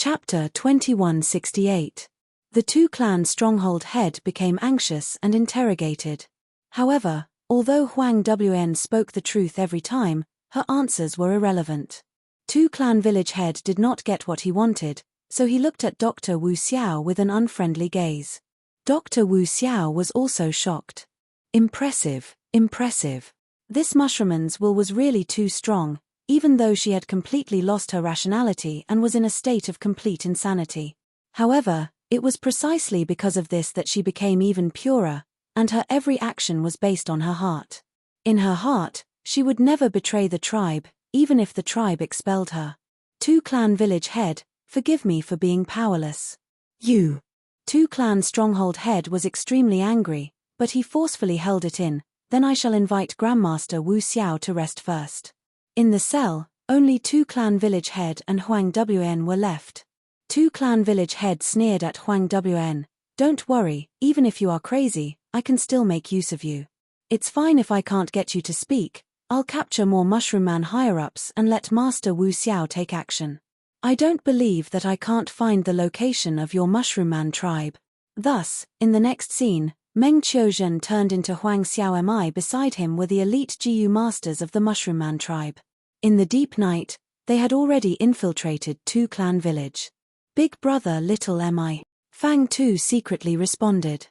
Chapter 2168. The two-clan stronghold head became anxious and interrogated. However, although Huang Wn spoke the truth every time, her answers were irrelevant. Two-clan village head did not get what he wanted, so he looked at Dr. Wu Xiao with an unfriendly gaze. Dr. Wu Xiao was also shocked. Impressive, impressive. This mushroomman's will was really too strong, even though she had completely lost her rationality and was in a state of complete insanity. However, it was precisely because of this that she became even purer, and her every action was based on her heart. In her heart, she would never betray the tribe, even if the tribe expelled her. Two-clan village head, forgive me for being powerless. You. Two-clan stronghold head was extremely angry, but he forcefully held it in. Then I shall invite Grandmaster Wu Xiao to rest first. In the cell, only two-clan village head and Huang Wn were left. Two-clan village head sneered at Huang Wn. Don't worry, even if you are crazy, I can still make use of you. It's fine if I can't get you to speak. I'll capture more Mushroom Man higher-ups and let Master Wu Xiao take action. I don't believe that I can't find the location of your Mushroom Man tribe. Thus, in the next scene, Meng Qiuzhen turned into Huang Xiaomi. Beside him were the elite GU masters of the Mushroom Man tribe. In the deep night, they had already infiltrated two-clan village. Big brother little Mi. Fang Tu secretly responded.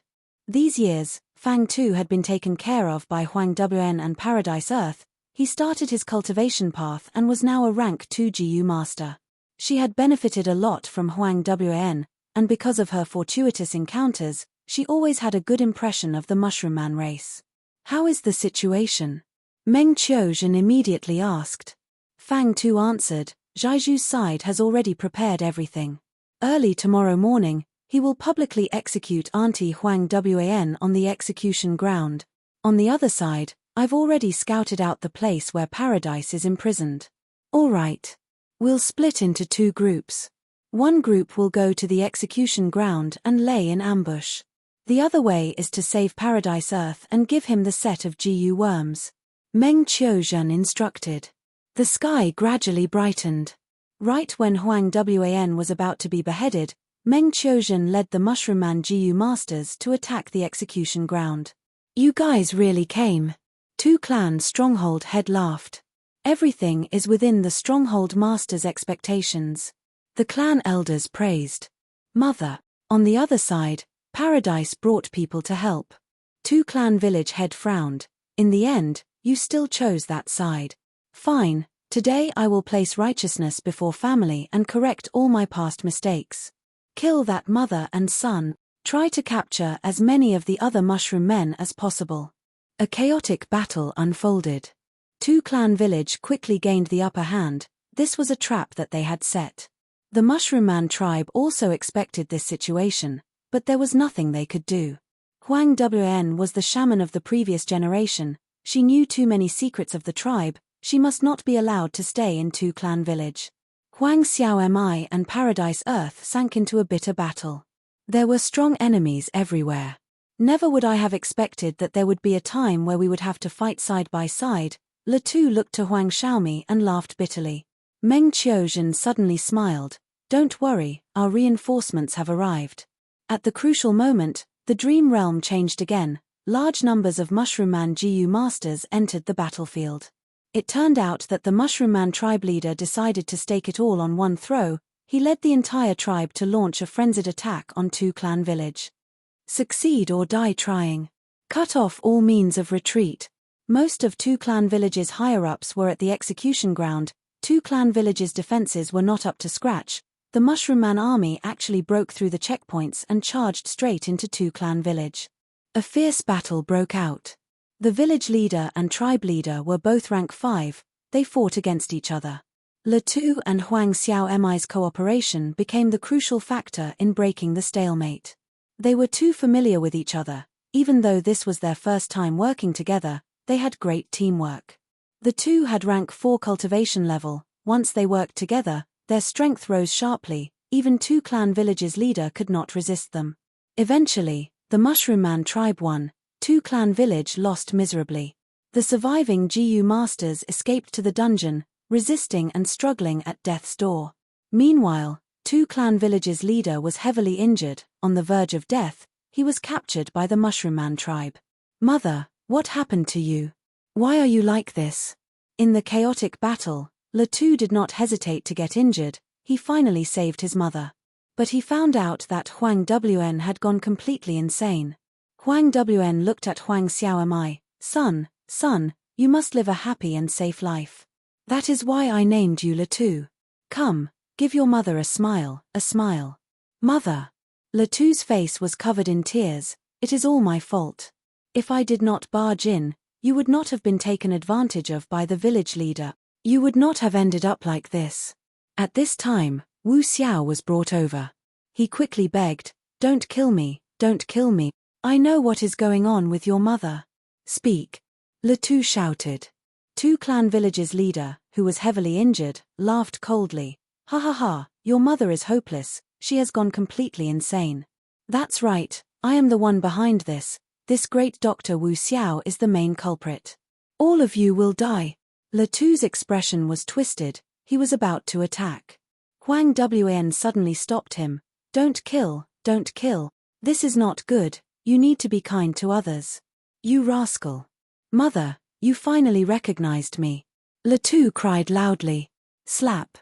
These years, Fang Tu had been taken care of by Huang Wn and Paradise Earth. He started his cultivation path and was now a rank 2 GU master. She had benefited a lot from Huang Wn, and because of her fortuitous encounters, she always had a good impression of the Mushroom Man race. How is the situation? Meng Qiuzhen immediately asked. Fang Tu answered, Zhaiju's side has already prepared everything. Early tomorrow morning, he will publicly execute Auntie Huang Wan on the execution ground. On the other side, I've already scouted out the place where Paradise is imprisoned. All right. We'll split into two groups. One group will go to the execution ground and lay in ambush. The other way is to save Paradise Earth and give him the set of GU worms. Meng Qiuzhen instructed. The sky gradually brightened. Right when Huang Wan was about to be beheaded, Meng Qiuzhen led the Mushroom Man GU masters to attack the execution ground. You guys really came. Two-clan stronghold head laughed. Everything is within the stronghold master's expectations. The clan elders praised. Mother. On the other side, Paradise brought people to help. Two-clan village head frowned. In the end, you still chose that side. Fine, today I will place righteousness before family and correct all my past mistakes. Kill that mother and son. Try to capture as many of the other mushroom men as possible. A chaotic battle unfolded. Two-clan village quickly gained the upper hand. This was a trap that they had set. The Mushroom Man tribe also expected this situation, but there was nothing they could do. Huang Wn was the shaman of the previous generation. She knew too many secrets of the tribe. She must not be allowed to stay in two-clan village. Huang Xiaomi and Paradise Earth sank into a bitter battle. There were strong enemies everywhere. Never would I have expected that there would be a time where we would have to fight side by side. Le Tu looked to Huang Xiaomi and laughed bitterly. Meng Qiuzhen suddenly smiled. Don't worry, our reinforcements have arrived. At the crucial moment, the dream realm changed again. Large numbers of Mushroom Man GU masters entered the battlefield. It turned out that the Mushroom Man tribe leader decided to stake it all on one throw. He led the entire tribe to launch a frenzied attack on two-clan village. Succeed or die trying. Cut off all means of retreat. Most of two-clan village's higher-ups were at the execution ground. Two-clan village's defenses were not up to scratch. The Mushroom Man army actually broke through the checkpoints and charged straight into two-clan village. A fierce battle broke out. The village leader and tribe leader were both rank 5, they fought against each other. Le Tu and Huang Xiaomi's cooperation became the crucial factor in breaking the stalemate. They were too familiar with each other. Even though this was their first time working together, they had great teamwork. The two had rank 4 cultivation level. Once they worked together, their strength rose sharply. Even two-clan village's leader could not resist them. Eventually, the Mushroom Man tribe won. Two-clan village lost miserably. The surviving GU masters escaped to the dungeon, resisting and struggling at death's door. Meanwhile, Two clan villages' leader was heavily injured, on the verge of death. He was captured by the Mushroom Man tribe. Mother, what happened to you? Why are you like this? In the chaotic battle, Latu did not hesitate to get injured. He finally saved his mother. But he found out that Huang Wn had gone completely insane. Huang Wn looked at Huang Xiaomai. Son, you must live a happy and safe life. That is why I named you Latu. Come, give your mother a smile, a smile. Mother. Latu's face was covered in tears. It is all my fault. If I did not barge in, you would not have been taken advantage of by the village leader. You would not have ended up like this. At this time, Wu Xiao was brought over. He quickly begged, don't kill me, don't kill me. I know what is going on with your mother. Speak. Latu shouted. Two clan villages' leader, who was heavily injured, laughed coldly. Ha ha ha, your mother is hopeless, she has gone completely insane. That's right, I am the one behind this. This great Dr. Wu Xiao is the main culprit. All of you will die. Latu's expression was twisted. He was about to attack. Huang Wn suddenly stopped him. Don't kill, don't kill. This is not good, you need to be kind to others. You rascal. Mother, you finally recognized me. Latu cried loudly. Slap.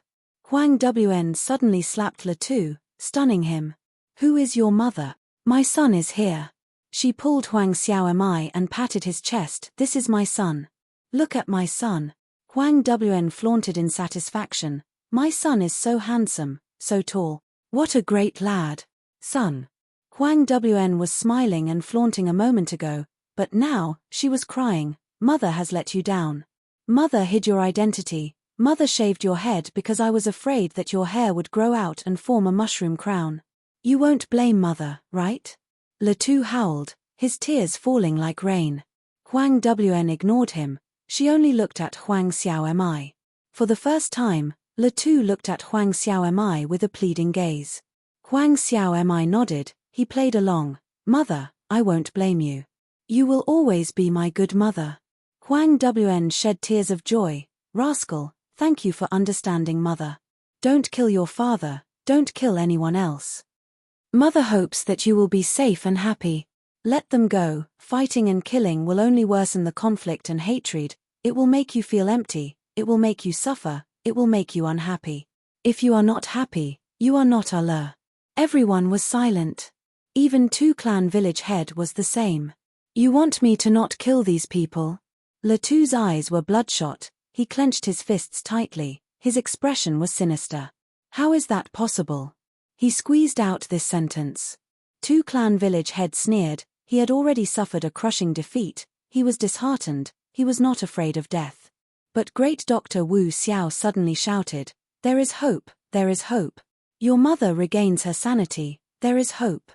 Huang Wn suddenly slapped Latu, stunning him. Who is your mother? My son is here. She pulled Huang Xiaomai and patted his chest. This is my son. Look at my son. Huang Wn flaunted in satisfaction. My son is so handsome, so tall. What a great lad. Son. Huang Wn was smiling and flaunting a moment ago, but now, she was crying. Mother has let you down. Mother hid your identity. Mother shaved your head because I was afraid that your hair would grow out and form a mushroom crown. You won't blame Mother, right? Latu howled, his tears falling like rain. Huang Wn ignored him. She only looked at Huang Xiaomai. For the first time, Latu looked at Huang Xiaomai with a pleading gaze. Huang Xiaomai nodded. He played along. Mother, I won't blame you. You will always be my good mother. Huang Wn shed tears of joy. Rascal, thank you for understanding, Mother. Don't kill your father, don't kill anyone else. Mother hopes that you will be safe and happy. Let them go. Fighting and killing will only worsen the conflict and hatred. It will make you feel empty, it will make you suffer, it will make you unhappy. If you are not happy, you are not Allah. Everyone was silent. Even Two Clan village head was the same. You want me to not kill these people? Latu's eyes were bloodshot. He clenched his fists tightly. His expression was sinister. How is that possible? He squeezed out this sentence. Two Clan village head sneered. He had already suffered a crushing defeat. He was disheartened. He was not afraid of death. But great Dr. Wu Xiao suddenly shouted, there is hope, there is hope. Your mother regains her sanity, there is hope.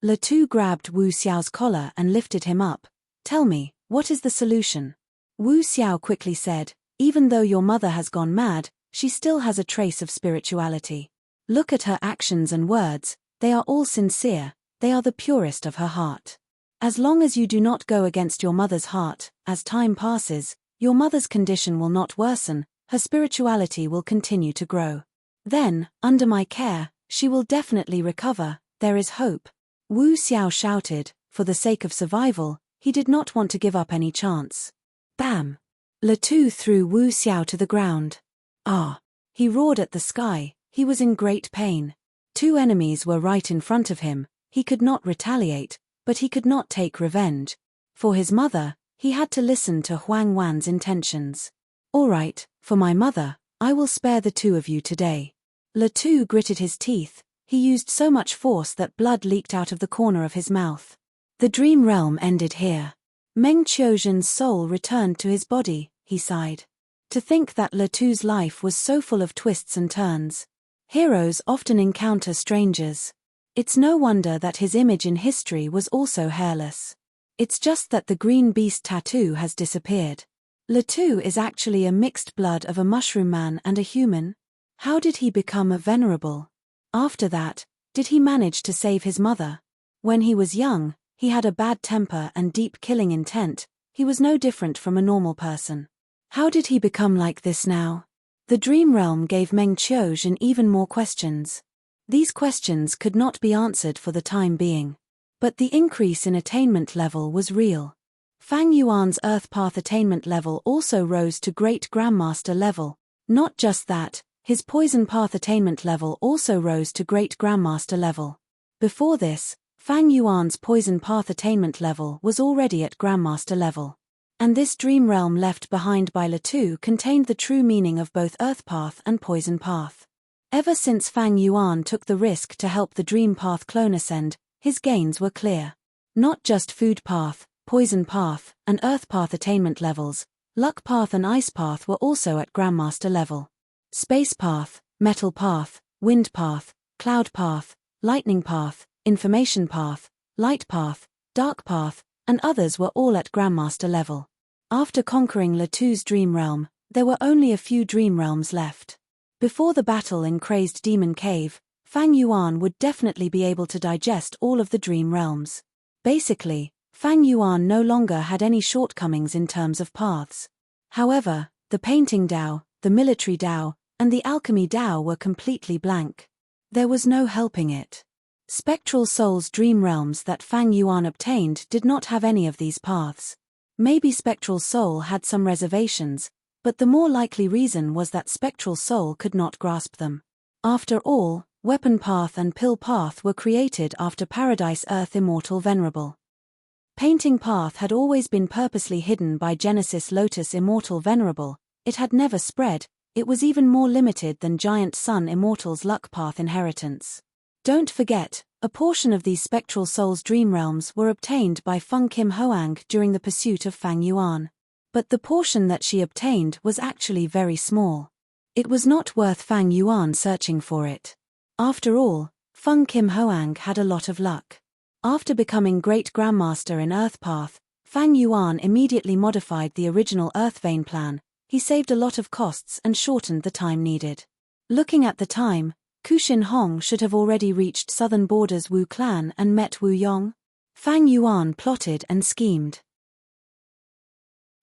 Latu grabbed Wu Xiao's collar and lifted him up. Tell me, what is the solution? Wu Xiao quickly said, even though your mother has gone mad, she still has a trace of spirituality. Look at her actions and words, they are all sincere, they are the purest of her heart. As long as you do not go against your mother's heart, as time passes, your mother's condition will not worsen, her spirituality will continue to grow. Then, under my care, she will definitely recover, there is hope. Wu Xiao shouted, for the sake of survival, he did not want to give up any chance. Bam! Latu threw Wu Xiao to the ground. Ah! He roared at the sky, he was in great pain. Two enemies were right in front of him, he could not retaliate, but he could not take revenge. For his mother, he had to listen to Huang Wan's intentions. All right, for my mother, I will spare the two of you today. Latu gritted his teeth, he used so much force that blood leaked out of the corner of his mouth. The dream realm ended here. Meng Qiuzhen's soul returned to his body, he sighed. To think that Latu's life was so full of twists and turns. Heroes often encounter strangers. It's no wonder that his image in history was also hairless. It's just that the green beast tattoo has disappeared. Latu is actually a mixed blood of a mushroom man and a human. How did he become a venerable? After that, did he manage to save his mother? When he was young, he had a bad temper and deep killing intent. He was no different from a normal person. How did he become like this now? The dream realm gave Meng Qiuzhen even more questions. These questions could not be answered for the time being. But the increase in attainment level was real. Fang Yuan's Earth Path attainment level also rose to Great Grandmaster level. Not just that, his Poison Path attainment level also rose to Great Grandmaster level. Before this, Fang Yuan's Poison Path attainment level was already at Grandmaster level. And this dream realm left behind by Latu contained the true meaning of both Earth Path and Poison Path. Ever since Fang Yuan took the risk to help the Dream Path clone ascend, his gains were clear. Not just Food Path, Poison Path, and Earth Path attainment levels, Luck Path and Ice Path were also at Grandmaster level. Space Path, Metal Path, Wind Path, Cloud Path, Lightning Path, Information Path, Light Path, Dark Path, and others were all at Grandmaster level. After conquering Latu's Dream Realm, there were only a few Dream Realms left. Before the battle in Crazed Demon Cave, Fang Yuan would definitely be able to digest all of the Dream Realms. Basically, Fang Yuan no longer had any shortcomings in terms of paths. However, the Painting Dao, the Military Dao, and the Alchemy Dao were completely blank. There was no helping it. Spectral Soul's Dream Realms that Fang Yuan obtained did not have any of these paths. Maybe Spectral Soul had some reservations, but the more likely reason was that Spectral Soul could not grasp them. After all, Weapon Path and Pill Path were created after Paradise Earth Immortal Venerable. Painting Path had always been purposely hidden by Genesis Lotus Immortal Venerable. It had never spread. It was even more limited than Giant Sun Immortal's Luck Path inheritance. Don't forget, a portion of these Spectral Soul's Dream Realms were obtained by Feng Kim Hoang during the pursuit of Fang Yuan. But the portion that she obtained was actually very small. It was not worth Fang Yuan searching for it. After all, Feng Kim Hoang had a lot of luck. After becoming Great Grandmaster in Earth Path, Fang Yuan immediately modified the original Earth Vein plan. He saved a lot of costs and shortened the time needed. Looking at the time, Kushin Hong should have already reached southern borders Wu clan and met Wu Yong. Fang Yuan plotted and schemed.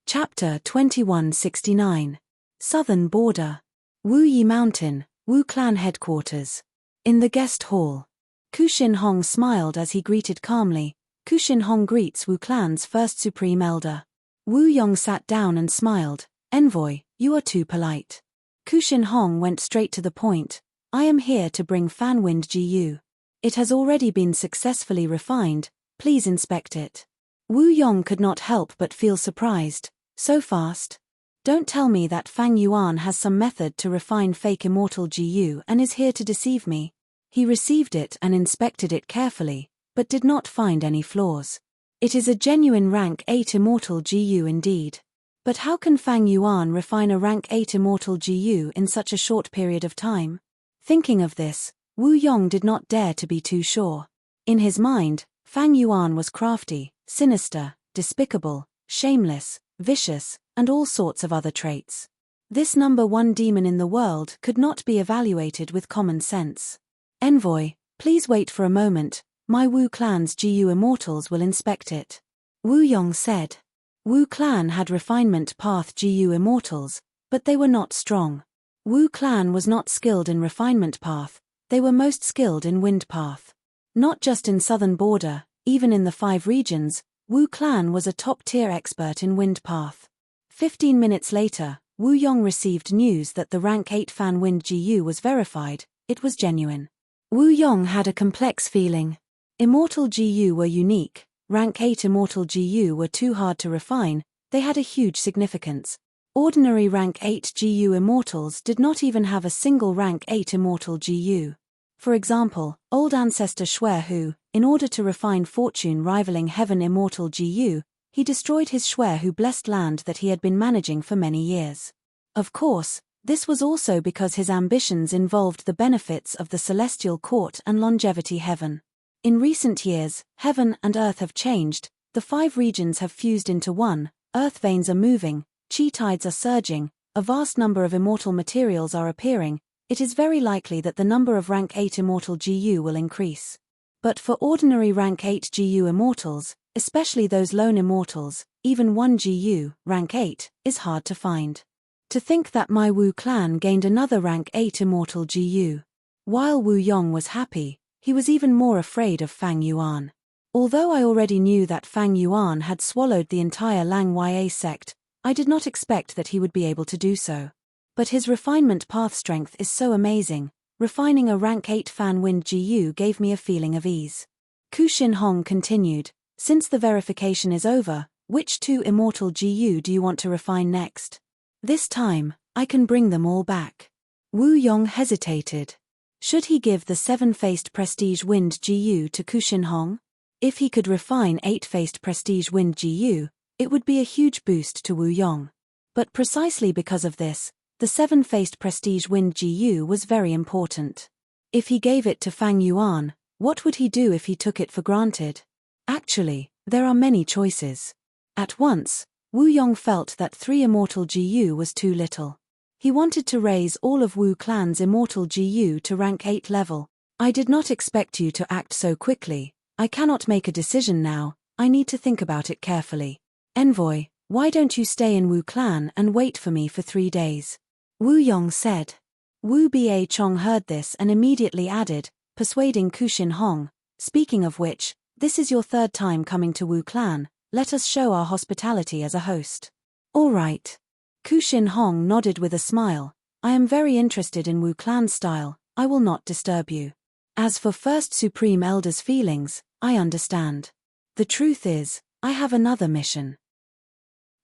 Chapter 2169. Southern Border. Wu Yi Mountain, Wu clan headquarters. In the guest hall. Kushin Hong smiled as he greeted calmly. Kushin Hong greets Wu clan's first supreme elder. Wu Yong sat down and smiled. Envoy, you are too polite. Kushin Hong went straight to the point. I am here to bring Fan Wind GU. It has already been successfully refined, please inspect it. Wu Yong could not help but feel surprised. So fast? Don't tell me that Fang Yuan has some method to refine fake Immortal GU and is here to deceive me. He received it and inspected it carefully, but did not find any flaws. It is a genuine rank 8 Immortal GU indeed. But how can Fang Yuan refine a rank 8 Immortal GU in such a short period of time? Thinking of this, Wu Yong did not dare to be too sure. In his mind, Fang Yuan was crafty, sinister, despicable, shameless, vicious, and all sorts of other traits. This number 1 demon in the world could not be evaluated with common sense. Envoy, please wait for a moment, my Wu clan's GU Immortals will inspect it. Wu Yong said. Wu clan had Refinement Path GU Immortals, but they were not strong. Wu clan was not skilled in Refinement Path, they were most skilled in Wind Path. Not just in Southern Border, even in the 5 regions, Wu clan was a top-tier expert in Wind Path. 15 minutes later, Wu Yong received news that the rank 8 Fan Wind GU was verified. It was genuine. Wu Yong had a complex feeling. Immortal GU were unique. Rank 8 Immortal GU were too hard to refine, they had a huge significance. Ordinary Rank 8 GU Immortals did not even have a single Rank 8 Immortal GU. For example, Old Ancestor Shuai Hu, in order to refine fortune rivaling Heaven Immortal GU, he destroyed his Shuai Hu blessed land that he had been managing for many years. Of course, this was also because his ambitions involved the benefits of the Celestial Court and Longevity Heaven. In recent years, Heaven and Earth have changed, the 5 regions have fused into one, Earth veins are moving, chi tides are surging, a vast number of immortal materials are appearing. It is very likely that the number of Rank 8 Immortal GU will increase. But for ordinary Rank 8 GU Immortals, especially those lone Immortals, even 1 GU, Rank 8, is hard to find. To think that my Wu clan gained another Rank 8 Immortal GU. While Wu Yong was happy, he was even more afraid of Fang Yuan. Although I already knew that Fang Yuan had swallowed the entire Lang Ya sect, I did not expect that he would be able to do so. But his refinement path strength is so amazing. Refining a rank 8 Fan Wind GU gave me a feeling of ease. Ku Shin Hong continued, since the verification is over, which 2 immortal GU do you want to refine next? This time, I can bring them all back. Wu Yong hesitated. Should he give the 7-faced Prestige Wind GU to Ku Shin Hong? If he could refine 8-faced Prestige Wind GU, it would be a huge boost to Wu Yong. But precisely because of this, the 7-faced Prestige Wind GU was very important. If he gave it to Fang Yuan, what would he do if he took it for granted? Actually, there are many choices. At once, Wu Yong felt that 3 immortal GU was too little. He wanted to raise all of Wu Clan's immortal GU to rank 8 level. I did not expect you to act so quickly. I cannot make a decision now, I need to think about it carefully. Envoy, why don't you stay in Wu Clan and wait for me for 3 days? Wu Yong said. Wu Ba Chong heard this and immediately added, persuading Ku Shin Hong, speaking of which, this is your 3rd time coming to Wu Clan, let us show our hospitality as a host. All right. Ku Shin Hong nodded with a smile, I am very interested in Wu Clan's style, I will not disturb you. As for First Supreme Elder's feelings, I understand. The truth is, I have another mission.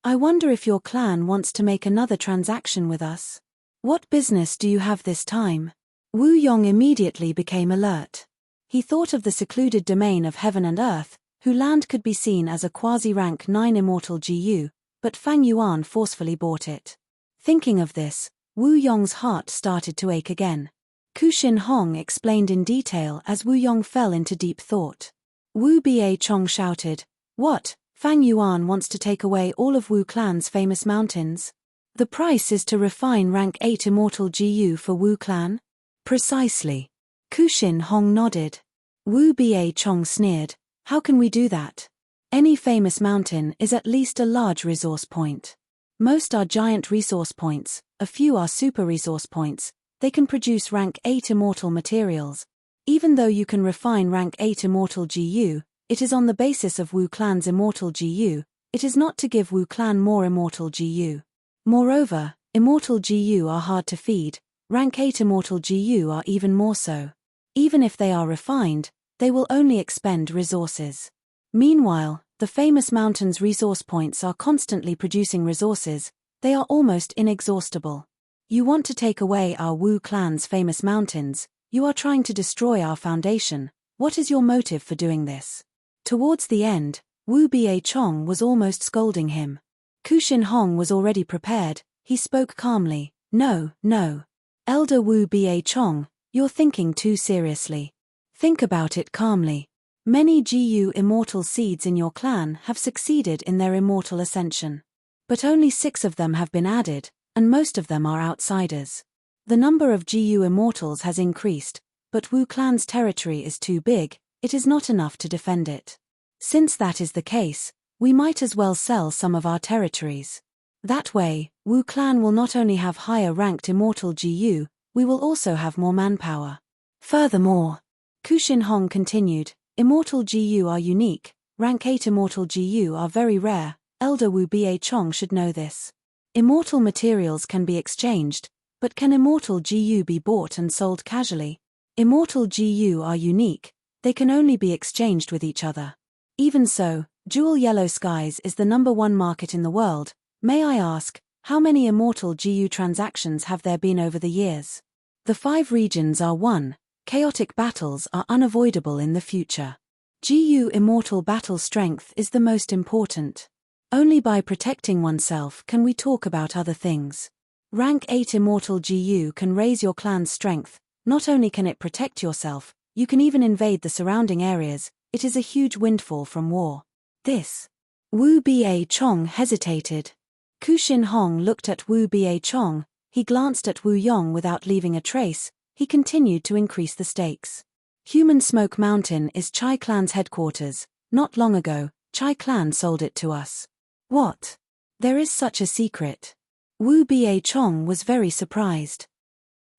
I wonder if your clan wants to make another transaction with us. What business do you have this time? Wu Yong immediately became alert. He thought of the secluded domain of heaven and earth, whose land could be seen as a quasi-rank 9 immortal GU, but Fang Yuan forcefully bought it. Thinking of this, Wu Yong's heart started to ache again. Ku Shin Hong explained in detail as Wu Yong fell into deep thought. Wu Ba Chong shouted, what, Fang Yuan wants to take away all of Wu Clan's famous mountains? The price is to refine rank 8 immortal GU for Wu Clan? Precisely. Ku Shin Hong nodded. Wu Ba Chong sneered, how can we do that? Any famous mountain is at least a large resource point. Most are giant resource points, a few are super resource points, they can produce rank 8 immortal materials. Even though you can refine rank 8 immortal GU, it is on the basis of Wu Clan's immortal GU, it is not to give Wu Clan more immortal GU. Moreover, immortal GU are hard to feed, rank 8 immortal GU are even more so. Even if they are refined, they will only expend resources. Meanwhile, the famous mountain's resource points are constantly producing resources, they are almost inexhaustible. You want to take away our Wu Clan's famous mountains, you are trying to destroy our foundation, what is your motive for doing this? Towards the end, Wu Ba Chong was almost scolding him. Ku Shin Hong was already prepared, he spoke calmly, no. Elder Wu Ba Chong, you're thinking too seriously. Think about it calmly. Many GU immortal seeds in your clan have succeeded in their immortal ascension. But only 6 of them have been added, and most of them are outsiders. The number of GU immortals has increased, but Wu Clan's territory is too big, it is not enough to defend it. Since that is the case, we might as well sell some of our territories. That way, Wu Clan will not only have higher ranked immortal GU, we will also have more manpower. Furthermore, Ku Shin Hong continued, immortal GU are unique, rank 8 immortal GU are very rare, Elder Wu Ba Chong should know this. Immortal materials can be exchanged, but can immortal GU be bought and sold casually? Immortal GU are unique, they can only be exchanged with each other. Even so, Jewel Yellow Skies is the #1 market in the world. May I ask, how many immortal GU transactions have there been over the years? The 5 regions are 1. Chaotic battles are unavoidable in the future. GU immortal battle strength is the most important. Only by protecting oneself can we talk about other things. Rank 8 immortal GU can raise your clan's strength, not only can it protect yourself, you can even invade the surrounding areas, it is a huge windfall from war. This. Wu Ba Chong hesitated. Ku Shin Hong looked at Wu Ba Chong, he glanced at Wu Yong without leaving a trace, he continued to increase the stakes. Human Smoke Mountain is Chai Clan's headquarters, not long ago, Chai Clan sold it to us. What? There is such a secret. Wu Ba Chong was very surprised.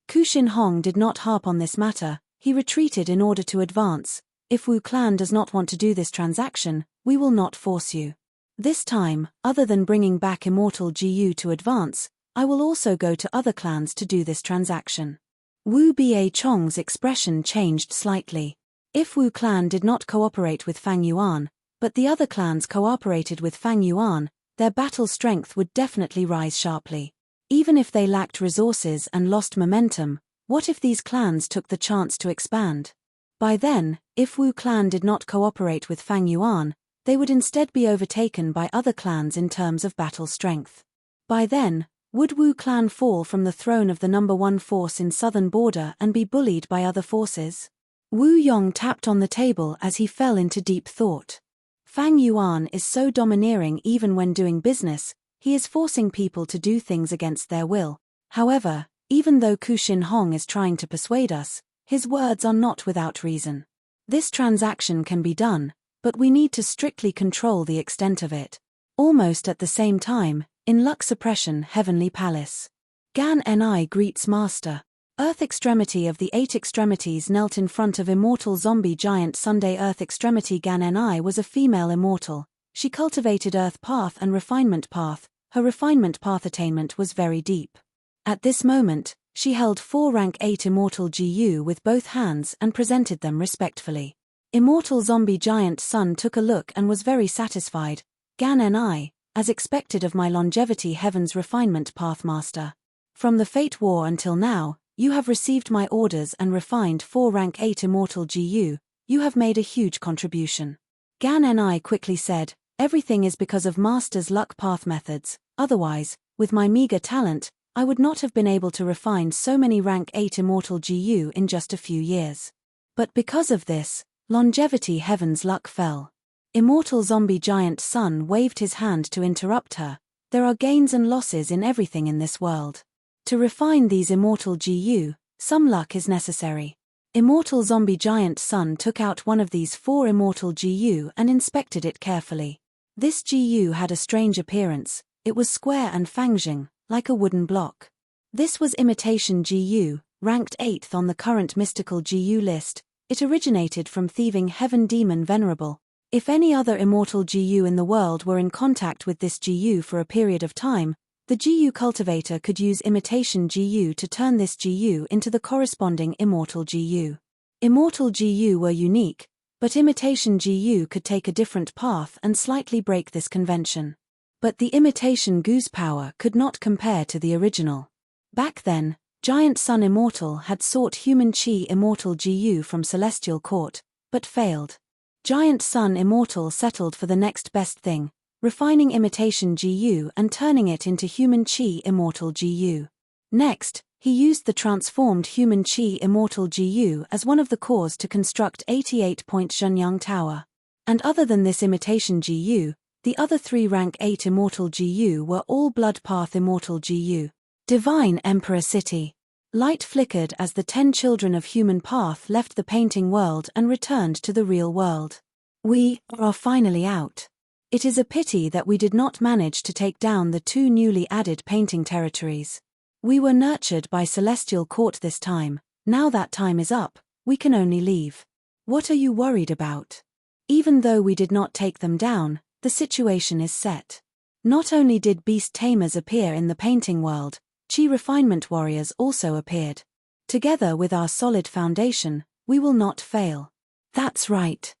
Kushin Hong did not harp on this matter, he retreated in order to advance. If Wu clan does not want to do this transaction, we will not force you. This time, other than bringing back immortal GU to advance, I will also go to other clans to do this transaction. Wu Ba Chong's expression changed slightly. If Wu clan did not cooperate with Fang Yuan, but the other clans cooperated with Fang Yuan, their battle strength would definitely rise sharply. Even if they lacked resources and lost momentum, what if these clans took the chance to expand? By then, if Wu clan did not cooperate with Fang Yuan, they would instead be overtaken by other clans in terms of battle strength. By then, would Wu clan fall from the throne of the number one force in southern border and be bullied by other forces? Wu Yong tapped on the table as he fell into deep thought. Fang Yuan is so domineering even when doing business, he is forcing people to do things against their will. However, even though Kushin Hong is trying to persuade us, his words are not without reason. This transaction can be done, but we need to strictly control the extent of it. Almost at the same time, in Luck Suppression Heavenly Palace. Gan Ni greets Master. Earth Extremity of the 8 extremities knelt in front of immortal zombie giant Sunday. Earth Extremity Gan Ni was a female immortal. She cultivated Earth Path and Refinement Path. Her Refinement Path attainment was very deep. At this moment, she held 4 rank 8 immortal GU with both hands and presented them respectfully. Immortal zombie giant Sun took a look and was very satisfied. Gan Ni, as expected of my longevity Heaven's Refinement Path Master. From the Fate War until now, you have received my orders and refined 4 rank 8 immortal GU, you have made a huge contribution. Gan Ni quickly said, everything is because of Master's luck path methods, otherwise, with my meager talent, I would not have been able to refine so many rank 8 immortal GU in just a few years. But because of this, longevity Heaven's luck fell. Immortal zombie giant Sun waved his hand to interrupt her. There are gains and losses in everything in this world. To refine these immortal GU, some luck is necessary. Immortal zombie giant Sun took out one of these 4 immortal GU and inspected it carefully. This GU had a strange appearance, it was square and fanging, like a wooden block. This was imitation GU, ranked 8th on the current mystical GU list. It originated from thieving heaven demon Venerable. If any other immortal GU in the world were in contact with this GU for a period of time, the GU cultivator could use imitation GU to turn this GU into the corresponding immortal GU. Immortal GU were unique, but imitation GU could take a different path and slightly break this convention. But the imitation GU's power could not compare to the original. Back then, Giant Sun Immortal had sought human Chi Immortal GU from Celestial Court, but failed. Giant Sun Immortal settled for the next best thing, refining imitation GU and turning it into human Chi Immortal GU. Next, he used the transformed human Chi Immortal GU as one of the cores to construct 88-point Zhenyang Tower. And other than this imitation GU, the other 3 rank 8 immortal GU were all Blood Path Immortal GU. Divine Emperor City. Light flickered as the 10 children of human path left the painting world and returned to the real world. We are finally out. It is a pity that we did not manage to take down the 2 newly added painting territories. We were nurtured by Celestial Court this time. Now that time is up, we can only leave. What are you worried about? Even though we did not take them down, the situation is set. Not only did beast tamers appear in the painting world, Chi refinement warriors also appeared. Together with our solid foundation, we will not fail. That's right.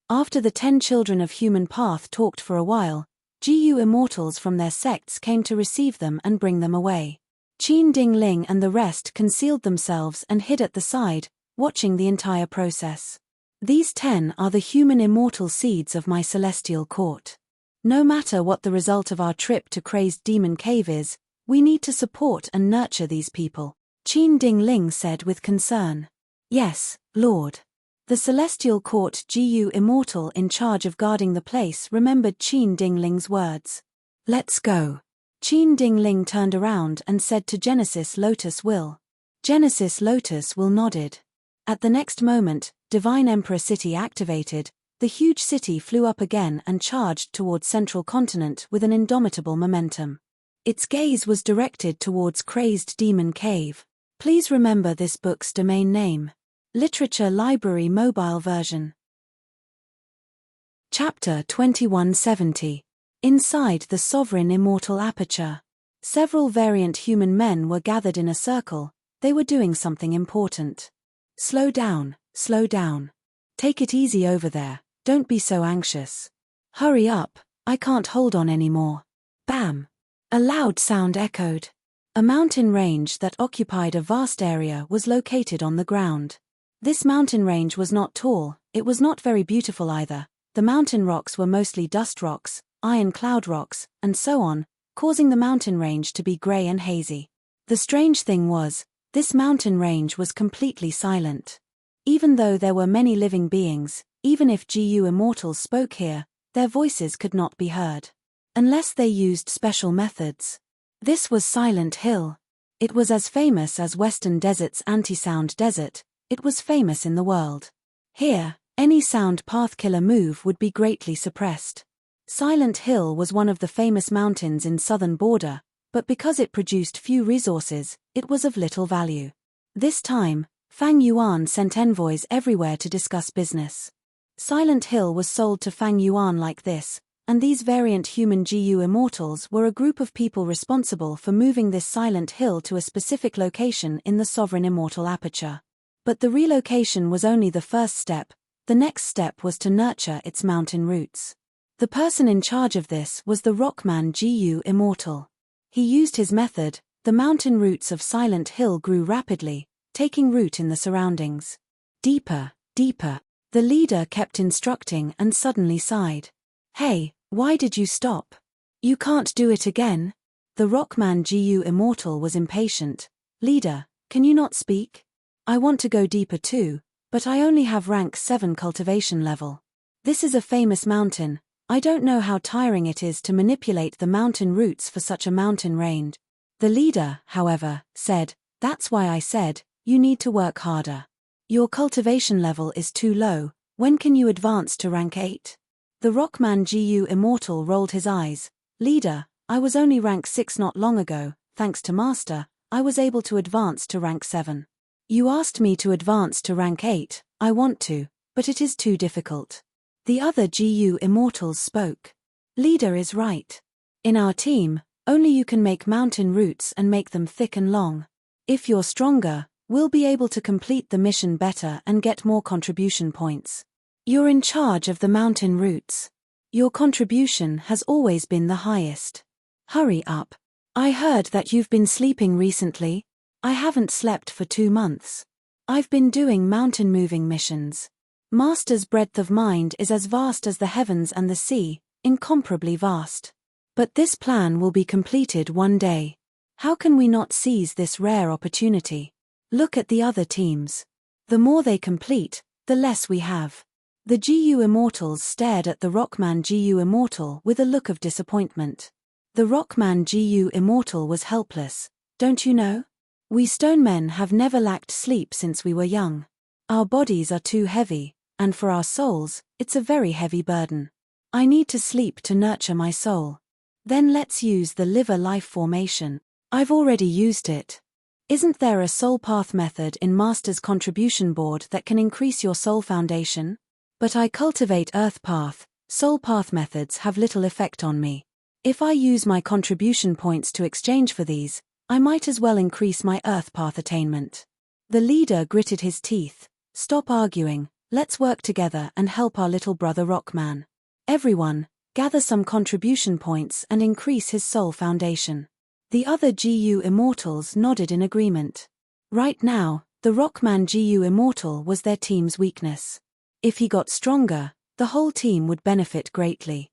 After the 10 children of human path talked for a while, GU immortals from their sects came to receive them and bring them away. Qin Ding Ling and the rest concealed themselves and hid at the side, watching the entire process. These 10 are the human immortal seeds of my celestial court. No matter what the result of our trip to Crazed Demon Cave is, we need to support and nurture these people, Qin Ding Ling said with concern. Yes, Lord. The Celestial Court GU Immortal in charge of guarding the place remembered Qin Ding Ling's words. Let's go. Qin Ding Ling turned around and said to Genesis Lotus Will. Genesis Lotus Will nodded. At the next moment, Divine Emperor City activated, the huge city flew up again and charged towards Central Continent with an indomitable momentum. Its gaze was directed towards Crazed Demon Cave. Please remember this book's domain name. Literature Library Mobile Version. Chapter 2170. Inside the Sovereign Immortal Aperture. Several variant human men were gathered in a circle. They were doing something important. Slow down, slow down. Take it easy over there, don't be so anxious. Hurry up, I can't hold on anymore. Bam! A loud sound echoed. A mountain range that occupied a vast area was located on the ground. This mountain range was not tall, it was not very beautiful either. The mountain rocks were mostly dust rocks, iron cloud rocks, and so on, causing the mountain range to be grey and hazy. The strange thing was, this mountain range was completely silent. Even though there were many living beings, even if GU immortals spoke here, their voices could not be heard. Unless they used special methods. This was Silent Hill. It was as famous as Western Desert's anti-sound desert. It was famous in the world. Here, any sound path killer move would be greatly suppressed. Silent Hill was one of the famous mountains in southern border, but because it produced few resources, it was of little value. This time, Fang Yuan sent envoys everywhere to discuss business. Silent Hill was sold to Fang Yuan like this, and these variant human GU immortals were a group of people responsible for moving this Silent Hill to a specific location in the Sovereign Immortal Aperture. But the relocation was only the first step. The next step was to nurture its mountain roots. The person in charge of this was the Rockman GU Immortal. He used his method. The mountain roots of Silent Hill grew rapidly, taking root in the surroundings. Deeper, deeper. The leader kept instructing and suddenly sighed. Hey, why did you stop? You can't do it again? The Rockman GU Immortal was impatient. Leader, can you not speak? I want to go deeper too, but I only have rank 7 cultivation level. This is a famous mountain. I don't know how tiring it is to manipulate the mountain roots for such a mountain range. The leader, however, said, that's why I said, you need to work harder. Your cultivation level is too low. When can you advance to rank 8? The Rockman GU Immortal rolled his eyes. Leader, I was only rank 6 not long ago. Thanks to Master, I was able to advance to rank 7. You asked me to advance to rank 8, I want to, but it is too difficult. The other GU Immortals spoke. Leader is right. In our team, only you can make mountain roots and make them thick and long. If you're stronger, we'll be able to complete the mission better and get more contribution points. You're in charge of the mountain roots. Your contribution has always been the highest. Hurry up. I heard that you've been sleeping recently. I haven't slept for 2 months. I've been doing mountain moving missions. Master's breadth of mind is as vast as the heavens and the sea, incomparably vast. But this plan will be completed one day. How can we not seize this rare opportunity? Look at the other teams. The more they complete, the less we have. The GU Immortals stared at the Rockman GU Immortal with a look of disappointment. The Rockman GU Immortal was helpless. Don't you know? We stone men have never lacked sleep since we were young. Our bodies are too heavy, and for our souls, it's a very heavy burden. I need to sleep to nurture my soul. Then let's use the liver life formation. I've already used it. Isn't there a soul path method in Master's contribution board that can increase your soul foundation? But I cultivate earth path. Soul path methods have little effect on me. If I use my contribution points to exchange for these, I might as well increase my earth path attainment. The leader gritted his teeth. Stop arguing, let's work together and help our little brother Rockman. Everyone, gather some contribution points and increase his soul foundation. The other GU Immortals nodded in agreement. Right now, the Rockman GU Immortal was their team's weakness. If he got stronger, the whole team would benefit greatly.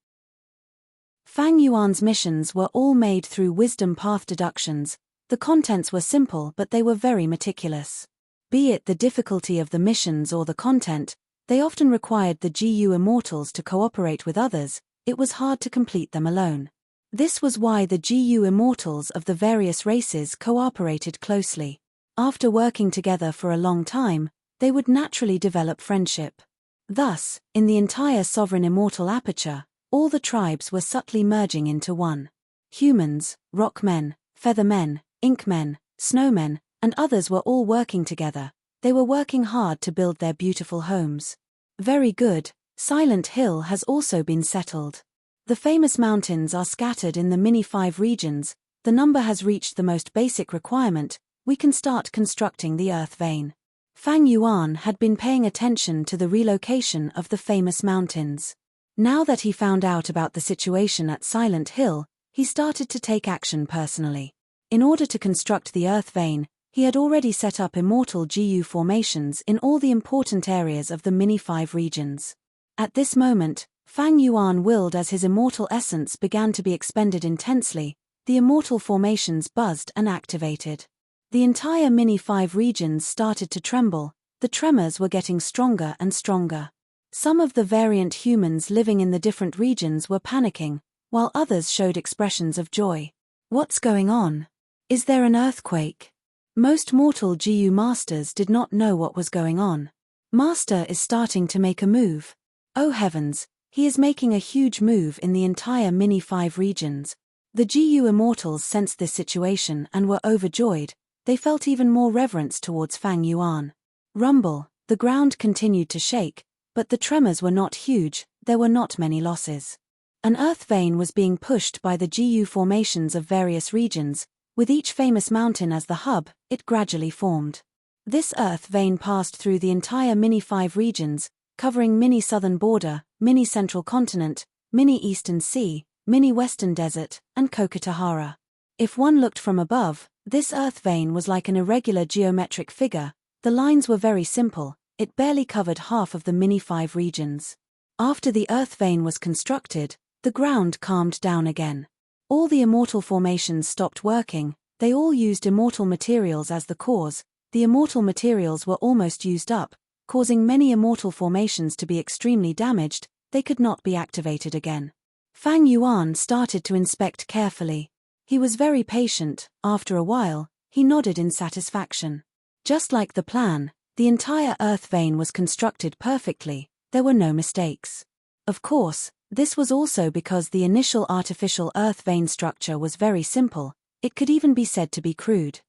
Fang Yuan's missions were all made through wisdom path deductions. The contents were simple but they were very meticulous. Be it the difficulty of the missions or the content, they often required the GU Immortals to cooperate with others. It was hard to complete them alone. This was why the GU Immortals of the various races cooperated closely. After working together for a long time, they would naturally develop friendship. Thus, in the entire Sovereign Immortal Aperture, all the tribes were subtly merging into one. Humans, rockmen, feathermen, inkmen, snowmen, and others were all working together. They were working hard to build their beautiful homes. Very good, Silent Hill has also been settled. The famous mountains are scattered in the mini-5 regions. The number has reached the most basic requirement. We can start constructing the earth vein. Fang Yuan had been paying attention to the relocation of the famous mountains. Now that he found out about the situation at Silent Hill, he started to take action personally. In order to construct the earth vein, he had already set up immortal GU formations in all the important areas of the mini-5 regions. At this moment, Fang Yuan willed as his immortal essence began to be expended intensely. The immortal formations buzzed and activated. The entire mini-5 regions started to tremble. The tremors were getting stronger and stronger. Some of the variant humans living in the different regions were panicking, while others showed expressions of joy. What's going on? Is there an earthquake? Most mortal GU masters did not know what was going on. Master is starting to make a move. Oh heavens, he is making a huge move in the entire mini-5 regions. The GU immortals sensed this situation and were overjoyed. They felt even more reverence towards Fang Yuan. Rumble, the ground continued to shake, but the tremors were not huge. There were not many losses. An earth vein was being pushed by the GU formations of various regions. With each famous mountain as the hub, it gradually formed. This earth vein passed through the entire mini-5 regions, covering mini-southern border, mini-central continent, mini-eastern sea, mini-western desert, and Kokotahara. If one looked from above, this earth vein was like an irregular geometric figure. The lines were very simple. It barely covered half of the mini-5 regions. After the earth vein was constructed, the ground calmed down again. All the immortal formations stopped working. They all used immortal materials as the cause. The immortal materials were almost used up, causing many immortal formations to be extremely damaged. They could not be activated again. Fang Yuan started to inspect carefully. He was very patient. After a while, he nodded in satisfaction. Just like the plan, the entire earth vein was constructed perfectly. There were no mistakes. Of course, this was also because the initial artificial earth vein structure was very simple. It could even be said to be crude.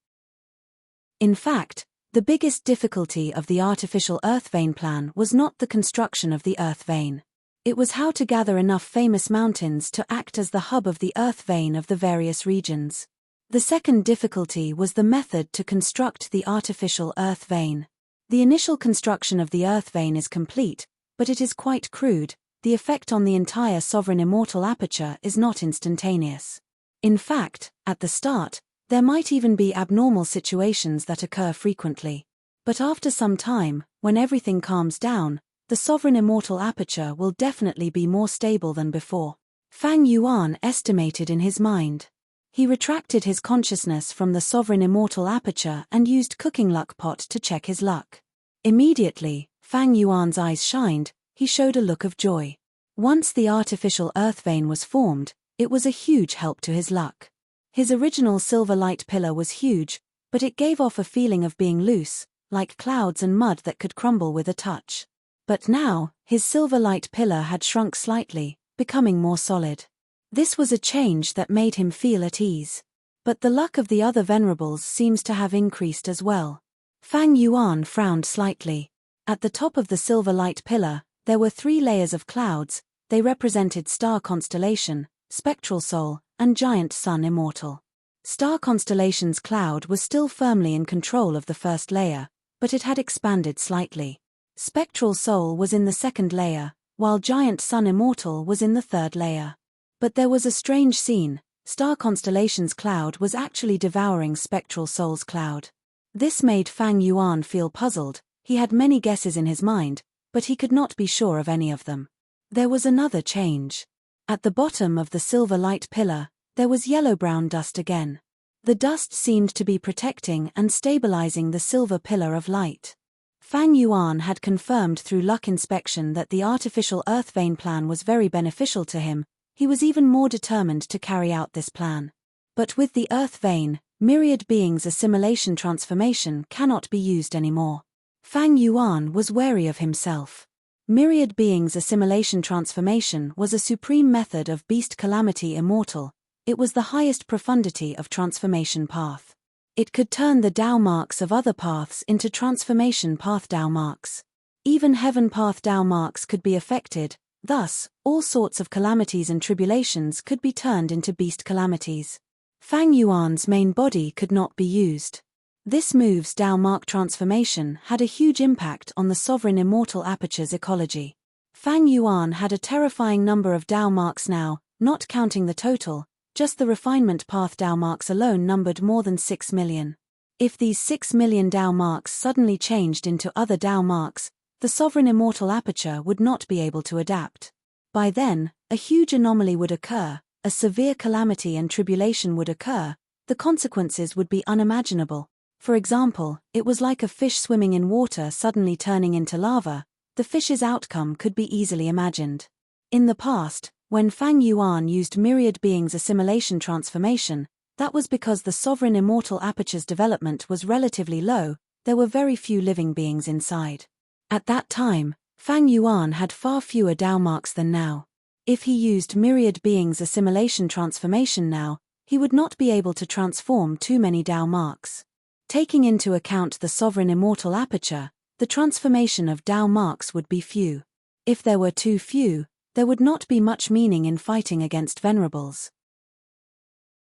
In fact, the biggest difficulty of the artificial earth vein plan was not the construction of the earth vein. It was how to gather enough famous mountains to act as the hub of the earth vein of the various regions. The second difficulty was the method to construct the artificial earth vein. The initial construction of the earth vein is complete, but it is quite crude. The effect on the entire sovereign immortal aperture is not instantaneous. In fact, at the start, there might even be abnormal situations that occur frequently. But after some time, when everything calms down, the sovereign immortal aperture will definitely be more stable than before. Fang Yuan estimated in his mind. He retracted his consciousness from the sovereign immortal aperture and used cooking luck pot to check his luck. Immediately, Fang Yuan's eyes shined. He showed a look of joy. Once the artificial earth vein was formed, it was a huge help to his luck. His original silver light pillar was huge, but it gave off a feeling of being loose, like clouds and mud that could crumble with a touch. But now, his silver light pillar had shrunk slightly, becoming more solid. This was a change that made him feel at ease. But the luck of the other venerables seems to have increased as well. Fang Yuan frowned slightly. At the top of the silver light pillar, there were 3 layers of clouds. They represented star constellation, spectral soul, and giant sun immortal. Star constellation's cloud was still firmly in control of the first layer, but it had expanded slightly. Spectral soul was in the second layer, while giant sun immortal was in the third layer. But there was a strange scene. Star constellation's cloud was actually devouring spectral soul's cloud. This made Fang Yuan feel puzzled. He had many guesses in his mind, but he could not be sure of any of them. There was another change. At the bottom of the silver light pillar, there was yellow-brown dust again. The dust seemed to be protecting and stabilizing the silver pillar of light. Fang Yuan had confirmed through luck inspection that the artificial earth vein plan was very beneficial to him. He was even more determined to carry out this plan. But with the earth vein, myriad beings assimilation transformation cannot be used anymore. Fang Yuan was wary of himself. Myriad beings assimilation transformation was a supreme method of beast calamity immortal. It was the highest profundity of transformation path. It could turn the Dao marks of other paths into transformation path Dao marks. Even heaven path Dao marks could be affected, thus, all sorts of calamities and tribulations could be turned into beast calamities. Fang Yuan's main body could not be used. This move's Dao mark transformation had a huge impact on the sovereign immortal aperture's ecology. Fang Yuan had a terrifying number of Dao marks now, not counting the total, just the refinement path Dao marks alone numbered more than 6 million. If these 6 million Dao marks suddenly changed into other Dao marks, the sovereign immortal aperture would not be able to adapt. By then, a huge anomaly would occur, a severe calamity and tribulation would occur, the consequences would be unimaginable. For example, it was like a fish swimming in water suddenly turning into lava. The fish's outcome could be easily imagined. In the past, when Fang Yuan used myriad beings' assimilation transformation, that was because the sovereign immortal aperture's development was relatively low, there were very few living beings inside. At that time, Fang Yuan had far fewer Dao marks than now. If he used myriad beings' assimilation transformation now, he would not be able to transform too many Dao marks. Taking into account the sovereign immortal aperture, the transformation of Dao marks would be few. If there were too few, there would not be much meaning in fighting against Venerables.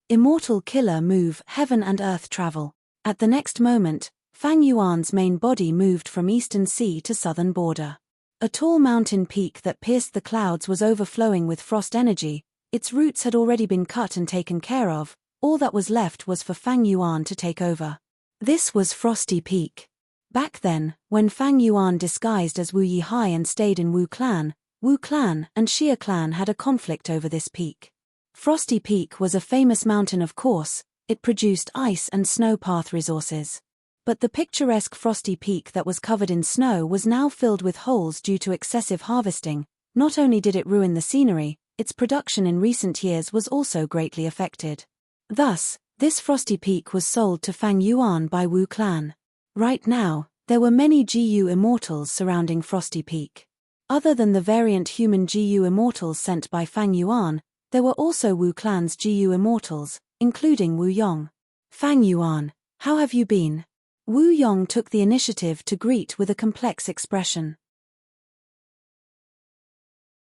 Immortal killer move, heaven and earth travel. At the next moment, Fang Yuan's main body moved from eastern sea to southern border. A tall mountain peak that pierced the clouds was overflowing with frost energy, its roots had already been cut and taken care of, all that was left was for Fang Yuan to take over. This was Frosty Peak. Back then, when Fang Yuan disguised as Wu Yihai and stayed in Wu clan and Xia clan had a conflict over this peak. Frosty Peak was a famous mountain, of course, it produced ice and snow path resources. But the picturesque Frosty Peak that was covered in snow was now filled with holes due to excessive harvesting. Not only did it ruin the scenery, its production in recent years was also greatly affected. Thus, this Frosty Peak was sold to Fang Yuan by Wu clan. Right now, there were many GU immortals surrounding Frosty Peak. Other than the variant human GU immortals sent by Fang Yuan, there were also Wu clan's GU immortals, including Wu Yong. Fang Yuan, how have you been? Wu Yong took the initiative to greet with a complex expression.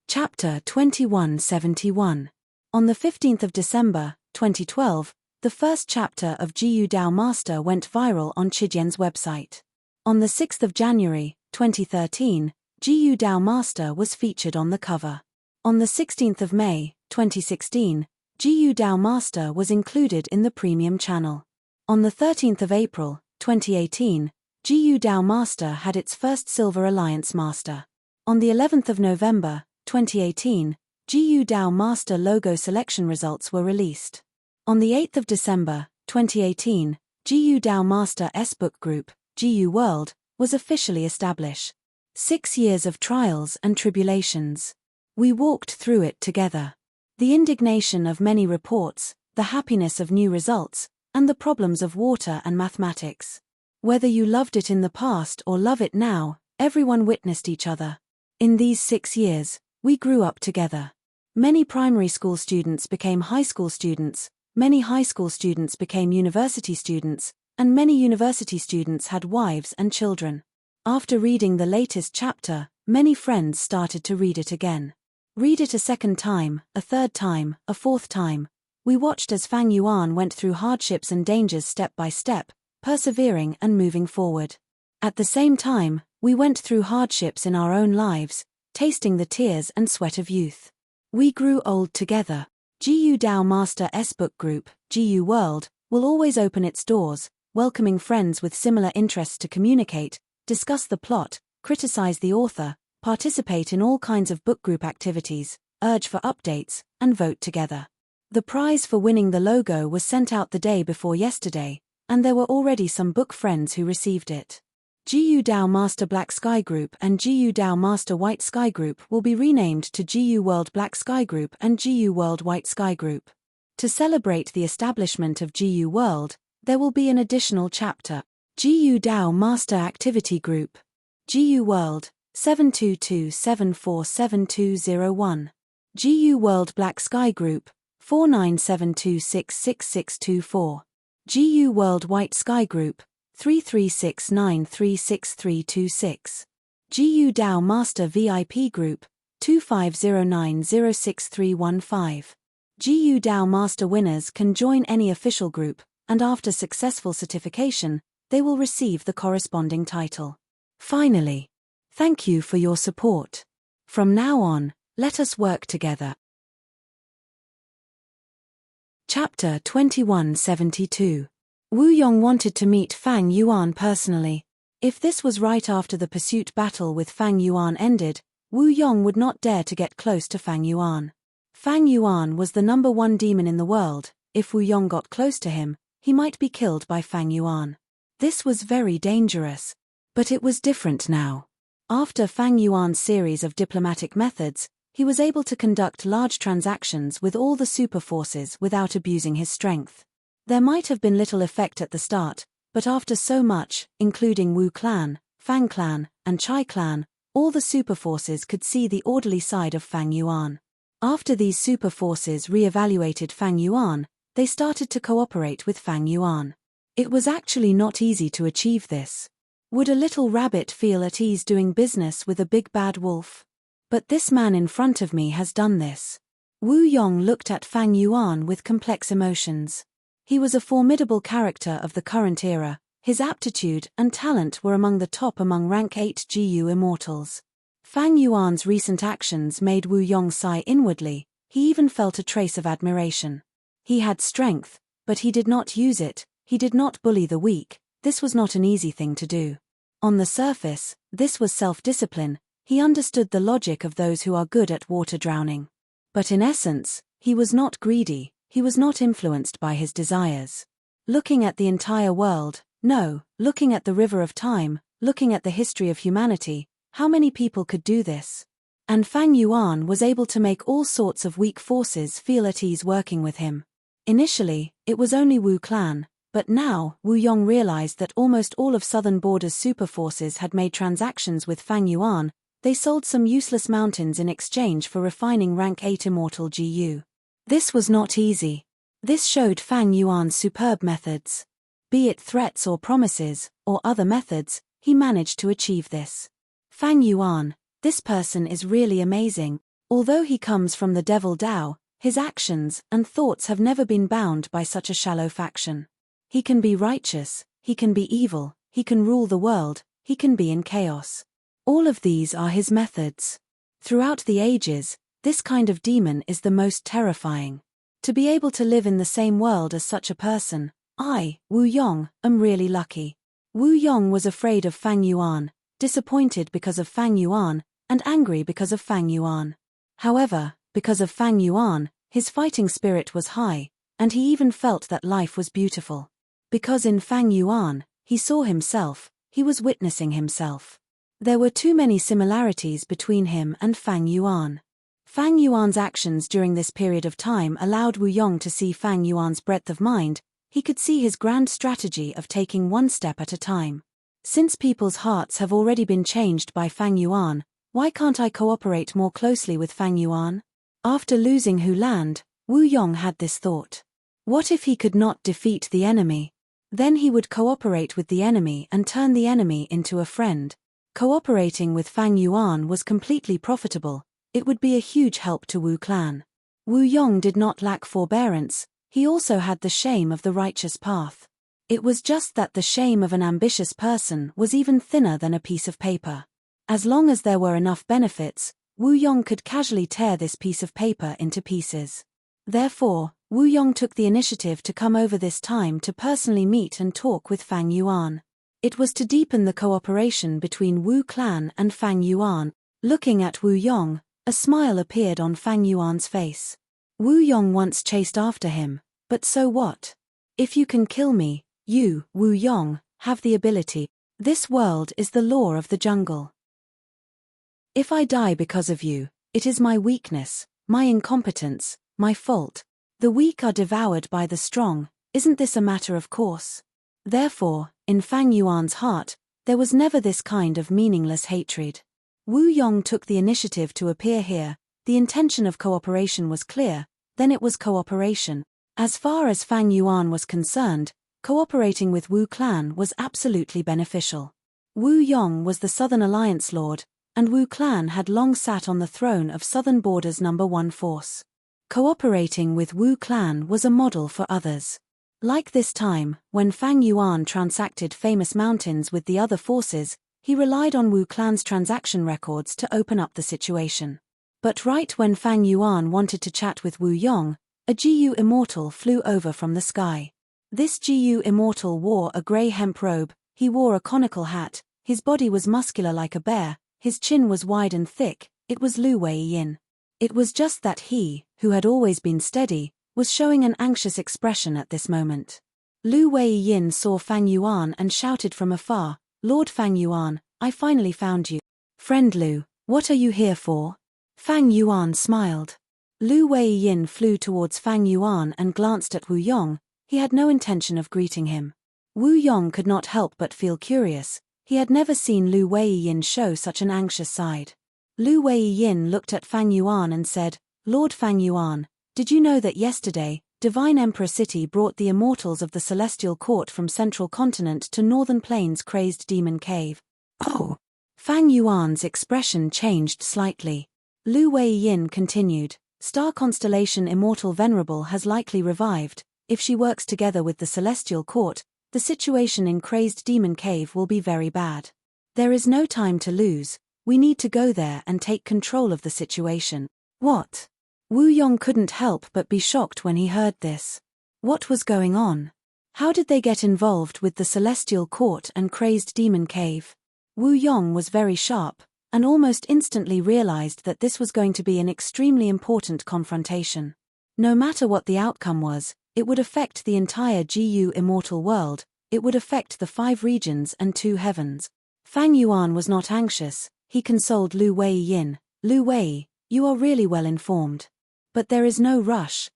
Chapter 2171. On the 15th of December, 2012, the first chapter of GU Dao Master went viral on Chidian's website. On the 6th of January, 2013, GU Dao Master was featured on the cover. On the 16th of May, 2016, GU Dao Master was included in the premium channel. On the 13th of April, 2018, GU Dao Master had its first Silver Alliance Master. On the 11th of November, 2018, GU Dao Master logo selection results were released. On the 8th of December, 2018, GU Dao Master S-Book Group, GU World, was officially established. 6 years of trials and tribulations. We walked through it together. The indignation of many reports, the happiness of new results, and the problems of water and mathematics. Whether you loved it in the past or love it now, everyone witnessed each other. In these 6 years, we grew up together. Many primary school students became high school students, many high school students became university students, and many university students had wives and children. After reading the latest chapter, many friends started to read it again. Read it a second time, a third time, a fourth time. We watched as Fang Yuan went through hardships and dangers step by step, persevering and moving forward. At the same time, we went through hardships in our own lives, tasting the tears and sweat of youth. We grew old together. GU Dao Master S-Book Group, GU World, will always open its doors, welcoming friends with similar interests to communicate, discuss the plot, criticize the author, participate in all kinds of book group activities, urge for updates, and vote together. The prize for winning the logo was sent out the day before yesterday, and there were already some book friends who received it. GU Dao Master Black Sky Group and GU Dao Master White Sky Group will be renamed to GU World Black Sky Group and GU World White Sky Group. To celebrate the establishment of GU World, there will be an additional chapter. GU Dao Master Activity Group. GU World, 722747201. GU World Black Sky Group, 4972666624. GU World White Sky Group, 3369366326. GU DAO Master VIP Group, 2509063315. GU DAO Master winners can join any official group, and after successful certification, they will receive the corresponding title. Finally, thank you for your support. From now on, let us work together. Chapter 2172. Wu Yong wanted to meet Fang Yuan personally. If this was right after the pursuit battle with Fang Yuan ended, Wu Yong would not dare to get close to Fang Yuan. Fang Yuan was the #1 demon in the world. If Wu Yong got close to him, he might be killed by Fang Yuan. This was very dangerous. But it was different now. After Fang Yuan's series of diplomatic methods, he was able to conduct large transactions with all the super forces without abusing his strength. There might have been little effect at the start, but after so much, including Wu clan, Fang clan, and Chai clan, all the super forces could see the orderly side of Fang Yuan. After these super forces re-evaluated Fang Yuan, they started to cooperate with Fang Yuan. It was actually not easy to achieve this. Would a little rabbit feel at ease doing business with a big bad wolf? But this man in front of me has done this. Wu Yong looked at Fang Yuan with complex emotions. He was a formidable character of the current era. His aptitude and talent were among the top among rank 8 GU immortals. Fang Yuan's recent actions made Wu Yong sigh inwardly. He even felt a trace of admiration. He had strength, but he did not use it. He did not bully the weak. This was not an easy thing to do. On the surface, this was self-discipline. He understood the logic of those who are good at water drowning. But in essence, he was not greedy, he was not influenced by his desires. Looking at the entire world, no, looking at the river of time, looking at the history of humanity, how many people could do this? And Fang Yuan was able to make all sorts of weak forces feel at ease working with him. Initially, it was only Wu clan, but now, Wu Yong realized that almost all of Southern Border's super forces had made transactions with Fang Yuan. They sold some useless mountains in exchange for refining rank 8 immortal GU. This was not easy. This showed Fang Yuan's superb methods. Be it threats or promises, or other methods, he managed to achieve this. Fang Yuan, this person is really amazing. Although he comes from the Devil Dao, his actions and thoughts have never been bound by such a shallow faction. He can be righteous, he can be evil, he can rule the world, he can be in chaos. All of these are his methods. Throughout the ages, this kind of demon is the most terrifying. To be able to live in the same world as such a person, I, Wu Yong, am really lucky. Wu Yong was afraid of Fang Yuan, disappointed because of Fang Yuan, and angry because of Fang Yuan. However, because of Fang Yuan, his fighting spirit was high, and he even felt that life was beautiful. Because in Fang Yuan, he saw himself, he was witnessing himself. There were too many similarities between him and Fang Yuan. Fang Yuan's actions during this period of time allowed Wu Yong to see Fang Yuan's breadth of mind. He could see his grand strategy of taking one step at a time. Since people's hearts have already been changed by Fang Yuan, why can't I cooperate more closely with Fang Yuan? After losing Hu Land, Wu Yong had this thought. What if he could not defeat the enemy? Then he would cooperate with the enemy and turn the enemy into a friend. Cooperating with Fang Yuan was completely profitable. It would be a huge help to Wu clan. Wu Yong did not lack forbearance, he also had the shame of the righteous path. It was just that the shame of an ambitious person was even thinner than a piece of paper. As long as there were enough benefits, Wu Yong could casually tear this piece of paper into pieces. Therefore, Wu Yong took the initiative to come over this time to personally meet and talk with Fang Yuan. It was to deepen the cooperation between Wu clan and Fang Yuan. Looking at Wu Yong, a smile appeared on Fang Yuan's face. Wu Yong once chased after him, but so what? If you can kill me, you, Wu Yong, have the ability. This world is the law of the jungle. If I die because of you, it is my weakness, my incompetence, my fault. The weak are devoured by the strong, isn't this a matter of course? Therefore, in Fang Yuan's heart, there was never this kind of meaningless hatred. Wu Yong took the initiative to appear here. The intention of cooperation was clear, then it was cooperation. As far as Fang Yuan was concerned, Cooperating with Wu clan was absolutely beneficial. Wu Yong was the Southern Alliance Lord, and Wu clan had long sat on the throne of Southern Border's #1 force. Cooperating with Wu clan was a model for others. Like this time, when Fang Yuan transacted famous mountains with the other forces, he relied on Wu clan's transaction records to open up the situation. But right when Fang Yuan wanted to chat with Wu Yong, a Gu immortal flew over from the sky. This Gu immortal wore a grey hemp robe, he wore a conical hat, his body was muscular like a bear, his chin was wide and thick. It was Lu Weiyin. It was just that he, who had always been steady, was showing an anxious expression at this moment. Lu Weiyin saw Fang Yuan and shouted from afar, "Lord Fang Yuan, I finally found you. Friend Lu, what are you here for?" Fang Yuan smiled. Lu Weiyin flew towards Fang Yuan and glanced at Wu Yong. He had no intention of greeting him. Wu Yong could not help but feel curious. He had never seen Lu Weiyin show such an anxious side. Lu Weiyin looked at Fang Yuan and said, "Lord Fang Yuan, did you know that yesterday, Divine Emperor City brought the immortals of the Celestial Court from Central Continent to Northern Plains Crazed Demon Cave?" Oh! Fang Yuan's expression changed slightly. Lu Weiyin continued, "Star constellation Immortal Venerable has likely revived. If she works together with the Celestial Court, the situation in Crazed Demon Cave will be very bad. There is no time to lose. We need to go there and take control of the situation." What? Wu Yong couldn't help but be shocked when he heard this. What was going on? How did they get involved with the Celestial Court and Crazed Demon Cave? Wu Yong was very sharp, and almost instantly realized that this was going to be an extremely important confrontation. No matter what the outcome was, it would affect the entire Gu immortal world, it would affect the 5 regions and 2 heavens. Fang Yuan was not anxious. He consoled Lu Weiyin. "Lu Wei, you are really well informed. But there is no rush,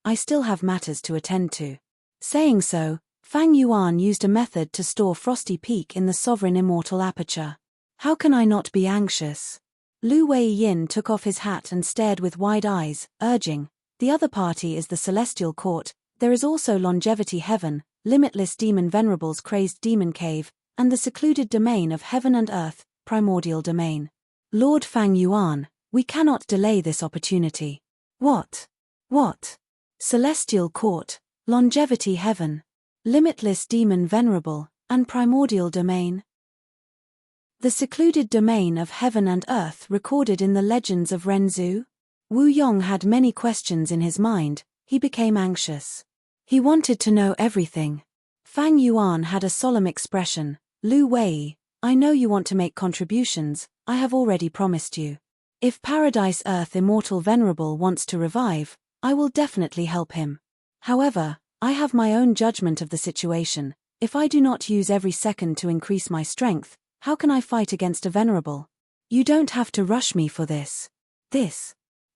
I still have matters to attend to." Saying so, Fang Yuan used a method to store Frosty Peak in the sovereign immortal aperture. "How can I not be anxious?" Lu Weiyin took off his hat and stared with wide eyes, urging, "The other party is the Celestial Court, there is also Longevity Heaven, Limitless Demon Venerable's Crazed Demon Cave, and the secluded domain of Heaven and Earth, Primordial Domain. Lord Fang Yuan, we cannot delay this opportunity." What? Celestial Court, Longevity Heaven, Limitless Demon Venerable, and Primordial Domain? The secluded domain of Heaven and Earth recorded in the legends of Renzu? Wu Yong had many questions in his mind. He became anxious. He wanted to know everything. Fang Yuan had a solemn expression. "Lu Wei, I know you want to make contributions. I have already promised you. If Paradise Earth Immortal Venerable wants to revive, I will definitely help him. However, I have my own judgment of the situation. If I do not use every second to increase my strength, how can I fight against a Venerable? You don't have to rush me for this."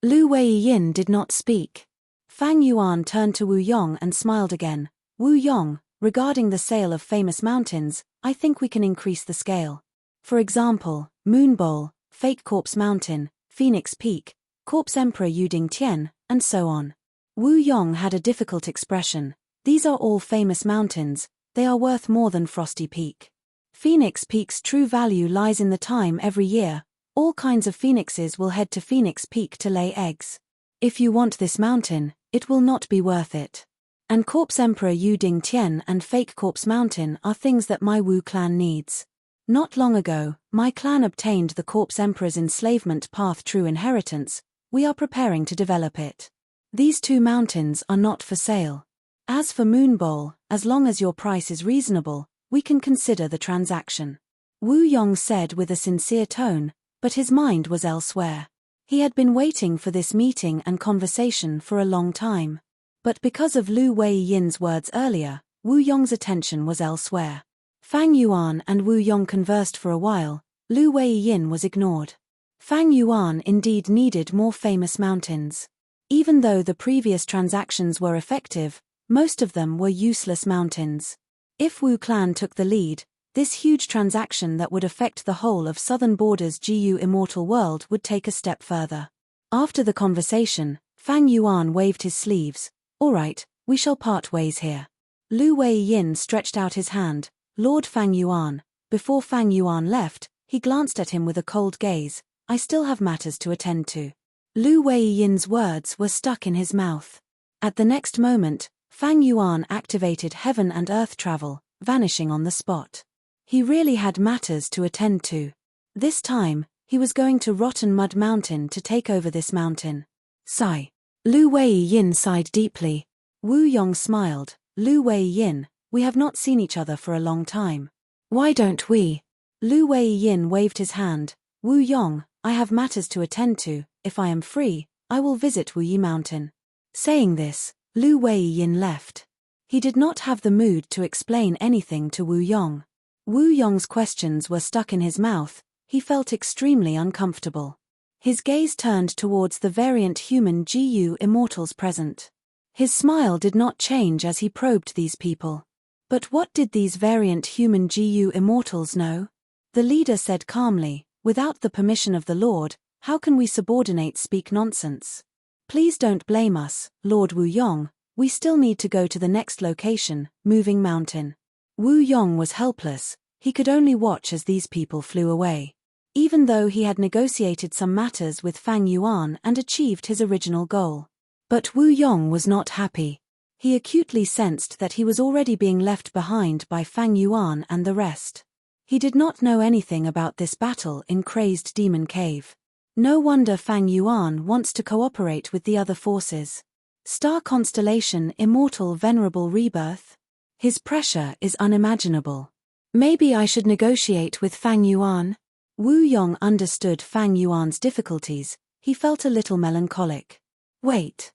Lu Weiyin did not speak. Fang Yuan turned to Wu Yong and smiled again. "Wu Yong, regarding the sale of famous mountains, I think we can increase the scale. For example, Moon Bowl, Fake Corpse Mountain, Phoenix Peak, Corpse Emperor Yuding Tian, and so on." Wu Yong had a difficult expression. "These are all famous mountains, they are worth more than Frosty Peak. Phoenix Peak's true value lies in the time every year. All kinds of phoenixes will head to Phoenix Peak to lay eggs. If you want this mountain, it will not be worth it. And Corpse Emperor Yuding Tian and Fake Corpse Mountain are things that my Wu clan needs. Not long ago, my clan obtained the Corpse Emperor's enslavement path true inheritance. We are preparing to develop it. These 2 mountains are not for sale. As for Moon Bowl, as long as your price is reasonable, we can consider the transaction." Wu Yong said with a sincere tone, but his mind was elsewhere. He had been waiting for this meeting and conversation for a long time. But because of Lu Weiyin's words earlier, Wu Yong's attention was elsewhere. Fang Yuan and Wu Yong conversed for a while. Lu Weiyin was ignored. Fang Yuan indeed needed more famous mountains. Even though the previous transactions were effective, most of them were useless mountains. If Wu clan took the lead, this huge transaction that would affect the whole of Southern Border's Gu immortal world would take a step further. After the conversation, Fang Yuan waved his sleeves. "All right, we shall part ways here. Lu Wei-yin stretched out his hand. Lord Fang Yuan. Before Fang Yuan left, he glanced at him with a cold gaze. I still have matters to attend to. Lu Wei-yin's words were stuck in his mouth. At the next moment, Fang Yuan activated heaven and earth travel, vanishing on the spot. He really had matters to attend to. This time, he was going to Rotten Mud Mountain to take over this mountain. Sigh. Lu Wei-yin sighed deeply. Wu Yong smiled. Lu Wei-yin, we have not seen each other for a long time. Why don't we? Lu Wei-yin waved his hand. Wu Yong, I have matters to attend to. If I am free, I will visit Wuyi Mountain. Saying this, Lu Wei-yin left. He did not have the mood to explain anything to Wu Yong. Wu Yong's questions were stuck in his mouth. He felt extremely uncomfortable. His gaze turned towards the variant human GU immortals present. His smile did not change as he probed these people. But what did these variant human GU immortals know? The leader said calmly, without the permission of the Lord, how can we subordinates speak nonsense? Please don't blame us, Lord Wu Yong, we still need to go to the next location, Moving Mountain. Wu Yong was helpless, he could only watch as these people flew away. Even though he had negotiated some matters with Fang Yuan and achieved his original goal. But Wu Yong was not happy. He acutely sensed that he was already being left behind by Fang Yuan and the rest. He did not know anything about this battle in Crazed Demon Cave. No wonder Fang Yuan wants to cooperate with the other forces. Star Constellation Immortal Venerable Rebirth? His pressure is unimaginable. Maybe I should negotiate with Fang Yuan? Wu Yong understood Fang Yuan's difficulties, he felt a little melancholic. Wait.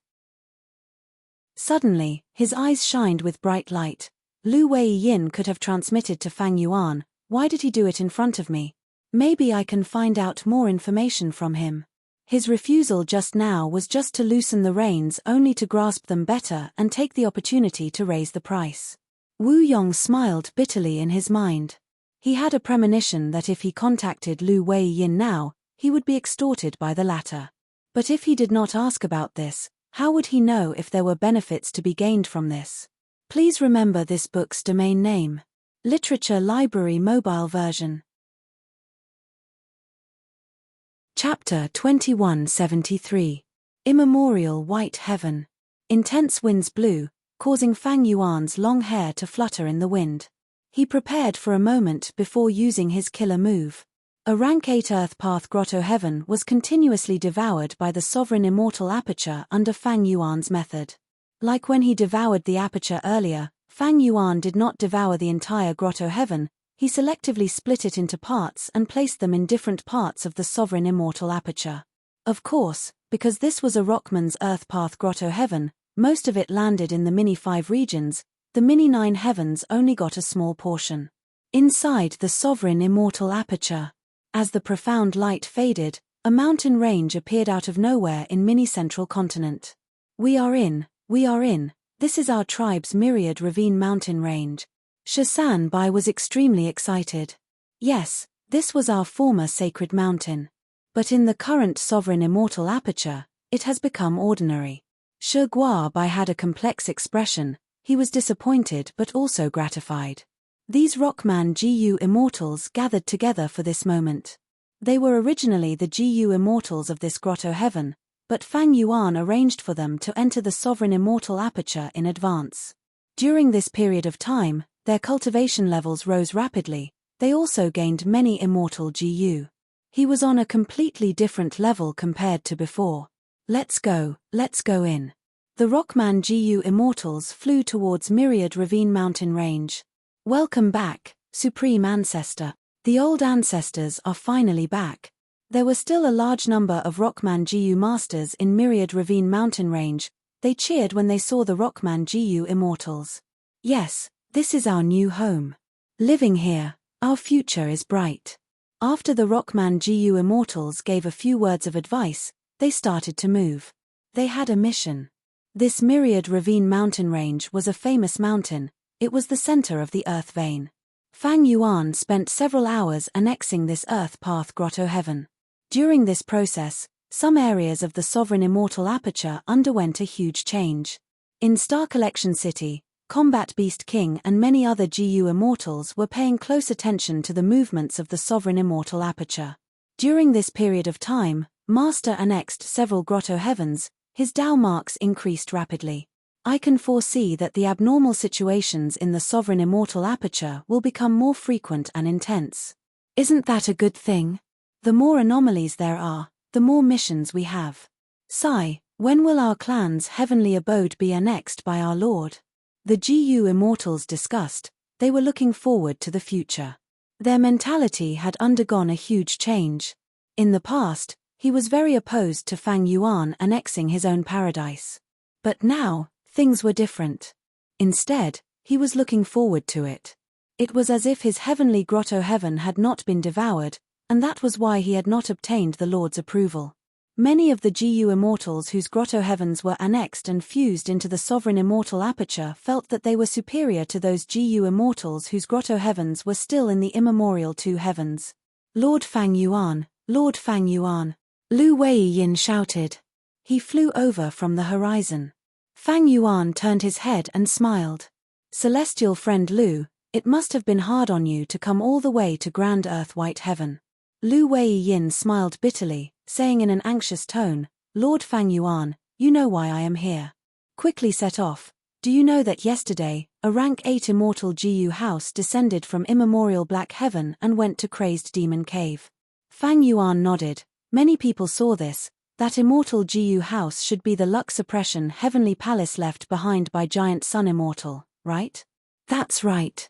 Suddenly, his eyes shined with bright light. Lu Wei-yin could have transmitted to Fang Yuan, why did he do it in front of me? Maybe I can find out more information from him. His refusal just now was just to loosen the reins only to grasp them better and take the opportunity to raise the price. Wu Yong smiled bitterly in his mind. He had a premonition that if he contacted Lu Wei-yin now, he would be extorted by the latter. But if he did not ask about this, how would he know if there were benefits to be gained from this? Please remember this book's domain name. Literature Library Mobile Version. Chapter 2173. Immemorial White Heaven. Intense winds blew, causing Fang Yuan's long hair to flutter in the wind. He prepared for a moment before using his killer move. A rank 8 Earth Path Grotto Heaven was continuously devoured by the Sovereign Immortal Aperture under Fang Yuan's method. Like when he devoured the aperture earlier, Fang Yuan did not devour the entire Grotto Heaven, he selectively split it into parts and placed them in different parts of the Sovereign Immortal Aperture. Of course, because this was a Rockman's Earth Path Grotto Heaven, most of it landed in the Mini 5 regions, the Mini 9 heavens only got a small portion. Inside the Sovereign Immortal Aperture, as the profound light faded, a mountain range appeared out of nowhere in Mini Central Continent. We are in, this is our tribe's Myriad Ravine mountain range. Shasan Bai was extremely excited. Yes, this was our former sacred mountain. But in the current Sovereign Immortal Aperture, it has become ordinary. Shi Gua Bai had a complex expression, he was disappointed but also gratified. These Rockman GU Immortals gathered together for this moment. They were originally the GU Immortals of this Grotto Heaven, but Fang Yuan arranged for them to enter the Sovereign Immortal Aperture in advance. During this period of time, their cultivation levels rose rapidly, they also gained many immortal GU. He was on a completely different level compared to before. Let's go in. The Rockman GU Immortals flew towards Myriad Ravine mountain range. Welcome back, Supreme Ancestor. The old ancestors are finally back. There were still a large number of Rockman GU Masters in Myriad Ravine mountain range. They cheered when they saw the Rockman GU Immortals. Yes, this is our new home. Living here, our future is bright. After the Rockman GU Immortals gave a few words of advice, they started to move. They had a mission. This Myriad Ravine mountain range was a famous mountain, it was the center of the Earth vein. Fang Yuan spent several hours annexing this Earth Path Grotto Heaven. During this process, some areas of the Sovereign Immortal Aperture underwent a huge change. In Star Collection City, Combat Beast King and many other GU immortals were paying close attention to the movements of the sovereign immortal aperture. During this period of time, Master annexed several grotto heavens, his Dao marks increased rapidly. I can foresee that the abnormal situations in the sovereign immortal aperture will become more frequent and intense. Isn't that a good thing? The more anomalies there are, the more missions we have. Sigh, when will our clan's heavenly abode be annexed by our Lord? The GU immortals discussed, they were looking forward to the future. Their mentality had undergone a huge change. In the past, he was very opposed to Fang Yuan annexing his own paradise. But now, things were different. Instead, he was looking forward to it. It was as if his heavenly grotto heaven had not been devoured, and that was why he had not obtained the Lord's approval. Many of the GU immortals whose grotto heavens were annexed and fused into the sovereign immortal aperture felt that they were superior to those GU immortals whose grotto heavens were still in the immemorial two heavens. Lord Fang Yuan, Lord Fang Yuan, Lu Weiyin shouted. He flew over from the horizon. Fang Yuan turned his head and smiled. Celestial friend Lu, it must have been hard on you to come all the way to Grand Earth White Heaven. Lu Weiyin smiled bitterly, saying in an anxious tone, Lord Fang Yuan, you know why I am here. Quickly set off. Do you know that yesterday, a rank 8 immortal GU house descended from immemorial Black Heaven and went to Crazed Demon Cave? Fang Yuan nodded. Many people saw this. That immortal GU house should be the luck suppression heavenly palace left behind by Giant Sun Immortal, right? That's right.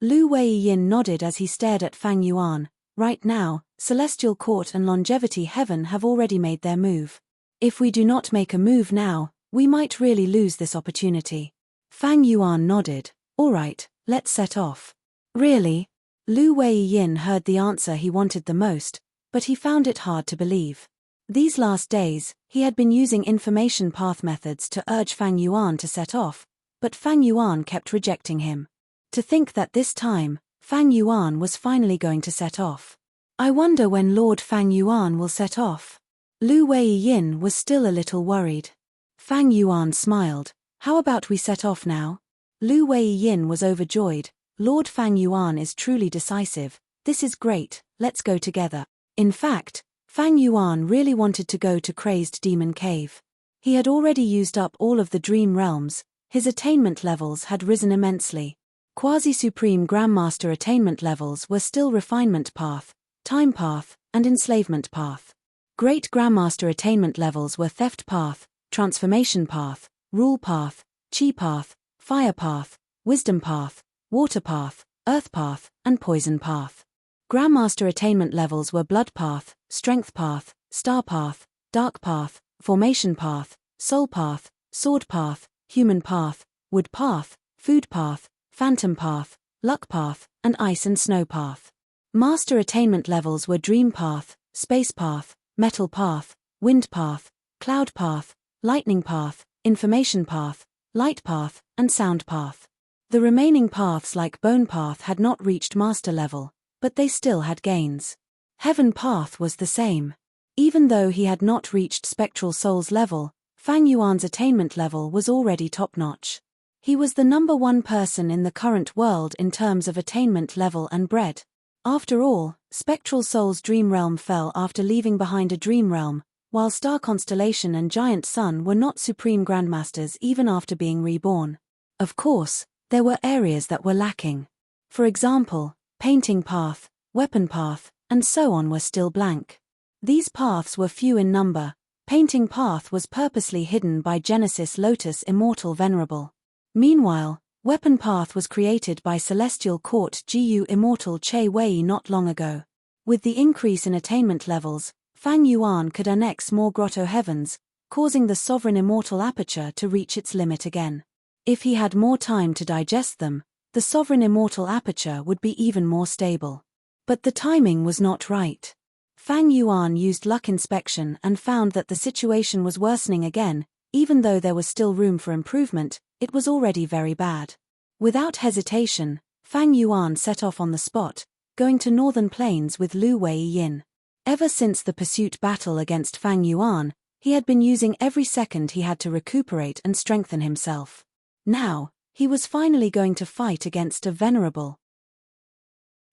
Lu Weiyin nodded as he stared at Fang Yuan. Right now, Celestial Court and Longevity Heaven have already made their move. If we do not make a move now, we might really lose this opportunity. Fang Yuan nodded. All right, let's set off. Really? Lu Weiyin heard the answer he wanted the most, but he found it hard to believe. These last days, he had been using information path methods to urge Fang Yuan to set off, but Fang Yuan kept rejecting him. To think that this time, Fang Yuan was finally going to set off. I wonder when Lord Fang Yuan will set off. Lu Weiyin was still a little worried. Fang Yuan smiled. How about we set off now? Lu Weiyin was overjoyed. Lord Fang Yuan is truly decisive. This is great, let's go together. In fact, Fang Yuan really wanted to go to Crazed Demon Cave. He had already used up all of the dream realms, his attainment levels had risen immensely. Quasi-Supreme Grandmaster attainment levels were still Refinement Path, Time Path, and Enslavement Path. Great Grandmaster attainment levels were Theft Path, Transformation Path, Rule Path, Chi Path, Fire Path, Wisdom Path, Water Path, Earth Path, and Poison Path. Grandmaster attainment levels were Blood Path, Strength Path, Star Path, Dark Path, Formation Path, Soul Path, Sword Path, Human Path, Wood Path, Food Path, Phantom Path, Luck Path, and Ice and Snow Path. Master attainment levels were Dream Path, Space Path, Metal Path, Wind Path, Cloud Path, Lightning Path, Information Path, Light Path, and Sound Path. The remaining paths like Bone Path had not reached master level, but they still had gains. Heaven Path was the same. Even though he had not reached Spectral Soul's level, Fang Yuan's attainment level was already top-notch. He was the number one person in the current world in terms of attainment level and bread. After all, Spectral Soul's dream realm fell after leaving behind a dream realm, while Star Constellation and Giant Sun were not Supreme Grandmasters even after being reborn. Of course, there were areas that were lacking. For example, Painting Path, Weapon Path, and so on were still blank. These paths were few in number. Painting Path was purposely hidden by Genesis Lotus Immortal Venerable. Meanwhile, Weapon Path was created by Celestial Court GU Immortal Che Wei not long ago. With the increase in attainment levels, Fang Yuan could annex more grotto heavens, causing the sovereign immortal aperture to reach its limit again. If he had more time to digest them, the sovereign immortal aperture would be even more stable. But the timing was not right. Fang Yuan used luck inspection and found that the situation was worsening again. Even though there was still room for improvement, it was already very bad. Without hesitation, Fang Yuan set off on the spot, going to Northern Plains with Lu Weiyin. Ever since the pursuit battle against Fang Yuan, he had been using every second he had to recuperate and strengthen himself. Now, he was finally going to fight against a Venerable.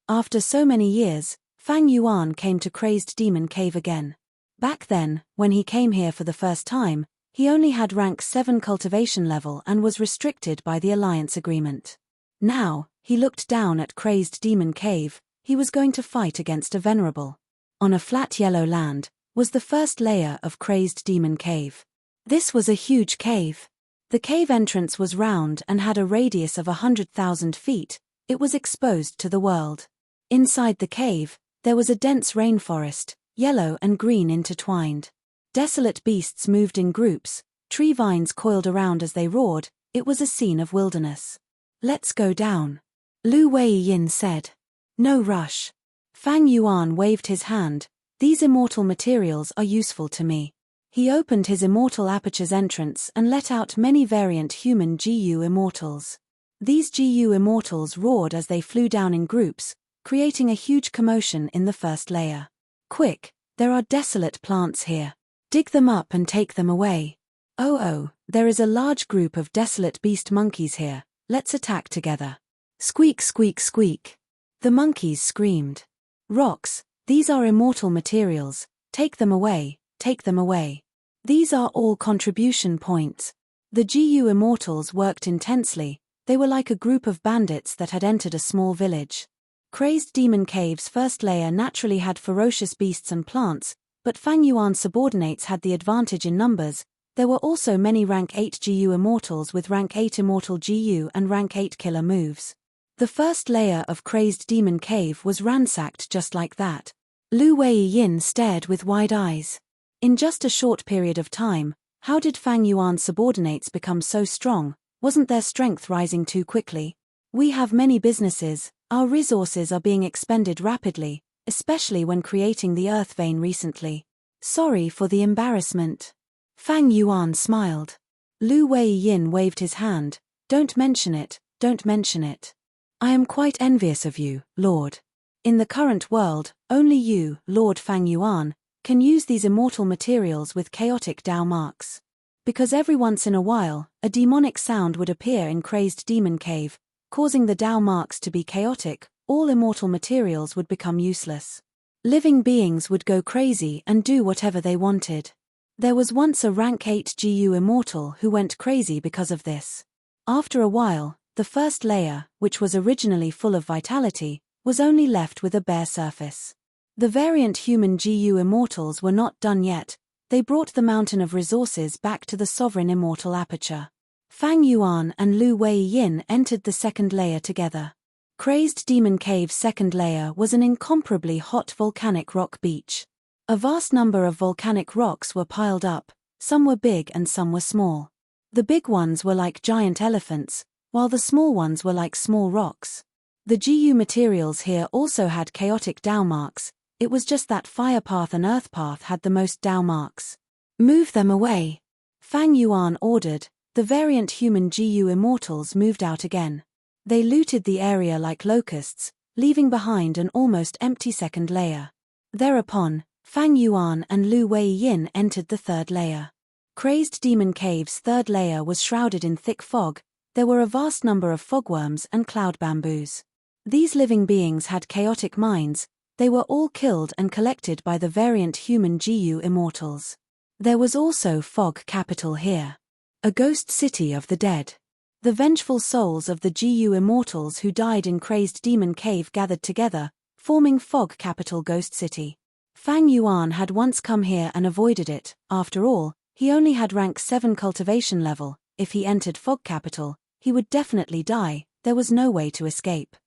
After so many years, Fang Yuan came to Crazed Demon Cave again. Back then, when he came here for the first time, he only had rank 7 cultivation level and was restricted by the alliance agreement. Now, he looked down at Crazed Demon Cave. He was going to fight against a Venerable. On a flat yellow land was the first layer of Crazed Demon Cave. This was a huge cave. The cave entrance was round and had a radius of 100,000 feet. It was exposed to the world. Inside the cave, there was a dense rainforest, yellow and green intertwined. Desolate beasts moved in groups, tree vines coiled around as they roared. It was a scene of wilderness. "Let's go down," Lu Weiyin said. "No rush." Fang Yuan waved his hand. "These immortal materials are useful to me." He opened his immortal aperture's entrance and let out many variant human GU immortals. These GU immortals roared as they flew down in groups, creating a huge commotion in the first layer. "Quick, there are desolate plants here. Dig them up and take them away." Oh, there is a large group of desolate beast monkeys here. Let's attack together." Squeak, squeak, squeak. The monkeys screamed. "Rocks, these are immortal materials. Take them away, take them away. These are all contribution points." The GU immortals worked intensely. They were like a group of bandits that had entered a small village. Crazed Demon Cave's first layer naturally had ferocious beasts and plants, but Fang Yuan's subordinates had the advantage in numbers. There were also many rank 8 GU immortals with rank 8 immortal GU and rank 8 killer moves. The first layer of Crazed Demon Cave was ransacked just like that. Lu Weiyin stared with wide eyes. In just a short period of time, how did Fang Yuan's subordinates become so strong? Wasn't their strength rising too quickly? "We have many businesses. Our resources are being expended rapidly, especially when creating the Earth Vein recently. Sorry for the embarrassment." Fang Yuan smiled. Lu Weiyin waved his hand. "Don't mention it, don't mention it. I am quite envious of you, Lord. In the current world, only you, Lord Fang Yuan, can use these immortal materials with chaotic Dao marks. Because every once in a while, a demonic sound would appear in Crazed Demon Cave, causing the Dao marks to be chaotic. All immortal materials would become useless. Living beings would go crazy and do whatever they wanted. There was once a rank 8 GU immortal who went crazy because of this. After a while, the first layer, which was originally full of vitality, was only left with a bare surface. The variant human GU immortals were not done yet. They brought the mountain of resources back to the sovereign immortal aperture. Fang Yuan and Lu Weiyin entered the second layer together. Crazed Demon Cave's second layer was an incomparably hot volcanic rock beach. A vast number of volcanic rocks were piled up. Some were big and some were small. The big ones were like giant elephants, while the small ones were like small rocks. The GU materials here also had chaotic Dao marks. It was just that Fire Path and Earth Path had the most Dao marks. "Move them away," Fang Yuan ordered. The variant human GU immortals moved out again. They looted the area like locusts, leaving behind an almost empty second layer. Thereupon, Fang Yuan and Lu Weiyin entered the third layer. Crazed Demon Cave's third layer was shrouded in thick fog. There were a vast number of fogworms and cloud bamboos. These living beings had chaotic minds. They were all killed and collected by the variant human GU immortals. There was also Fog Capital here. A ghost city of the dead. The vengeful souls of the GU immortals who died in Crazed Demon Cave gathered together, forming Fog Capital Ghost City. Fang Yuan had once come here and avoided it. After all, he only had rank 7 cultivation level. If he entered Fog Capital, he would definitely die. There was no way to escape.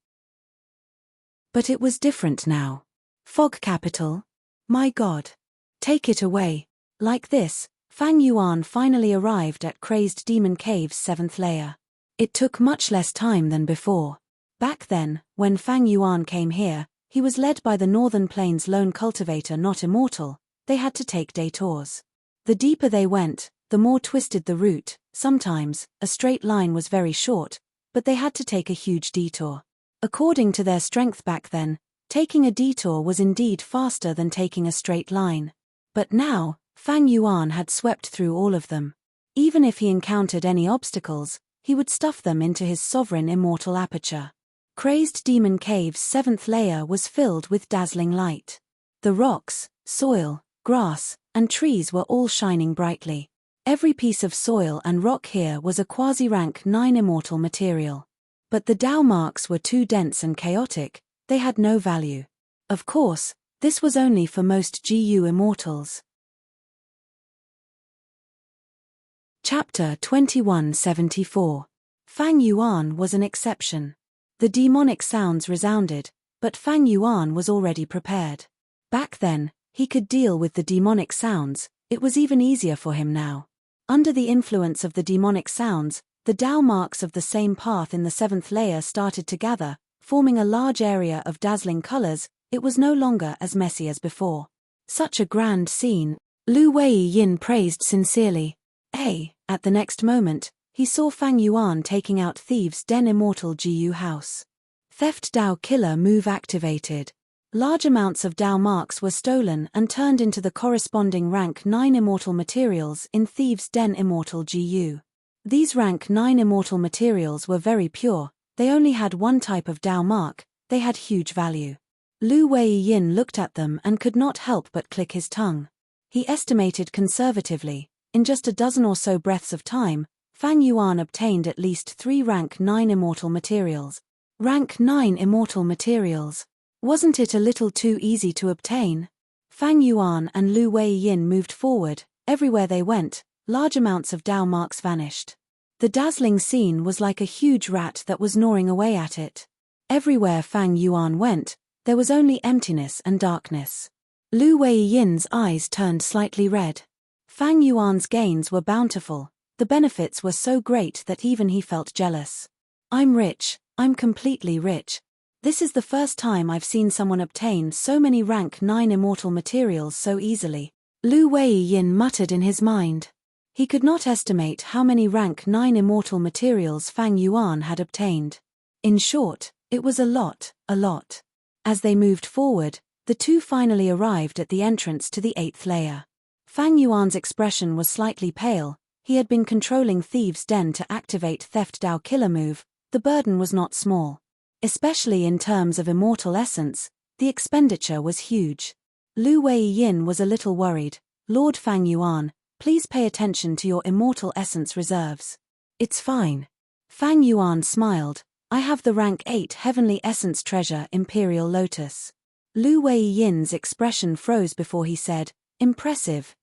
But it was different now. Fog Capital? My God. Take it away. Like this, Fang Yuan finally arrived at Crazed Demon Cave's 7th layer. It took much less time than before. Back then, when Fang Yuan came here, he was led by the Northern Plains lone cultivator not immortal. They had to take detours. The deeper they went, the more twisted the route. Sometimes, a straight line was very short, but they had to take a huge detour. According to their strength back then, taking a detour was indeed faster than taking a straight line. But now, Fang Yuan had swept through all of them. Even if he encountered any obstacles, he would stuff them into his sovereign immortal aperture. Crazed Demon Cave's 7th layer was filled with dazzling light. The rocks, soil, grass, and trees were all shining brightly. Every piece of soil and rock here was a quasi-rank 9 immortal material. But the Tao marks were too dense and chaotic, they had no value. Of course, this was only for most GU immortals. Chapter 2174. Fang Yuan was an exception. The demonic sounds resounded, but Fang Yuan was already prepared. Back then, he could deal with the demonic sounds, it was even easier for him now. Under the influence of the demonic sounds, the Tao marks of the same path in the 7th layer started to gather, forming a large area of dazzling colors. It was no longer as messy as before. Such a grand scene, Lu Wei-yin praised sincerely. At the next moment, he saw Fang Yuan taking out Thieves' Den Immortal GU House. Theft Tao Killer move activated. Large amounts of Tao marks were stolen and turned into the corresponding rank 9 immortal materials in Thieves' Den Immortal GU. These rank 9 immortal materials were very pure, they only had one type of Tao mark, they had huge value. Lu Wei-yin looked at them and could not help but click his tongue. He estimated conservatively, in just a dozen or so breaths of time, Fang Yuan obtained at least 3 rank 9 immortal materials. Rank 9 immortal materials. Wasn't it a little too easy to obtain? Fang Yuan and Lu Wei-yin moved forward, everywhere they went, large amounts of Tao marks vanished. The dazzling scene was like a huge rat that was gnawing away at it. Everywhere Fang Yuan went, there was only emptiness and darkness. Lu Wei-yin's eyes turned slightly red. Fang Yuan's gains were bountiful, the benefits were so great that even he felt jealous. I'm rich, I'm completely rich. This is the first time I've seen someone obtain so many rank 9 immortal materials so easily. Lu Wei-yin muttered in his mind. He could not estimate how many rank 9 immortal materials Fang Yuan had obtained. In short, it was a lot. As they moved forward, the two finally arrived at the entrance to the 8th layer. Fang Yuan's expression was slightly pale, he had been controlling Thieves' Den to activate Theft Tao Killer move, the burden was not small. Especially in terms of immortal essence, the expenditure was huge. Lu Wei-yin was a little worried. Lord Fang Yuan, please pay attention to your immortal essence reserves. It's fine. Fang Yuan smiled. I have the rank 8 heavenly essence treasure Imperial Lotus. Lu Wei-yin's expression froze before he said, impressive,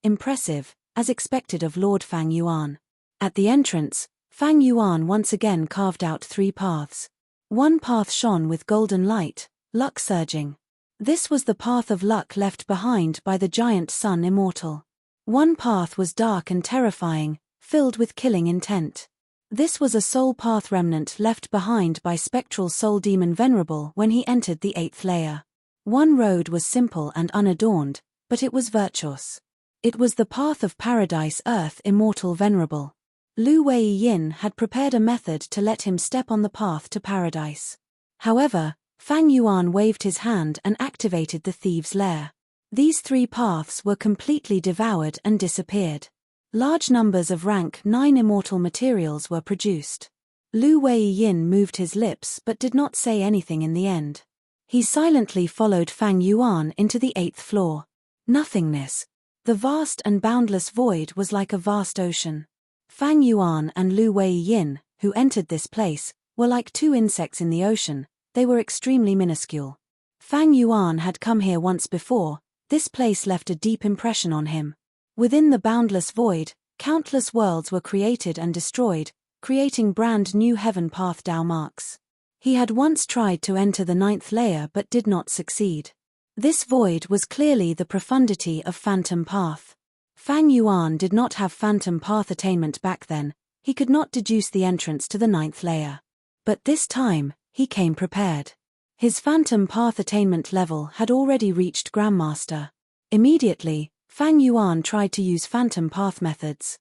as expected of Lord Fang Yuan. At the entrance, Fang Yuan once again carved out 3 paths. One path shone with golden light, luck surging. This was the path of luck left behind by the giant sun immortal. One path was dark and terrifying, filled with killing intent. This was a soul path remnant left behind by spectral soul demon Venerable when he entered the 8th layer. One road was simple and unadorned, but it was virtuous. It was the path of paradise earth immortal Venerable. Lu Wei-yin had prepared a method to let him step on the path to paradise. However, Fang Yuan waved his hand and activated the Thieves' Lair. These 3 paths were completely devoured and disappeared. Large numbers of rank 9 immortal materials were produced. Lu Wei-yin moved his lips but did not say anything in the end. He silently followed Fang Yuan into the 8th floor. Nothingness. The vast and boundless void was like a vast ocean. Fang Yuan and Lu Wei-yin, who entered this place, were like 2 insects in the ocean, they were extremely minuscule. Fang Yuan had come here once before, this place left a deep impression on him. Within the boundless void, countless worlds were created and destroyed, creating brand new heaven path Tao marks. He had once tried to enter the 9th layer but did not succeed. This void was clearly the profundity of Phantom Path. Fang Yuan did not have Phantom Path attainment back then, he could not deduce the entrance to the 9th layer. But this time, he came prepared. His Phantom Path attainment level had already reached Grandmaster. Immediately, Fang Yuan tried to use Phantom Path methods.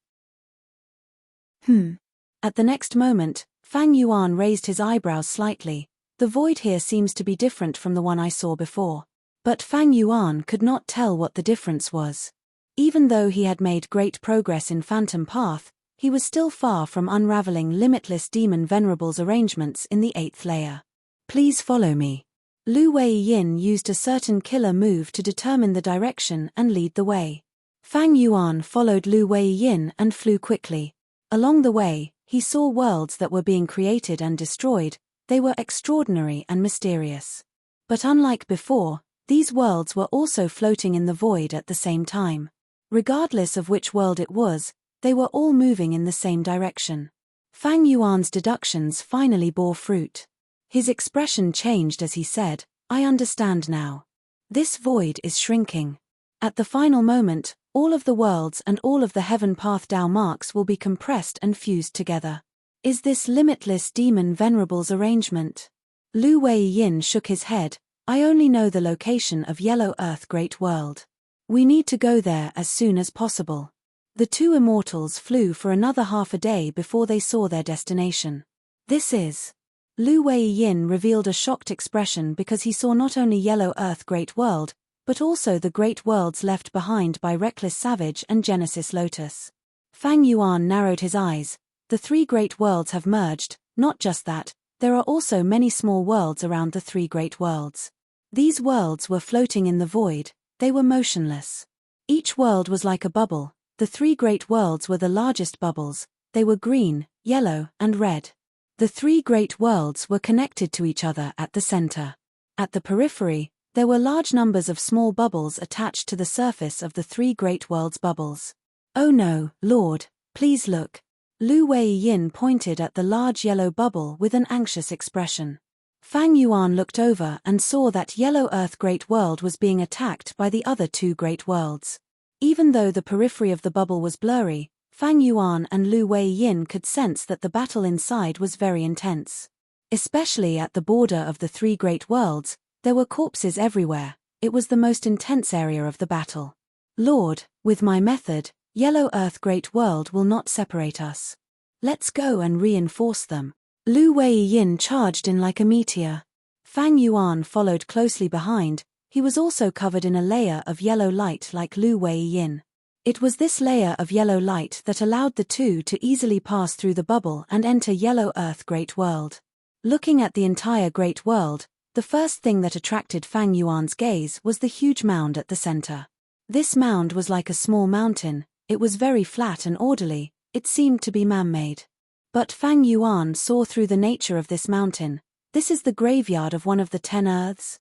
At the next moment, Fang Yuan raised his eyebrows slightly. The void here seems to be different from the one I saw before. But Fang Yuan could not tell what the difference was. Even though he had made great progress in Phantom Path, he was still far from unraveling limitless demon Venerable's arrangements in the 8th layer. Please follow me. Lu Wei-yin used a certain killer move to determine the direction and lead the way. Fang Yuan followed Lu Wei-yin and flew quickly. Along the way, he saw worlds that were being created and destroyed. They were extraordinary and mysterious. But unlike before, these worlds were also floating in the void at the same time. Regardless of which world it was, they were all moving in the same direction. Fang Yuan's deductions finally bore fruit. His expression changed as he said, "I understand now. This void is shrinking. At the final moment, all of the worlds and all of the heaven path Dao marks will be compressed and fused together. Is this limitless demon Venerable's arrangement?" Lu Wei-yin shook his head. "I only know the location of Yellow Earth Great World. We need to go there as soon as possible." The two immortals flew for another half a day before they saw their destination. "This is..." Lu Wei-yin revealed a shocked expression because he saw not only Yellow Earth Great World, but also the great worlds left behind by Reckless Savage and Genesis Lotus. Fang Yuan narrowed his eyes. The three great worlds have merged. Not just that, there are also many small worlds around the three great worlds. These worlds were floating in the void. They were motionless. Each world was like a bubble. The three great worlds were the largest bubbles. They were green, yellow, and red. The three great worlds were connected to each other at the center. At the periphery, there were large numbers of small bubbles attached to the surface of the three great worlds' bubbles. "Oh no, Lord, please look." Lu Wei-yin pointed at the large yellow bubble with an anxious expression. Fang Yuan looked over and saw that Yellow Earth Great World was being attacked by the other two great worlds. Even though the periphery of the bubble was blurry, Fang Yuan and Lu Wei-yin could sense that the battle inside was very intense. Especially at the border of the three great worlds, there were corpses everywhere. It was the most intense area of the battle. "Lord, with my method, Yellow Earth Great World will not separate us. Let's go and reinforce them." Lu Wei-yin charged in like a meteor. Fang Yuan followed closely behind. He was also covered in a layer of yellow light like Lu Wei-yin. It was this layer of yellow light that allowed the two to easily pass through the bubble and enter Yellow Earth Great World. Looking at the entire Great World, the first thing that attracted Fang Yuan's gaze was the huge mound at the center. This mound was like a small mountain. It was very flat and orderly. It seemed to be man-made. But Fang Yuan saw through the nature of this mountain. This is the graveyard of one of the 10 Earths.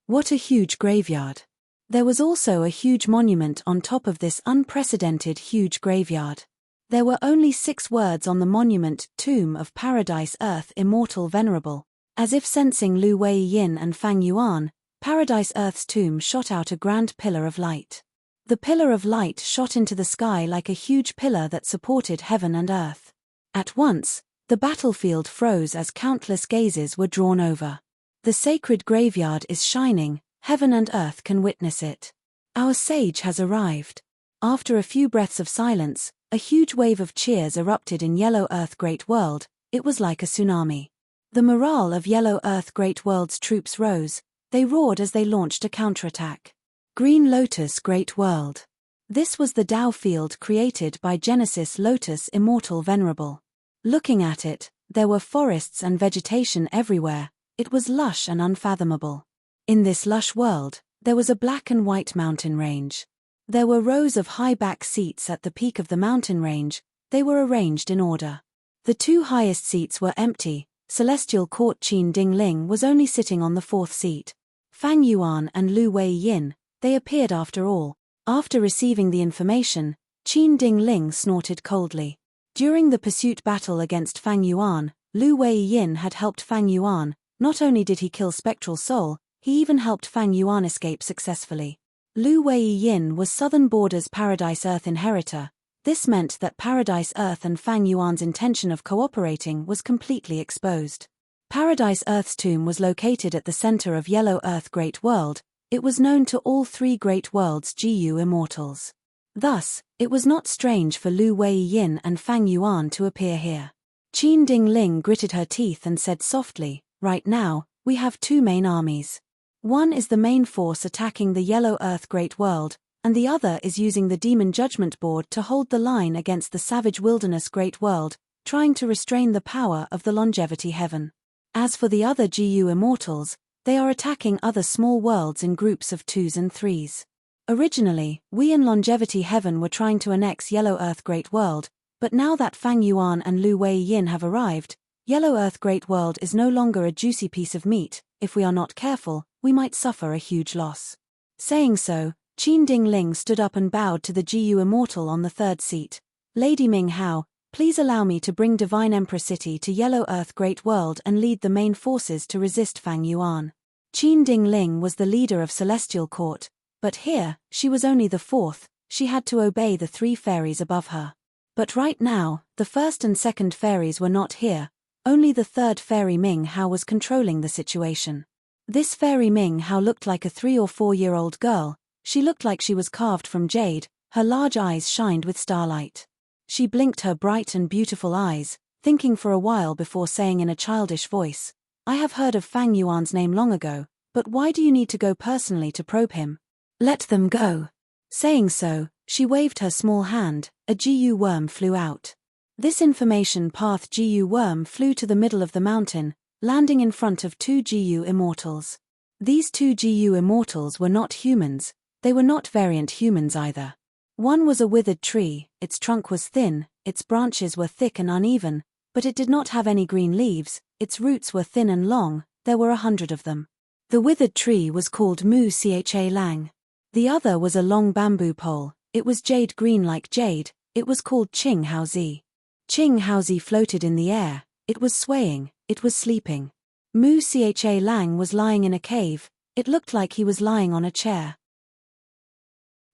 What a huge graveyard. There was also a huge monument on top of this unprecedented huge graveyard. There were only 6 words on the monument: Tomb of Paradise Earth Immortal Venerable. As if sensing Lu Wei-yin and Fang Yuan, Paradise Earth's tomb shot out a grand pillar of light. The pillar of light shot into the sky like a huge pillar that supported heaven and earth. At once, the battlefield froze as countless gazes were drawn over. The sacred graveyard is shining, heaven and earth can witness it. Our sage has arrived. After a few breaths of silence, a huge wave of cheers erupted in Yellow Earth Great World. It was like a tsunami. The morale of Yellow Earth Great World's troops rose. They roared as they launched a counterattack. Green Lotus Great World. This was the Dao field created by Genesis Lotus Immortal Venerable. Looking at it, there were forests and vegetation everywhere. It was lush and unfathomable. In this lush world, there was a black and white mountain range. There were rows of high back seats at the peak of the mountain range. They were arranged in order. The 2 highest seats were empty. Celestial Court Qin Dingling was only sitting on the 4th seat. Fang Yuan and Lu Wei-yin, they appeared after all. After receiving the information, Qin Dingling snorted coldly. During the pursuit battle against Fang Yuan, Lu Wei-yin had helped Fang Yuan. Not only did he kill Spectral Soul, he even helped Fang Yuan escape successfully. Lu Wei-yin was Southern Border's Paradise Earth inheritor. This meant that Paradise Earth and Fang Yuan's intention of cooperating was completely exposed. Paradise Earth's tomb was located at the center of Yellow Earth Great World. It was known to all 3 Great Worlds GU immortals. Thus, it was not strange for Lu Wei-yin and Fang Yuan to appear here. Qin Dingling gritted her teeth and said softly, "Right now, we have 2 main armies. One is the main force attacking the Yellow Earth Great World. and the other is using the Demon Judgment Board to hold the line against the savage wilderness Great World, trying to restrain the power of the Longevity Heaven. As for the other GU Immortals, they are attacking other small worlds in groups of 2s and 3s. Originally, we in Longevity Heaven were trying to annex Yellow Earth Great World, but now that Fang Yuan and Lu Wei Yin have arrived, Yellow Earth Great World is no longer a juicy piece of meat. If we are not careful, we might suffer a huge loss. Saying so, Qin Ding Ling stood up and bowed to the GU Immortal on the third seat. Lady Ming Hao, please allow me to bring Divine Emperor City to Yellow Earth Great World and lead the main forces to resist Fang Yuan. Qin Ding Ling was the leader of Celestial Court, but here, she was only the fourth, she had to obey the 3 fairies above her. But right now, the first and second fairies were not here, only the third fairy Ming Hao was controlling the situation. This fairy Ming Hao looked like a 3 or 4-year-old girl, she looked like she was carved from jade, her large eyes shined with starlight. She blinked her bright and beautiful eyes, thinking for a while before saying in a childish voice, I have heard of Fang Yuan's name long ago, but why do you need to go personally to probe him? Let them go. Saying so, she waved her small hand, a GU worm flew out. This information path GU worm flew to the middle of the mountain, landing in front of 2 GU Immortals. These 2 GU Immortals were not humans, they were not variant humans either. One was a withered tree, its trunk was thin, its branches were thick and uneven, but it did not have any green leaves, its roots were thin and long, there were 100 of them. The withered tree was called Mu Cha Lang. The other was a long bamboo pole, it was jade green like jade, it was called Qing Haozi. Qing Haozi floated in the air, it was swaying, it was sleeping. Mu Cha Lang was lying in a cave, it looked like he was lying on a chair.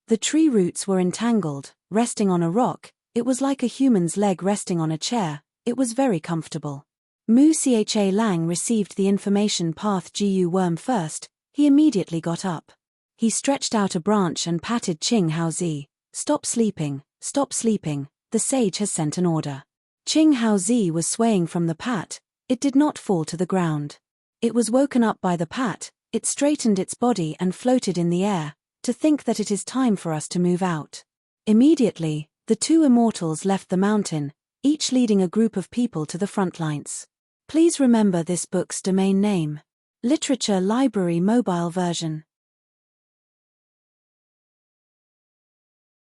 The tree roots were entangled, resting on a rock, it was like a human's leg resting on a chair, it was very comfortable. Mu Cha Lang received the information path GU worm first, he immediately got up. He stretched out a branch and patted Qing Haozi. Stop sleeping, the sage has sent an order. Qing Haozi was swaying from the pat, it did not fall to the ground. It was woken up by the pat, it straightened its body and floated in the air, to think that it is time for us to move out. Immediately, the 2 Immortals left the mountain, each leading a group of people to the front lines. Please remember this book's domain name. Literature Library Mobile Version.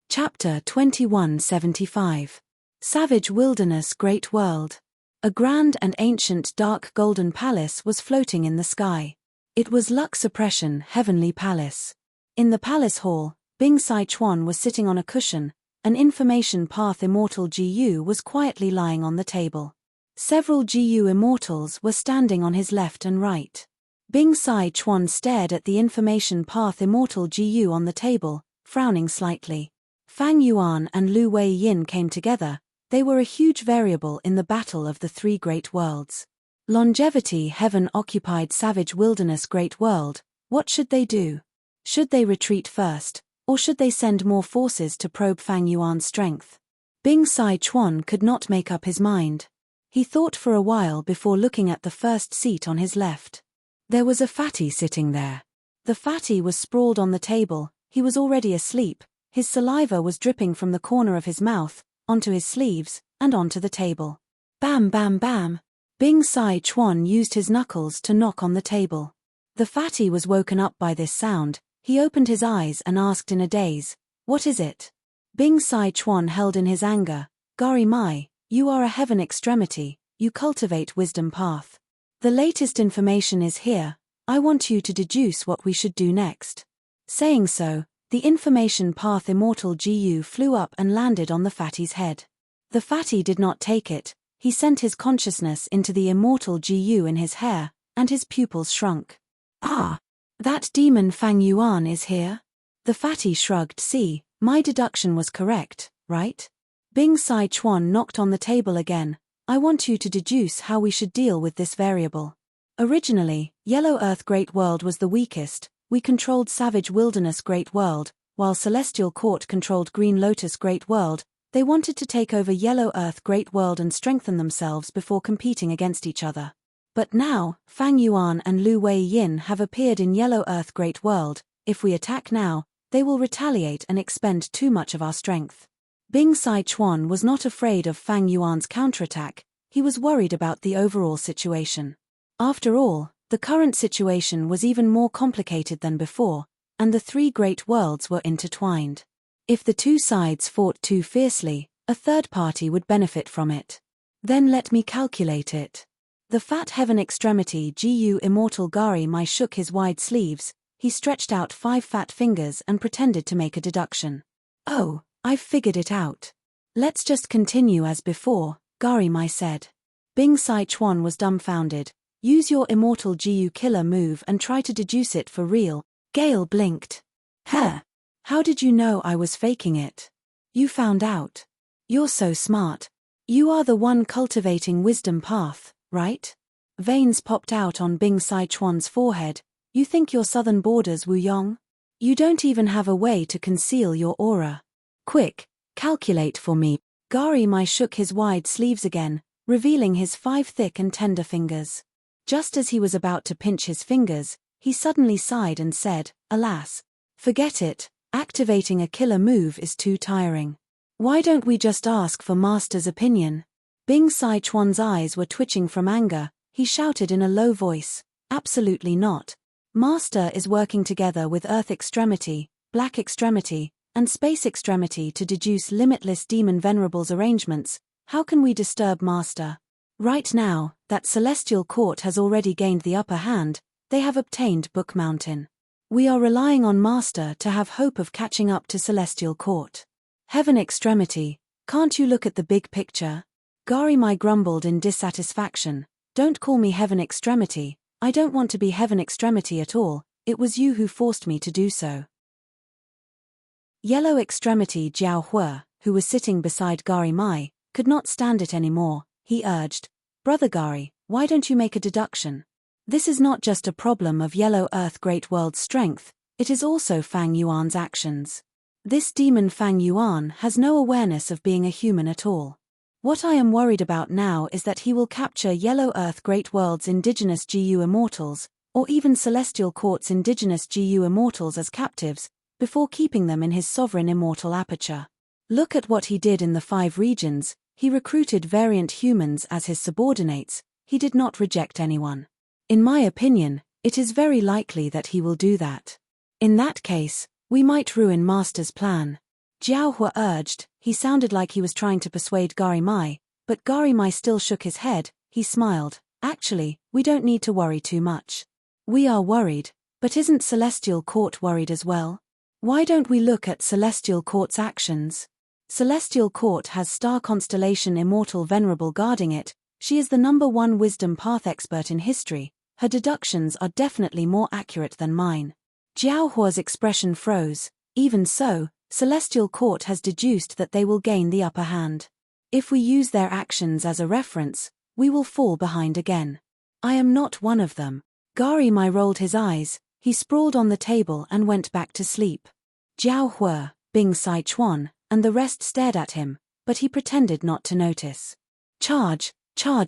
Chapter 2175. Savage Wilderness Great World. A grand and ancient dark golden palace was floating in the sky. It was Luck Suppression Heavenly Palace. In the palace hall, Bing Sai Chuan was sitting on a cushion, an information path immortal GU was quietly lying on the table. Several GU Immortals were standing on his left and right. Bing Sai Chuan stared at the information path immortal GU on the table, frowning slightly. Fang Yuan and Lu Wei Yin came together, they were a huge variable in the battle of the 3 great worlds. Longevity Heaven occupied Savage Wilderness Great World, what should they do? Should they retreat first, or should they send more forces to probe Fang Yuan's strength? Bing Sai Chuan could not make up his mind. He thought for a while before looking at the first seat on his left. There was a fatty sitting there. The fatty was sprawled on the table, he was already asleep, his saliva was dripping from the corner of his mouth, onto his sleeves, and onto the table. Bam bam bam. Bing Sai Chuan used his knuckles to knock on the table. The fatty was woken up by this sound, he opened his eyes and asked in a daze, what is it? Bing Sai Chuan held in his anger, Gari Mai, you are a heaven extremity, you cultivate wisdom path. The latest information is here, I want you to deduce what we should do next. Saying so, the information path immortal GU flew up and landed on the fatty's head. The fatty did not take it, he sent his consciousness into the immortal GU in his hair, and his pupils shrunk. Ah! That demon Fang Yuan is here? The fatty shrugged. See, my deduction was correct, right? Bing Sai Chuan knocked on the table again, I want you to deduce how we should deal with this variable. Originally, Yellow Earth Great World was the weakest, we controlled Savage Wilderness Great World, while Celestial Court controlled Green Lotus Great World, they wanted to take over Yellow Earth Great World and strengthen themselves before competing against each other. But now, Fang Yuan and Lu Wei Yin have appeared in Yellow Earth Great World, if we attack now, they will retaliate and expend too much of our strength. Bing Sichuan was not afraid of Fang Yuan's counterattack, he was worried about the overall situation. After all, the current situation was even more complicated than before, and the three great worlds were intertwined. If the two sides fought too fiercely, a third party would benefit from it. Then let me calculate it. The fat heaven extremity Gu immortal Gari Mai shook his wide sleeves, he stretched out 5 fat fingers and pretended to make a deduction. Oh, I've figured it out. Let's just continue as before, Gari Mai said. Bing Sichuan was dumbfounded. Use your immortal Gu killer move and try to deduce it for real. Gale blinked. Huh? How did you know I was faking it? You found out. You're so smart. You are the one cultivating wisdom path, right? Veins popped out on Bing Sichuan's forehead. You think your southern borders Wu Yong? You don't even have a way to conceal your aura. Quick, calculate for me. Gari Mai shook his wide sleeves again, revealing his 5 thick and tender fingers. Just as he was about to pinch his fingers, he suddenly sighed and said, alas. Forget it, activating a killer move is too tiring. Why don't we just ask for Master's opinion? Bing Sichuan's eyes were twitching from anger, he shouted in a low voice, absolutely not. Master is working together with Earth Extremity, Black Extremity, and Space Extremity to deduce limitless demon Venerable's arrangements. How can we disturb Master? Right now, that Celestial Court has already gained the upper hand, they have obtained Book Mountain. We are relying on Master to have hope of catching up to Celestial Court. Heaven Extremity, can't you look at the big picture? Gari Mai grumbled in dissatisfaction. Don't call me Heaven Extremity, I don't want to be Heaven Extremity at all, it was you who forced me to do so. Yellow Extremity Jiao Hua, who was sitting beside Gari Mai, could not stand it anymore. He urged, Brother Gari, why don't you make a deduction? This is not just a problem of Yellow Earth Great World's strength, it is also Fang Yuan's actions. This demon Fang Yuan has no awareness of being a human at all. What I am worried about now is that he will capture Yellow Earth Great World's indigenous Gu Immortals, or even Celestial Court's indigenous Gu Immortals as captives, before keeping them in his sovereign immortal aperture. Look at what he did in the 5 regions. He recruited variant humans as his subordinates, he did not reject anyone. In my opinion, it is very likely that he will do that. In that case, we might ruin Master's plan. Jiao Hua urged, he sounded like he was trying to persuade Gari Mai, but Gari Mai still shook his head, he smiled. Actually, we don't need to worry too much. We are worried, but isn't Celestial Court worried as well? Why don't we look at Celestial Court's actions? Celestial Court has star constellation Immortal Venerable guarding it, she is the #1 wisdom path expert in history, her deductions are definitely more accurate than mine. Jiao Hua's expression froze. Even so, Celestial Court has deduced that they will gain the upper hand. If we use their actions as a reference, we will fall behind again. I am not one of them. Gari Mai rolled his eyes, he sprawled on the table and went back to sleep. Jiao Hua, Bing Sichuan, and the rest stared at him, but he pretended not to notice. Charge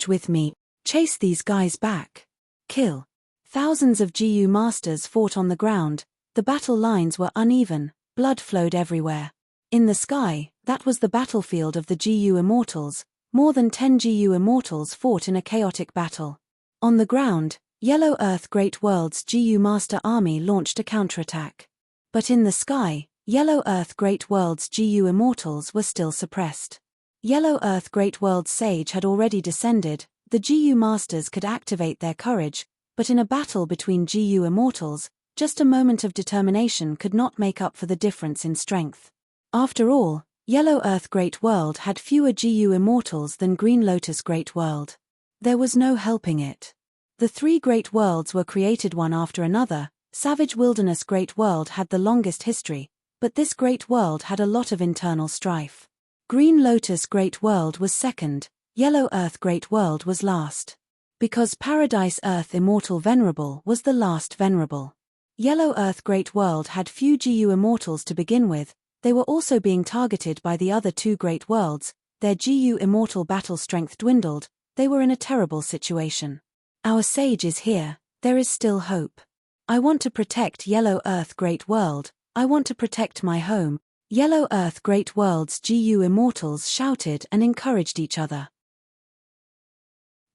with me, chase these guys back. Kill. Thousands of Gu masters fought on the ground, the battle lines were uneven, blood flowed everywhere. In the sky, that was the battlefield of the Gu Immortals, more than 10 Gu Immortals fought in a chaotic battle. On the ground, Yellow Earth Great World's Gu Master Army launched a counterattack. But in the sky, Yellow Earth Great World's Gu Immortals were still suppressed. Yellow Earth Great World's Sage had already descended, the Gu Masters could activate their courage, but in a battle between Gu Immortals, just a moment of determination could not make up for the difference in strength. After all, Yellow Earth Great World had fewer Gu Immortals than Green Lotus Great World. There was no helping it. The 3 Great Worlds were created one after another. Savage Wilderness Great World had the longest history, but this Great World had a lot of internal strife. Green Lotus Great World was second, Yellow Earth Great World was last. Because Paradise Earth Immortal Venerable was the last Venerable. Yellow Earth Great World had few Gu Immortals to begin with, they were also being targeted by the other 2 Great Worlds, their Gu Immortal battle strength dwindled, they were in a terrible situation. Our sage is here, there is still hope. I want to protect Yellow Earth Great World, I want to protect my home. Yellow Earth Great World's GU immortals shouted and encouraged each other.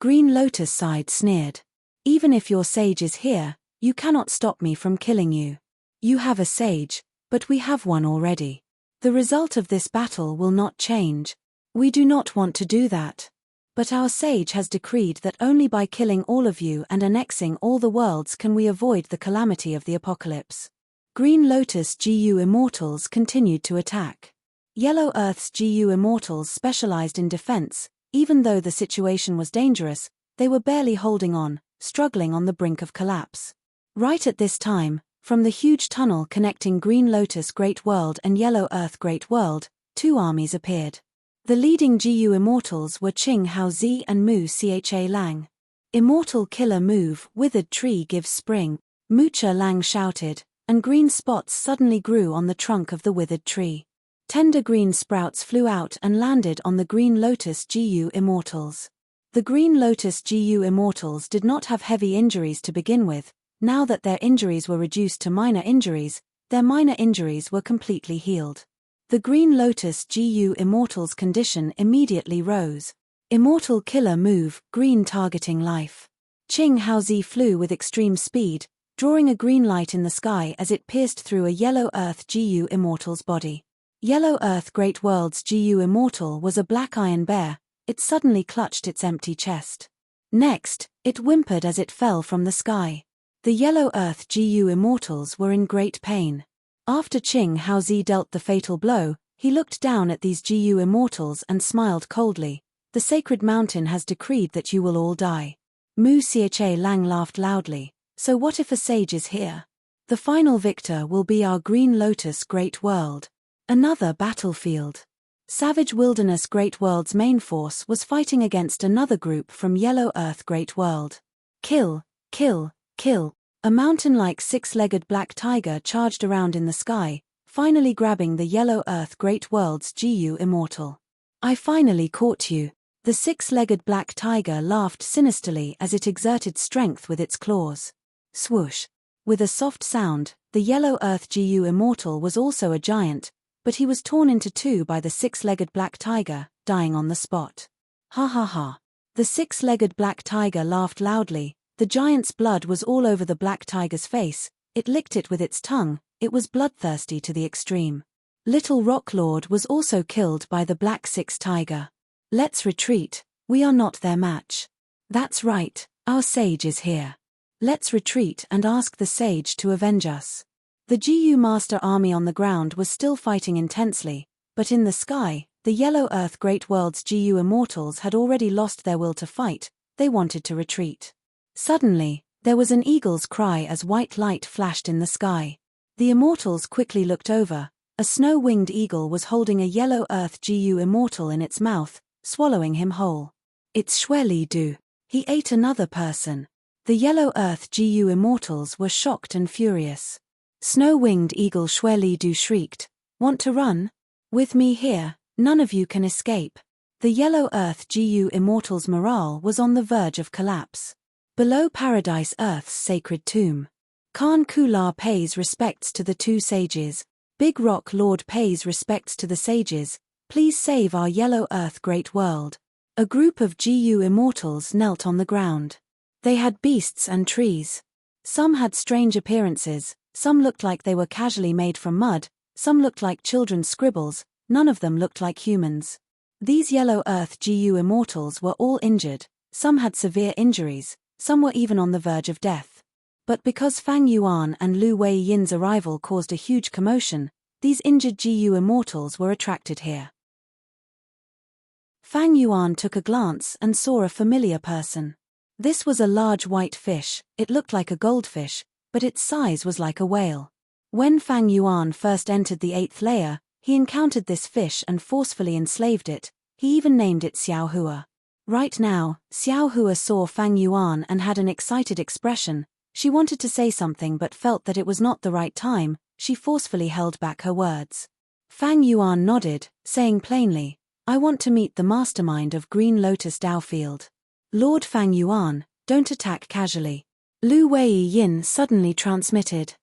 Green Lotus side sneered. Even if your sage is here, you cannot stop me from killing you. You have a sage, but we have one already. The result of this battle will not change. We do not want to do that. But our sage has decreed that only by killing all of you and annexing all the worlds can we avoid the calamity of the apocalypse. Green Lotus GU immortals continued to attack. Yellow Earth's GU immortals specialized in defense. Even though the situation was dangerous, they were barely holding on, struggling on the brink of collapse. Right at this time, from the huge tunnel connecting Green Lotus Great World and Yellow Earth Great World, two armies appeared. The leading GU immortals were Qing Haozi and Mu Cha Lang. Immortal killer move, withered tree gives spring, Mu Cha Lang shouted, and green spots suddenly grew on the trunk of the withered tree. Tender green sprouts flew out and landed on the Green Lotus GU immortals. The Green Lotus GU immortals did not have heavy injuries to begin with. Now that their injuries were reduced to minor injuries, their minor injuries were completely healed. The Green Lotus GU immortals' condition immediately rose. Immortal killer move, green targeting life. Qing Haozi flew with extreme speed, drawing a green light in the sky as it pierced through a Yellow Earth GU immortal's body. Yellow Earth Great World's GU immortal was a black iron bear. It suddenly clutched its empty chest. Next, it whimpered as it fell from the sky. The Yellow Earth GU immortals were in great pain. After Qing Haozi dealt the fatal blow, he looked down at these GU immortals and smiled coldly. The sacred mountain has decreed that you will all die. Mu Cha Lang laughed loudly. So what if a sage is here? The final victor will be our Green Lotus Great World. Another battlefield. Savage Wilderness Great World's main force was fighting against another group from Yellow Earth Great World. Kill, kill, kill. A mountain-like six-legged black tiger charged around in the sky, finally grabbing the Yellow Earth Great World's GU immortal. I finally caught you. The six-legged black tiger laughed sinisterly as it exerted strength with its claws. Swoosh. With a soft sound, the Yellow Earth GU immortal was also a giant, but he was torn into two by the six-legged black tiger, dying on the spot. Ha ha ha. The six-legged black tiger laughed loudly. The giant's blood was all over the black tiger's face. It licked it with its tongue. It was bloodthirsty to the extreme. Little Rock Lord was also killed by the black six tiger. Let's retreat. We are not their match. That's right, our sage is here. Let's retreat and ask the sage to avenge us. The GU Master Army on the ground was still fighting intensely, but in the sky, the Yellow Earth Great World's GU immortals had already lost their will to fight. They wanted to retreat. Suddenly, there was an eagle's cry as white light flashed in the sky. The immortals quickly looked over. A snow-winged eagle was holding a Yellow Earth GU immortal in its mouth, swallowing him whole. It's Xueli Du. He ate another person. The Yellow Earth GU immortals were shocked and furious. Snow-winged eagle Xueli Du shrieked, "Want to run? With me here, none of you can escape." The Yellow Earth GU immortals' morale was on the verge of collapse. Below Paradise Earth's sacred tomb, Khan Kular pays respects to the two sages. Big Rock Lord pays respects to the sages. Please save our Yellow Earth Great World. A group of GU immortals knelt on the ground. They had beasts and trees. Some had strange appearances, some looked like they were casually made from mud, some looked like children's scribbles, none of them looked like humans. These Yellow Earth GU immortals were all injured, some had severe injuries, some were even on the verge of death. But because Fang Yuan and Lu Wei Yin's arrival caused a huge commotion, these injured GU immortals were attracted here. Fang Yuan took a glance and saw a familiar person. This was a large white fish. It looked like a goldfish, but its size was like a whale. When Fang Yuan first entered the 8th layer, he encountered this fish and forcefully enslaved it. He even named it Xiao Hua. Right now, Xiao Hua saw Fang Yuan and had an excited expression. She wanted to say something but felt that it was not the right time. She forcefully held back her words. Fang Yuan nodded, saying plainly, "I want to meet the mastermind of Green Lotus Daofield. Lord Fang Yuan, don't attack casually." Lu Wei Yin suddenly transmitted.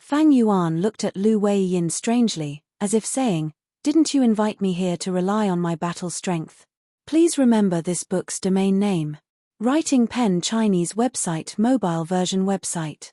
Fang Yuan looked at Lu Weiyin strangely, as if saying, "Didn't you invite me here to rely on my battle strength? Please remember this book's domain name." Writing pen Chinese website mobile version website.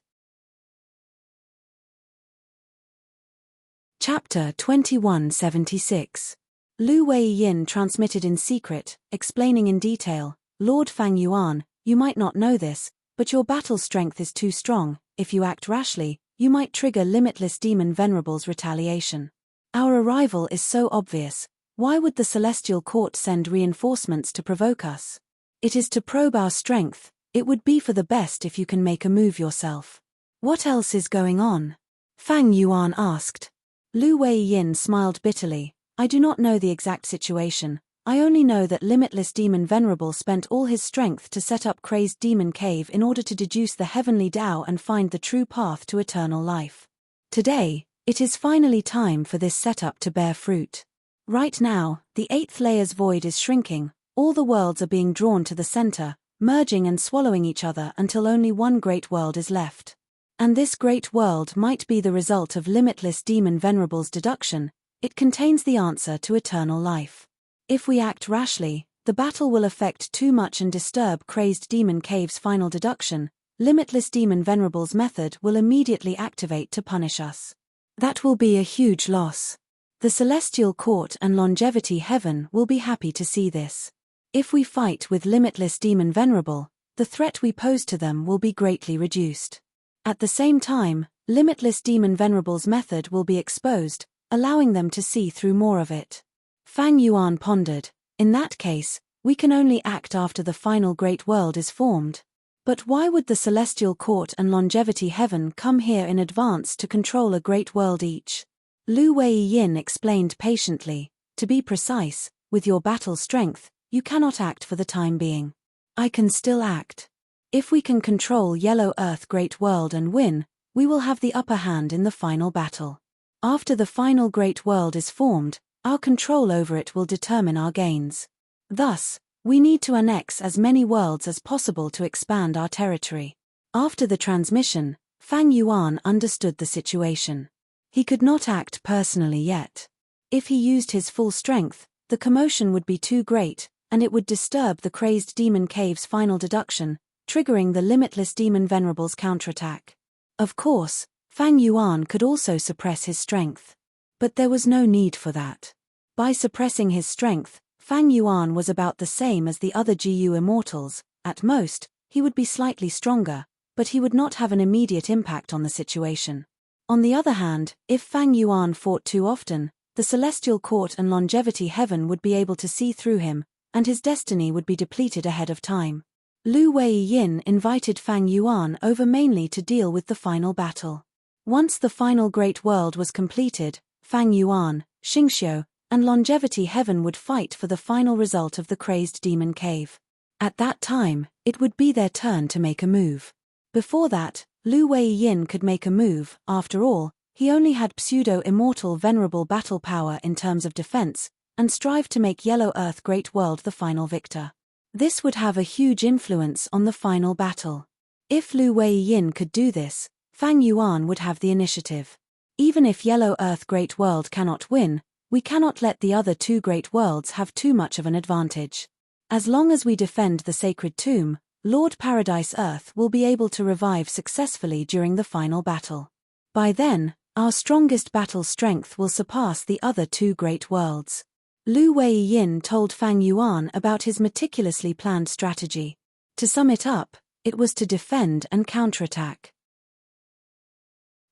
Chapter 2176. Lu Weiyin transmitted in secret, explaining in detail, "Lord Fang Yuan, you might not know this, but your battle strength is too strong. If you act rashly, you might trigger limitless demon Venerable's retaliation. Our arrival is so obvious. Why would the Celestial Court send reinforcements to provoke us? It is to probe our strength. It would be for the best if you can make a move yourself." "What else is going on?" Fang Yuan asked. Lu Weiyin smiled bitterly. "I do not know the exact situation. I only know that limitless demon Venerable spent all his strength to set up Crazed Demon Cave in order to deduce the heavenly Tao and find the true path to eternal life. Today, it is finally time for this setup to bear fruit. Right now, the 8th layer's void is shrinking, all the worlds are being drawn to the center, merging and swallowing each other until only one great world is left. And this great world might be the result of limitless demon Venerable's deduction. It contains the answer to eternal life. If we act rashly, the battle will affect too much and disturb Crazed Demon Cave's final deduction. Limitless demon Venerable's method will immediately activate to punish us. That will be a huge loss. The Celestial Court and Longevity Heaven will be happy to see this. If we fight with limitless demon Venerable, the threat we pose to them will be greatly reduced. At the same time, limitless demon Venerable's method will be exposed, allowing them to see through more of it." Fang Yuan pondered. "In that case, we can only act after the final great world is formed. But why would the Celestial Court and Longevity Heaven come here in advance to control a great world each?" Lu Weiyin explained patiently. "To be precise, with your battle strength, you cannot act for the time being. I can still act. If we can control Yellow Earth Great World and win, we will have the upper hand in the final battle. After the final Great World is formed, our control over it will determine our gains. Thus, we need to annex as many worlds as possible to expand our territory." After the transmission, Fang Yuan understood the situation. He could not act personally yet. If he used his full strength, the commotion would be too great, and it would disturb the Crazed Demon Cave's final deduction, triggering the limitless demon Venerable's counterattack. Of course, Fang Yuan could also suppress his strength. But there was no need for that. By suppressing his strength, Fang Yuan was about the same as the other GU immortals. At most, he would be slightly stronger, but he would not have an immediate impact on the situation. On the other hand, if Fang Yuan fought too often, the Celestial Court and Longevity Heaven would be able to see through him, and his destiny would be depleted ahead of time. Lu Weiyin invited Fang Yuan over mainly to deal with the final battle. Once the final Great World was completed, Fang Yuan, Xingxiu, and Longevity Heaven would fight for the final result of the Crazed Demon Cave. At that time, it would be their turn to make a move. Before that, Lu Weiyin could make a move. After all, he only had pseudo-immortal Venerable battle power in terms of defense, and strive to make Yellow Earth Great World the final victor. This would have a huge influence on the final battle. If Lu Weiyin could do this, Fang Yuan would have the initiative. Even if Yellow Earth Great World cannot win, we cannot let the other two great worlds have too much of an advantage. As long as we defend the sacred tomb, Lord Paradise Earth will be able to revive successfully during the final battle. By then, our strongest battle strength will surpass the other two great worlds. Lu Weiyin told Fang Yuan about his meticulously planned strategy. To sum it up, it was to defend and counterattack.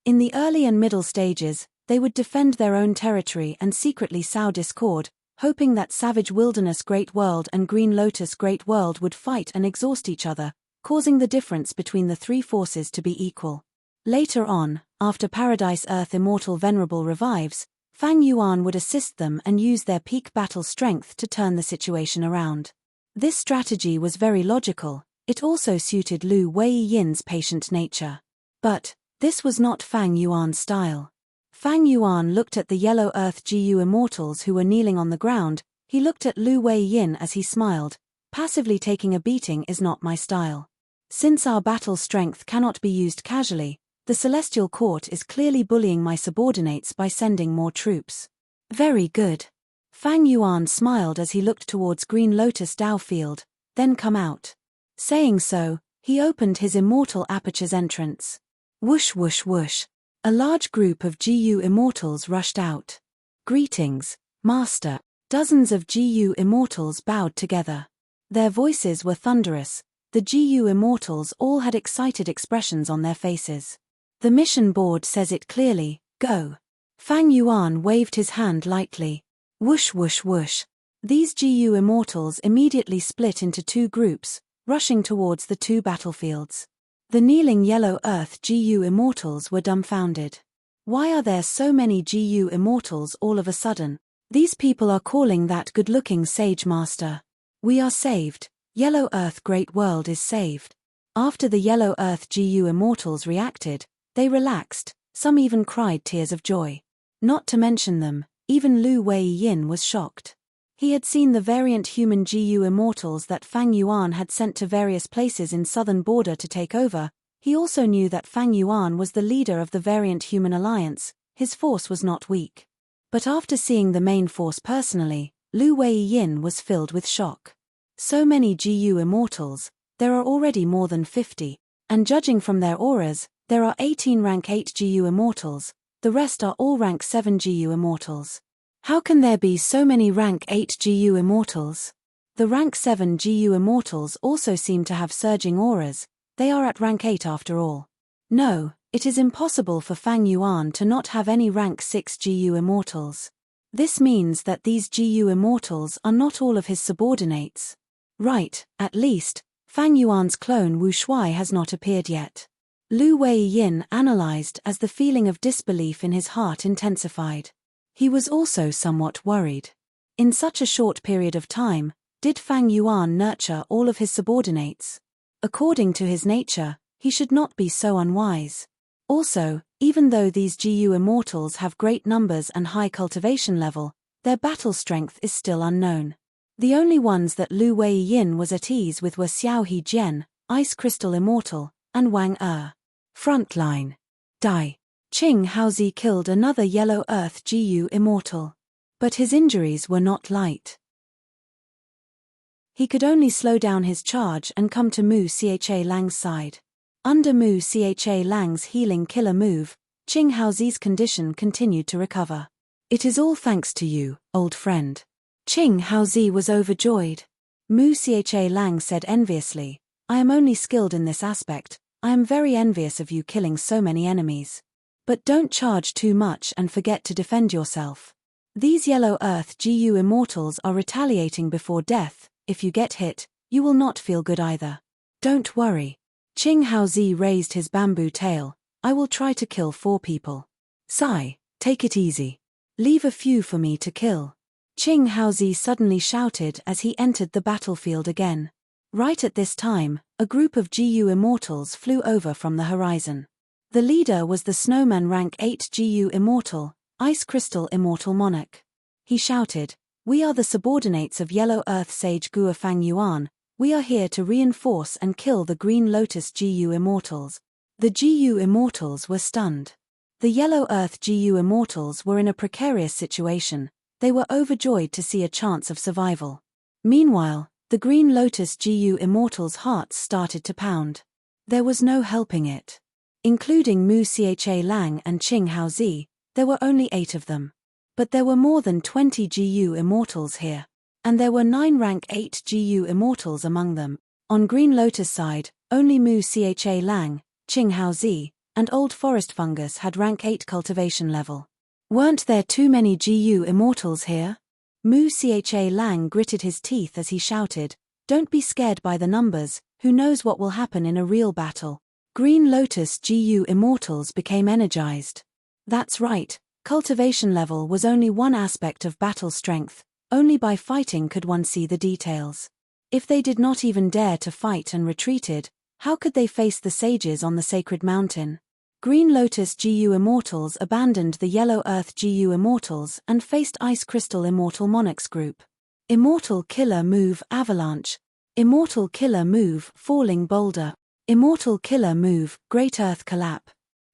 In the early and middle stages, they would defend their own territory and secretly sow discord, hoping that Savage Wilderness Great World and Green Lotus Great World would fight and exhaust each other, causing the difference between the three forces to be equal. Later on, after Paradise Earth Immortal Venerable revives, Fang Yuan would assist them and use their peak battle strength to turn the situation around. This strategy was very logical. It also suited Lu Weiyin's patient nature. But this was not Fang Yuan's style. Fang Yuan looked at the Yellow Earth GU immortals who were kneeling on the ground. He looked at Lu Weiyin as he smiled. Passively taking a beating is not my style. Since our battle strength cannot be used casually, The Celestial Court is clearly bullying my subordinates by sending more troops. Very good. Fang Yuan smiled as he looked towards Green Lotus Dao Field, then come out. Saying so, he opened his immortal aperture's entrance. Whoosh whoosh whoosh. A large group of GU immortals rushed out. Greetings, Master. Dozens of GU immortals bowed together. Their voices were thunderous. The GU immortals all had excited expressions on their faces. The mission board says it clearly, go. Fang Yuan waved his hand lightly. Whoosh whoosh whoosh. These GU immortals immediately split into two groups, rushing towards the two battlefields. The kneeling Yellow Earth GU immortals were dumbfounded. Why are there so many GU immortals all of a sudden? These people are calling that good-looking sage master. We are saved. Yellow Earth Great World is saved. After the Yellow Earth GU immortals reacted, they relaxed, some even cried tears of joy. Not to mention them, even Lu Wei-yin was shocked. He had seen the variant human GU immortals that Fang Yuan had sent to various places in southern border to take over. He also knew that Fang Yuan was the leader of the variant human alliance. His force was not weak. But after seeing the main force personally, Lu Wei-yin was filled with shock. So many GU immortals, there are already more than 50, and judging from their auras, there are 18 rank 8 GU immortals, the rest are all rank 7 GU immortals. How can there be so many rank 8 GU immortals? The rank 7 GU immortals also seem to have surging auras, they are at rank 8 after all. No, it is impossible for Fang Yuan to not have any rank 6 GU immortals. This means that these GU immortals are not all of his subordinates. Right, at least, Fang Yuan's clone Wu Shuai has not appeared yet. Lu Wei-yin analyzed as the feeling of disbelief in his heart intensified. He was also somewhat worried. In such a short period of time, did Fang Yuan nurture all of his subordinates? According to his nature, he should not be so unwise. Also, even though these GU immortals have great numbers and high cultivation level, their battle strength is still unknown. The only ones that Lu Wei-yin was at ease with were Xiao He Jian, Ice Crystal Immortal, and Wang Er. Frontline. Die. Qing Haozi killed another Yellow Earth GU immortal. But his injuries were not light. He could only slow down his charge and come to Mu Cha Lang's side. Under Mu Cha Lang's healing killer move, Qing Haozi's condition continued to recover. It is all thanks to you, old friend. Qing Haozi was overjoyed. Mu Cha Lang said enviously, I am only skilled in this aspect, I am very envious of you killing so many enemies. But don't charge too much and forget to defend yourself. These Yellow Earth GU immortals are retaliating before death, if you get hit, you will not feel good either. Don't worry. Qing Haozi raised his bamboo tail, I will try to kill 4 people. Sai, take it easy. Leave a few for me to kill. Qing Haozi suddenly shouted as he entered the battlefield again. Right at this time, a group of GU immortals flew over from the horizon. The leader was the Snowman rank 8 GU immortal, Ice Crystal Immortal Monarch. He shouted, We are the subordinates of Yellow Earth Sage Gua Fang Yuan, we are here to reinforce and kill the Green Lotus GU immortals. The GU immortals were stunned. The Yellow Earth GU immortals were in a precarious situation, they were overjoyed to see a chance of survival. Meanwhile, the Green Lotus GU immortals' hearts started to pound. There was no helping it. Including Mu Cha Lang and Qing Haozi, there were only 8 of them. But there were more than 20 GU immortals here. And there were 9 rank 8 GU immortals among them. On Green Lotus side, only Mu Cha Lang, Qing Haozi, and Old Forest Fungus had rank 8 cultivation level. Weren't there too many GU immortals here? Mu Cha Lang gritted his teeth as he shouted, Don't be scared by the numbers, who knows what will happen in a real battle. Green Lotus GU immortals became energized. That's right, cultivation level was only one aspect of battle strength, only by fighting could one see the details. If they did not even dare to fight and retreated, how could they face the sages on the sacred mountain? Green Lotus GU immortals abandoned the Yellow Earth GU immortals and faced Ice Crystal Immortal Monarchs group. Immortal Killer Move Avalanche. Immortal Killer Move Falling Boulder. Immortal Killer Move Great Earth Collapse.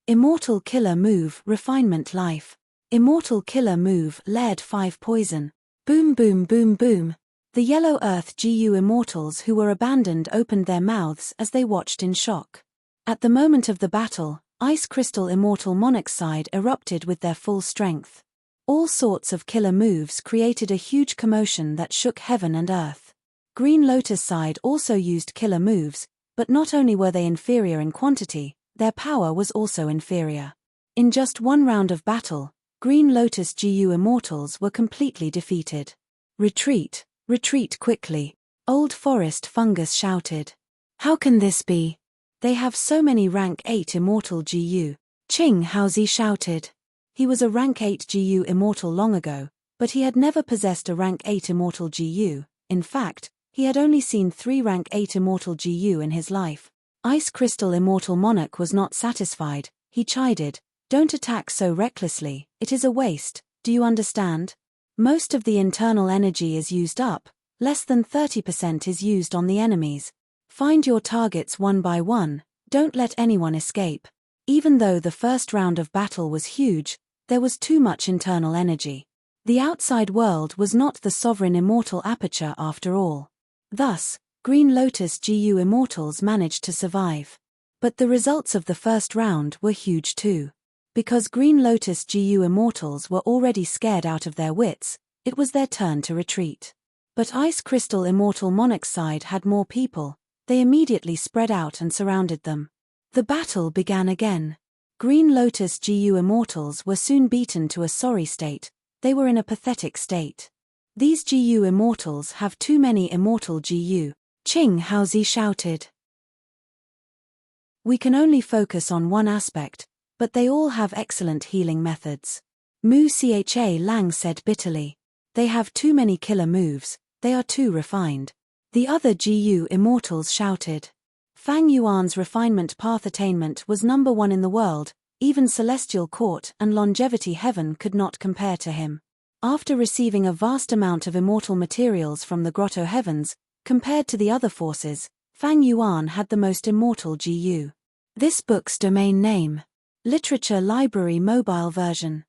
Immortal killer move refinement life. Immortal killer move layered 5 poison. Boom boom boom boom. The Yellow Earth GU immortals who were abandoned opened their mouths as they watched in shock. At the moment of the battle, Ice Crystal Immortal Monarch's side erupted with their full strength. All sorts of killer moves created a huge commotion that shook heaven and earth. Green Lotus side also used killer moves, but not only were they inferior in quantity, their power was also inferior. In just one round of battle, Green Lotus GU immortals were completely defeated. Retreat, retreat quickly. Old Forest Fungus shouted. How can this be? They have so many rank 8 immortal GU. Ching Haozi shouted. He was a rank 8 GU immortal long ago, but he had never possessed a rank 8 immortal GU. In fact, he had only seen 3 rank 8 immortal GU in his life. Ice Crystal Immortal Monarch was not satisfied. He chided, "Don't attack so recklessly, it is a waste, do you understand? Most of the internal energy is used up, less than 30% is used on the enemies. Find your targets one by one, don't let anyone escape." Even though the first round of battle was huge, there was too much internal energy. The outside world was not the sovereign immortal aperture after all. Thus, Green Lotus GU immortals managed to survive. But the results of the first round were huge too. Because Green Lotus GU immortals were already scared out of their wits, it was their turn to retreat. But Ice Crystal Immortal Monarch's side had more people. They immediately spread out and surrounded them. The battle began again. Green Lotus GU immortals were soon beaten to a sorry state. They were in a pathetic state. These GU immortals have too many immortal GU. Ching Haozi shouted. We can only focus on one aspect, but they all have excellent healing methods. Mu Cha Lang said bitterly. They have too many killer moves, they are too refined. The other GU immortals shouted. Fang Yuan's refinement path attainment was number 1 in the world, even Celestial Court and Longevity Heaven could not compare to him. After receiving a vast amount of immortal materials from the Grotto Heavens, compared to the other forces, Fang Yuan had the most immortal GU. This book's domain name. Literature Library Mobile Version.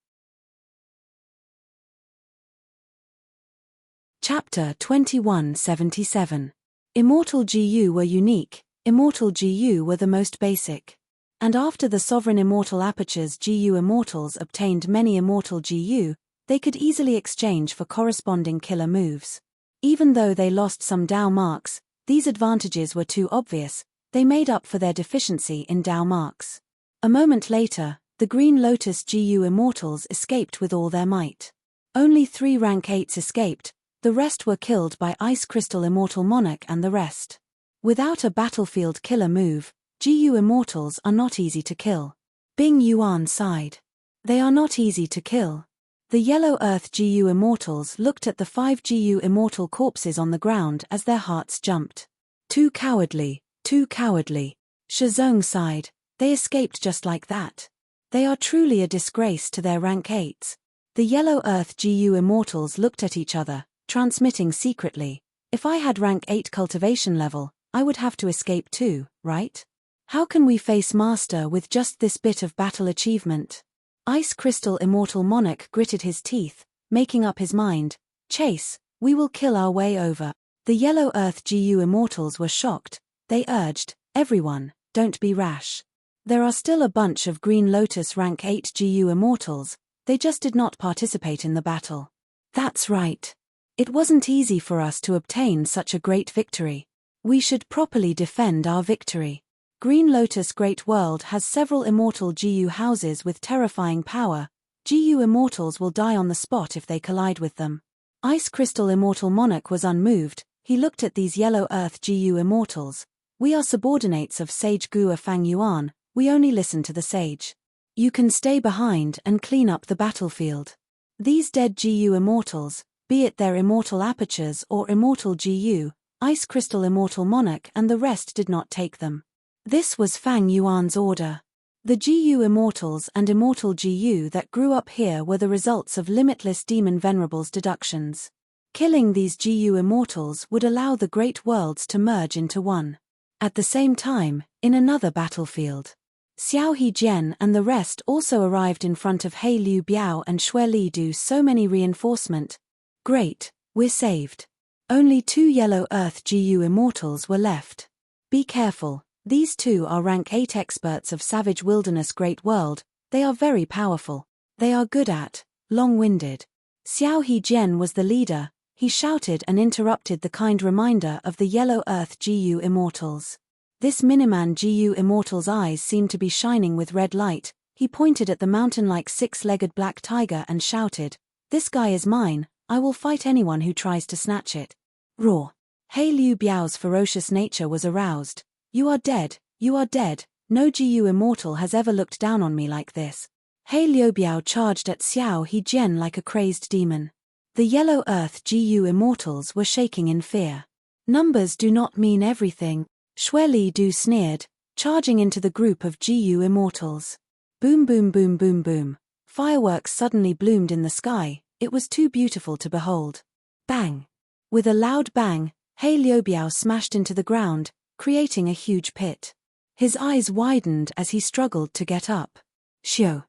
Chapter 2177. Immortal GU were unique, immortal GU were the most basic. And after the sovereign immortal apertures GU immortals obtained many immortal GU, they could easily exchange for corresponding killer moves. Even though they lost some Dao marks, these advantages were too obvious, they made up for their deficiency in Dao marks. A moment later, the Green Lotus GU immortals escaped with all their might. Only 3 rank 8s escaped, the rest were killed by Ice Crystal Immortal Monarch and the rest. Without a battlefield killer move, GU immortals are not easy to kill. Bing Yuan sighed. They are not easy to kill. The Yellow Earth GU immortals looked at the 5 GU immortal corpses on the ground as their hearts jumped. Too cowardly, too cowardly. Shizong sighed. They escaped just like that. They are truly a disgrace to their rank 8s. The Yellow Earth GU immortals looked at each other, transmitting secretly. If I had rank 8 cultivation level, I would have to escape too, right? How can we face Master with just this bit of battle achievement? Ice Crystal Immortal Monarch gritted his teeth, making up his mind. Chase, we will kill our way over. The Yellow Earth GU immortals were shocked. They urged, everyone, don't be rash. There are still a bunch of Green Lotus rank 8 GU immortals, they just did not participate in the battle. That's right. It wasn't easy for us to obtain such a great victory. We should properly defend our victory. Green Lotus Great World has several immortal GU houses with terrifying power. GU immortals will die on the spot if they collide with them. Ice Crystal Immortal Monarch was unmoved. He looked at these Yellow Earth GU immortals. We are subordinates of Sage Gua Fang Yuan, we only listen to the sage. You can stay behind and clean up the battlefield. These dead GU immortals, be it their immortal apertures or immortal GU, Ice Crystal Immortal Monarch and the rest did not take them. This was Fang Yuan's order. The GU immortals and immortal GU that grew up here were the results of limitless Demon Venerable's deductions. Killing these GU immortals would allow the great worlds to merge into one. At the same time, in another battlefield. Xiao He and the rest also arrived in front of He Liu Biao and Xue Li Du. So many reinforcement. Great, we're saved. Only 2 Yellow Earth GU immortals were left. Be careful, these 2 are rank 8 experts of Savage Wilderness Great World. They are very powerful. They are good at long-winded. Xiao He was the leader. He shouted and interrupted the kind reminder of the Yellow Earth GU immortals. This Miniman GU immortal's eyes seemed to be shining with red light. He pointed at the mountain-like 6-legged black tiger and shouted, "This guy is mine, I will fight anyone who tries to snatch it." Roar. He Liu Biao's ferocious nature was aroused. "You are dead, you are dead, no GU immortal has ever looked down on me like this." He Liu Biao charged at Xiao He like a crazed demon. The Yellow Earth GU immortals were shaking in fear. Numbers do not mean everything, Xue Li Du sneered, charging into the group of GU immortals. Boom boom boom boom boom. Fireworks suddenly bloomed in the sky. It was too beautiful to behold. Bang. With a loud bang, He Liu Biao smashed into the ground, creating a huge pit. His eyes widened as he struggled to get up. Xiao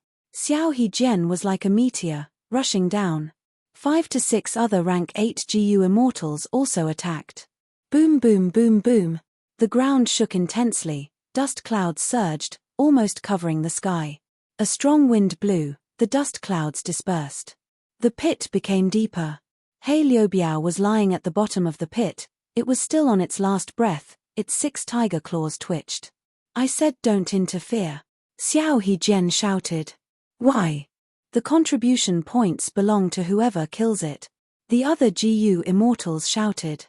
He was like a meteor, rushing down. 5 to 6 other rank 8 GU immortals also attacked. Boom boom boom boom. The ground shook intensely, dust clouds surged, almost covering the sky. A strong wind blew, the dust clouds dispersed. The pit became deeper. He Liu Biao was lying at the bottom of the pit. It was still on its last breath, its 6 tiger claws twitched. "I said don't interfere," Xiao He shouted. "Why?" "The contribution points belong to whoever kills it," the other GU immortals shouted.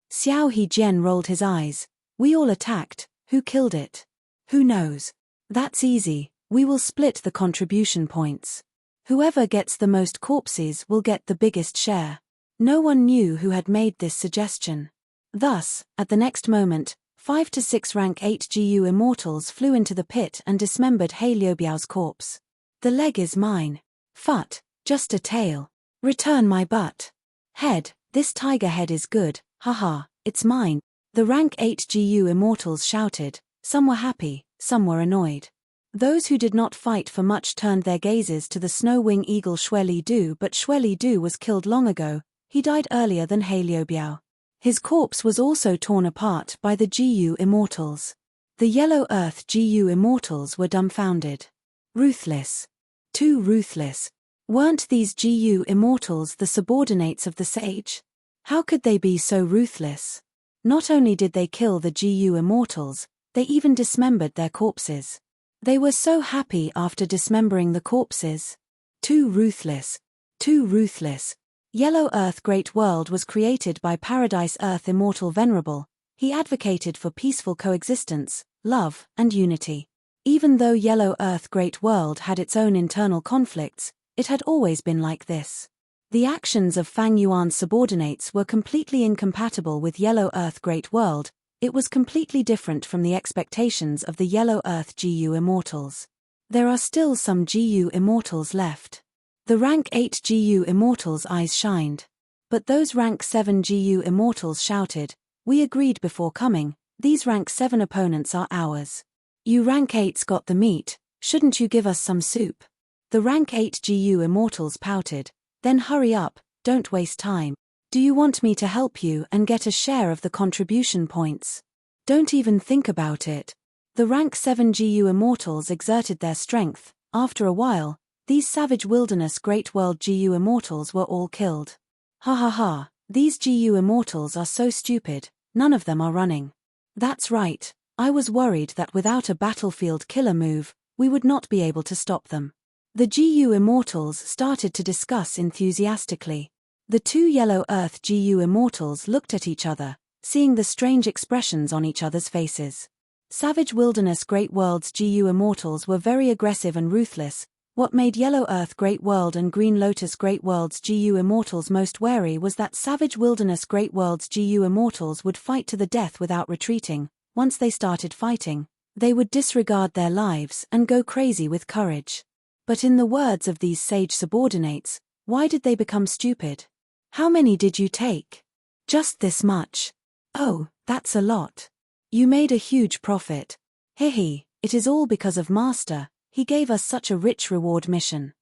Xiao He rolled his eyes. "We all attacked, who killed it?" "Who knows? That's easy, we will split the contribution points. Whoever gets the most corpses will get the biggest share." No one knew who had made this suggestion. Thus, at the next moment, 5 to 6 rank 8 GU immortals flew into the pit and dismembered He Liu Biao's corpse. "The leg is mine." "Phut, just a tail. Return my butt." "Head, this tiger head is good, haha, it's mine." The rank 8 GU immortals shouted. Some were happy, some were annoyed. Those who did not fight for much turned their gazes to the snow-wing eagle Xue Li Du, but Xue Li Du was killed long ago. He died earlier than He Liu Biao. His corpse was also torn apart by the GU immortals. The Yellow Earth GU immortals were dumbfounded. Ruthless. Too ruthless. Weren't these GU immortals the subordinates of the sage? How could they be so ruthless? Not only did they kill the GU immortals, they even dismembered their corpses. They were so happy after dismembering the corpses. Too ruthless. Too ruthless. Yellow Earth Great World was created by Paradise Earth Immortal Venerable. He advocated for peaceful coexistence, love, and unity. Even though Yellow Earth Great World had its own internal conflicts, it had always been like this. The actions of Fang Yuan's subordinates were completely incompatible with Yellow Earth Great World. It was completely different from the expectations of the Yellow Earth GU immortals. There are still some GU immortals left. The rank 8 GU immortals' eyes shined. But those rank 7 GU immortals shouted, "We agreed before coming, these rank 7 opponents are ours. You rank 8's got the meat, shouldn't you give us some soup?" The rank 8 GU immortals pouted. "Then hurry up, don't waste time. Do you want me to help you and get a share of the contribution points? Don't even think about it." The rank 7 GU immortals exerted their strength. After a while, these Savage Wilderness Great World GU immortals were all killed. Ha ha ha, these GU immortals are so stupid, none of them are running. That's right, I was worried that without a battlefield killer move, we would not be able to stop them. The GU immortals started to discuss enthusiastically. The 2 Yellow Earth GU immortals looked at each other, seeing the strange expressions on each other's faces. Savage Wilderness Great World's GU immortals were very aggressive and ruthless. What made Yellow Earth Great World and Green Lotus Great World's GU immortals most wary was that Savage Wilderness Great World's GU immortals would fight to the death without retreating. Once they started fighting, they would disregard their lives and go crazy with courage. But in the words of these sage subordinates, why did they become stupid? "How many did you take?" "Just this much." "Oh, that's a lot. You made a huge profit." Hehe, it is all because of Master, he gave us such a rich reward mission.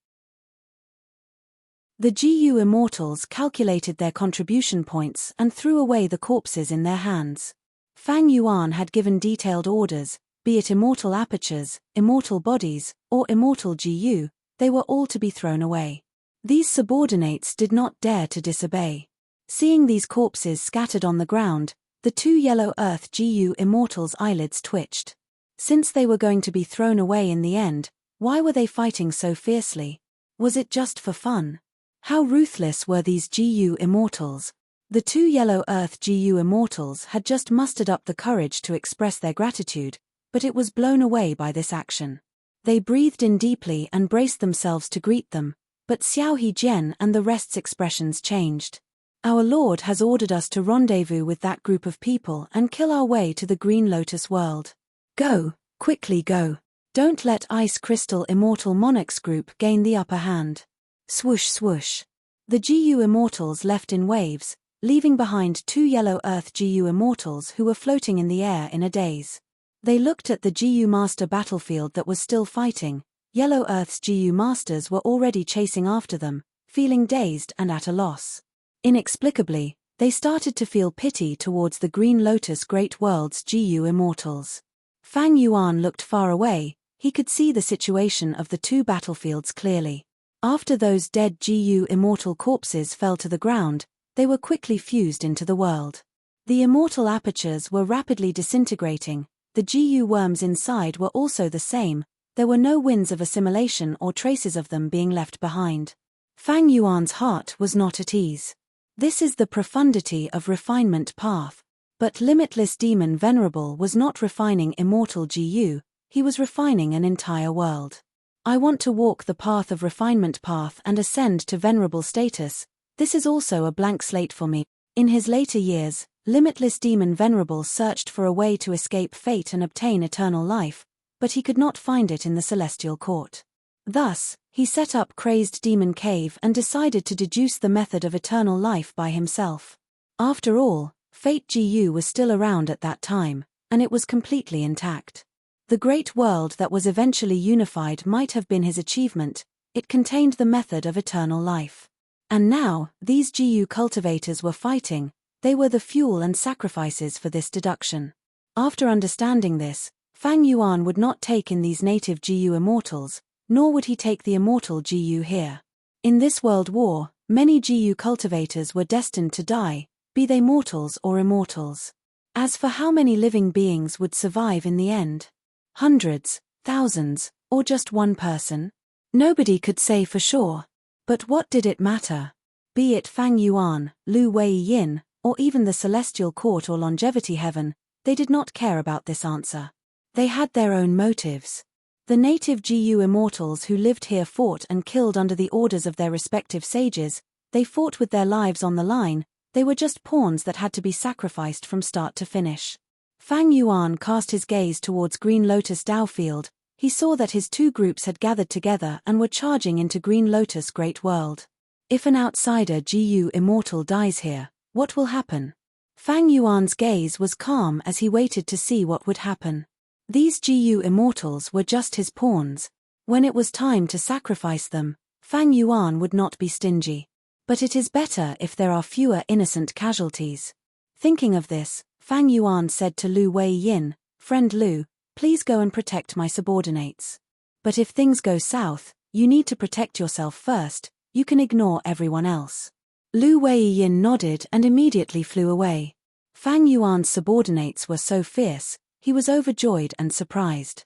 The GU immortals calculated their contribution points and threw away the corpses in their hands. Fang Yuan had given detailed orders, be it immortal apertures, immortal bodies, or immortal GU, they were all to be thrown away. These subordinates did not dare to disobey. Seeing these corpses scattered on the ground, the two yellow earth GU immortals' eyelids twitched. Since they were going to be thrown away in the end, why were they fighting so fiercely? Was it just for fun? How ruthless were these GU immortals? The two yellow earth GU immortals had just mustered up the courage to express their gratitude, but it was blown away by this action. They breathed in deeply and braced themselves to greet them, but Xiao He-jian and the rest's expressions changed. Our Lord has ordered us to rendezvous with that group of people and kill our way to the Green Lotus world. Go, quickly go. Don't let Ice Crystal Immortal Monarchs group gain the upper hand. Swoosh swoosh. The GU immortals left in waves, leaving behind two yellow earth GU immortals who were floating in the air in a daze. They looked at the GU master battlefield that was still fighting. Yellow Earth's GU masters were already chasing after them, feeling dazed and at a loss. Inexplicably, they started to feel pity towards the Green Lotus Great World's GU immortals. Fang Yuan looked far away, he could see the situation of the two battlefields clearly. After those dead GU immortal corpses fell to the ground, they were quickly fused into the world. The immortal apertures were rapidly disintegrating, the GU worms inside were also the same, there were no winds of assimilation or traces of them being left behind. Fang Yuan's heart was not at ease. This is the profundity of refinement path. But limitless demon Venerable was not refining immortal GU, he was refining an entire world. I want to walk the path of refinement path and ascend to venerable status. This is also a blank slate for me. In his later years, limitless demon Venerable searched for a way to escape fate and obtain eternal life, but he could not find it in the celestial court. Thus, he set up Crazed Demon Cave and decided to deduce the method of eternal life by himself. After all, Fate GU was still around at that time, and it was completely intact. The great world that was eventually unified might have been his achievement, it contained the method of eternal life. And now, these GU cultivators were fighting, they were the fuel and sacrifices for this deduction. After understanding this, Fang Yuan would not take in these native GU immortals, nor would he take the immortal GU here. In this world war, many GU cultivators were destined to die, be they mortals or immortals. As for how many living beings would survive in the end? Hundreds, thousands, or just one person? Nobody could say for sure. But what did it matter? Be it Fang Yuan, Lu Wei-yin, or even the Celestial Court or Longevity Heaven, they did not care about this answer. They had their own motives. The native GU immortals who lived here fought and killed under the orders of their respective sages, they fought with their lives on the line, they were just pawns that had to be sacrificed from start to finish. Fang Yuan cast his gaze towards Green Lotus Dowfield, he saw that his two groups had gathered together and were charging into Green Lotus Great World. If an outsider GU immortal dies here, what will happen? Fang Yuan's gaze was calm as he waited to see what would happen. These GU immortals were just his pawns. When it was time to sacrifice them, Fang Yuan would not be stingy. But it is better if there are fewer innocent casualties. Thinking of this, Fang Yuan said to Lu Wei-yin, "Friend Lu, please go and protect my subordinates. But if things go south, you need to protect yourself first, you can ignore everyone else." Lu Wei-yin nodded and immediately flew away. Fang Yuan's subordinates were so fierce, he was overjoyed and surprised.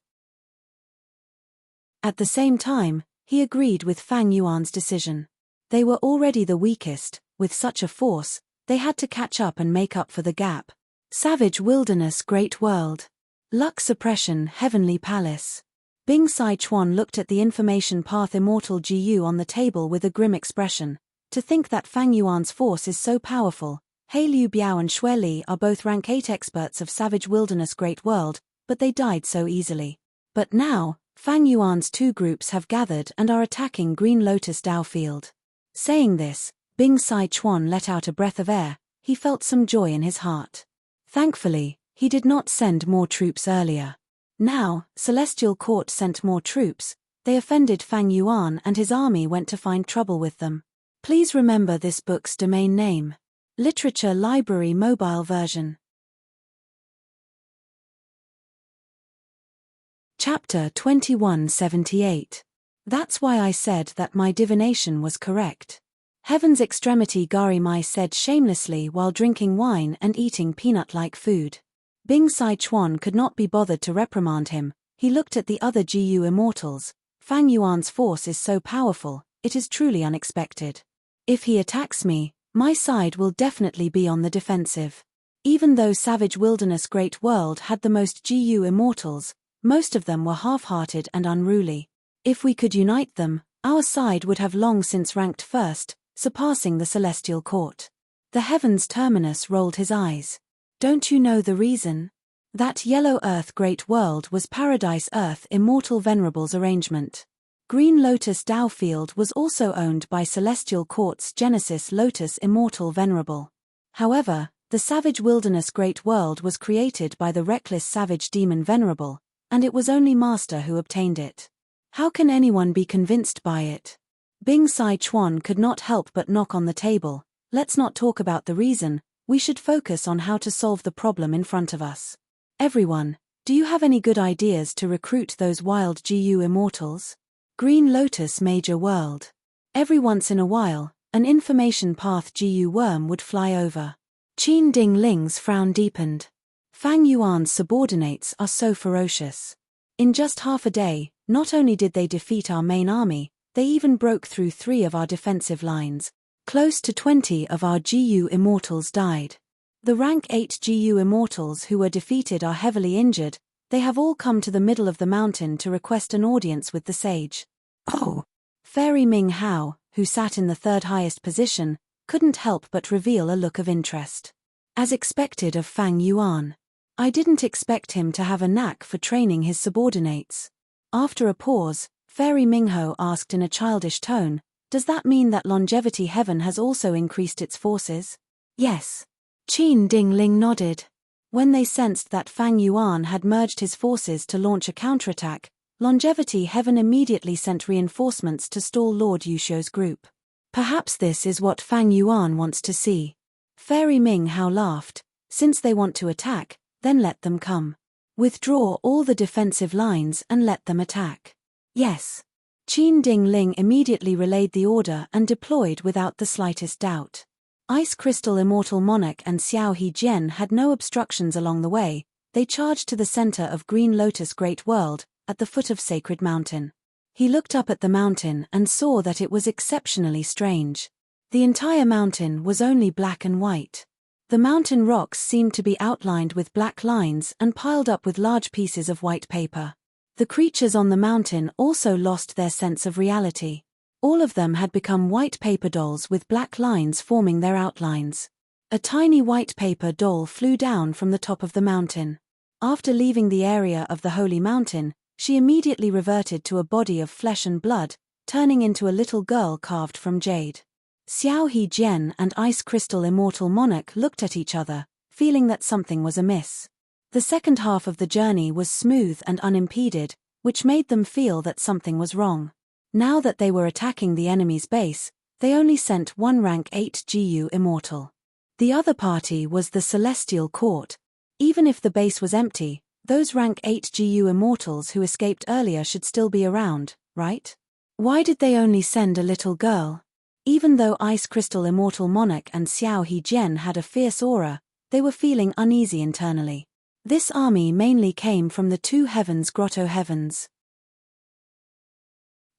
At the same time, he agreed with Fang Yuan's decision. They were already the weakest, with such a force, they had to catch up and make up for the gap. Savage Wilderness Great World. Luck Suppression Heavenly Palace. Bing Sai Chuan looked at the information path Immortal GU on the table with a grim expression. To think that Fang Yuan's force is so powerful. He Liu Biao and Xue Li are both rank 8 experts of Savage Wilderness Great World, but they died so easily. But now, Fang Yuan's two groups have gathered and are attacking Green Lotus Dowfield. Saying this, Bing Sai Chuan let out a breath of air, he felt some joy in his heart. Thankfully, he did not send more troops earlier. Now, Celestial Court sent more troops. They offended Fang Yuan and his army went to find trouble with them. Please remember this book's domain name. Literature Library Mobile Version. Chapter 2178. That's why I said that my divination was correct. Heaven's extremity Gari Mai said shamelessly while drinking wine and eating peanut-like food. Bing Sai Chuan could not be bothered to reprimand him. He looked at the other GU immortals. Fang Yuan's force is so powerful, it is truly unexpected. If he attacks me, my side will definitely be on the defensive. Even though Savage Wilderness Great World had the most GU immortals, most of them were half-hearted and unruly. If we could unite them, our side would have long since ranked first, surpassing the Celestial Court. The Heavens Terminus rolled his eyes. Don't you know the reason? That Yellow Earth Great World was Paradise Earth Immortal Venerable's arrangement. Green Lotus Dowfield was also owned by Celestial Court's Genesis Lotus Immortal Venerable. However, the Savage Wilderness Great World was created by the reckless Savage Demon Venerable, and it was only Master who obtained it. How can anyone be convinced by it? Bing Sai Chuan could not help but knock on the table. Let's not talk about the reason, we should focus on how to solve the problem in front of us. Everyone, do you have any good ideas to recruit those wild GU immortals? Green Lotus Major World. Every once in a while, an information path GU worm would fly over. Qin Ding Ling's frown deepened. Fang Yuan's subordinates are so ferocious. In just half a day, not only did they defeat our main army, they even broke through 3 of our defensive lines. Close to 20 of our GU immortals died. The rank 8 GU immortals who were defeated are heavily injured. They have all come to the middle of the mountain to request an audience with the sage. Oh! Fairy Ming Hao, who sat in the 3rd highest position, couldn't help but reveal a look of interest. As expected of Fang Yuan. I didn't expect him to have a knack for training his subordinates. After a pause, Fairy Mingho asked in a childish tone, does that mean that Longevity Heaven has also increased its forces? Yes. Qin Ding Ling nodded. When they sensed that Fang Yuan had merged his forces to launch a counterattack, Longevity Heaven immediately sent reinforcements to stall Lord Yushou's group. Perhaps this is what Fang Yuan wants to see. Fairy Ming Hao laughed. Since they want to attack, then let them come. Withdraw all the defensive lines and let them attack. Yes. Qin Ding Ling immediately relayed the order and deployed without the slightest doubt. Ice Crystal Immortal Monarch and Xiao He Jian had no obstructions along the way. They charged to the center of Green Lotus Great World, at the foot of Sacred Mountain. He looked up at the mountain and saw that it was exceptionally strange. The entire mountain was only black and white. The mountain rocks seemed to be outlined with black lines and piled up with large pieces of white paper. The creatures on the mountain also lost their sense of reality. All of them had become white paper dolls with black lines forming their outlines. A tiny white paper doll flew down from the top of the mountain. After leaving the area of the Holy Mountain, she immediately reverted to a body of flesh and blood, turning into a little girl carved from jade. Xiao He Jian and Ice Crystal Immortal Monarch looked at each other, feeling that something was amiss. The second half of the journey was smooth and unimpeded, which made them feel that something was wrong. Now that they were attacking the enemy's base, they only sent one rank 8 GU immortal. The other party was the Celestial Court. Even if the base was empty, those rank 8 GU immortals who escaped earlier should still be around, right? Why did they only send a little girl? Even though Ice Crystal Immortal Monarch and Xiao He Jian had a fierce aura, they were feeling uneasy internally. This army mainly came from the 2 heavens Grotto Heavens.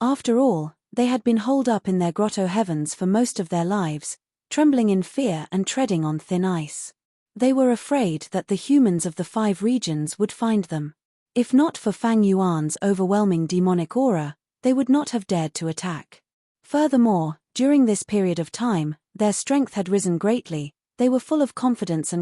After all, they had been holed up in their Grotto Heavens for most of their lives, trembling in fear and treading on thin ice. They were afraid that the humans of the 5 regions would find them. If not for Fang Yuan's overwhelming demonic aura, they would not have dared to attack. Furthermore, during this period of time, their strength had risen greatly. They were full of confidence,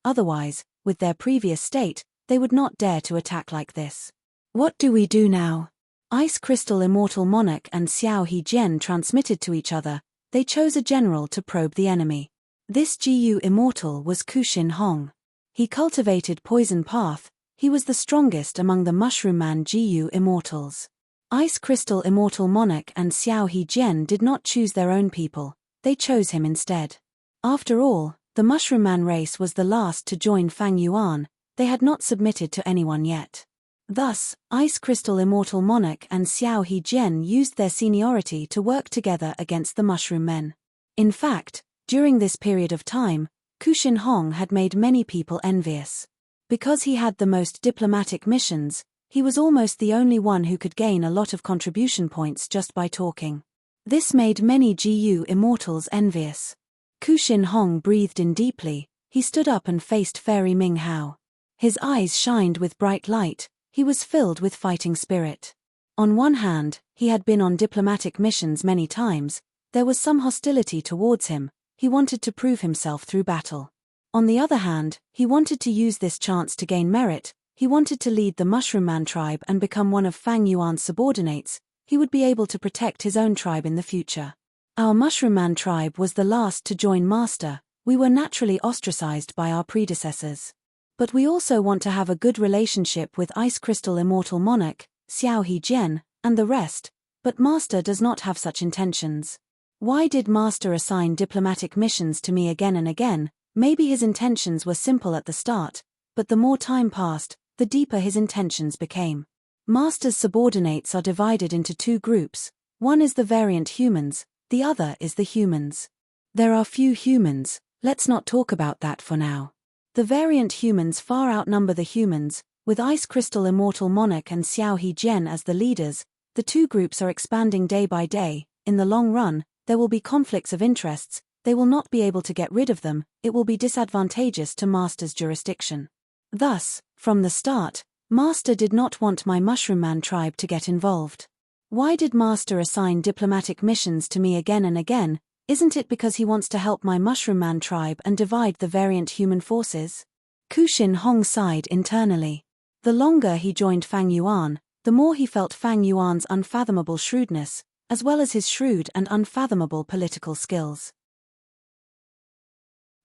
otherwise, with their previous state, they would not dare to attack like this. What do we do now? Ice Crystal Immortal Monarch and Xiao He Jian transmitted to each other. They chose a general to probe the enemy. This GU immortal was Kushin Hong. He cultivated Poison Path. He was the strongest among the Mushroom Man GU immortals. Ice Crystal Immortal Monarch and Xiao He Jian did not choose their own people, they chose him instead. After all, the Mushroom Man race was the last to join Fang Yuan, they had not submitted to anyone yet. Thus, Ice Crystal Immortal Monarch and Xiao He Jian used their seniority to work together against the Mushroom Men. In fact, during this period of time, Kushin Hong had made many people envious. Because he had the most diplomatic missions, he was almost the only one who could gain a lot of contribution points just by talking. This made many GU immortals envious. Kushin Hong breathed in deeply, he stood up and faced Fairy Ming Hao. His eyes shined with bright light, he was filled with fighting spirit. On one hand, he had been on diplomatic missions many times, there was some hostility towards him, he wanted to prove himself through battle. On the other hand, he wanted to use this chance to gain merit, he wanted to lead the Mushroom Man tribe and become one of Fang Yuan's subordinates, he would be able to protect his own tribe in the future. Our Mushroom Man tribe was the last to join Master, we were naturally ostracized by our predecessors. But we also want to have a good relationship with Ice Crystal Immortal Monarch, Xiao He Jian, and the rest, but Master does not have such intentions. Why did Master assign diplomatic missions to me again and again? Maybe his intentions were simple at the start, but the more time passed, the deeper his intentions became. Master's subordinates are divided into two groups, one is the variant humans, the other is the humans. There are few humans, let's not talk about that for now. The variant humans far outnumber the humans, with Ice Crystal Immortal Monarch and Xiao He Jian as the leaders, the two groups are expanding day by day, in the long run, there will be conflicts of interests, they will not be able to get rid of them, it will be disadvantageous to Master's jurisdiction. Thus, from the start, Master did not want my Mushroom Man tribe to get involved. Why did Master assign diplomatic missions to me again and again? Isn't it because he wants to help my Mushroom Man tribe and divide the variant human forces? Kushin Hong sighed internally. The longer he joined Fang Yuan, the more he felt Fang Yuan's unfathomable shrewdness, as well as his shrewd and unfathomable political skills.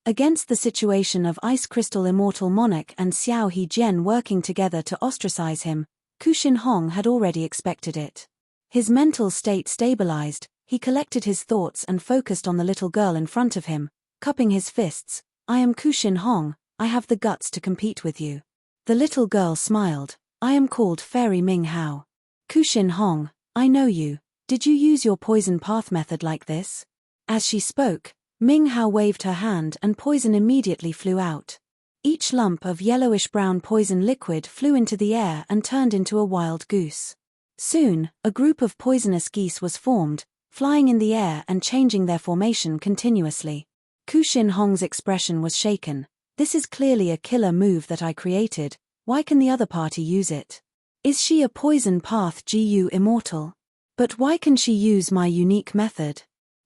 Against the situation of Ice Crystal Immortal Monarch and Xiao He Jian working together to ostracize him, Kushin Hong had already expected it. His mental state stabilized, he collected his thoughts and focused on the little girl in front of him, cupping his fists. I am Kushin Hong, I have the guts to compete with you. The little girl smiled. I am called Fairy Ming Hao. Kushin Hong, I know you. Did you use your poison path method like this? As she spoke, Ming Hao waved her hand and poison immediately flew out. Each lump of yellowish-brown poison liquid flew into the air and turned into a wild goose. Soon, a group of poisonous geese was formed, flying in the air and changing their formation continuously. Kushin Hong's expression was shaken. This is clearly a killer move that I created, why can the other party use it? Is she a poison path GU immortal? But why can she use my unique method?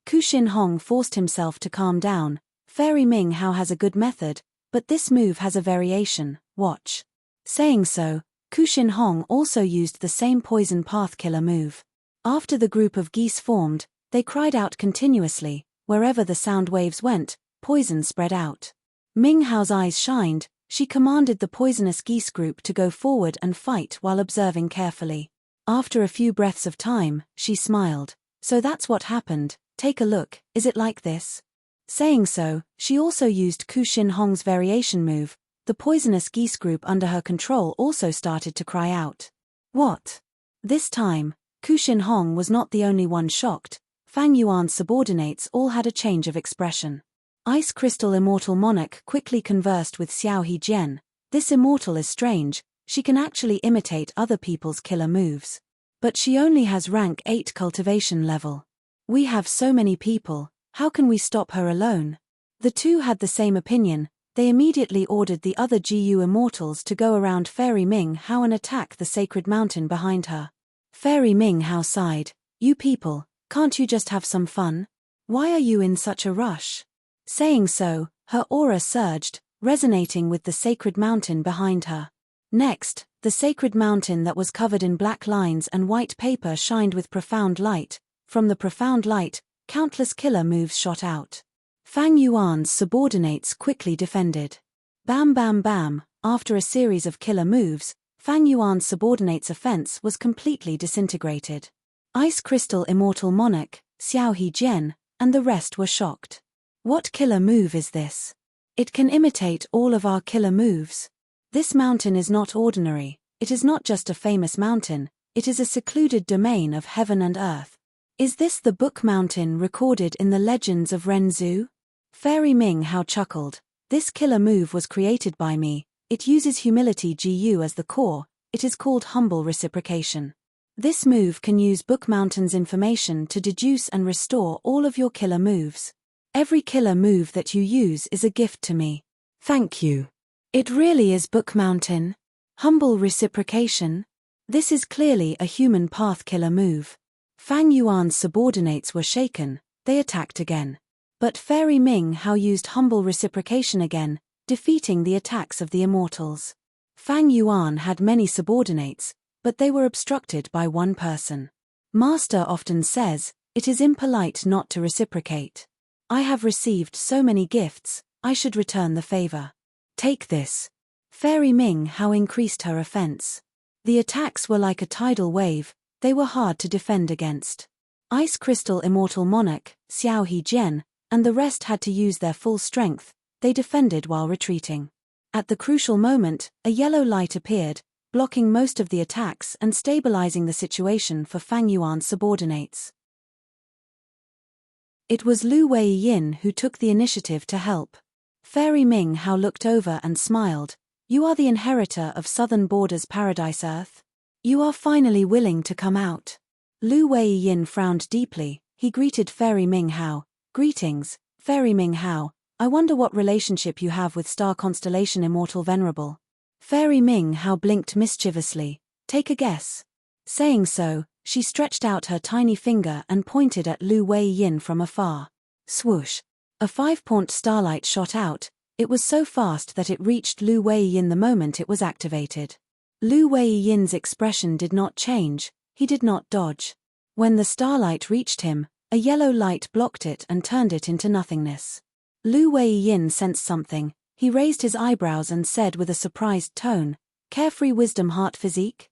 Kushin Hong forced himself to calm down. Fairy Ming Hao has a good method, but this move has a variation, watch. Saying so, Kushin Hong also used the same poison path killer move. After the group of geese formed, they cried out continuously, wherever the sound waves went, poison spread out. Ming Hao's eyes shined, she commanded the poisonous geese group to go forward and fight while observing carefully. After a few breaths of time, she smiled. So that's what happened, take a look, is it like this? Saying so, she also used Kushin Hong's variation move, the poisonous geese group under her control also started to cry out. What? This time, Kushin Hong was not the only one shocked, Fang Yuan's subordinates all had a change of expression. Ice Crystal Immortal Monarch quickly conversed with Xiao He Jian. This immortal is strange, she can actually imitate other people's killer moves. But she only has rank 8 cultivation level. We have so many people, how can we stop her alone? The two had the same opinion, they immediately ordered the other GU immortals to go around Fairy Ming Hao and attack the sacred mountain behind her. Fairy Ming Hao sighed. You people, can't you just have some fun? Why are you in such a rush? Saying so, her aura surged, resonating with the sacred mountain behind her. Next, the sacred mountain that was covered in black lines and white paper shined with profound light. From the profound light, countless killer moves shot out. Fang Yuan's subordinates quickly defended. Bam bam bam, after a series of killer moves, Fang Yuan's subordinate's offense was completely disintegrated. Ice Crystal Immortal Monarch, Xiao He Jian, and the rest were shocked. What killer move is this? It can imitate all of our killer moves. This mountain is not ordinary, it is not just a famous mountain, it is a secluded domain of heaven and earth. Is this the book mountain recorded in the legends of Renzu? Fairy Ming Hao chuckled. This killer move was created by me, it uses humility GU as the core, it is called humble reciprocation. This move can use book mountain's information to deduce and restore all of your killer moves. Every killer move that you use is a gift to me. Thank you. It really is book mountain. Humble reciprocation. This is clearly a human path killer move. Fang Yuan's subordinates were shaken, they attacked again. But Fairy Ming Hao used humble reciprocation again, defeating the attacks of the immortals. Fang Yuan had many subordinates, but they were obstructed by one person. Master often says, it is impolite not to reciprocate. I have received so many gifts, I should return the favor. Take this. Fairy Ming Hao increased her offense. The attacks were like a tidal wave, they were hard to defend against. Ice Crystal Immortal Monarch, Xiao He Jian, and the rest had to use their full strength, they defended while retreating. At the crucial moment, a yellow light appeared, blocking most of the attacks and stabilizing the situation for Fang Yuan's subordinates. It was Lu Weiyin who took the initiative to help. Fairy Ming Hao looked over and smiled. You are the inheritor of Southern Border's Paradise Earth? You are finally willing to come out. Lu Weiyin frowned deeply, he greeted Fairy Ming Hao. Greetings, Fairy Ming Hao, I wonder what relationship you have with star constellation Immortal Venerable. Fairy Ming Hao blinked mischievously, take a guess. Saying so, she stretched out her tiny finger and pointed at Lu Weiyin from afar. Swoosh. A 5-point starlight shot out, it was so fast that it reached Lu Weiyin the moment it was activated. Lu Weiyin's expression did not change, he did not dodge. When the starlight reached him, a yellow light blocked it and turned it into nothingness. Lu Weiyin sensed something, he raised his eyebrows and said with a surprised tone, Carefree Wisdom Heart Physique?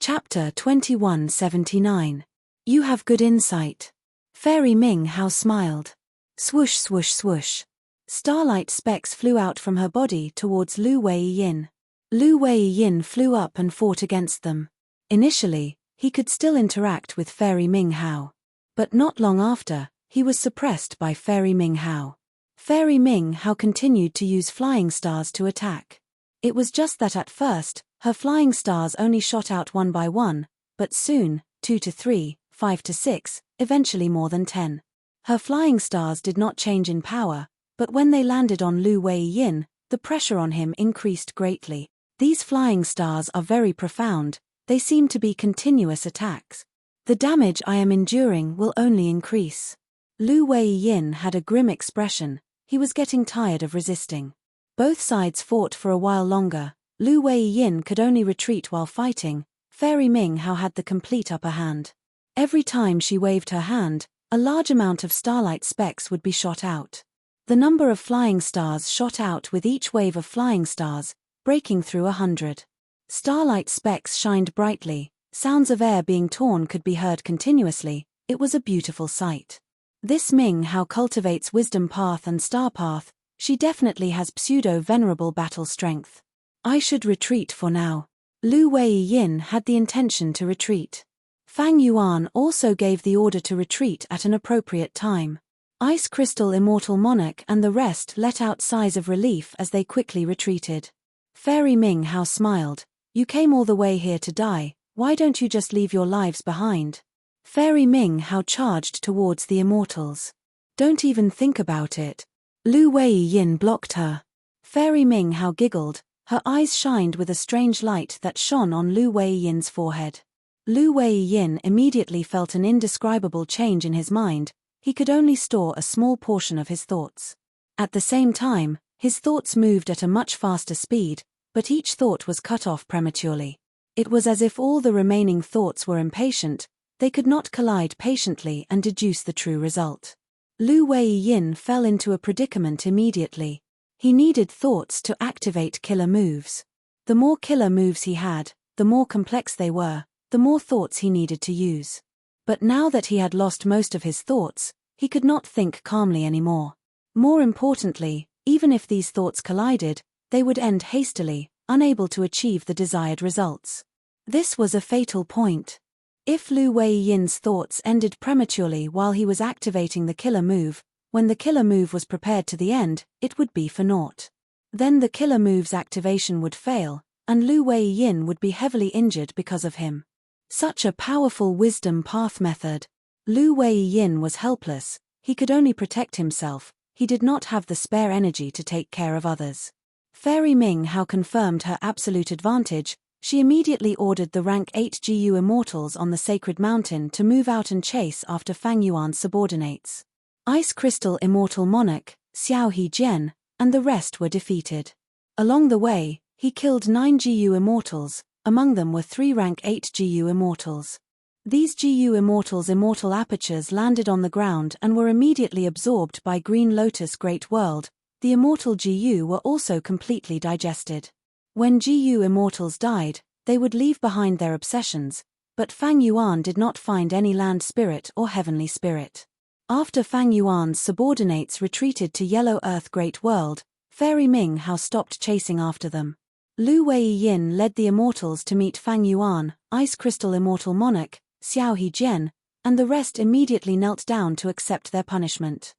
Chapter 2179. You have good insight. Fairy Ming Hao smiled. Swoosh swoosh swoosh. Starlight specks flew out from her body towards Lu Weiyin. Lu Weiyin flew up and fought against them. Initially, he could still interact with Fairy Ming Hao. But not long after, he was suppressed by Fairy Ming Hao. Fairy Ming Hao continued to use flying stars to attack. It was just that at first, her flying stars only shot out one by one, but soon, 2 to 3, 5 to 6, eventually more than 10. Her flying stars did not change in power, but when they landed on Lu Weiyin, the pressure on him increased greatly. These flying stars are very profound, they seem to be continuous attacks. The damage I am enduring will only increase. Lu Weiyin had a grim expression, he was getting tired of resisting. Both sides fought for a while longer, Lu Weiyin could only retreat while fighting, Fairy Ming Hao had the complete upper hand. Every time she waved her hand, a large amount of starlight specks would be shot out. The number of flying stars shot out with each wave of flying stars, breaking through 100. Starlight specks shined brightly, sounds of air being torn could be heard continuously, it was a beautiful sight. This Ming Hao cultivates wisdom path and star path, she definitely has pseudo-venerable battle strength. I should retreat for now. Lu Weiyin had the intention to retreat. Fang Yuan also gave the order to retreat at an appropriate time. Ice Crystal Immortal Monarch and the rest let out sighs of relief as they quickly retreated. Fairy Ming Hao smiled. You came all the way here to die, why don't you just leave your lives behind? Fairy Ming Hao charged towards the immortals. Don't even think about it. Lu Weiyin blocked her. Fairy Ming Hao giggled, her eyes shined with a strange light that shone on Lu Weiyin's forehead. Lu Weiyin immediately felt an indescribable change in his mind, he could only store a small portion of his thoughts. At the same time, his thoughts moved at a much faster speed, but each thought was cut off prematurely. It was as if all the remaining thoughts were impatient, they could not collide patiently and deduce the true result. Lu Wei-yin fell into a predicament immediately. He needed thoughts to activate killer moves. The more killer moves he had, the more complex they were, the more thoughts he needed to use. But now that he had lost most of his thoughts, he could not think calmly anymore. More importantly, even if these thoughts collided, they would end hastily, unable to achieve the desired results. This was a fatal point. If Lu Wei-yin's thoughts ended prematurely while he was activating the killer move, when the killer move was prepared to the end, it would be for naught. Then the killer move's activation would fail, and Lu Wei-yin would be heavily injured because of him. Such a powerful wisdom path method. Lu Wei-yin was helpless, he could only protect himself, he did not have the spare energy to take care of others. Fairy Ming Hao confirmed her absolute advantage. She immediately ordered the rank 8 GU immortals on the sacred mountain to move out and chase after Fang Yuan's subordinates. Ice Crystal Immortal Monarch, Xiao He-jian, and the rest were defeated. Along the way, he killed 9 GU immortals, among them were 3 rank 8 GU immortals. These GU immortals' immortal apertures landed on the ground and were immediately absorbed by Green Lotus Great World. The immortal GU were also completely digested. When GU immortals died, they would leave behind their obsessions, but Fang Yuan did not find any land spirit or heavenly spirit. After Fang Yuan's subordinates retreated to Yellow Earth Great World, Fairy Ming Hao stopped chasing after them. Lu Wei-yin led the immortals to meet Fang Yuan, Ice Crystal Immortal Monarch, Xiao He-jian, and the rest immediately knelt down to accept their punishment.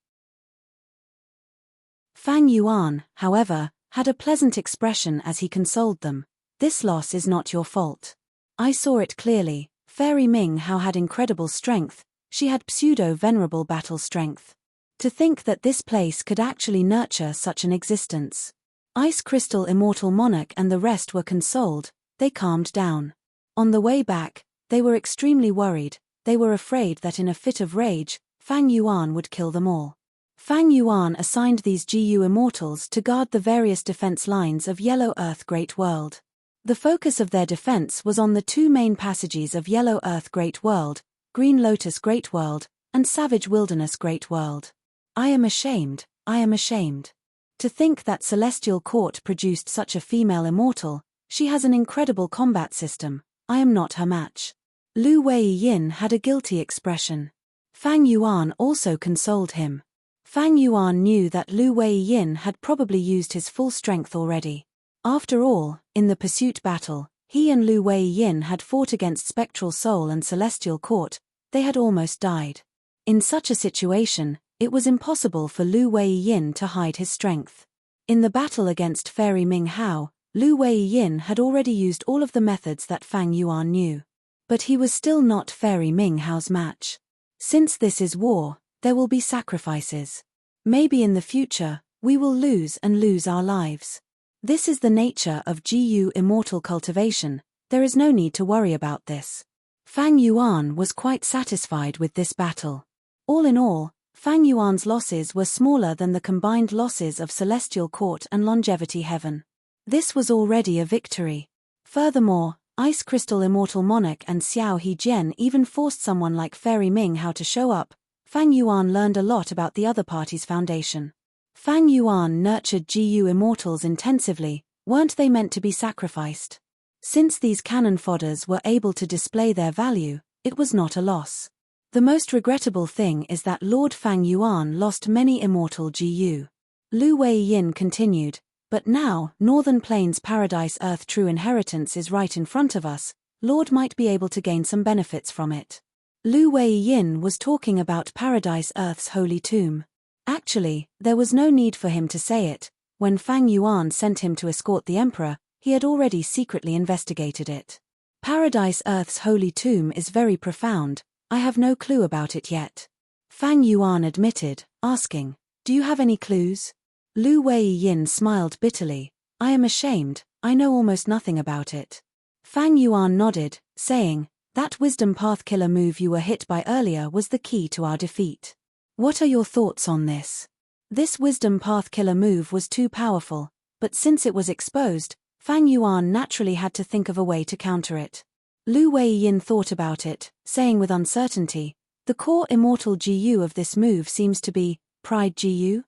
Fang Yuan, however, had a pleasant expression as he consoled them. "This loss is not your fault. I saw it clearly. Fairy Ming Hao had incredible strength, she had pseudo-venerable battle strength. To think that this place could actually nurture such an existence." Ice Crystal Immortal Monarch and the rest were consoled, they calmed down. On the way back, they were extremely worried, they were afraid that in a fit of rage, Fang Yuan would kill them all. Fang Yuan assigned these GU immortals to guard the various defense lines of Yellow Earth Great World. The focus of their defense was on the 2 main passages of Yellow Earth Great World, Green Lotus Great World, and Savage Wilderness Great World. I am ashamed, I am ashamed. To think that Celestial Court produced such a female immortal, she has an incredible combat system, I am not her match. Lu Wei-yin had a guilty expression. Fang Yuan also consoled him. Fang Yuan knew that Lu Wei-yin had probably used his full strength already. After all, in the pursuit battle, he and Lu Wei-yin had fought against Spectral Soul and Celestial Court, they had almost died. In such a situation, it was impossible for Lu Wei-yin to hide his strength. In the battle against Fairy Ming Hao, Lu Wei-yin had already used all of the methods that Fang Yuan knew. But he was still not Fairy Ming Hao's match. Since this is war, there will be sacrifices. Maybe in the future, we will lose and lose our lives. This is the nature of GU immortal cultivation, there is no need to worry about this. Fang Yuan was quite satisfied with this battle. All in all, Fang Yuan's losses were smaller than the combined losses of Celestial Court and Longevity Heaven. This was already a victory. Furthermore, Ice Crystal Immortal Monarch and Xiao He-jian even forced someone like Fairy Ming Hao to show up. Fang Yuan learned a lot about the other party's foundation. Fang Yuan nurtured GU immortals intensively, weren't they meant to be sacrificed? Since these cannon fodders were able to display their value, it was not a loss. The most regrettable thing is that Lord Fang Yuan lost many immortal GU. Lu Wei-yin continued, "But now, Northern Plains Paradise Earth True Inheritance is right in front of us, Lord might be able to gain some benefits from it." Lu Wei-yin was talking about Paradise Earth's Holy Tomb. Actually, there was no need for him to say it. When Fang Yuan sent him to escort the Emperor, he had already secretly investigated it. Paradise Earth's Holy Tomb is very profound, I have no clue about it yet. Fang Yuan admitted, asking, "Do you have any clues?" Lu Wei-yin smiled bitterly, "I am ashamed, I know almost nothing about it." Fang Yuan nodded, saying, "That wisdom path killer move you were hit by earlier was the key to our defeat. What are your thoughts on this?" This wisdom path killer move was too powerful, but since it was exposed, Fang Yuan naturally had to think of a way to counter it. Lu Wei-yin thought about it, saying with uncertainty, The core immortal GU of this move seems to be Pride GU?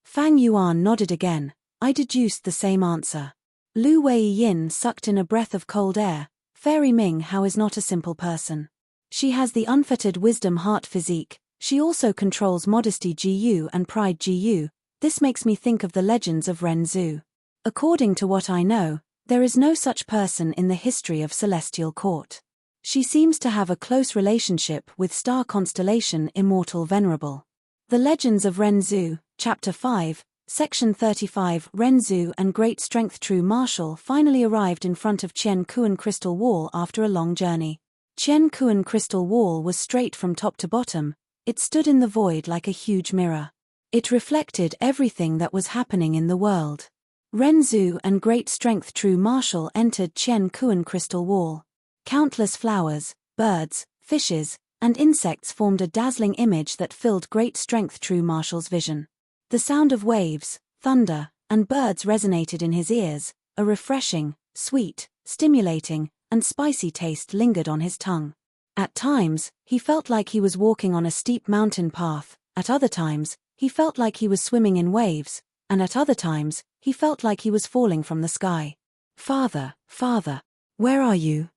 Fang Yuan nodded again. I deduced the same answer. Lu Wei Yin sucked in a breath of cold air. Fairy Ming Hao is not a simple person. She has the unfettered wisdom heart physique. She also controls modesty GU and pride GU. This makes me think of the legends of Ren Zhu. According to what I know, there is no such person in the history of Celestial Court. She seems to have a close relationship with star constellation Immortal Venerable. The Legends of Ren Zhu, Chapter 5, Section 35. Ren Zhu and Great Strength True Martial finally arrived in front of Qian Kuan Crystal Wall after a long journey. Qian Kuan Crystal Wall was straight from top to bottom. It stood in the void like a huge mirror. It reflected everything that was happening in the world. Ren Zhu and Great Strength True Martial entered Qian Kuan Crystal Wall. Countless flowers, birds, fishes, and insects formed a dazzling image that filled Great Strength True Martial's vision. The sound of waves, thunder, and birds resonated in his ears. A refreshing, sweet, stimulating, and spicy taste lingered on his tongue. At times, he felt like he was walking on a steep mountain path. At other times, he felt like he was swimming in waves, and at other times, he felt like he was falling from the sky. Father, Father, where are you?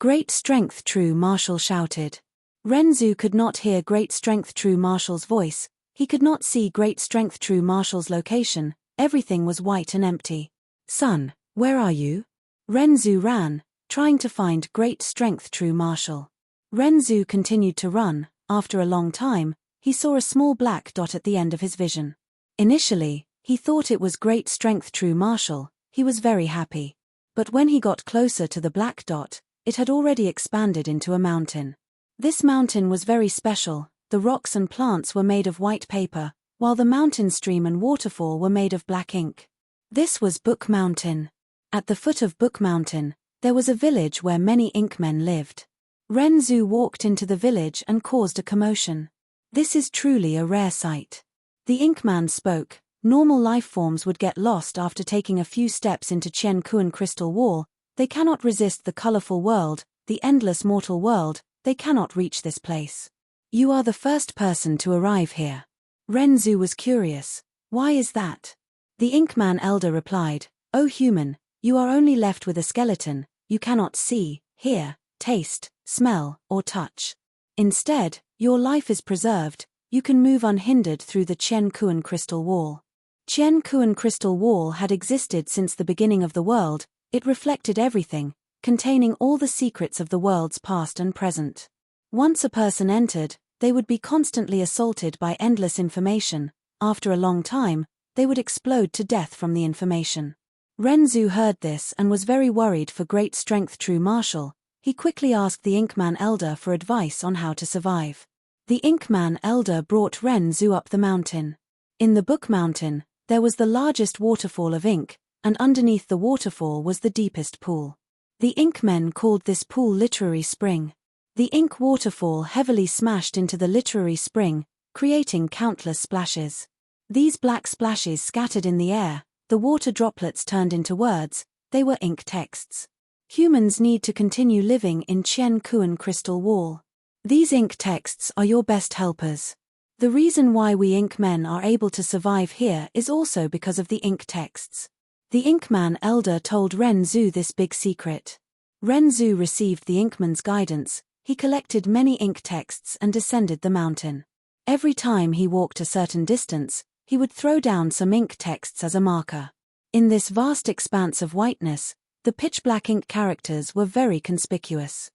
Great Strength True Martial shouted. Ren Zhu could not hear Great Strength True Martial's voice. He could not see Great Strength True Martial's location. Everything was white and empty. Son, where are you? Ren Zhu ran, trying to find Great Strength True Martial. Ren Zhu continued to run. After a long time, he saw a small black dot at the end of his vision. Initially, he thought it was Great Strength True Martial. He was very happy. But when he got closer to the black dot, it had already expanded into a mountain. This mountain was very special. The rocks and plants were made of white paper, while the mountain stream and waterfall were made of black ink. This was Book Mountain. At the foot of Book Mountain, there was a village where many Inkmen lived. Ren Zhu walked into the village and caused a commotion. This is truly a rare sight. The Inkman spoke. Normal life forms would get lost after taking a few steps into Qian Kuan Crystal Wall. They cannot resist the colorful world, the endless mortal world. They cannot reach this place. You are the first person to arrive here. Ren Zhu was curious. Why is that? The Inkman elder replied, O human, you are only left with a skeleton. You cannot see, hear, taste, smell, or touch. Instead, your life is preserved. You can move unhindered through the Qian Kuan Crystal Wall. Qian Kuan Crystal Wall had existed since the beginning of the world. It reflected everything, containing all the secrets of the world's past and present. Once a person entered, they would be constantly assaulted by endless information. After a long time, they would explode to death from the information. Ren Zhu heard this and was very worried for Great Strength True Martial. He quickly asked the Inkman elder for advice on how to survive. The Inkman elder brought Ren Zhu up the mountain. In the Book Mountain, there was the largest waterfall of ink, and underneath the waterfall was the deepest pool. The Inkmen called this pool Literary Spring. The ink waterfall heavily smashed into the literary spring, creating countless splashes. These black splashes scattered in the air. The water droplets turned into words. They were ink texts. Humans need to continue living in Qian Kuan Crystal Wall. These ink texts are your best helpers. The reason why we Inkmen are able to survive here is also because of the ink texts. The Inkman elder told Ren Zhu this big secret. Ren Zhu received the Inkman's guidance. He collected many ink texts and descended the mountain. Every time he walked a certain distance, he would throw down some ink texts as a marker. In this vast expanse of whiteness, the pitch-black ink characters were very conspicuous.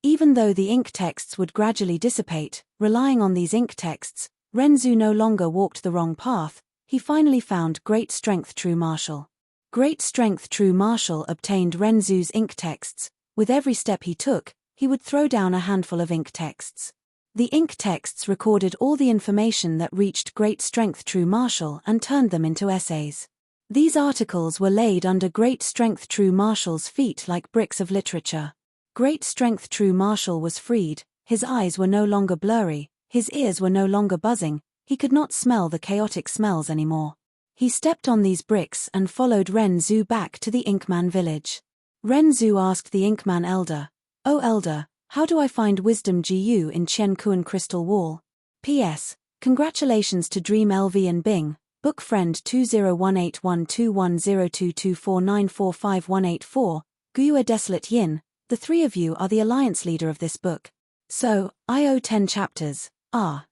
Even though the ink texts would gradually dissipate, relying on these ink texts, Ren Zhu no longer walked the wrong path. He finally found Great Strength True Martial. Great Strength True Martial obtained Ren Zhu's ink texts. With every step he took, he would throw down a handful of ink texts. The ink texts recorded all the information that reached Great Strength True Martial and turned them into essays. These articles were laid under Great Strength True Martial's feet like bricks of literature. Great Strength True Martial was freed. His eyes were no longer blurry, his ears were no longer buzzing, he could not smell the chaotic smells anymore. He stepped on these bricks and followed Ren Zhu back to the Inkman village. Ren Zhu asked the Inkman elder, Oh Elder, how do I find wisdom GU in Chen Kuan Crystal Wall? P.S. Congratulations to Dream LV and Bing, book friend 201812102224945184, Guyue Desolate Yin, the three of you are the alliance leader of this book. So, I owe 10 chapters. Why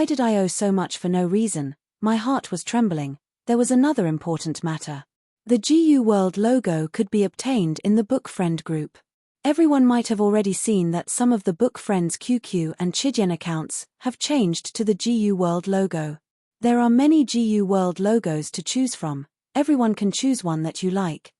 did I owe so much for no reason? My heart was trembling. There was another important matter. The GU World logo could be obtained in the Book Friend group. Everyone might have already seen that some of the Book Friends QQ and Chidian accounts have changed to the GU World logo. There are many GU World logos to choose from. Everyone can choose one that you like.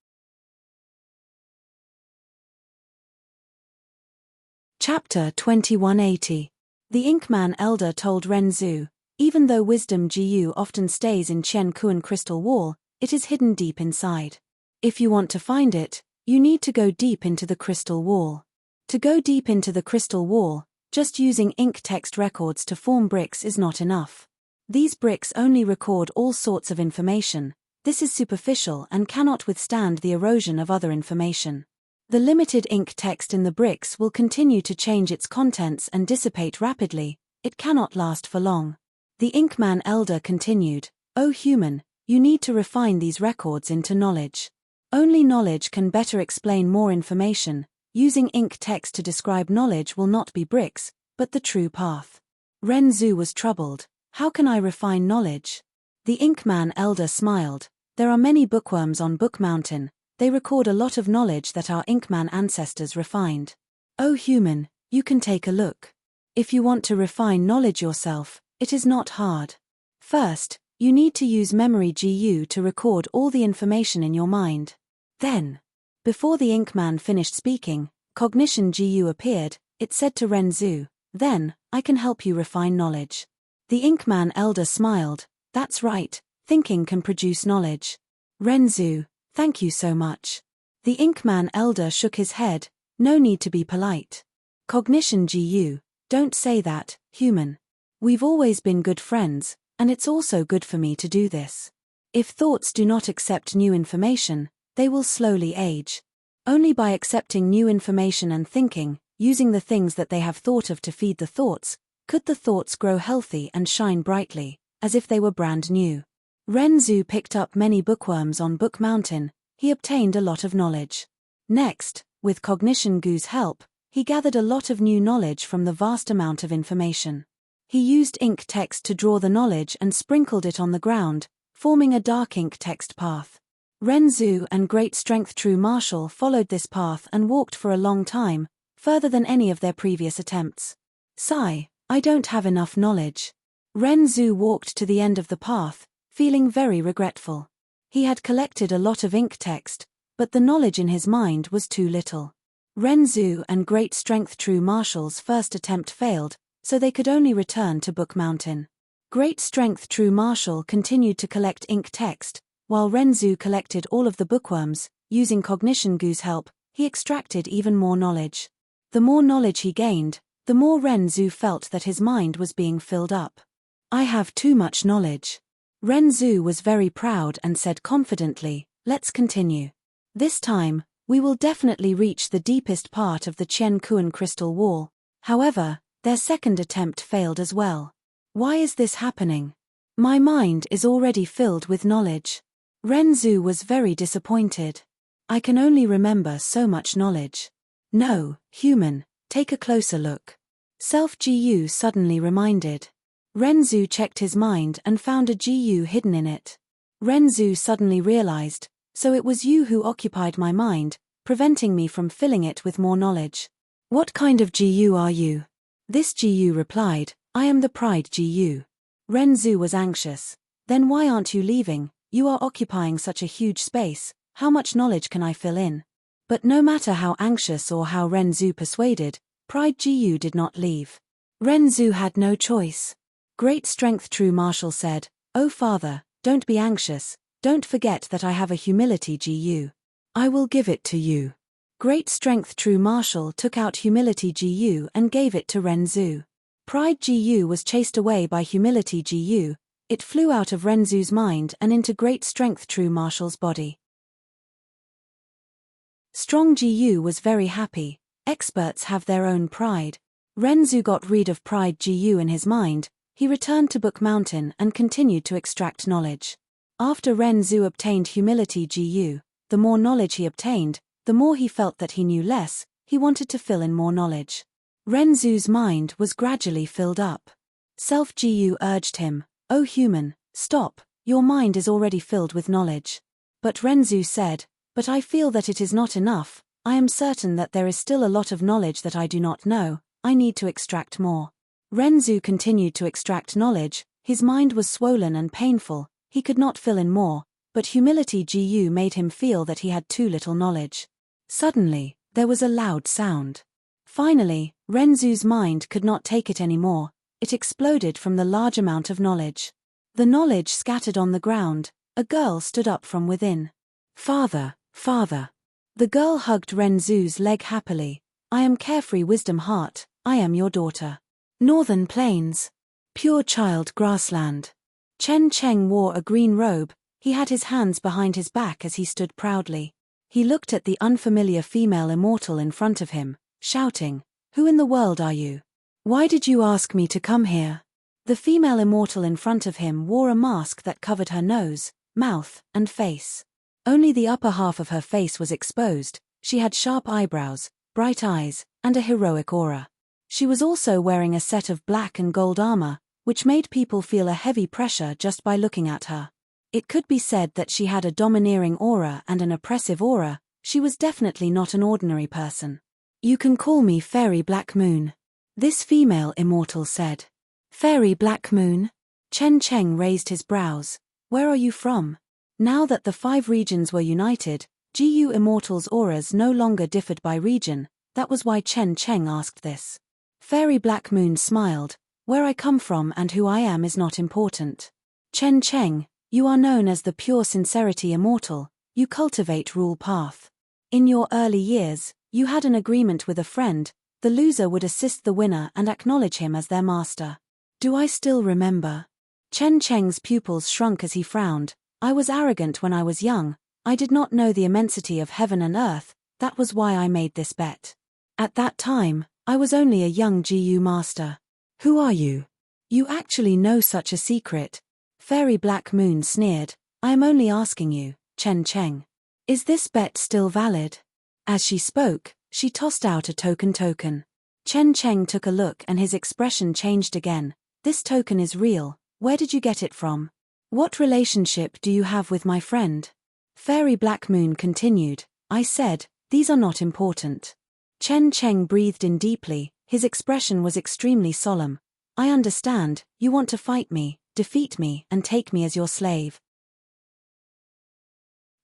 Chapter 2180. The Inkman Elder told Renzu, even though wisdom GU often stays in Chen Kuan Crystal Wall, it is hidden deep inside. If you want to find it, you need to go deep into the crystal wall. To go deep into the crystal wall, just using ink text records to form bricks is not enough. These bricks only record all sorts of information. This is superficial and cannot withstand the erosion of other information. The limited ink text in the bricks will continue to change its contents and dissipate rapidly. It cannot last for long. The Inkman Elder continued, "O human, you need to refine these records into knowledge. Only knowledge can better explain more information. Using ink text to describe knowledge will not be bricks, but the true path." Renzu was troubled. How can I refine knowledge? The Inkman Elder smiled. There are many bookworms on Book Mountain. They record a lot of knowledge that our Inkman ancestors refined. O human, you can take a look. If you want to refine knowledge yourself, it is not hard. First, you need to use memory GU to record all the information in your mind. Then, before the Inkman finished speaking, cognition GU appeared. It said to Renzu, "Then, I can help you refine knowledge." The Inkman Elder smiled. That's right, thinking can produce knowledge. Renzu, thank you so much. The Inkman Elder shook his head. No need to be polite. Cognition GU, don't say that, human. We've always been good friends, and it's also good for me to do this. If thoughts do not accept new information, they will slowly age. Only by accepting new information and thinking, using the things that they have thought of to feed the thoughts, could the thoughts grow healthy and shine brightly, as if they were brand new. Renzu picked up many bookworms on Book Mountain. He obtained a lot of knowledge. Next, with Cognition GU's help, he gathered a lot of new knowledge from the vast amount of information. He used ink text to draw the knowledge and sprinkled it on the ground, forming a dark ink text path. Renzu and Great Strength True Marshal followed this path and walked for a long time, further than any of their previous attempts. Sigh, I don't have enough knowledge. Renzu walked to the end of the path, feeling very regretful. He had collected a lot of ink text, but the knowledge in his mind was too little. Renzu and Great Strength True Marshal's first attempt failed, so they could only return to Book Mountain. Great Strength True Marshal continued to collect ink text, while Renzu collected all of the bookworms. Using Cognition GU's help, he extracted even more knowledge. The more knowledge he gained, the more Renzu felt that his mind was being filled up. I have too much knowledge. Renzu was very proud and said confidently, let's continue. This time, we will definitely reach the deepest part of the Chen Kuan Crystal Wall. However, their second attempt failed as well. Why is this happening? My mind is already filled with knowledge. Renzu was very disappointed. I can only remember so much knowledge. No, human, take a closer look. Self-GU suddenly reminded. Renzu checked his mind and found a GU hidden in it. Renzu suddenly realized, so it was you who occupied my mind, preventing me from filling it with more knowledge. What kind of GU are you? This GU replied, I am the Pride GU. Renzu was anxious. Then why aren't you leaving? You are occupying such a huge space. How much knowledge can I fill in? But no matter how anxious or how Renzu persuaded, Pride GU did not leave. Renzu had no choice. Great Strength True Marshal said, Oh father, don't be anxious, don't forget that I have a humility GU. I will give it to you. Great Strength True Marshal took out humility GU and gave it to Renzu. Pride GU was chased away by humility GU. It flew out of Renzu's mind and into Great Strength True Marshal's body. Strong GU was very happy. Experts have their own pride. Renzu got rid of pride Gu in his mind. He returned to Book Mountain and continued to extract knowledge. After Renzu obtained humility Gu, the more knowledge he obtained, the more he felt that he knew less. He wanted to fill in more knowledge. Renzu's mind was gradually filled up. Self Gu urged him, "O human, stop, your mind is already filled with knowledge." But Renzu said, "But I feel that it is not enough. I am certain that there is still a lot of knowledge that I do not know. I need to extract more." Renzu continued to extract knowledge. His mind was swollen and painful. He could not fill in more, but humility Gu made him feel that he had too little knowledge. Suddenly, there was a loud sound. Finally, Renzu's mind could not take it anymore. It exploded from the large amount of knowledge. The knowledge scattered on the ground. A girl stood up from within. "Father, father." The girl hugged Renzu's leg happily. "I am Carefree Wisdom Heart. I am your daughter. Northern Plains. Pure Child Grassland." Chen Cheng wore a green robe. He had his hands behind his back as he stood proudly. He looked at the unfamiliar female immortal in front of him, shouting, "Who in the world are you? Why did you ask me to come here?" The female immortal in front of him wore a mask that covered her nose, mouth, and face. Only the upper half of her face was exposed. She had sharp eyebrows, bright eyes, and a heroic aura. She was also wearing a set of black and gold armor, which made people feel a heavy pressure just by looking at her. It could be said that she had a domineering aura and an oppressive aura. She was definitely not an ordinary person. "You can call me Fairy Black Moon," this female immortal said. "Fairy Black Moon?" Chen Cheng raised his brows. "Where are you from?" Now that the 5 regions were united, Gu Immortal's auras no longer differed by region. That was why Chen Cheng asked this. Fairy Black Moon smiled. "Where I come from and who I am is not important. Chen Cheng, you are known as the Pure Sincerity Immortal. You cultivate Rule Path. In your early years, you had an agreement with a friend. The loser would assist the winner and acknowledge him as their master. Do I still remember?" Chen Cheng's pupils shrunk as he frowned. "I was arrogant when I was young. I did not know the immensity of heaven and earth. That was why I made this bet. At that time, I was only a young Gu master." "Who are you? You actually know such a secret?" Fairy Black Moon sneered. "I am only asking you, Chen Cheng. Is this bet still valid?" As she spoke, she tossed out a token. Chen Cheng took a look and his expression changed again. "This token is real. Where did you get it from? What relationship do you have with my friend?" Fairy Black Moon continued. "I said, these are not important." Chen Cheng breathed in deeply. His expression was extremely solemn. "I understand, you want to fight me, defeat me, and take me as your slave.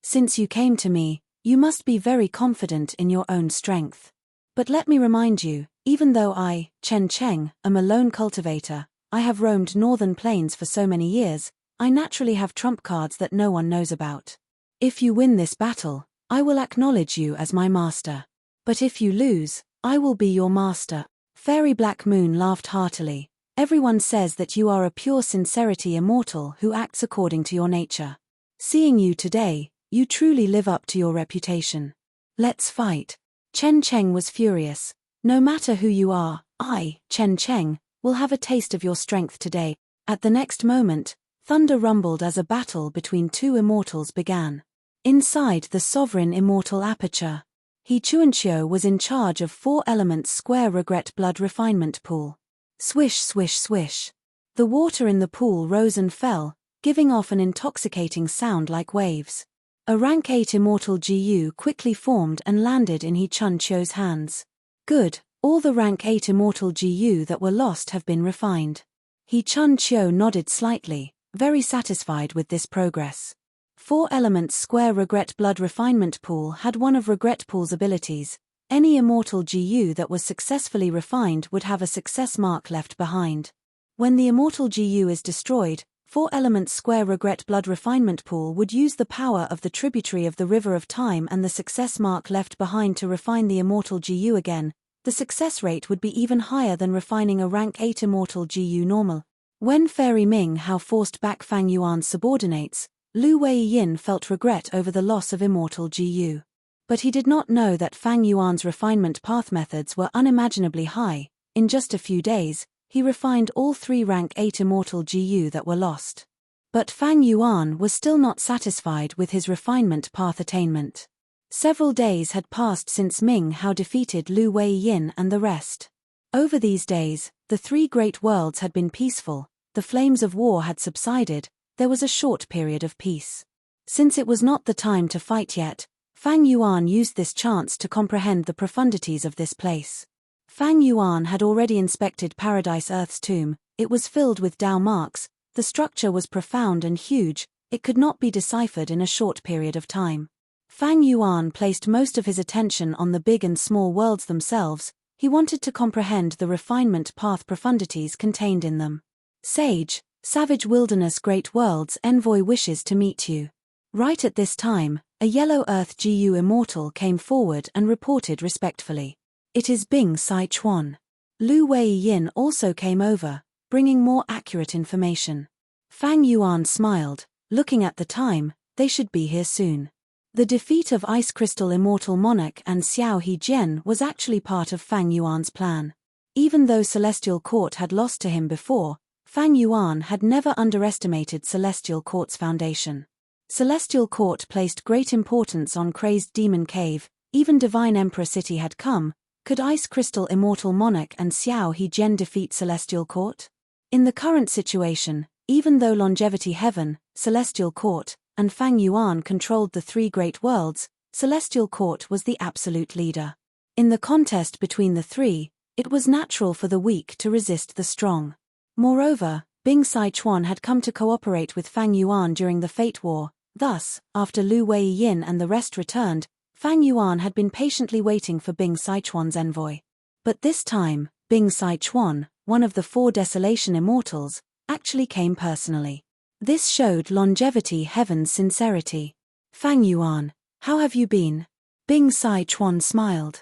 Since you came to me, you must be very confident in your own strength. But let me remind you, even though I, Chen Cheng, am a lone cultivator, I have roamed Northern Plains for so many years, I naturally have trump cards that no one knows about. If you win this battle, I will acknowledge you as my master. But if you lose, I will be your master." Fairy Black Moon laughed heartily. "Everyone says that you are a pure sincerity immortal who acts according to your nature. Seeing you today, you truly live up to your reputation. Let's fight." Chen Cheng was furious. "No matter who you are, I, Chen Cheng, will have a taste of your strength today." At the next moment, thunder rumbled as a battle between 2 immortals began. Inside the sovereign immortal aperture, He Chuanqiu was in charge of 4 elements square regret blood refinement pool. Swish swish swish. The water in the pool rose and fell, giving off an intoxicating sound like waves. A rank 8 immortal Gu quickly formed and landed in He Chuanqiu's hands. "Good, all the rank 8 immortal Gu that were lost have been refined." He Chuanqiu nodded slightly, very satisfied with this progress. 4 elements square regret blood refinement pool had one of regret pool's abilities. Any immortal Gu that was successfully refined would have a success mark left behind. When the immortal Gu is destroyed, 4 elements square regret blood refinement pool would use the power of the tributary of the river of time and the success mark left behind to refine the immortal Gu again. The success rate would be even higher than refining a rank 8 immortal Gu normal. When Fairy Ming Hao forced back Fang Yuan's subordinates, Lu Wei Yin felt regret over the loss of immortal Gu. But he did not know that Fang Yuan's refinement path methods were unimaginably high. In just a few days, he refined all 3 rank 8 immortal GU that were lost. But Fang Yuan was still not satisfied with his refinement path attainment. Several days had passed since Ming Hao defeated Lu Weiyin and the rest. Over these days, the 3 great worlds had been peaceful, the flames of war had subsided, there was a short period of peace. Since it was not the time to fight yet, Fang Yuan used this chance to comprehend the profundities of this place. Fang Yuan had already inspected Paradise Earth's tomb, it was filled with Dao marks, the structure was profound and huge, it could not be deciphered in a short period of time. Fang Yuan placed most of his attention on the big and small worlds themselves, he wanted to comprehend the refinement path profundities contained in them. Sage, Savage Wilderness Great Worlds Envoy wishes to meet you. Right at this time, a Yellow Earth GU Immortal came forward and reported respectfully. It is Bing Sai Chuan. Lu Weiyin also came over, bringing more accurate information. Fang Yuan smiled, looking at the time, they should be here soon. The defeat of Ice Crystal Immortal Monarch and Xiao He Jian was actually part of Fang Yuan's plan. Even though Celestial Court had lost to him before, Fang Yuan had never underestimated Celestial Court's foundation. Celestial Court placed great importance on Crazed Demon Cave, even Divine Emperor City had come. Could Ice Crystal Immortal Monarch and Xiao He Jian defeat Celestial Court? In the current situation, even though Longevity Heaven, Celestial Court, and Fang Yuan controlled the 3 great worlds, Celestial Court was the absolute leader. In the contest between the 3, it was natural for the weak to resist the strong. Moreover, Bing Sai Chuan had come to cooperate with Fang Yuan during the Fate War, thus, after Lu Weiyin and the rest returned, Fang Yuan had been patiently waiting for Bing Sai Chuan's envoy. But this time, Bing Sai Chuan, one of the 4 Desolation Immortals, actually came personally. This showed Longevity Heaven's sincerity. Fang Yuan, how have you been? Bing Sai Chuan smiled.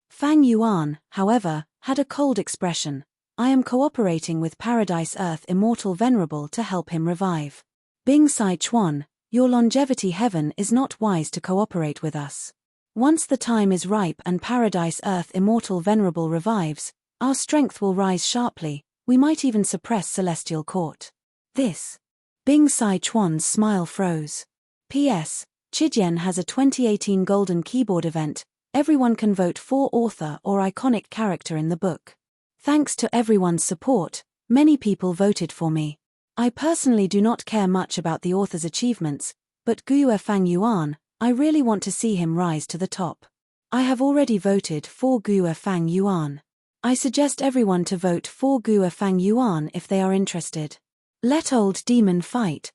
Fang Yuan, however, had a cold expression. I am cooperating with Paradise Earth Immortal Venerable to help him revive. Bing Sai Chuan, your Longevity Heaven is not wise to cooperate with us. Once the time is ripe and Paradise Earth Immortal Venerable revives, our strength will rise sharply, we might even suppress Celestial Court. This. Bing Sai Chuan's smile froze. P.S. Chidian has a 2018 Golden Keyboard event, everyone can vote for author or iconic character in the book. Thanks to everyone's support, many people voted for me. I personally do not care much about the author's achievements, but Guiyue Fang Yuan, I really want to see him rise to the top. I have already voted for Guiyue Fang Yuan. I suggest everyone to vote for Guiyue Fang Yuan if they are interested. Let old demon fight.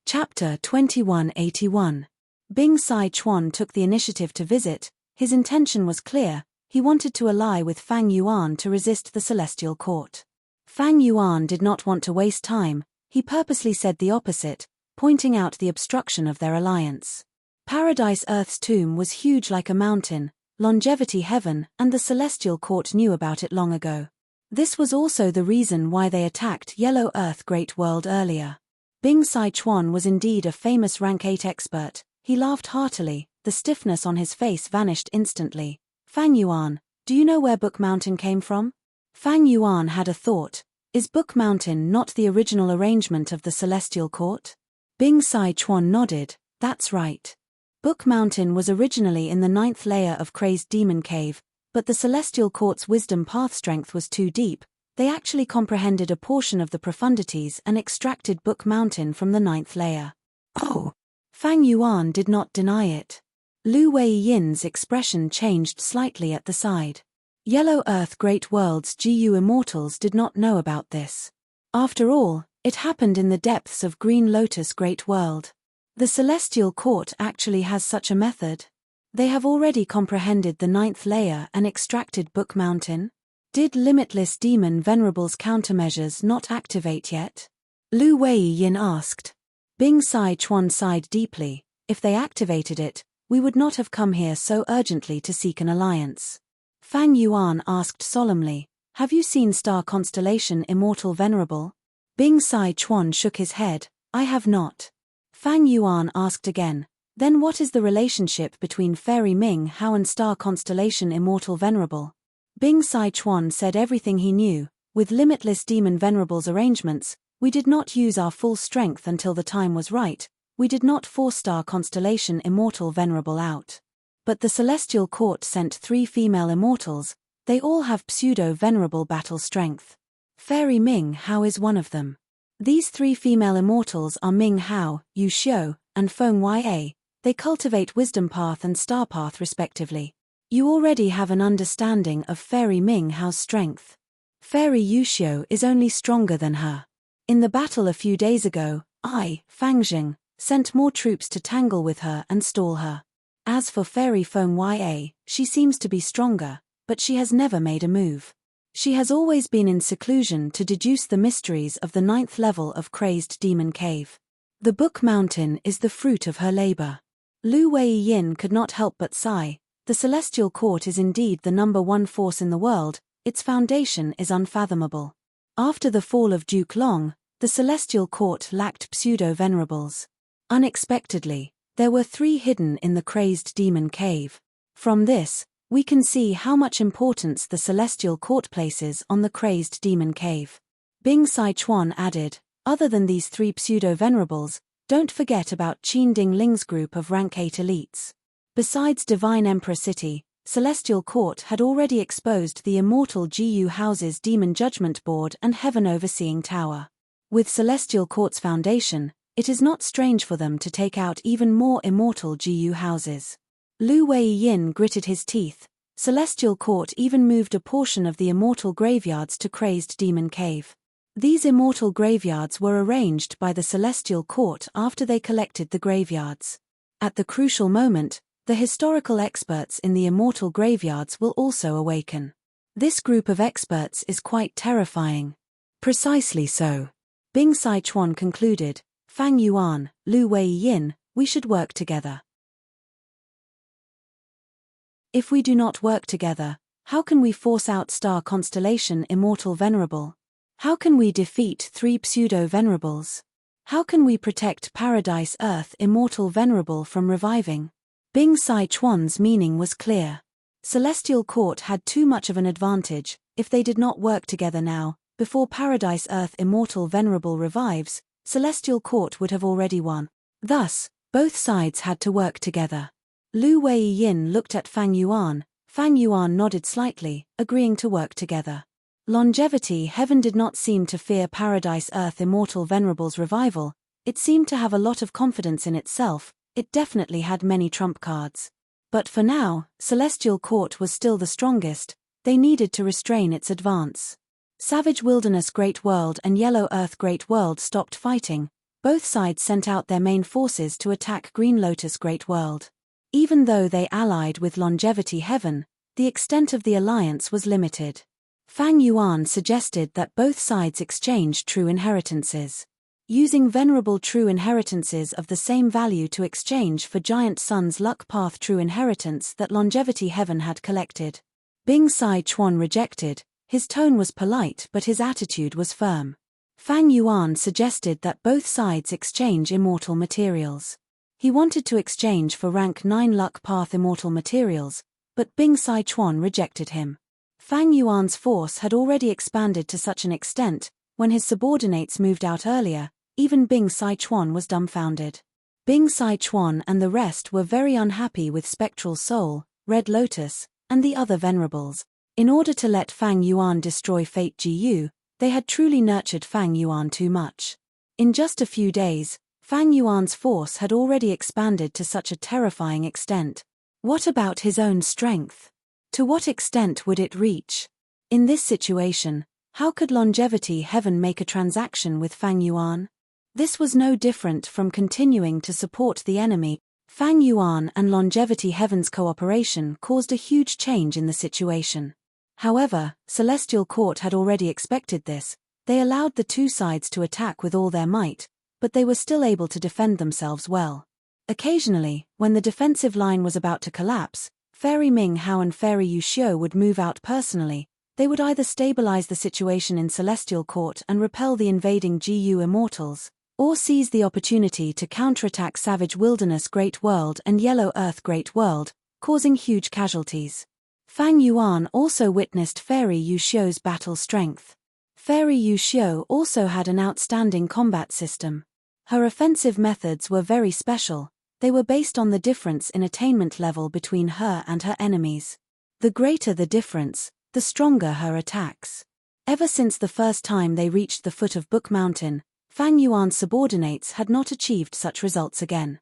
Chapter 2181. Bing Sai Chuan took the initiative to visit, his intention was clear, he wanted to ally with Fang Yuan to resist the Celestial Court. Fang Yuan did not want to waste time, he purposely said the opposite, pointing out the obstruction of their alliance. Paradise Earth's tomb was huge like a mountain, Longevity Heaven and the Celestial Court knew about it long ago. This was also the reason why they attacked Yellow Earth Great World earlier. Bing Sai Chuan was indeed a famous rank 8 expert, he laughed heartily, the stiffness on his face vanished instantly. Fang Yuan, do you know where Book Mountain came from? Fang Yuan had a thought, is Book Mountain not the original arrangement of the Celestial Court? Bing Sai Chuan nodded, that's right. Book Mountain was originally in the 9th layer of Crazed Demon Cave, but the Celestial Court's wisdom path strength was too deep, they actually comprehended a portion of the profundities and extracted Book Mountain from the 9th layer. Oh! Fang Yuan did not deny it. Lu Weiyin's expression changed slightly at the side. Yellow Earth Great World's GU Immortals did not know about this. After all, it happened in the depths of Green Lotus Great World. The Celestial Court actually has such a method. They have already comprehended the 9th layer and extracted Book Mountain. Did Limitless Demon Venerable's countermeasures not activate yet? Lu Weiyin asked. Bing Sai Chuan sighed deeply, if they activated it, we would not have come here so urgently to seek an alliance. Fang Yuan asked solemnly, have you seen Star Constellation Immortal Venerable? Bing Sai Chuan shook his head. I have not. Fang Yuan asked again. Then what is the relationship between Fairy Ming Hao and star constellation Immortal Venerable? Bing Sai Chuan said everything he knew. With limitless Demon Venerable's arrangements, we did not use our full strength until the time was right. We did not force star constellation Immortal Venerable out. But the Celestial Court sent 3 female immortals. They all have pseudo-venerable battle strength. Fairy Ming Hao is one of them. These 3 female immortals are Ming Hao, Yu Xiu, and Feng Ya. They cultivate Wisdom Path and Star Path respectively. You already have an understanding of Fairy Ming Hao's strength. Fairy Yu Xiu is only stronger than her. In the battle a few days ago, I, Fang Jing, sent more troops to tangle with her and stall her. As for Fairy Feng Ya, she seems to be stronger, but she has never made a move. She has always been in seclusion to deduce the mysteries of the 9th level of Crazed Demon Cave. The Book Mountain is the fruit of her labor. Lu Wei-yin could not help but sigh. The Celestial Court is indeed the #1 force in the world. Its foundation is unfathomable. After the fall of Duke Long, the Celestial Court lacked pseudo-venerables. Unexpectedly, there were 3 hidden in the Crazed Demon Cave. From this, we can see how much importance the Celestial Court places on the Crazed Demon Cave. Bing Sai Chuan added, other than these 3 pseudo-venerables, don't forget about Qin Ding Ling's group of rank 8 elites. Besides Divine Emperor City, Celestial Court had already exposed the immortal Gu House's Demon Judgment Board and Heaven Overseeing Tower. With Celestial Court's foundation, it is not strange for them to take out even more immortal Gu Houses. Lu Wei-yin gritted his teeth. Celestial Court even moved a portion of the immortal graveyards to Crazed Demon Cave. These immortal graveyards were arranged by the Celestial Court after they collected the graveyards. At the crucial moment, the historical experts in the immortal graveyards will also awaken. This group of experts is quite terrifying. Precisely so. Bing Sai Chuan concluded, Fang Yuan, Lu Wei-yin, we should work together. If we do not work together, how can we force out star constellation Immortal Venerable? How can we defeat 3 pseudo-venerables? How can we protect Paradise Earth Immortal Venerable from reviving? Bing Sai Chuan's meaning was clear. Celestial Court had too much of an advantage. If they did not work together now, before Paradise Earth Immortal Venerable revives, Celestial Court would have already won. Thus, both sides had to work together. Lu Wei-yin looked at Fang Yuan. Fang Yuan nodded slightly, agreeing to work together. Longevity Heaven did not seem to fear Paradise Earth Immortal Venerable's revival. It seemed to have a lot of confidence in itself. It definitely had many trump cards. But for now, Celestial Court was still the strongest. They needed to restrain its advance. Savage Wilderness Great World and Yellow Earth Great World stopped fighting. Both sides sent out their main forces to attack Green Lotus Great World. Even though they allied with Longevity Heaven, the extent of the alliance was limited. Fang Yuan suggested that both sides exchange true inheritances. Using venerable true inheritances of the same value to exchange for Giant Sun's Luck Path true inheritance that Longevity Heaven had collected. Bing Sai Chuan rejected. His tone was polite but his attitude was firm. Fang Yuan suggested that both sides exchange immortal materials. He wanted to exchange for rank 9 Luck Path immortal materials, but Bing Sai Chuan rejected him. Fang Yuan's force had already expanded to such an extent. When his subordinates moved out earlier, even Bing Sai Chuan was dumbfounded. Bing Sai Chuan and the rest were very unhappy with Spectral Soul, Red Lotus, and the other venerables. In order to let Fang Yuan destroy Fate Gu, they had truly nurtured Fang Yuan too much. In just a few days, Fang Yuan's force had already expanded to such a terrifying extent. What about his own strength? To what extent would it reach? In this situation, how could Longevity Heaven make a transaction with Fang Yuan? This was no different from continuing to support the enemy. Fang Yuan and Longevity Heaven's cooperation caused a huge change in the situation. However, Celestial Court had already expected this. They allowed the two sides to attack with all their might, but they were still able to defend themselves well. Occasionally, when the defensive line was about to collapse, Fairy Ming Hao and Fairy Yu Xiu would move out personally. They would either stabilize the situation in Celestial Court and repel the invading GU Immortals, or seize the opportunity to counterattack Savage Wilderness Great World and Yellow Earth Great World, causing huge casualties. Fang Yuan also witnessed Fairy Yuxiu's battle strength. Fairy Yuxiu also had an outstanding combat system. Her offensive methods were very special. They were based on the difference in attainment level between her and her enemies. The greater the difference, the stronger her attacks. Ever since the first time they reached the foot of Book Mountain, Fang Yuan's subordinates had not achieved such results again.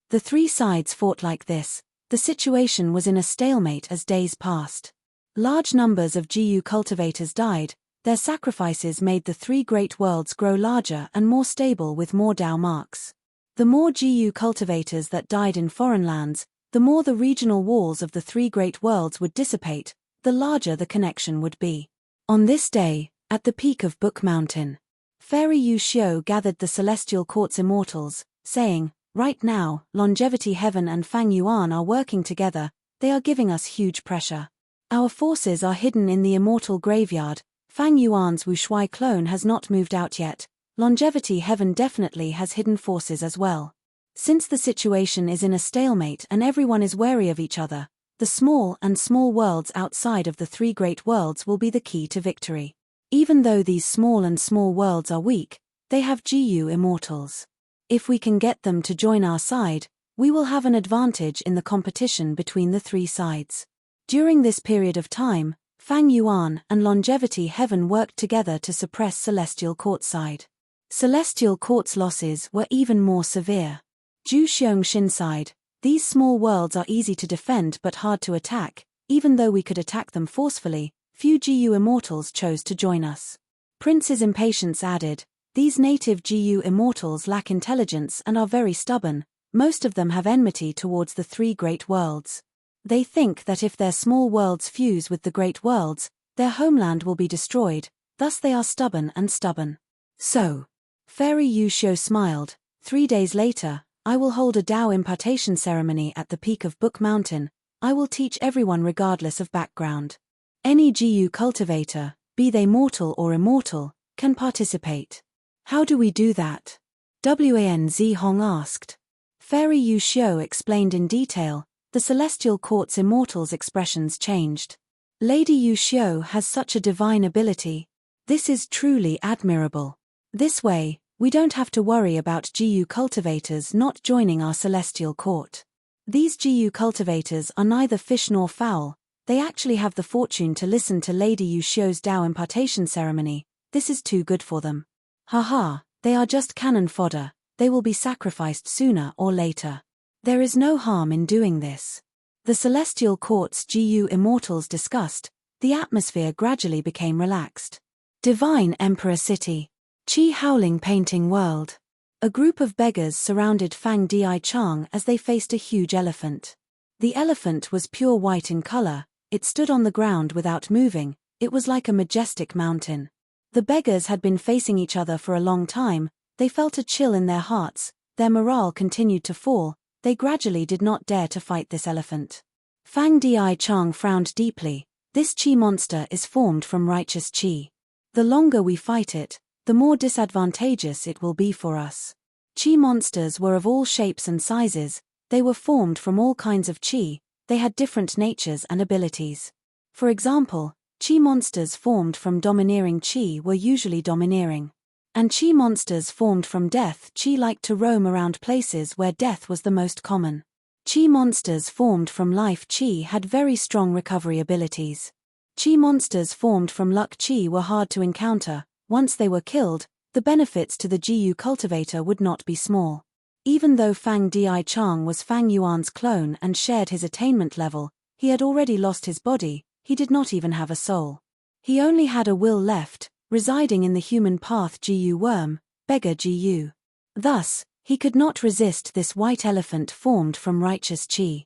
The three sides fought like this. The situation was in a stalemate as days passed. Large numbers of GU cultivators died. Their sacrifices made the three great worlds grow larger and more stable with more Dao marks. The more GU cultivators that died in foreign lands, the more the regional walls of the three great worlds would dissipate, the larger the connection would be. On this day, at the peak of Book Mountain, Fairy Yuxiu gathered the Celestial Court's immortals, saying, "Right now, Longevity Heaven and Fang Yuan are working together. They are giving us huge pressure. Our forces are hidden in the immortal graveyard. Fang Yuan's Wushuai clone has not moved out yet. Longevity Heaven definitely has hidden forces as well. Since the situation is in a stalemate and everyone is wary of each other, the small and small worlds outside of the three great worlds will be the key to victory. Even though these small and small worlds are weak, they have GU immortals. If we can get them to join our side, we will have an advantage in the competition between the three sides." During this period of time, Fang Yuan and Longevity Heaven worked together to suppress Celestial Court's side. Celestial Court's losses were even more severe. Zhu Xiongxin side, these small worlds are easy to defend but hard to attack. Even though we could attack them forcefully, few GU immortals chose to join us. Prince's Impatience added, "These native GU immortals lack intelligence and are very stubborn. Most of them have enmity towards the three great worlds. They think that if their small worlds fuse with the great worlds, their homeland will be destroyed, thus they are stubborn and stubborn." So, Fairy Yuxiu smiled. 3 days later, I will hold a Dao impartation ceremony at the peak of Book Mountain. I will teach everyone regardless of background. Any GU cultivator, be they mortal or immortal, can participate. How do we do that? Wan Zihong asked. Fairy Yuxiu explained in detail. The Celestial Court's immortals' expressions changed. Lady Yuxiu has such a divine ability. This is truly admirable. This way, we don't have to worry about GU cultivators not joining our Celestial Court. These GU cultivators are neither fish nor fowl. They actually have the fortune to listen to Lady Yuxiu's Dao impartation ceremony. This is too good for them. Haha, they are just cannon fodder. They will be sacrificed sooner or later. There is no harm in doing this. The Celestial Court's GU immortals discussed. The atmosphere gradually became relaxed. Divine Emperor City. Qi Howling Painting World. A group of beggars surrounded Fang Dichang as they faced a huge elephant. The elephant was pure white in color. It stood on the ground without moving. It was like a majestic mountain. The beggars had been facing each other for a long time. They felt a chill in their hearts. Their morale continued to fall. They gradually did not dare to fight this elephant. Fang Dichang frowned deeply. This Qi monster is formed from righteous Qi. The longer we fight it, the more disadvantageous it will be for us. Qi monsters were of all shapes and sizes. They were formed from all kinds of Qi. They had different natures and abilities. For example, Qi monsters formed from domineering Qi were usually domineering. And Qi monsters formed from death Qi liked to roam around places where death was the most common. Qi monsters formed from life Qi had very strong recovery abilities. Qi monsters formed from luck Qi were hard to encounter. Once they were killed, the benefits to the GU cultivator would not be small. Even though Fang Dichang was Fang Yuan's clone and shared his attainment level, he had already lost his body. He did not even have a soul. He only had a will left, residing in the human path GU worm, beggar GU. Thus, he could not resist this white elephant formed from righteous Qi.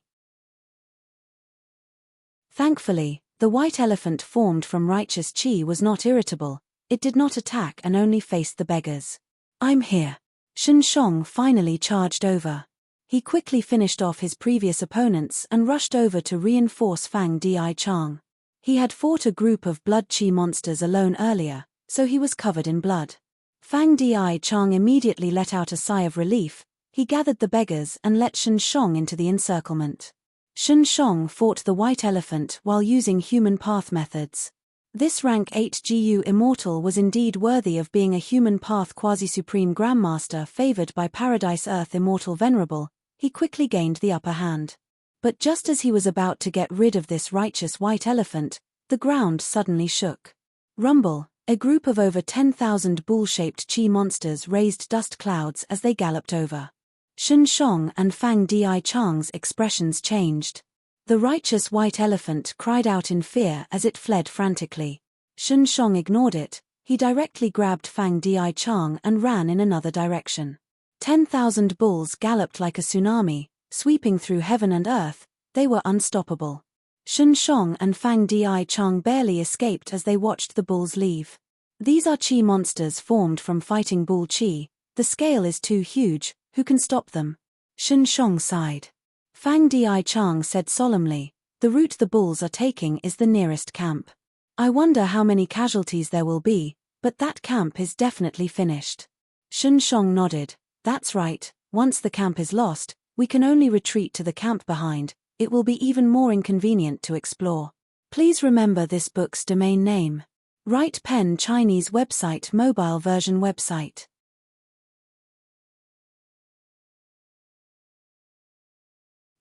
Thankfully, the white elephant formed from righteous Qi was not irritable. It did not attack and only faced the beggars. "I'm here." Shen Shong finally charged over. He quickly finished off his previous opponents and rushed over to reinforce Fang Dichang. He had fought a group of blood chi monsters alone earlier, so he was covered in blood. Fang Di Chang immediately let out a sigh of relief. He gathered the beggars and let Shen Shong into the encirclement. Shen Shong fought the white elephant while using human path methods. This rank 8 GU immortal was indeed worthy of being a human path quasi-supreme grandmaster favored by Paradise Earth immortal Venerable. He quickly gained the upper hand. But just as he was about to get rid of this righteous white elephant, the ground suddenly shook. Rumble, a group of over 10,000 bull-shaped chi monsters raised dust clouds as they galloped over. Shen Shong and Fang Di Chang's expressions changed. The righteous white elephant cried out in fear as it fled frantically. Shen Shong ignored it. He directly grabbed Fang Di Chang and ran in another direction. 10,000 bulls galloped like a tsunami, sweeping through heaven and earth. They were unstoppable. Shen Shong and Fang Di Chang barely escaped as they watched the bulls leave. These are chi monsters formed from fighting bull chi. The scale is too huge. Who can stop them? Shen Shong sighed. Fang Di Chang said solemnly, the route the bulls are taking is the nearest camp. I wonder how many casualties there will be, but that camp is definitely finished. Shen Shong nodded. That's right, once the camp is lost, we can only retreat to the camp behind. It will be even more inconvenient to explore. Please remember this book's domain name. Right Pen Chinese website mobile version website.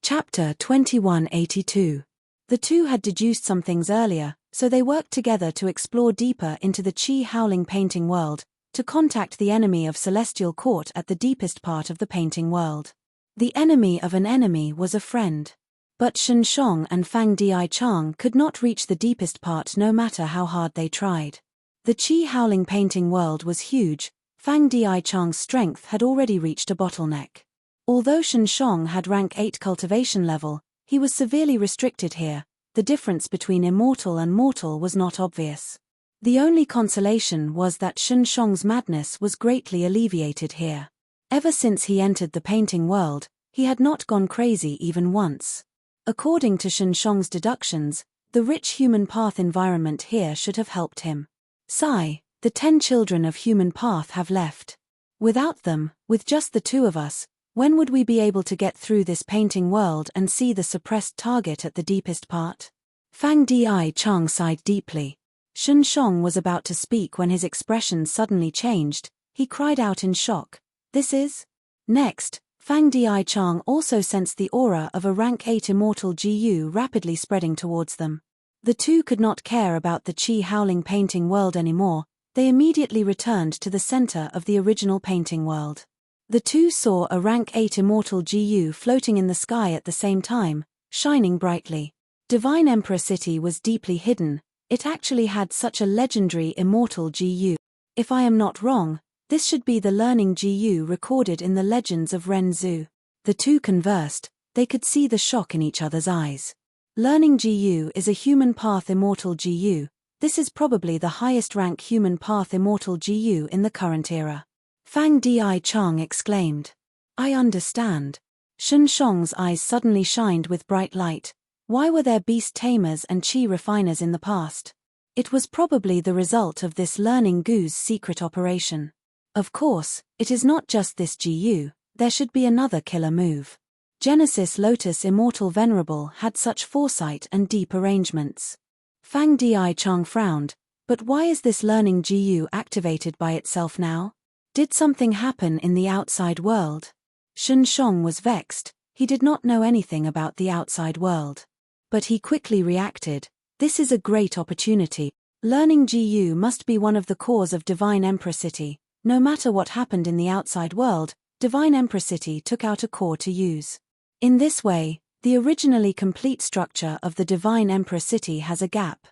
Chapter 2182. The two had deduced some things earlier, so they worked together to explore deeper into the Chi Howling painting world, to contact the enemy of Celestial Court at the deepest part of the painting world. The enemy of an enemy was a friend. But Shen Shong and Fang Di Chang could not reach the deepest part no matter how hard they tried. The Chi Howling painting world was huge. Fang Di Chang's strength had already reached a bottleneck. Although Shen Shong had rank 8 cultivation level, he was severely restricted here. The difference between immortal and mortal was not obvious. The only consolation was that Shen Shong's madness was greatly alleviated here. Ever since he entered the painting world, he had not gone crazy even once. According to Shen Shong's deductions, the rich human path environment here should have helped him. Sigh, the 10 children of human path have left. Without them, with just the two of us, when would we be able to get through this painting world and see the suppressed target at the deepest part? Fang Di Chang sighed deeply. Shen Shong was about to speak when his expression suddenly changed. He cried out in shock. This is? Next, Fang Di Chang also sensed the aura of a rank 8 immortal GU rapidly spreading towards them. The two could not care about the Chi Howling painting world anymore. They immediately returned to the center of the original painting world. The two saw a rank 8 immortal GU floating in the sky at the same time, shining brightly. Divine Emperor City was deeply hidden. It actually had such a legendary immortal GU. If I am not wrong, this should be the learning GU recorded in the legends of Ren Zhu. The two conversed. They could see the shock in each other's eyes. Learning GU is a human path immortal GU. This is probably the highest rank human path immortal GU in the current era. Fang Di Chang exclaimed. I understand. Shen Shong's eyes suddenly shined with bright light. Why were there beast tamers and chi refiners in the past? It was probably the result of this learning GU's secret operation. Of course, it is not just this GU, there should be another killer move. Genesis Lotus Immortal Venerable had such foresight and deep arrangements. Fang Di Chang frowned, but why is this learning GU activated by itself now? Did something happen in the outside world? Shen Shong was vexed. He did not know anything about the outside world. But he quickly reacted. This is a great opportunity. Learning GU must be one of the cores of Divine Emperor City. No matter what happened in the outside world, Divine Emperor City took out a core to use. In this way, the originally complete structure of the Divine Emperor City has a gap.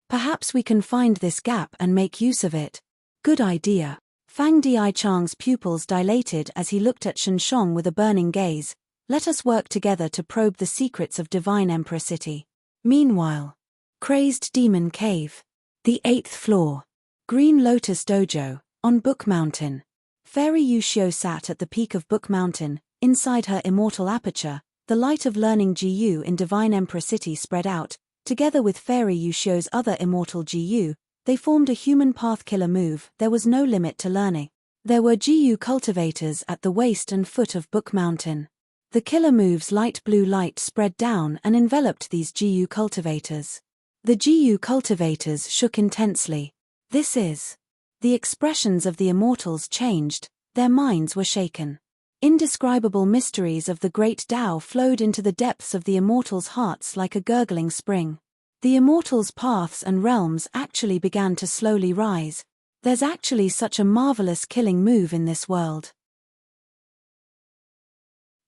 Perhaps we can find this gap and make use of it. Good idea. Fang Di Chang's pupils dilated as he looked at Shen Shong with a burning gaze. Let us work together to probe the secrets of Divine Emperor City. Meanwhile, Crazed Demon Cave. The 8th floor. Green Lotus Dojo, on Book Mountain. Fairy Yushio sat at the peak of Book Mountain. Inside her immortal aperture, the light of learning GU in Divine Emperor City spread out. Together with Fairy Yusho's other immortal GU, they formed a human path killer move. There was no limit to learning. There were GU cultivators at the waist and foot of Book Mountain. The killer move's light blue light spread down and enveloped these GU cultivators. The GU cultivators shook intensely. This is. The expressions of the immortals changed, their minds were shaken. Indescribable mysteries of the great Tao flowed into the depths of the immortals' hearts like a gurgling spring. The immortals' paths and realms actually began to slowly rise. There's actually such a marvelous killing move in this world.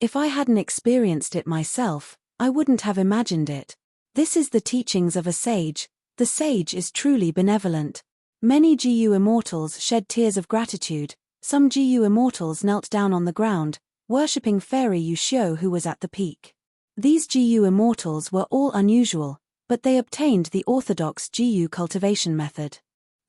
If I hadn't experienced it myself, I wouldn't have imagined it. This is the teachings of a sage. The sage is truly benevolent. Many GU immortals shed tears of gratitude. Some GU immortals knelt down on the ground, worshipping Fairy Yusho who was at the peak. These GU immortals were all unusual, but they obtained the orthodox GU cultivation method.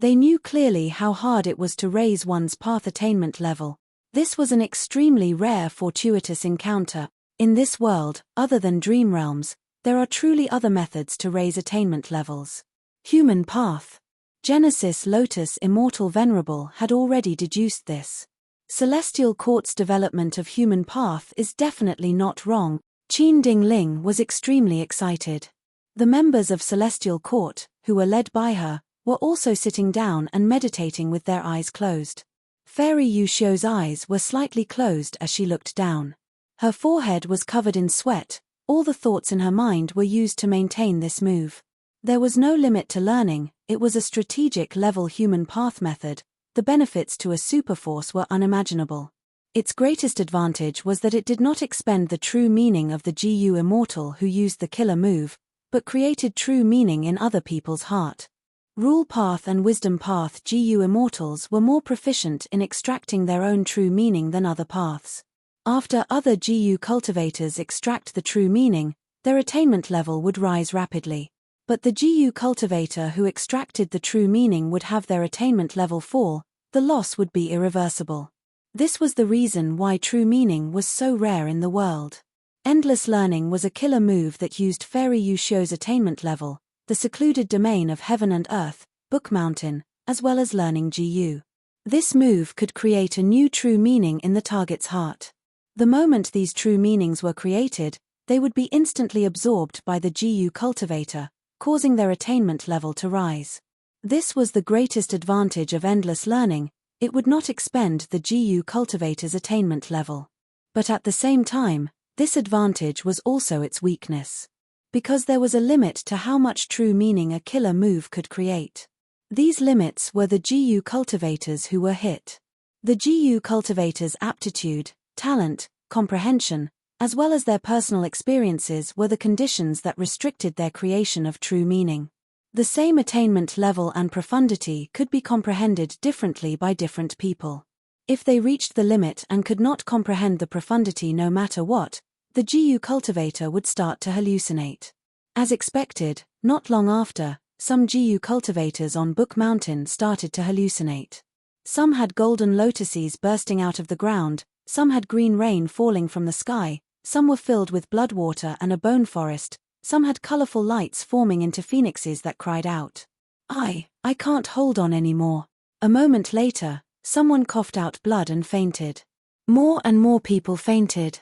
They knew clearly how hard it was to raise one's path attainment level. This was an extremely rare fortuitous encounter. In this world, other than dream realms, there are truly other methods to raise attainment levels. Human path. Genesis Lotus Immortal Venerable had already deduced this. Celestial Court's development of human path is definitely not wrong. Qin Ding Ling was extremely excited. The members of Celestial Court, who were led by her, were also sitting down and meditating with their eyes closed. Fairy Yusho's eyes were slightly closed as she looked down. Her forehead was covered in sweat. All the thoughts in her mind were used to maintain this move. There was no limit to learning. It was a strategic level human path method. The benefits to a superforce were unimaginable. Its greatest advantage was that it did not expend the true meaning of the GU immortal who used the killer move, but created true meaning in other people's heart. Rule Path and Wisdom Path GU immortals were more proficient in extracting their own true meaning than other paths. After other GU cultivators extract the true meaning, their attainment level would rise rapidly. But the GU cultivator who extracted the true meaning would have their attainment level fall. The loss would be irreversible. This was the reason why true meaning was so rare in the world. Endless learning was a killer move that used Fairy Yusho's attainment level, the secluded domain of heaven and earth, Book Mountain, as well as learning GU. This move could create a new true meaning in the target's heart. The moment these true meanings were created, they would be instantly absorbed by the GU cultivator, causing their attainment level to rise. This was the greatest advantage of endless learning. It would not expend the GU cultivator's attainment level. But at the same time, this advantage was also its weakness. Because there was a limit to how much true meaning a killer move could create. These limits were the GU cultivators who were hit. The GU cultivators' aptitude, talent, comprehension, as well as their personal experiences were the conditions that restricted their creation of true meaning. The same attainment level and profundity could be comprehended differently by different people. If they reached the limit and could not comprehend the profundity no matter what, the GU cultivator would start to hallucinate. As expected, not long after, some GU cultivators on Book Mountain started to hallucinate. Some had golden lotuses bursting out of the ground, some had green rain falling from the sky, some were filled with blood water and a bone forest, some had colorful lights forming into phoenixes that cried out, I can't hold on anymore." A moment later, someone coughed out blood and fainted. More and more people fainted.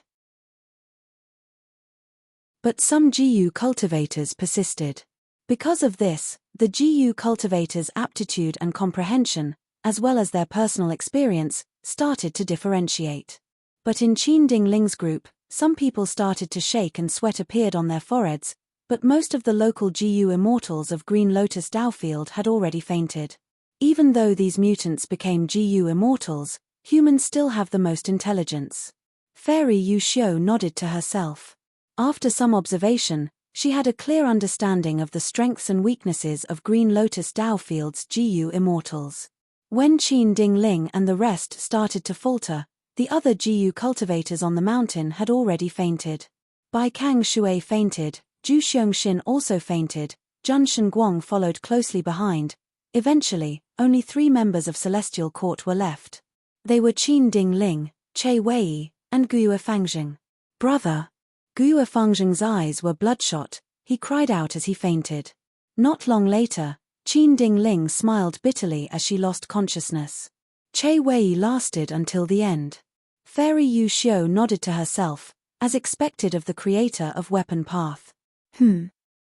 But some GU cultivators persisted. Because of this, the GU cultivators' aptitude and comprehension, as well as their personal experience, started to differentiate. But in Qin Ding Ling's group, some people started to shake and sweat appeared on their foreheads, but most of the local GU immortals of Green Lotus Dowfield had already fainted. Even though these mutants became GU immortals, humans still have the most intelligence. Fairy Yusho nodded to herself. After some observation, she had a clear understanding of the strengths and weaknesses of Green Lotus Dowfield's GU immortals. When Qin Ding Ling and the rest started to falter, the other GU cultivators on the mountain had already fainted. Bai Kang Shui fainted, Zhu Xiongxin also fainted, Jun Shenguang followed closely behind. Eventually, only 3 members of Celestial Court were left. They were Qin Ding Ling, Che Wei, and Guo Fangjing. "Brother!" Guo Fangjing's eyes were bloodshot. he cried out as he fainted. Not long later, Qin Ding-ling smiled bitterly as she lost consciousness. Che Wei lasted until the end. Fairy Yu Xiu nodded to herself, as expected of the creator of Weapon Path.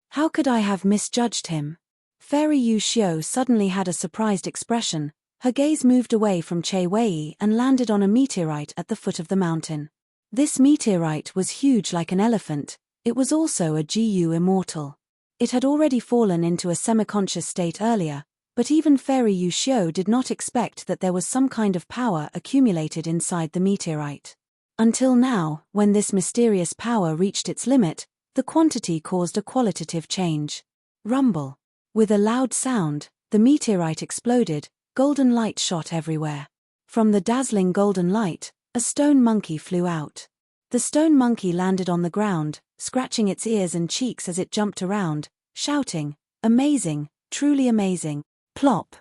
How could I have misjudged him? Fairy Yu Xiu suddenly had a surprised expression. Her gaze moved away from Che Wei and landed on a meteorite at the foot of the mountain. This meteorite was huge like an elephant. It was also a GU immortal. It had already fallen into a semi-conscious state earlier, but even Fairy Yu Xiu did not expect that there was some kind of power accumulated inside the meteorite. Until now, when this mysterious power reached its limit, the quantity caused a qualitative change. Rumble. With a loud sound, the meteorite exploded, golden light shot everywhere. From the dazzling golden light, a stone monkey flew out. The stone monkey landed on the ground, scratching its ears and cheeks as it jumped around, shouting, "Amazing, truly amazing." Plop.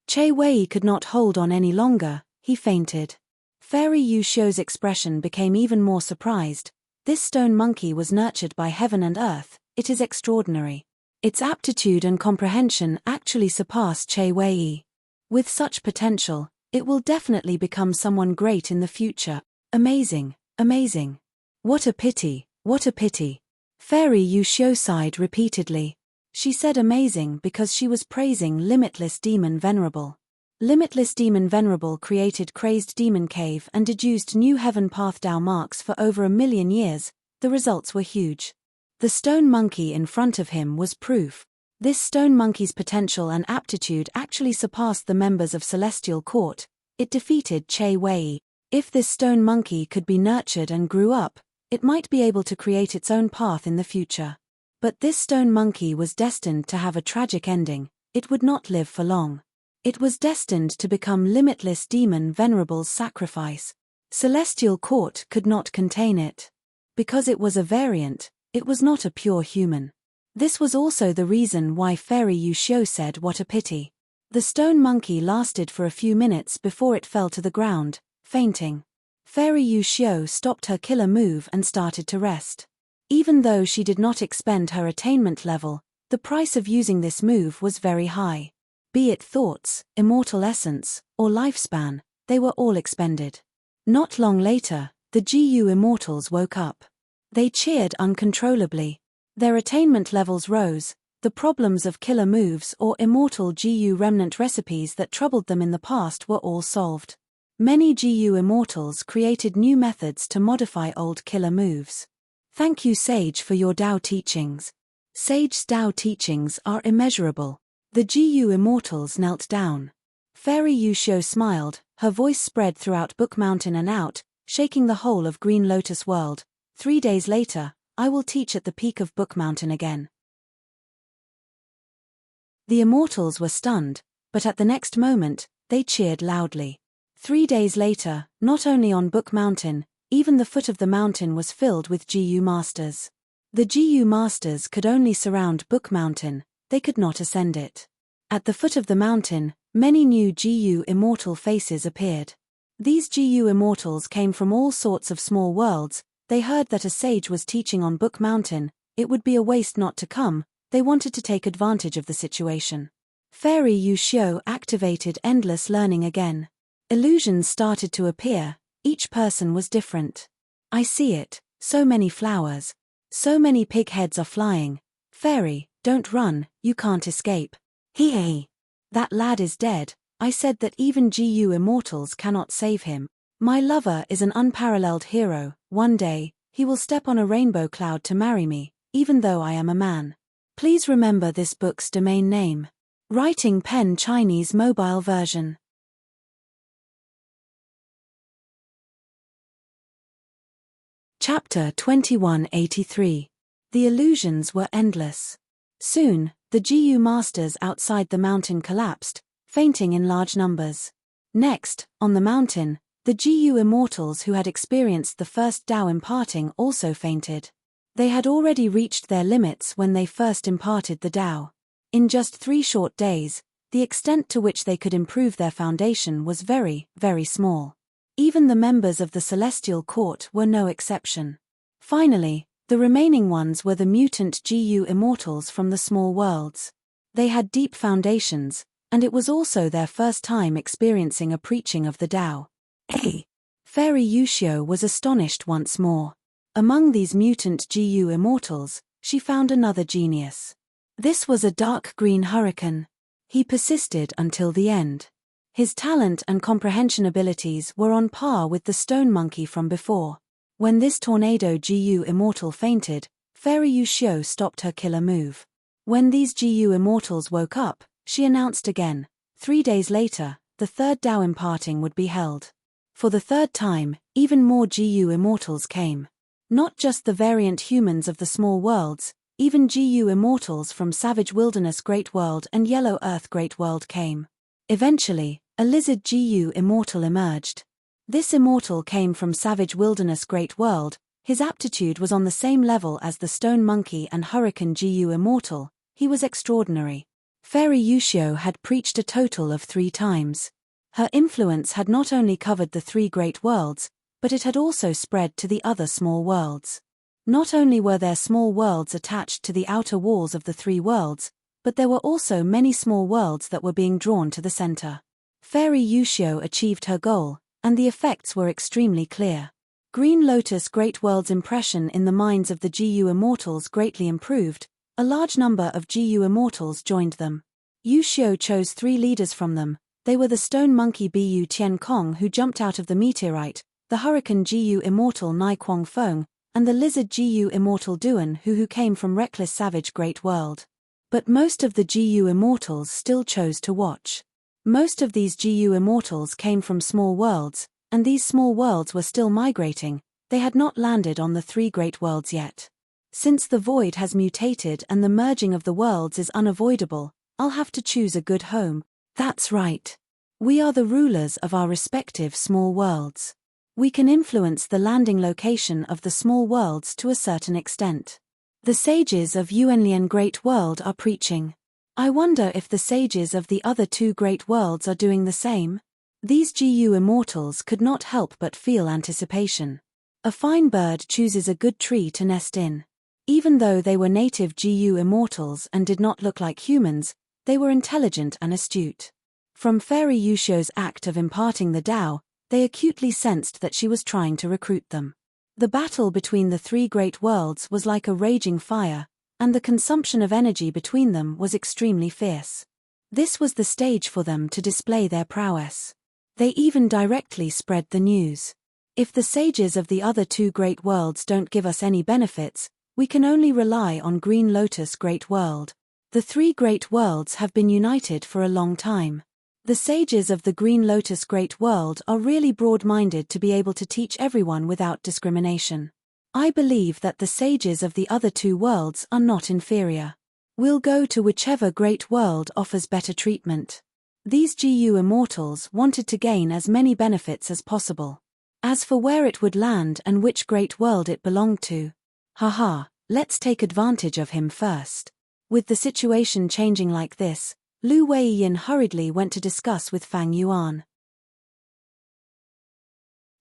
Che Wei could not hold on any longer, he fainted. Fairy Yu Xiu's expression became even more surprised. This stone monkey was nurtured by heaven and earth. It is extraordinary. Its aptitude and comprehension actually surpass Che Wei. With such potential, it will definitely become someone great in the future. Amazing, amazing. What a pity, what a pity. Fairy Yu Xiu sighed repeatedly. She said amazing because she was praising Limitless Demon Venerable. Limitless Demon Venerable created Crazed Demon Cave and deduced new Heaven Path Dao marks for over 1,000,000 years. The results were huge. The stone monkey in front of him was proof. This stone monkey's potential and aptitude actually surpassed the members of Celestial Court. It defeated Che Wei. If this stone monkey could be nurtured and grew up, it might be able to create its own path in the future. But this stone monkey was destined to have a tragic ending. It would not live for long. It was destined to become Limitless Demon Venerable's sacrifice. Celestial Court could not contain it. Because it was a variant, it was not a pure human. This was also the reason why Fairy Yu Xiu said what a pity. The stone monkey lasted for a few minutes before it fell to the ground, fainting. Fairy Yu Xiu stopped her killer move and started to rest. Even though she did not expend her attainment level, the price of using this move was very high. Be it thoughts, immortal essence, or lifespan, they were all expended. Not long later, the GU immortals woke up. They cheered uncontrollably. Their attainment levels rose. The problems of killer moves or immortal GU remnant recipes that troubled them in the past were all solved. Many GU immortals created new methods to modify old killer moves. Thank you, Sage, for your Dao teachings. Sage's Dao teachings are immeasurable. The GU immortals knelt down. Fairy Yu Xiu smiled, her voice spread throughout Book Mountain and out, shaking the whole of Green Lotus World. 3 days later, I will teach at the peak of Book Mountain again. The immortals were stunned, but at the next moment, they cheered loudly. 3 days later, not only on Book Mountain, even the foot of the mountain was filled with GU masters. The GU masters could only surround Book Mountain, they could not ascend it. At the foot of the mountain, many new GU immortal faces appeared. These GU immortals came from all sorts of small worlds. They heard that a sage was teaching on Book Mountain. It would be a waste not to come. They wanted to take advantage of the situation. Fairy Yu Xiu activated endless learning again. Illusions started to appear. Each person was different. I see it, so many flowers. So many pig heads are flying. Fairy, don't run, you can't escape. Hee. That lad is dead. I said that even GU immortals cannot save him. My lover is an unparalleled hero. One day, he will step on a rainbow cloud to marry me, even though I am a man. Please remember this book's domain name. Writing Pen Chinese mobile version. Chapter 2183. The illusions were endless. Soon, the GU masters outside the mountain collapsed, fainting in large numbers. Next, on the mountain, the GU immortals who had experienced the first Dao imparting also fainted. They had already reached their limits when they first imparted the Dao. In just 3 short days, the extent to which they could improve their foundation was very, very small. Even the members of the Celestial Court were no exception. Finally, The remaining ones were the mutant GU immortals from the small worlds. They had deep foundations, and it was also their first time experiencing a preaching of the Tao. Fairy Yushio was astonished once more. Among these mutant GU immortals, she found another genius. This was a dark green hurricane. He persisted until the end. His talent and comprehension abilities were on par with the stone monkey from before. When this tornado GU immortal fainted, Fairy Yushio stopped her killer move. When these GU immortals woke up, she announced again. 3 days later, the third Tao imparting would be held. For the third time, even more GU immortals came. Not just the variant humans of the small worlds, even GU immortals from Savage Wilderness Great World and Yellow Earth Great World came. Eventually, a lizard GU immortal emerged. This immortal came from Savage Wilderness Great World. His aptitude was on the same level as the Stone Monkey and Hurricane GU immortal. He was extraordinary. Fairy Yushio had preached a total of 3 times. Her influence had not only covered the 3 great worlds, but it had also spread to the other small worlds. Not only were there small worlds attached to the outer walls of the 3 worlds, but there were also many small worlds that were being drawn to the center. Fairy Yushio achieved her goal, and the effects were extremely clear. Green Lotus Great World's impression in the minds of the GU immortals greatly improved. A large number of GU immortals joined them. Yushio chose 3 leaders from them. They were the Stone Monkey Bu Tian Kong, who jumped out of the meteorite, the Hurricane GU immortal Nai Kwong Feng, and the Lizard GU immortal Duan who came from Reckless Savage Great World. But most of the GU immortals still chose to watch. Most of these GU immortals came from small worlds, and these small worlds were still migrating. They had not landed on the 3 great worlds yet. Since the void has mutated and the merging of the worlds is unavoidable, I'll have to choose a good home. That's right. We are the rulers of our respective small worlds. We can influence the landing location of the small worlds to a certain extent. The sages of Yuanlian Great World are preaching. I wonder if the sages of the other 2 great worlds are doing the same? These GU immortals could not help but feel anticipation. A fine bird chooses a good tree to nest in. Even though they were native GU immortals and did not look like humans, they were intelligent and astute. From Fairy Yushio's act of imparting the Tao, they acutely sensed that she was trying to recruit them. The battle between the 3 great worlds was like a raging fire, and the consumption of energy between them was extremely fierce. This was the stage for them to display their prowess. They even directly spread the news. If the sages of the other 2 great worlds don't give us any benefits, we can only rely on Green Lotus Great World. The 3 great worlds have been united for a long time. The sages of the Green Lotus Great World are really broad-minded to be able to teach everyone without discrimination. I believe that the sages of the other 2 worlds are not inferior. We'll go to whichever great world offers better treatment. These GU immortals wanted to gain as many benefits as possible. As for where it would land and which great world it belonged to, let's take advantage of him first. With the situation changing like this, Lu Weiyin hurriedly went to discuss with Fang Yuan.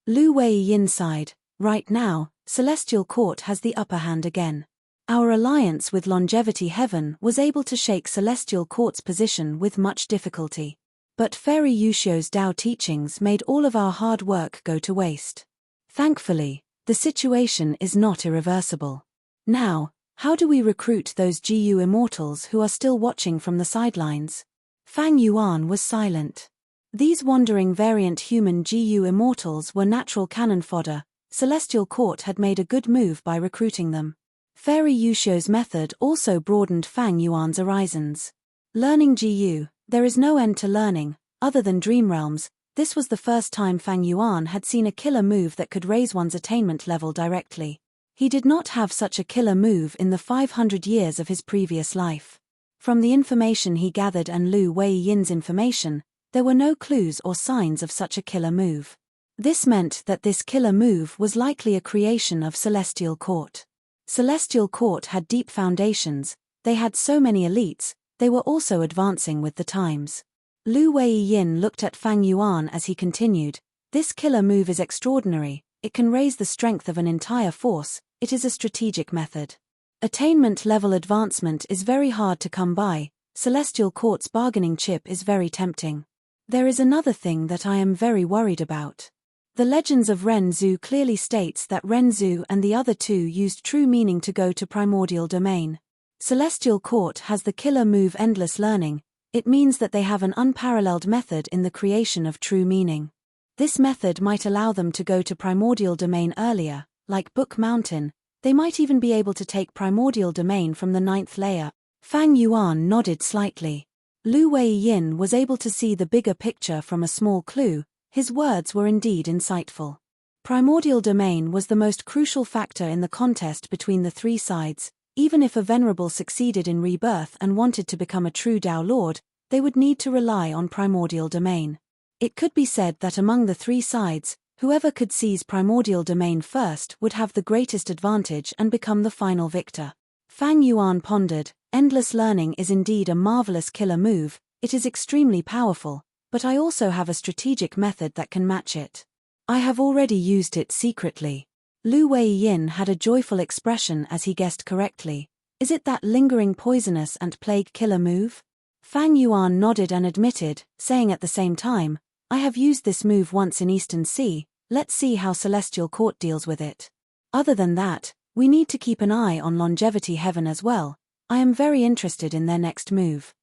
Lu Weiyin sighed. Right now, Celestial Court has the upper hand again. Our alliance with Longevity Heaven was able to shake Celestial Court's position with much difficulty. But Fairy Yushio's Tao teachings made all of our hard work go to waste. Thankfully, the situation is not irreversible. Now, how do we recruit those GU immortals who are still watching from the sidelines? Fang Yuan was silent. These wandering variant human GU immortals were natural cannon fodder. Celestial Court had made a good move by recruiting them. Fairy Yushio's method also broadened Fang Yuan's horizons. Learning GU, there is no end to learning, other than Dream Realms. This was the first time Fang Yuan had seen a killer move that could raise one's attainment level directly. He did not have such a killer move in the 500 years of his previous life. From the information he gathered and Lu Weiyin's information, there were no clues or signs of such a killer move. This meant that this killer move was likely a creation of Celestial Court. Celestial Court had deep foundations, they had so many elites, they were also advancing with the times. Lu Weiyin looked at Fang Yuan as he continued, this killer move is extraordinary, it can raise the strength of an entire force, it is a strategic method. Attainment level advancement is very hard to come by, Celestial Court's bargaining chip is very tempting. There is another thing that I am very worried about. The Legends of Ren Zhu clearly states that Ren Zhu and the other two used true meaning to go to primordial domain. Celestial Court has the killer move endless learning. It means that they have an unparalleled method in the creation of true meaning. This method might allow them to go to primordial domain earlier, like Book Mountain. They might even be able to take primordial domain from the 9th layer. Fang Yuan nodded slightly. Lu Wei-yin was able to see the bigger picture from a small clue. His words were indeed insightful. Primordial domain was the most crucial factor in the contest between the three sides. Even if a Venerable succeeded in rebirth and wanted to become a true Dao Lord, they would need to rely on primordial domain. It could be said that among the three sides, whoever could seize primordial domain first would have the greatest advantage and become the final victor. Fang Yuan pondered, endless learning is indeed a marvelous killer move, it is extremely powerful, but I also have a strategic method that can match it. I have already used it secretly. Lu Wei-yin had a joyful expression as he guessed correctly. Is it that lingering poisonous and plague killer move? Fang Yuan nodded and admitted, saying at the same time, I have used this move once in Eastern Sea, let's see how Celestial Court deals with it. Other than that, we need to keep an eye on Longevity Heaven as well. I am very interested in their next move.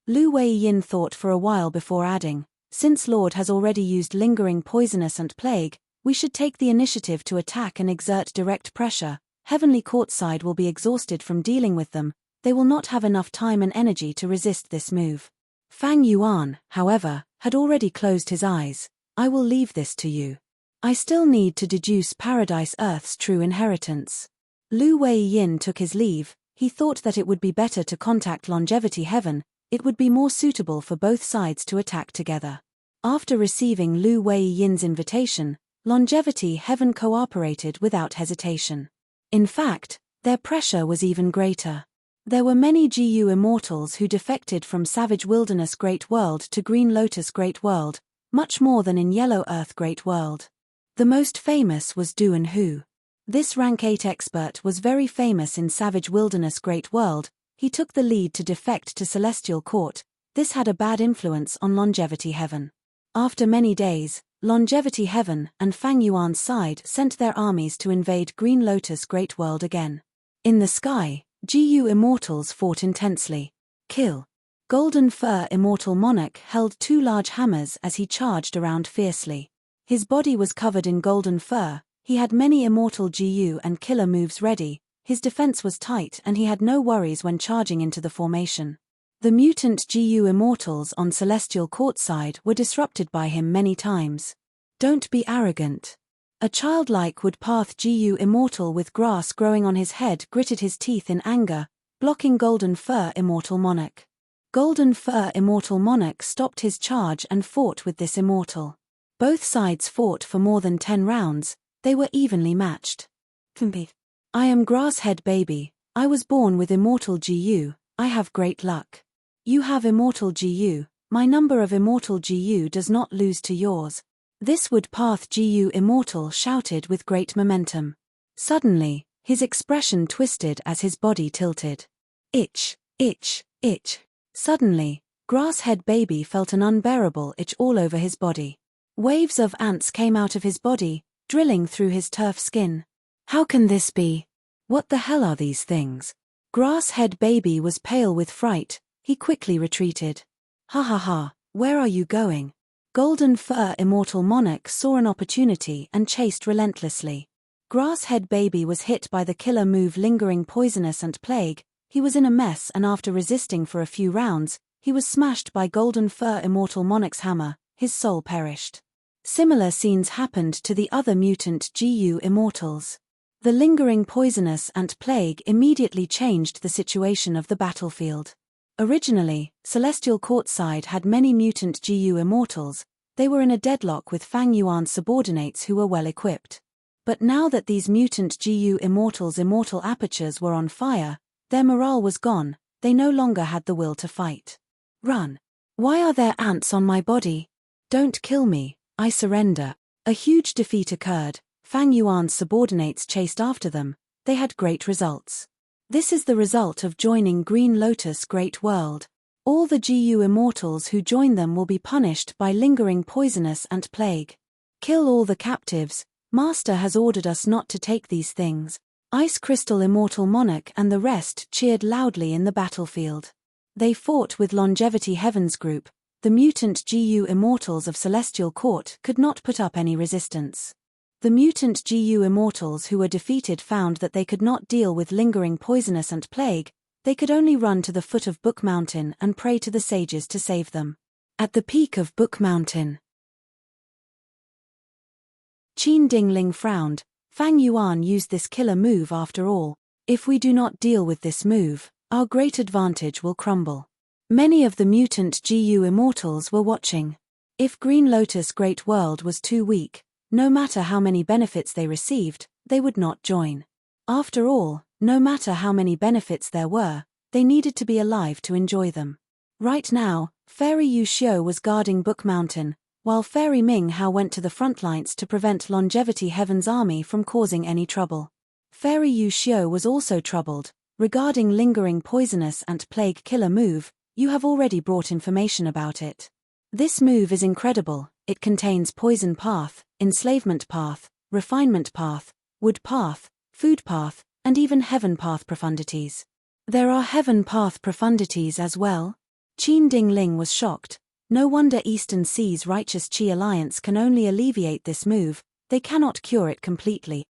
Lu Wei-yin thought for a while before adding, since Lord has already used lingering poisonous and plague, we should take the initiative to attack and exert direct pressure. Heavenly Court side will be exhausted from dealing with them, they will not have enough time and energy to resist this move. Fang Yuan, however, had already closed his eyes. I will leave this to you. I still need to deduce Paradise Earth's true inheritance. Lu Wei-yin took his leave. He thought that it would be better to contact Longevity Heaven. It would be more suitable for both sides to attack together. After receiving Lu Wei-yin's invitation, Longevity Heaven cooperated without hesitation. In fact, their pressure was even greater. There were many GU immortals who defected from Savage Wilderness Great World to Green Lotus Great World, much more than in Yellow Earth Great World. The most famous was Duan Hu. This rank 8 expert was very famous in Savage Wilderness Great World. He took the lead to defect to Celestial Court. This had a bad influence on Longevity Heaven. After many days, Longevity Heaven and Fang Yuan's side sent their armies to invade Green Lotus Great World again. In the sky, GU immortals fought intensely. Kill. Golden Fur Immortal Monarch held two large hammers as he charged around fiercely. His body was covered in golden fur, he had many immortal GU and killer moves ready, his defense was tight and he had no worries when charging into the formation. The mutant GU immortals on Celestial Court side were disrupted by him many times. Don't be arrogant. A childlike woodpath GU immortal with grass growing on his head gritted his teeth in anger, blocking Golden Fur Immortal Monarch. Golden Fur Immortal Monarch stopped his charge and fought with this immortal. Both sides fought for more than 10 rounds, they were evenly matched. I am Grasshead Baby, I was born with immortal GU, I have great luck. You have immortal GU, my number of immortal GU does not lose to yours. This woodpath GU immortal shouted with great momentum. Suddenly, his expression twisted as his body tilted. Itch, itch, itch. Suddenly, Grasshead Baby felt an unbearable itch all over his body. Waves of ants came out of his body, drilling through his turf skin. How can this be? What the hell are these things? Grasshead Baby was pale with fright, he quickly retreated. Ha ha ha, where are you going? Golden Fur Immortal Monarch saw an opportunity and chased relentlessly. Grasshead Baby was hit by the killer move Lingering Poisonous and Plague, he was in a mess and after resisting for a few rounds, he was smashed by Golden Fur Immortal Monarch's hammer, his soul perished. Similar scenes happened to the other mutant GU immortals. The Lingering Poisonous and Plague immediately changed the situation of the battlefield. Originally, Celestial Court side had many mutant GU immortals, they were in a deadlock with Fang Yuan's subordinates who were well equipped. But now that these mutant GU immortals' immortal apertures were on fire, their morale was gone, they no longer had the will to fight. Run. Why are there ants on my body? Don't kill me, I surrender. A huge defeat occurred, Fang Yuan's subordinates chased after them. They had great results. This is the result of joining Green Lotus Great World. All the GU immortals who join them will be punished by lingering poisonous and plague. Kill all the captives. Master has ordered us not to take these things. Ice Crystal Immortal Monarch and the rest cheered loudly in the battlefield. They fought with Longevity Heaven's group. The mutant GU immortals of Celestial Court could not put up any resistance. The mutant GU immortals who were defeated found that they could not deal with lingering poisonous and plague. They could only run to the foot of Book Mountain and pray to the sages to save them. At the peak of Book Mountain, Qin Dingling frowned. Fang Yuan used this killer move after all. If we do not deal with this move, our great advantage will crumble. Many of the mutant GU immortals were watching. If Green Lotus Great World was too weak, no matter how many benefits they received, they would not join. After all, no matter how many benefits there were, they needed to be alive to enjoy them. Right now, Fairy Yu Xiu was guarding Book Mountain, while Fairy Ming Hao went to the front lines to prevent Longevity Heaven's army from causing any trouble. Fairy Yu Xiu was also troubled. Regarding lingering poisonous and plague killer move, you have already brought information about it. This move is incredible. It contains poison path, enslavement path, refinement path, wood path, food path, and even heaven path profundities. There are heaven path profundities as well? Qin Dingling was shocked. No wonder Eastern Sea's Righteous Qi Alliance can only alleviate this move, they cannot cure it completely.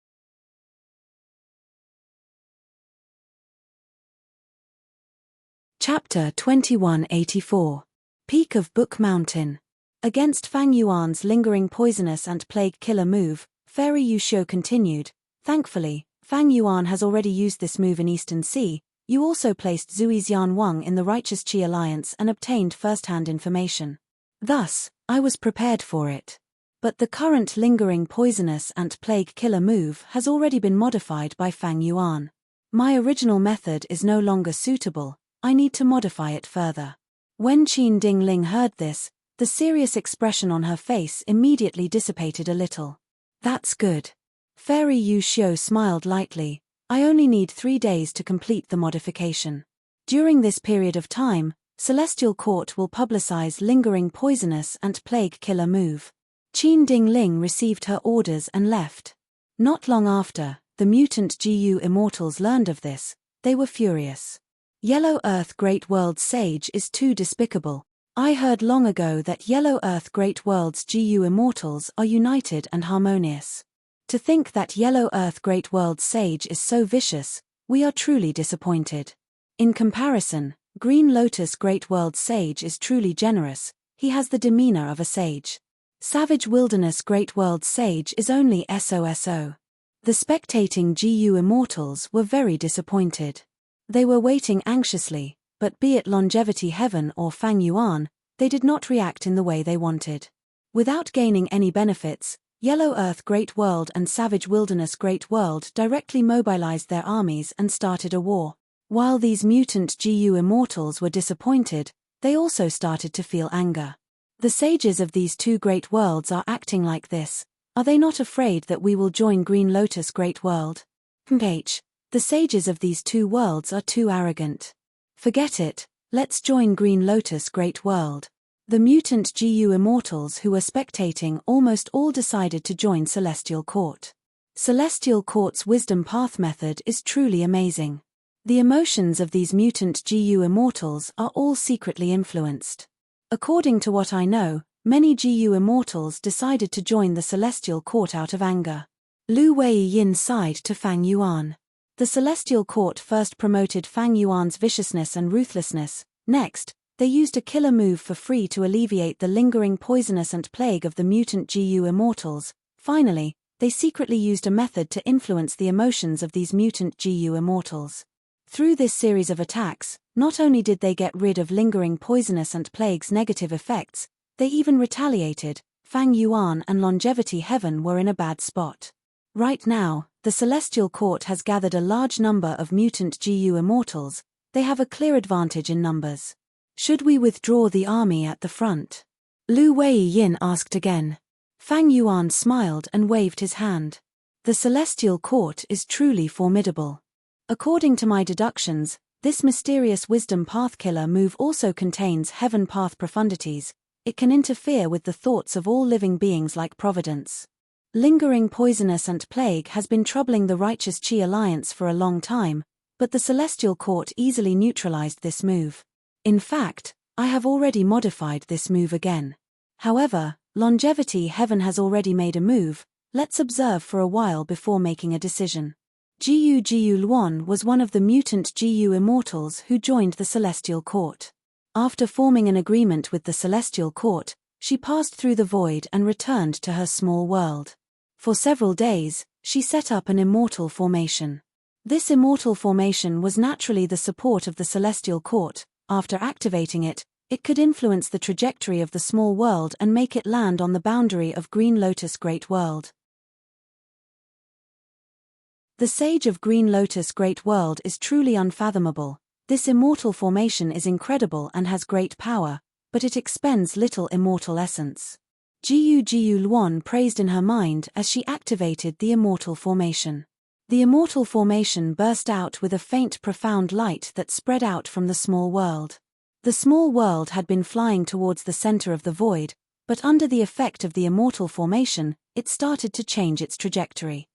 Chapter 2184. Peak of Book Mountain. Against Fang Yuan's lingering poisonous and plague killer move, Fairy Yu Xiu continued. Thankfully, Fang Yuan has already used this move in Eastern Sea. You also placed Zui Xian Wang in the Righteous Qi Alliance and obtained first-hand information. Thus, I was prepared for it. But the current lingering poisonous and plague killer move has already been modified by Fang Yuan. My original method is no longer suitable. I need to modify it further. When Qin Dingling heard this, the serious expression on her face immediately dissipated a little. That's good. Fairy Yu Xiu smiled lightly. I only need 3 days to complete the modification. During this period of time, Celestial Court will publicize lingering poisonous and plague killer move. Qin Dingling received her orders and left. Not long after, the mutant GU immortals learned of this. They were furious. Yellow Earth Great World's sage is too despicable. I heard long ago that Yellow Earth Great World's GU immortals are united and harmonious. To think that Yellow Earth Great World's sage is so vicious, we are truly disappointed. In comparison, Green Lotus Great World's sage is truly generous. He has the demeanor of a sage. Savage Wilderness Great World's sage is only SOSO. The spectating GU immortals were very disappointed. They were waiting anxiously, but be it Longevity Heaven or Fang Yuan, they did not react in the way they wanted. Without gaining any benefits, Yellow Earth Great World and Savage Wilderness Great World directly mobilized their armies and started a war. While these mutant GU immortals were disappointed, they also started to feel anger. The sages of these two great worlds are acting like this. Are they not afraid that we will join Green Lotus Great World? The sages of these two worlds are too arrogant. Forget it, let's join Green Lotus Great World. The mutant GU immortals who were spectating almost all decided to join Celestial Court. Celestial Court's wisdom path method is truly amazing. The emotions of these mutant GU immortals are all secretly influenced. According to what I know, many GU immortals decided to join the Celestial Court out of anger. Lu Weiyin sighed to Fang Yuan. The Celestial Court first promoted Fang Yuan's viciousness and ruthlessness. Next, they used a killer move for free to alleviate the lingering poisonous and plague of the mutant GU immortals. Finally, they secretly used a method to influence the emotions of these mutant GU immortals. Through this series of attacks, not only did they get rid of lingering poisonous and plague's negative effects, they even retaliated. Fang Yuan and Longevity Heaven were in a bad spot. Right now, the Celestial Court has gathered a large number of mutant GU immortals. They have a clear advantage in numbers. Should we withdraw the army at the front? Lu Weiyin asked again. Fang Yuan smiled and waved his hand. The celestial court is truly formidable. According to my deductions, this mysterious wisdom path killer move also contains heaven path profundities. It can interfere with the thoughts of all living beings like providence. Lingering poisonous and plague has been troubling the righteous Chi alliance for a long time, but the celestial court easily neutralized this move. In fact, I have already modified this move again. However, longevity heaven has already made a move. Let's observe for a while before making a decision. Jiu Luan was one of the mutant Jiu immortals who joined the celestial court. After forming an agreement with the celestial court, she passed through the void and returned to her small world. For several days, she set up an immortal formation. This immortal formation was naturally the support of the celestial court. After activating it, it could influence the trajectory of the small world and make it land on the boundary of Green Lotus Great World. The Sage of Green Lotus Great World is truly unfathomable. This immortal formation is incredible and has great power, but it expends little immortal essence. Jiu Luan praised in her mind as she activated the immortal formation. The immortal formation burst out with a faint profound light that spread out from the small world. The small world had been flying towards the center of the void, but under the effect of the immortal formation, it started to change its trajectory.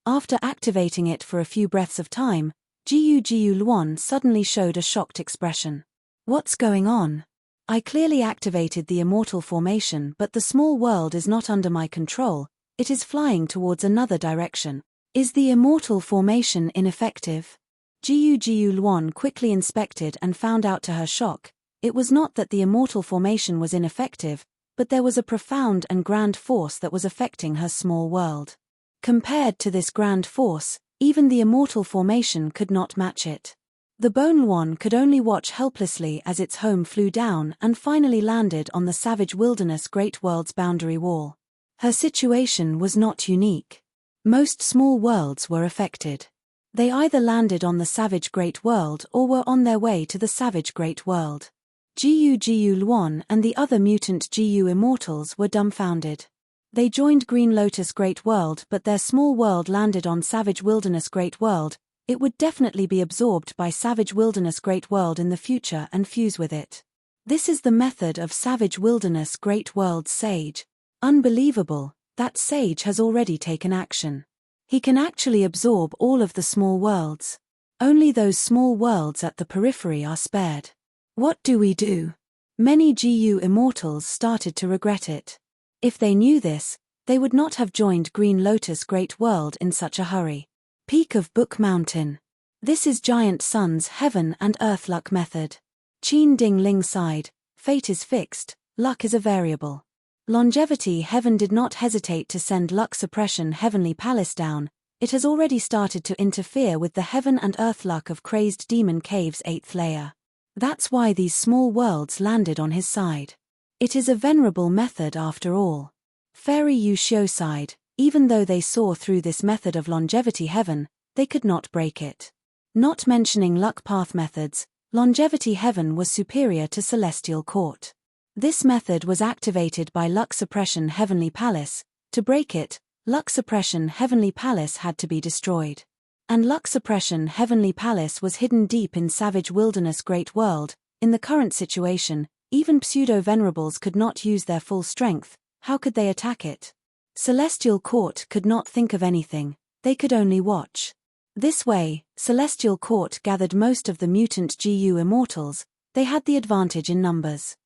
After activating it for a few breaths of time, Jiu Luan suddenly showed a shocked expression. What's going on? I clearly activated the immortal formation, but the small world is not under my control. It is flying towards another direction. Is the immortal formation ineffective? Jiu Luan quickly inspected and found out to her shock, it was not that the immortal formation was ineffective, but there was a profound and grand force that was affecting her small world. Compared to this grand force, even the immortal formation could not match it. The Bone Luan could only watch helplessly as its home flew down and finally landed on the savage wilderness Great World's boundary wall. Her situation was not unique. Most small worlds were affected. They either landed on the savage Great World or were on their way to the savage Great World. Jiu Luan and the other mutant Jiu immortals were dumbfounded. They joined Green Lotus Great World, but their small world landed on Savage Wilderness Great World. It would definitely be absorbed by Savage Wilderness Great World in the future and fuse with it. This is the method of Savage Wilderness Great World's sage. Unbelievable, that sage has already taken action. He can actually absorb all of the small worlds. Only those small worlds at the periphery are spared. What do we do? Many GU immortals started to regret it. If they knew this, they would not have joined Green Lotus Great World in such a hurry. Peak of Book Mountain. This is Giant Sun's heaven and earth luck method. Qin Ding Ling sighed, fate is fixed, luck is a variable. Longevity heaven did not hesitate to send luck suppression heavenly palace down. It has already started to interfere with the heaven and earth luck of Crazed Demon Cave's 8th layer. That's why these small worlds landed on his side. It is a venerable method after all. Fairy Yu Xiu sighed, even though they saw through this method of longevity heaven, they could not break it. Not mentioning luck path methods, longevity heaven was superior to celestial court. This method was activated by luck suppression heavenly palace. To break it, luck suppression heavenly palace had to be destroyed. And luck suppression heavenly palace was hidden deep in savage wilderness great world. In the current situation, even pseudo-venerables could not use their full strength. How could they attack it? Celestial Court could not think of anything, they could only watch. This way, Celestial Court gathered most of the mutant GU immortals. They had the advantage in numbers.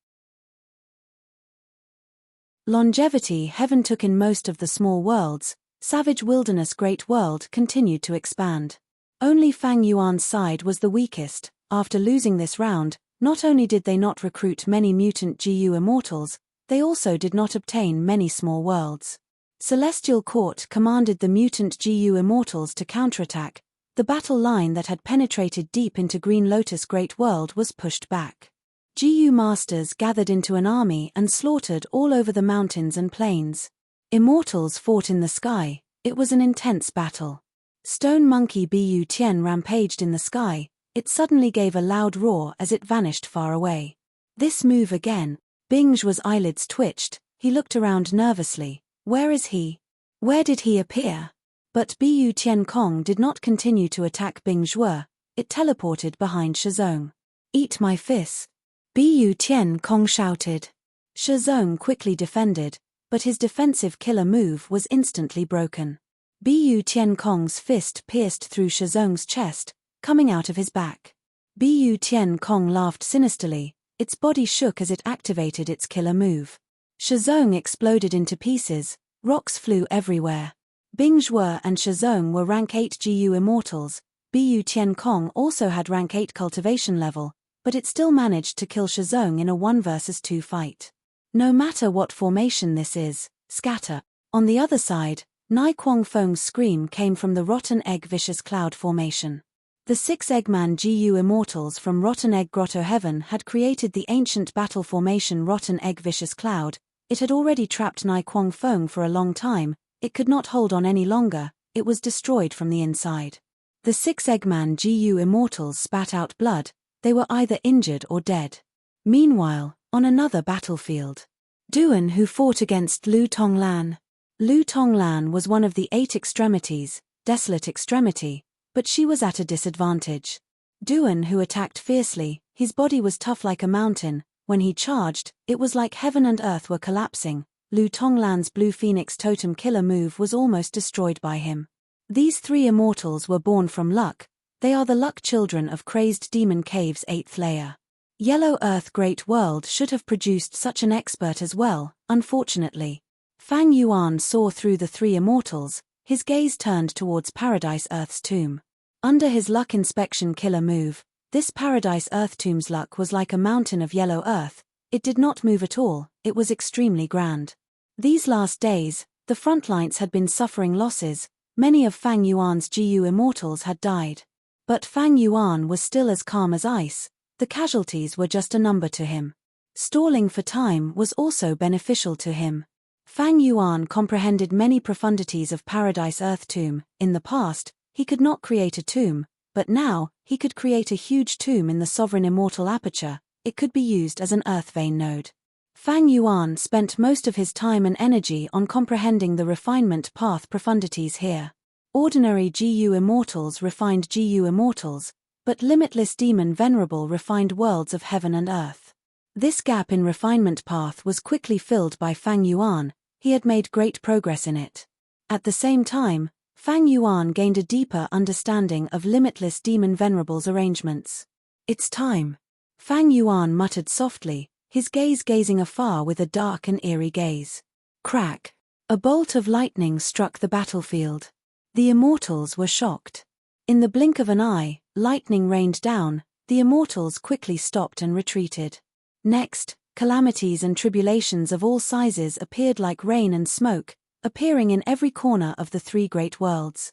Longevity heaven took in most of the small worlds. Savage wilderness great world continued to expand. Only Fang Yuan's side was the weakest. After losing this round, not only did they not recruit many mutant GU immortals, they also did not obtain many small worlds. Celestial Court commanded the mutant GU immortals to counterattack. The battle line that had penetrated deep into Green Lotus Great World was pushed back. GU masters gathered into an army and slaughtered all over the mountains and plains. Immortals fought in the sky. It was an intense battle. Stone Monkey Bu Tian rampaged in the sky. It suddenly gave a loud roar as it vanished far away. This move again. Bing Zhuo's eyelids twitched. He looked around nervously. Where is he? Where did he appear? But Bu Tiankong did not continue to attack Bing Zhuo, it teleported behind Shizong. Eat my fist! Bu Tiankong shouted. Shizong quickly defended, but his defensive killer move was instantly broken. Bu Tiankong's fist pierced through Shizong's chest, coming out of his back. Bu Tiankong laughed sinisterly, its body shook as it activated its killer move. Shizong exploded into pieces, rocks flew everywhere. Bing Zhuo and Shizong were rank 8 GU immortals. Bu Tiankong also had rank 8 cultivation level, but it still managed to kill Shizong in a 1 vs 2 fight. No matter what formation this is, scatter. On the other side, Nai Kuang Feng's scream came from the Rotten Egg Vicious Cloud formation. The 6 Eggman GU immortals from Rotten Egg Grotto Heaven had created the ancient battle formation Rotten Egg Vicious Cloud. It had already trapped Nai Kuang Feng for a long time, it could not hold on any longer, it was destroyed from the inside. The 6 Eggman GU immortals spat out blood, they were either injured or dead. Meanwhile, on another battlefield, Duan who fought against Lu Tonglan. Lu Tonglan was one of the 8 extremities, desolate extremity, but she was at a disadvantage. Duan who attacked fiercely, his body was tough like a mountain, when he charged, it was like heaven and earth were collapsing. Lu Tonglan's Blue Phoenix Totem killer move was almost destroyed by him. These 3 immortals were born from luck, they are the luck children of Crazed Demon Cave's 8th layer. Yellow Earth Great World should have produced such an expert as well, unfortunately. Fang Yuan saw through the 3 immortals, his gaze turned towards Paradise Earth's tomb. Under his luck inspection killer move, this Paradise Earth tomb's luck was like a mountain of yellow earth, it did not move at all, it was extremely grand. These last days, the frontlines had been suffering losses, many of Fang Yuan's GU immortals had died. But Fang Yuan was still as calm as ice, the casualties were just a number to him. Stalling for time was also beneficial to him. Fang Yuan comprehended many profundities of Paradise Earth tomb. In the past, he could not create a tomb, but now, he could create a huge tomb in the sovereign immortal aperture, it could be used as an earth vein node. Fang Yuan spent most of his time and energy on comprehending the refinement path profundities here. Ordinary GU immortals refined GU immortals, but limitless demon Venerable refined worlds of heaven and earth. This gap in refinement path was quickly filled by Fang Yuan, he had made great progress in it. At the same time, Fang Yuan gained a deeper understanding of limitless demon Venerable's arrangements. It's time. Fang Yuan muttered softly, his gaze gazing afar with a dark and eerie gaze. Crack! A bolt of lightning struck the battlefield. The immortals were shocked. In the blink of an eye, lightning rained down, the immortals quickly stopped and retreated. Next, calamities and tribulations of all sizes appeared like rain and smoke, appearing in every corner of the 3 great worlds.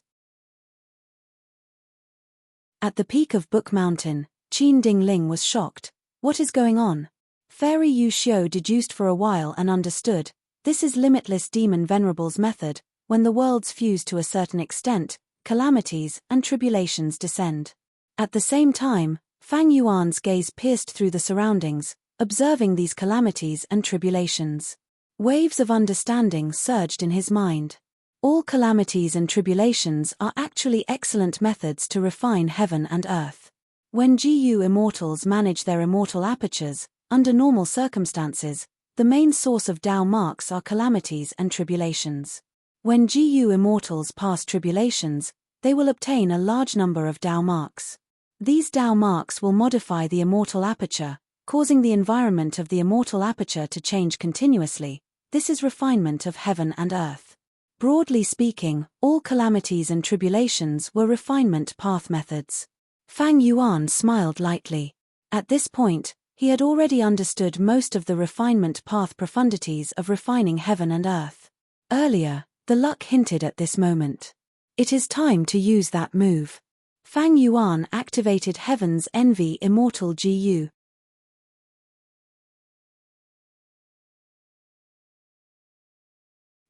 At the peak of Book Mountain, Qin Dingling was shocked. What is going on? Fairy Yu Xiu deduced for a while and understood, this is limitless demon Venerable's method, when the worlds fuse to a certain extent, calamities and tribulations descend. At the same time, Fang Yuan's gaze pierced through the surroundings, observing these calamities and tribulations. Waves of understanding surged in his mind. All calamities and tribulations are actually excellent methods to refine heaven and earth. When GU immortals manage their immortal apertures, under normal circumstances, the main source of Dao marks are calamities and tribulations. When GU immortals pass tribulations, they will obtain a large number of Dao marks. These Dao marks will modify the immortal aperture, causing the environment of the immortal aperture to change continuously. This is refinement of heaven and earth. Broadly speaking, all calamities and tribulations were refinement path methods. Fang Yuan smiled lightly. At this point, he had already understood most of the refinement path profundities of refining heaven and earth. Earlier, the luck hinted at this moment. It is time to use that move. Fang Yuan activated Heaven's Envy Immortal GU.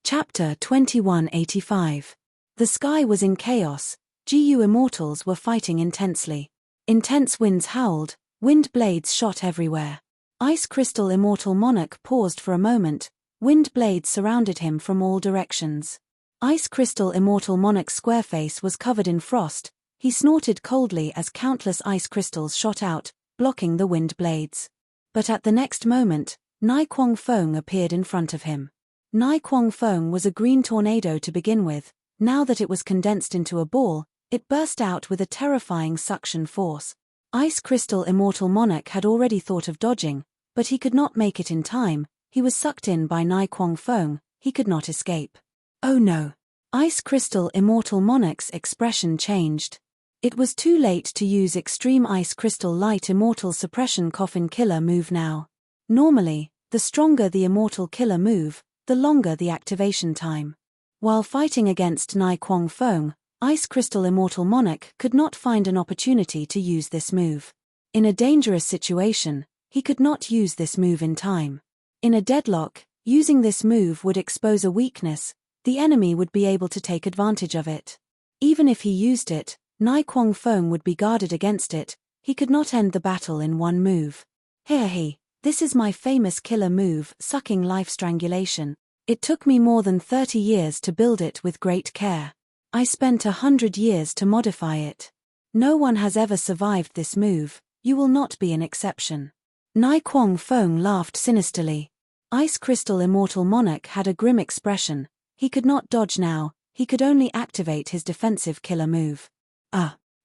Chapter 2185. The sky was in chaos, GU immortals were fighting intensely. Intense winds howled, wind blades shot everywhere. Ice Crystal Immortal Monarch paused for a moment, wind blades surrounded him from all directions. Ice Crystal Immortal Monarch's square face was covered in frost. He snorted coldly as countless ice crystals shot out, blocking the wind blades. But at the next moment, Nai Kwong Fong appeared in front of him. Nai Kwong Fong was a green tornado to begin with. Now that it was condensed into a ball, it burst out with a terrifying suction force. Ice Crystal Immortal Monarch had already thought of dodging, but he could not make it in time. He was sucked in by Nai Kwong Fong. He could not escape. Oh no! Ice Crystal Immortal Monarch's expression changed. It was too late to use Extreme Ice Crystal Light Immortal Suppression Coffin Killer move now. Normally, the stronger the Immortal Killer move, the longer the activation time. While fighting against Nai Kwong Fong, Ice Crystal Immortal Monarch could not find an opportunity to use this move. In a dangerous situation, he could not use this move in time. In a deadlock, using this move would expose a weakness. The enemy would be able to take advantage of it. Even if he used it, Nai Kwong Fong would be guarded against it. He could not end the battle in one move. This is my famous killer move, Sucking Life Strangulation. It took me more than 30 years to build it with great care. I spent 100 years to modify it. No one has ever survived this move. You will not be an exception. Nai Kwong Fong laughed sinisterly. Ice Crystal Immortal Monarch had a grim expression. He could not dodge now. He could only activate his defensive killer move.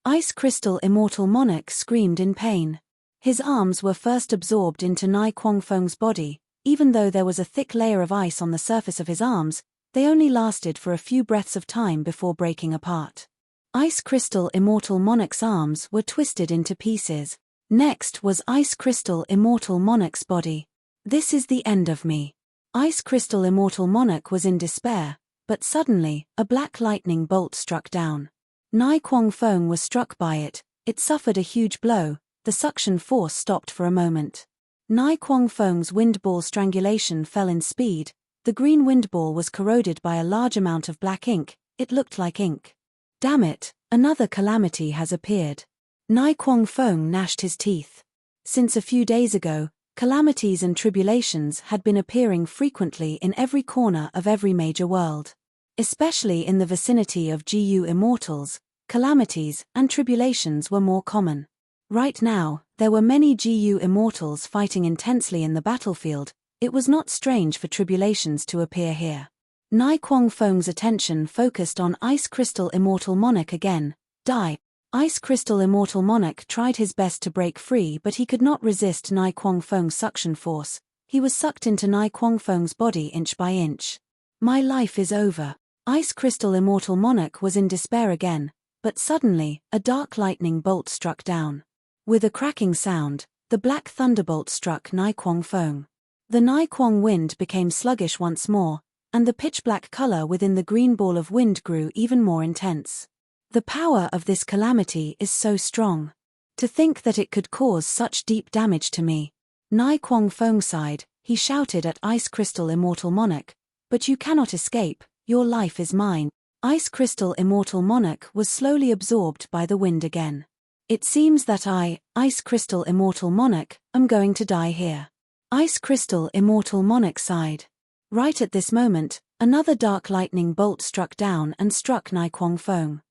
Ice Crystal Immortal Monarch screamed in pain. His arms were first absorbed into Nai Kwong Fong's body. Even though there was a thick layer of ice on the surface of his arms, they only lasted for a few breaths of time before breaking apart. Ice Crystal Immortal Monarch's arms were twisted into pieces. Next was Ice Crystal Immortal Monarch's body. This is the end of me. Ice Crystal Immortal Monarch was in despair, but suddenly, a black lightning bolt struck down. Nai Kwong Fong was struck by it. It suffered a huge blow. The suction force stopped for a moment. Nai Kwong Fong's wind ball strangulation fell in speed. The green wind ball was corroded by a large amount of black ink. It looked like ink. Damn it, another calamity has appeared. Nai Kwong Fong gnashed his teeth. Since a few days ago, calamities and tribulations had been appearing frequently in every corner of every major world. Especially in the vicinity of GU Immortals, calamities and tribulations were more common. Right now, there were many GU Immortals fighting intensely in the battlefield. It was not strange for tribulations to appear here. Nai Kwong Fong's attention focused on Ice Crystal Immortal Monarch again. Die! Ice Crystal Immortal Monarch tried his best to break free, but he could not resist Nai Kwong Fong's suction force. He was sucked into Nai Kwong Fong's body inch by inch. My life is over. Ice Crystal Immortal Monarch was in despair again, but suddenly, a dark lightning bolt struck down. With a cracking sound, the black thunderbolt struck Nai Kwong Fong. The Nai Kwong wind became sluggish once more, and the pitch-black color within the green ball of wind grew even more intense. The power of this calamity is so strong. To think that it could cause such deep damage to me. Nai Kwong Fong sighed. He shouted at Ice Crystal Immortal Monarch, "But you cannot escape. Your life is mine." Ice Crystal Immortal Monarch was slowly absorbed by the wind again. It seems that I, Ice Crystal Immortal Monarch, am going to die here. Ice Crystal Immortal Monarch sighed. Right at this moment, another dark lightning bolt struck down and struck Nai Kwong Fong.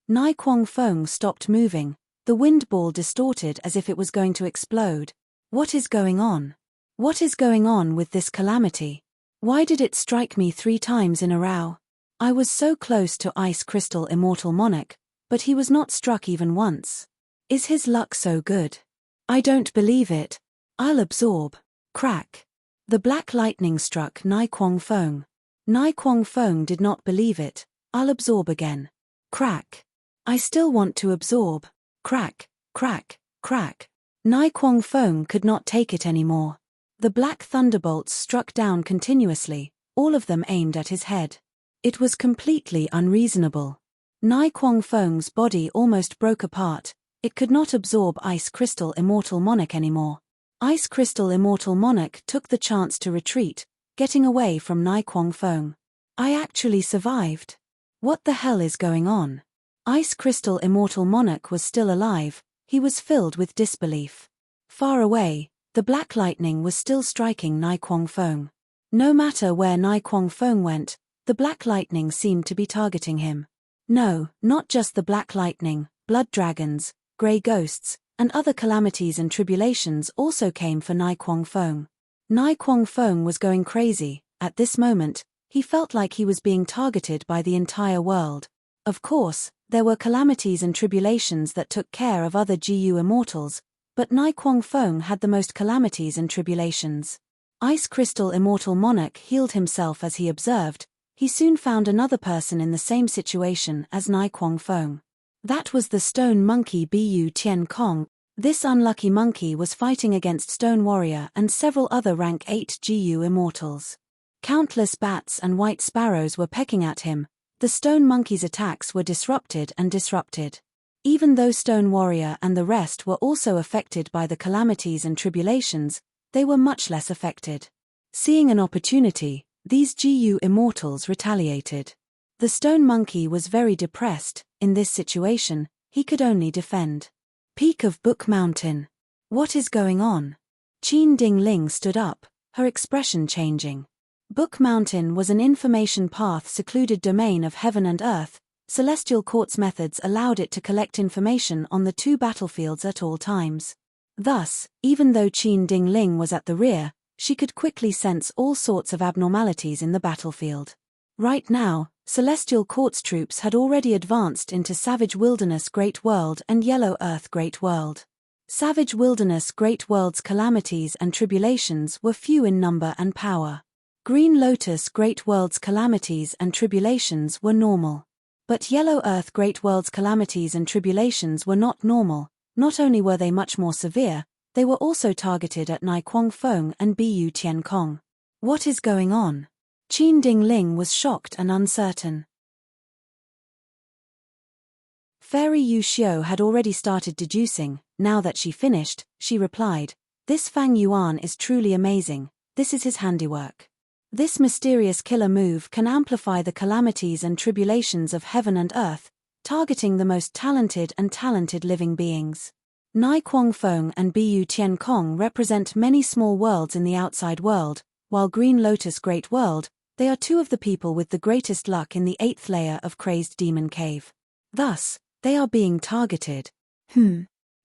Nai Kwong Fong stopped moving. The wind ball distorted as if it was going to explode. What is going on? What is going on with this calamity? Why did it strike me 3 times in a row? I was so close to Ice Crystal Immortal Monarch, but he was not struck even once. Is his luck so good? I don't believe it. I'll absorb. Crack. The black lightning struck Nai Kwong Fong. Nai Kwong Fong did not believe it. I'll absorb again. Crack. I still want to absorb. Crack, crack, crack. Nai Kwong Fong could not take it anymore. The black thunderbolts struck down continuously, all of them aimed at his head. It was completely unreasonable. Nai Kwong Fong's body almost broke apart. It could not absorb Ice Crystal Immortal Monarch anymore. Ice Crystal Immortal Monarch took the chance to retreat, getting away from Nai Kwong Fong. I actually survived. What the hell is going on? Ice Crystal Immortal Monarch was still alive. He was filled with disbelief. Far away, the black lightning was still striking Nai Kwong Fong. No matter where Nai Kwong Fong went, the black lightning seemed to be targeting him. No, not just the black lightning, blood dragons, grey ghosts, and other calamities and tribulations also came for Nai Kwong Fong. Nai Kwong Fong was going crazy. At this moment, he felt like he was being targeted by the entire world. Of course, there were calamities and tribulations that took care of other GU immortals, but Nai Kwong Fong had the most calamities and tribulations. Ice Crystal Immortal Monarch healed himself as he observed. He soon found another person in the same situation as Nai Kwong Fong. That was the Stone Monkey Bu Tien Kong. This unlucky monkey was fighting against Stone Warrior and several other rank 8 GU immortals. Countless bats and white sparrows were pecking at him. The Stone Monkey's attacks were disrupted. Even though Stone Warrior and the rest were also affected by the calamities and tribulations, they were much less affected. Seeing an opportunity, these GU immortals retaliated. The Stone Monkey was very depressed. In this situation, he could only defend. Peak of Book Mountain. What is going on? Qin Ding Ling stood up, her expression changing. Book Mountain was an information path secluded domain of heaven and earth. Celestial Court's methods allowed it to collect information on the two battlefields at all times. Thus, even though Qin Ding Ling was at the rear, she could quickly sense all sorts of abnormalities in the battlefield. Right now, Celestial Court's troops had already advanced into Savage Wilderness Great World and Yellow Earth Great World. Savage Wilderness Great World's calamities and tribulations were few in number and power. Green Lotus Great World's calamities and tribulations were normal. But Yellow Earth Great World's calamities and tribulations were not normal. Not only were they much more severe, they were also targeted at Nai Kwong Fong and Bu Tien Kong. What is going on? Qin Ding Ling was shocked and uncertain. Fairy Yu Xiu had already started deducing. Now that she finished, she replied, "This Fang Yuan is truly amazing. This is his handiwork. This mysterious killer move can amplify the calamities and tribulations of heaven and earth, targeting the most talented living beings." Nai Kwong Fong and Bu Tien Kong represent many small worlds in the outside world, while Green Lotus Great World, they are two of the people with the greatest luck in the 8th layer of Crazed Demon Cave. Thus, they are being targeted.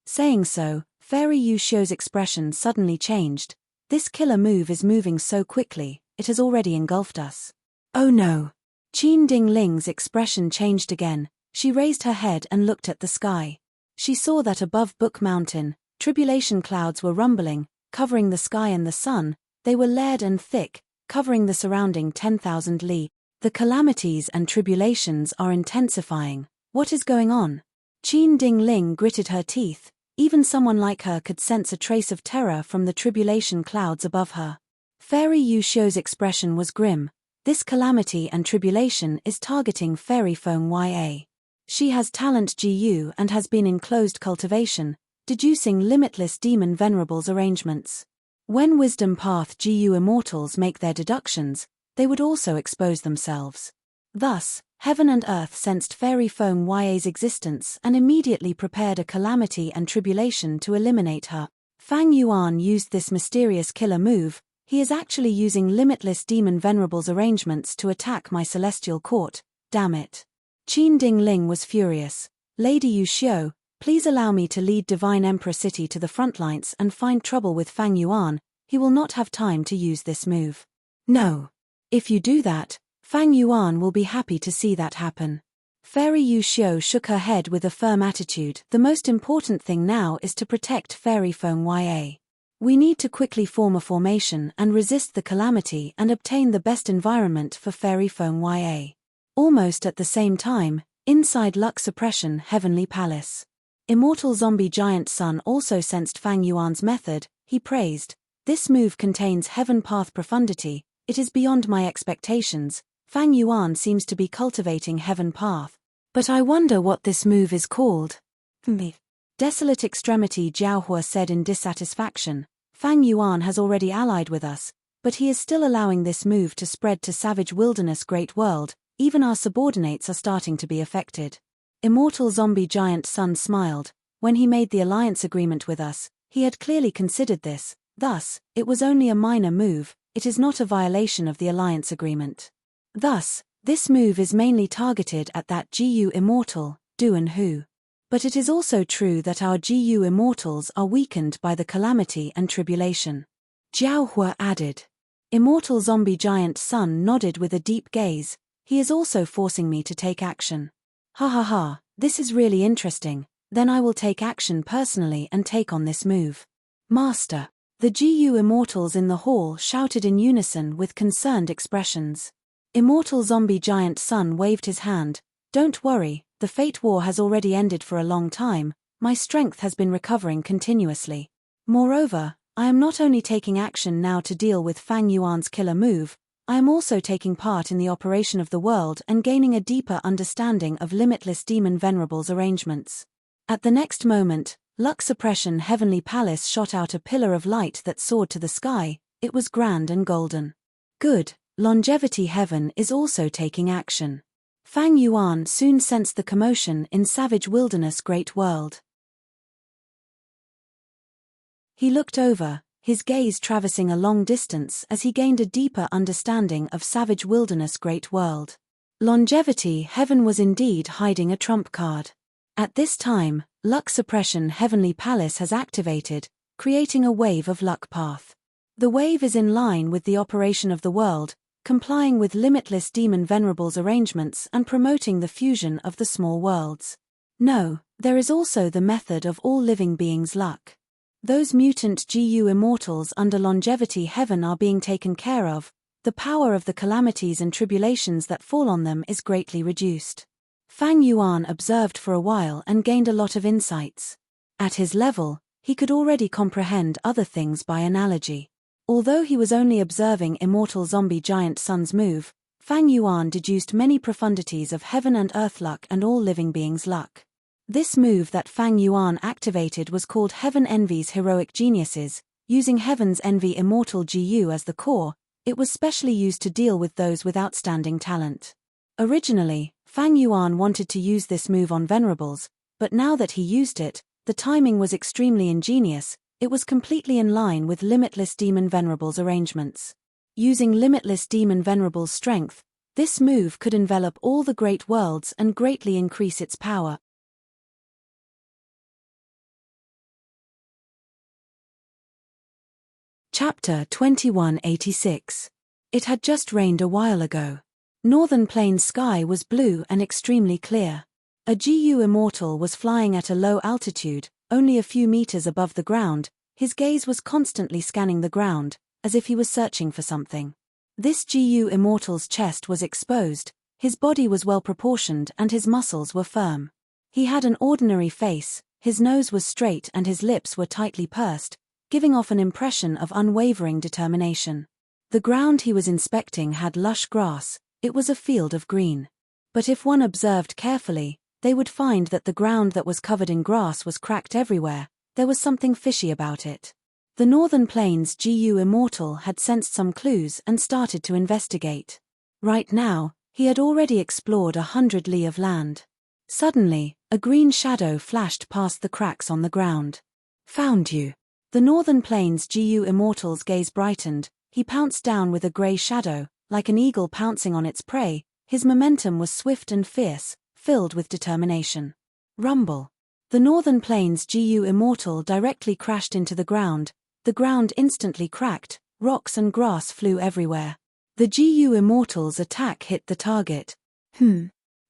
Saying so, Fairy Yu Xiu's expression suddenly changed. This killer move is moving so quickly, it has already engulfed us. Oh no! Qin Ding Ling's expression changed again. She raised her head and looked at the sky. She saw that above Book Mountain, tribulation clouds were rumbling, covering the sky and the sun. They were layered and thick, covering the surrounding 10,000 li. The calamities and tribulations are intensifying. What is going on? Qin Ding Ling gritted her teeth. Even someone like her could sense a trace of terror from the tribulation clouds above her. Fairy Yu Xiu's expression was grim. This calamity and tribulation is targeting Fairy Fong Ya. She has talent GU and has been in closed cultivation, deducing limitless demon Venerable's arrangements. When Wisdom Path GU immortals make their deductions, they would also expose themselves. Thus, heaven and earth sensed Fairy Fong Ya's existence and immediately prepared a calamity and tribulation to eliminate her. Fang Yuan used this mysterious killer move. He is actually using limitless demon Venerable's arrangements to attack my celestial court. Damn it. Qin Ding Ling was furious. Lady Yu Xiu, please allow me to lead Divine Emperor City to the front lines and find trouble with Fang Yuan. He will not have time to use this move. No. If you do that, Fang Yuan will be happy to see that happen. Fairy Yu Xiu shook her head with a firm attitude. The most important thing now is to protect Fairy Fong Ya. We need to quickly form a formation and resist the calamity and obtain the best environment for Fairy Fong Ya. Almost at the same time, inside Luck Suppression Heavenly Palace. Immortal Zombie Giant Sun also sensed Fang Yuan's method. He praised, "This move contains Heaven Path profundity. It is beyond my expectations. Fang Yuan seems to be cultivating Heaven Path. But I wonder what this move is called." Desolate Extremity Jiaohua said in dissatisfaction, "Fang Yuan has already allied with us, but he is still allowing this move to spread to Savage Wilderness Great World. Even our subordinates are starting to be affected." Immortal Zombie Giant Sun smiled. When he made the alliance agreement with us, he had clearly considered this. Thus, it was only a minor move. it is not a violation of the alliance agreement. Thus, this move is mainly targeted at that GU immortal, Duan Hu. But it is also true that our GU immortals are weakened by the calamity and tribulation. Jiao Hua added. Immortal zombie giant Sun nodded with a deep gaze. He is also forcing me to take action. Ha ha ha, this is really interesting. Then I will take action personally and take on this move. Master. The GU immortals in the hall shouted in unison with concerned expressions. Immortal zombie giant Sun waved his hand. Don't worry, the fate war has already ended for a long time. My strength has been recovering continuously. Moreover, I am not only taking action now to deal with Fang Yuan's killer move, I am also taking part in the operation of the world and gaining a deeper understanding of limitless demon Venerable's arrangements. At the next moment, Luck Suppression Heavenly Palace shot out a pillar of light that soared to the sky. It was grand and golden. Good, Longevity Heaven is also taking action. Fang Yuan soon sensed the commotion in Savage Wilderness Great World. He looked over, his gaze traversing a long distance as he gained a deeper understanding of Savage Wilderness Great World. Longevity Heaven was indeed hiding a trump card. At this time, Luck Suppression Heavenly Palace has activated, creating a wave of luck path. The wave is in line with the operation of the world, complying with limitless demon Venerable's arrangements and promoting the fusion of the small worlds. No, there is also the method of all living beings' luck. Those mutant GU immortals under Longevity Heaven are being taken care of. The power of the calamities and tribulations that fall on them is greatly reduced. Fang Yuan observed for a while and gained a lot of insights. At his level, he could already comprehend other things by analogy. Although he was only observing immortal zombie giant Sun's move, Fang Yuan deduced many profundities of heaven and earth luck and all living beings' luck. This move that Fang Yuan activated was called Heaven Envy's Heroic Geniuses. Using Heaven's Envy Immortal GU as the core, it was specially used to deal with those with outstanding talent. Originally, Fang Yuan wanted to use this move on Venerables, but now that he used it, the timing was extremely ingenious. It was completely in line with Limitless Demon Venerable's arrangements. Using Limitless Demon Venerable's strength, this move could envelop all the great worlds and greatly increase its power. Chapter 2186. It had just rained a while ago. Northern Plains sky was blue and extremely clear. A GU immortal was flying at a low altitude, only a few meters above the ground. His gaze was constantly scanning the ground, as if he was searching for something. This GU immortal's chest was exposed, his body was well proportioned and his muscles were firm. He had an ordinary face, his nose was straight and his lips were tightly pursed, giving off an impression of unwavering determination. The ground he was inspecting had lush grass. It was a field of green. But if one observed carefully, they would find that the ground that was covered in grass was cracked everywhere. There was something fishy about it. The Northern Plains GU immortal had sensed some clues and started to investigate. Right now, he had already explored 100 li of land. Suddenly, a green shadow flashed past the cracks on the ground. Found you. The Northern Plains GU immortal's gaze brightened. He pounced down with a grey shadow, like an eagle pouncing on its prey. His momentum was swift and fierce, filled with determination. Rumble. The Northern Plains GU immortal directly crashed into the ground. The ground instantly cracked, rocks and grass flew everywhere. The GU immortal's attack hit the target.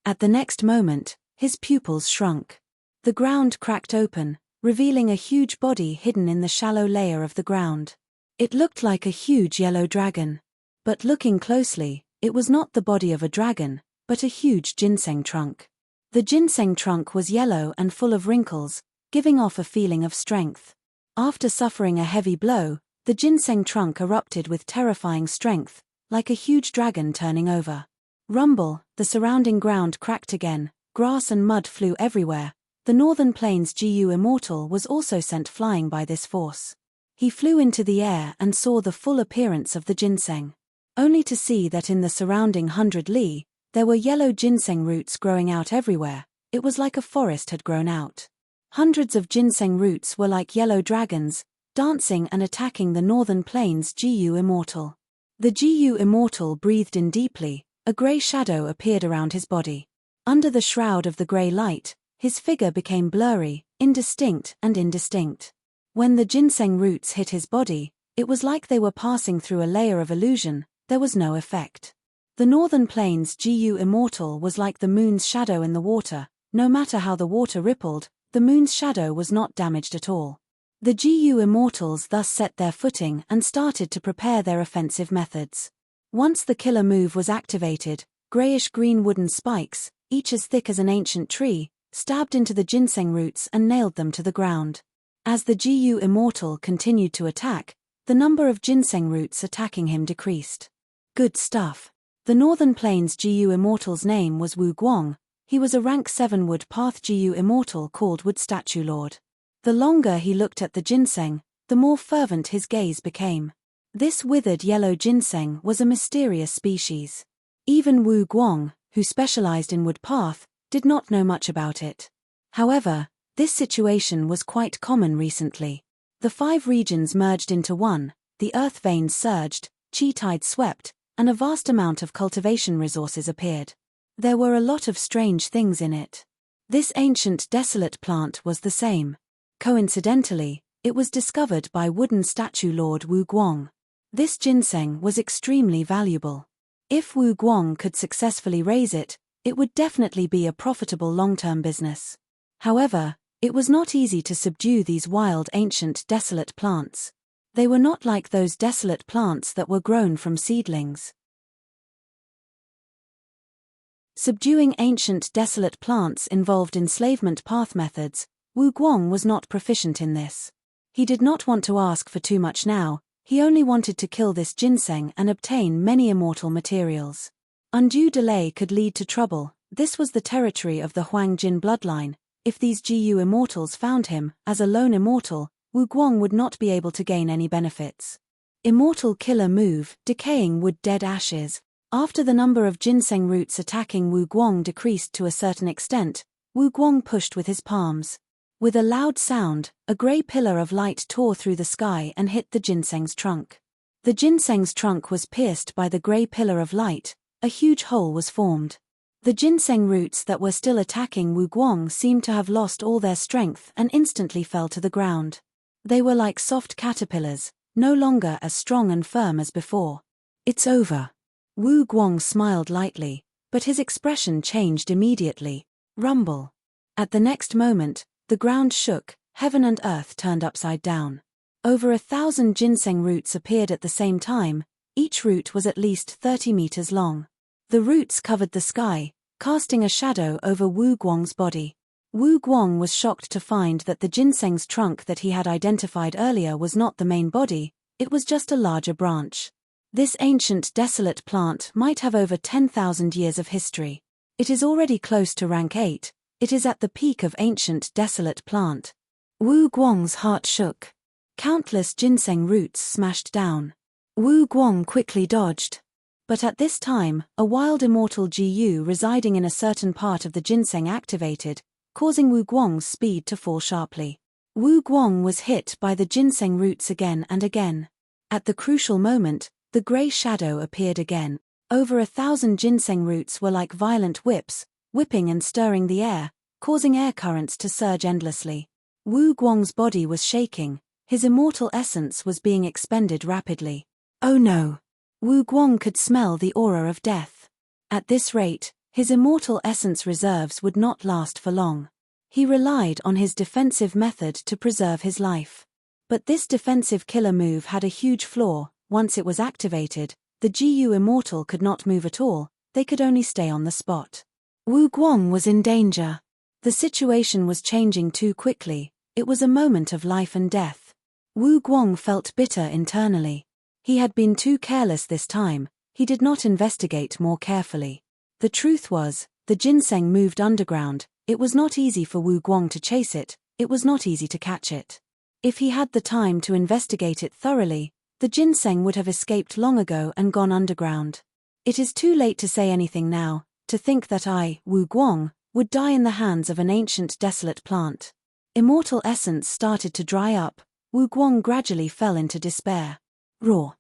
At the next moment, his pupils shrunk. The ground cracked open, revealing a huge body hidden in the shallow layer of the ground. It looked like a huge yellow dragon. But looking closely, it was not the body of a dragon, but a huge ginseng trunk. The ginseng trunk was yellow and full of wrinkles, giving off a feeling of strength. After suffering a heavy blow, the ginseng trunk erupted with terrifying strength, like a huge dragon turning over. Rumble, the surrounding ground cracked again, grass and mud flew everywhere. The Northern Plains GU immortal was also sent flying by this force. He flew into the air and saw the full appearance of the ginseng. Only to see that in the surrounding 100 li, there were yellow ginseng roots growing out everywhere. It was like a forest had grown out. Hundreds of ginseng roots were like yellow dragons, dancing and attacking the Northern Plains GU immortal. The Gu immortal breathed in deeply. A grey shadow appeared around his body. Under the shroud of the grey light, his figure became blurry, indistinct. When the ginseng roots hit his body, it was like they were passing through a layer of illusion. There was no effect. The Northern Plains Gu immortal was like the moon's shadow in the water. No matter how the water rippled, the moon's shadow was not damaged at all. The Gu immortals thus set their footing and started to prepare their offensive methods. Once the killer move was activated, grayish-green wooden spikes, each as thick as an ancient tree, stabbed into the ginseng roots and nailed them to the ground. As the Gu immortal continued to attack, the number of ginseng roots attacking him decreased. Good stuff. The Northern Plains Gu immortal's name was Wu Guang. He was a rank 7 wood path Gu immortal called Wood Statue Lord. The longer he looked at the ginseng, the more fervent his gaze became. This withered yellow ginseng was a mysterious species. Even Wu Guang, who specialized in wood path, did not know much about it. However, this situation was quite common recently. The 5 regions merged into one, the earth veins surged, chi tides swept, and a vast amount of cultivation resources appeared. There were a lot of strange things in it. This ancient desolate plant was the same. Coincidentally, it was discovered by wooden statue Lord Wu Guang. This ginseng was extremely valuable. If Wu Guang could successfully raise it, it would definitely be a profitable long-term business. However, it was not easy to subdue these wild ancient desolate plants. They were not like those desolate plants that were grown from seedlings. Subduing ancient desolate plants involved enslavement path methods. Wu Guang was not proficient in this. He did not want to ask for too much now, he only wanted to kill this ginseng and obtain many immortal materials. Undue delay could lead to trouble. This was the territory of the Huang Jin bloodline. If these Gu immortals found him, as a lone immortal, Wu Guang would not be able to gain any benefits. Immortal killer move, decaying wood dead ashes. After the number of ginseng roots attacking Wu Guang decreased to a certain extent, Wu Guang pushed with his palms. With a loud sound, a grey pillar of light tore through the sky and hit the ginseng's trunk. The ginseng's trunk was pierced by the grey pillar of light. A huge hole was formed. The ginseng roots that were still attacking Wu Guang seemed to have lost all their strength and instantly fell to the ground. They were like soft caterpillars, no longer as strong and firm as before. It's over. Wu Guang smiled lightly, but his expression changed immediately. Rumble. At the next moment, the ground shook, heaven and earth turned upside down. Over 1,000 ginseng roots appeared at the same time. Each root was at least 30 meters long. The roots covered the sky, casting a shadow over Wu Guang's body. Wu Guang was shocked to find that the ginseng's trunk that he had identified earlier was not the main body, it was just a larger branch. This ancient desolate plant might have over 10,000 years of history. It is already close to rank 8, it is at the peak of ancient desolate plant. Wu Guang's heart shook. Countless ginseng roots smashed down. Wu Guang quickly dodged. But at this time, a wild immortal Gu residing in a certain part of the ginseng activated, causing Wu Guang's speed to fall sharply. Wu Guang was hit by the ginseng roots again and again. At the crucial moment, the grey shadow appeared again. Over 1,000 ginseng roots were like violent whips, whipping and stirring the air, causing air currents to surge endlessly. Wu Guang's body was shaking, his immortal essence was being expended rapidly. Oh no! Wu Guang could smell the aura of death. At this rate, his immortal essence reserves would not last for long. He relied on his defensive method to preserve his life. But this defensive killer move had a huge flaw. Once it was activated, the Gu immortal could not move at all, they could only stay on the spot. Wu Guang was in danger. The situation was changing too quickly, it was a moment of life and death. Wu Guang felt bitter internally. He had been too careless this time, he did not investigate more carefully. The truth was, the ginseng moved underground, it was not easy for Wu Guang to chase it, it was not easy to catch it. If he had the time to investigate it thoroughly, the ginseng would have escaped long ago and gone underground. It is too late to say anything now, to think that I, Wu Guang, would die in the hands of an ancient desolate plant. Immortal essence started to dry up, Wu Guang gradually fell into despair. Raw.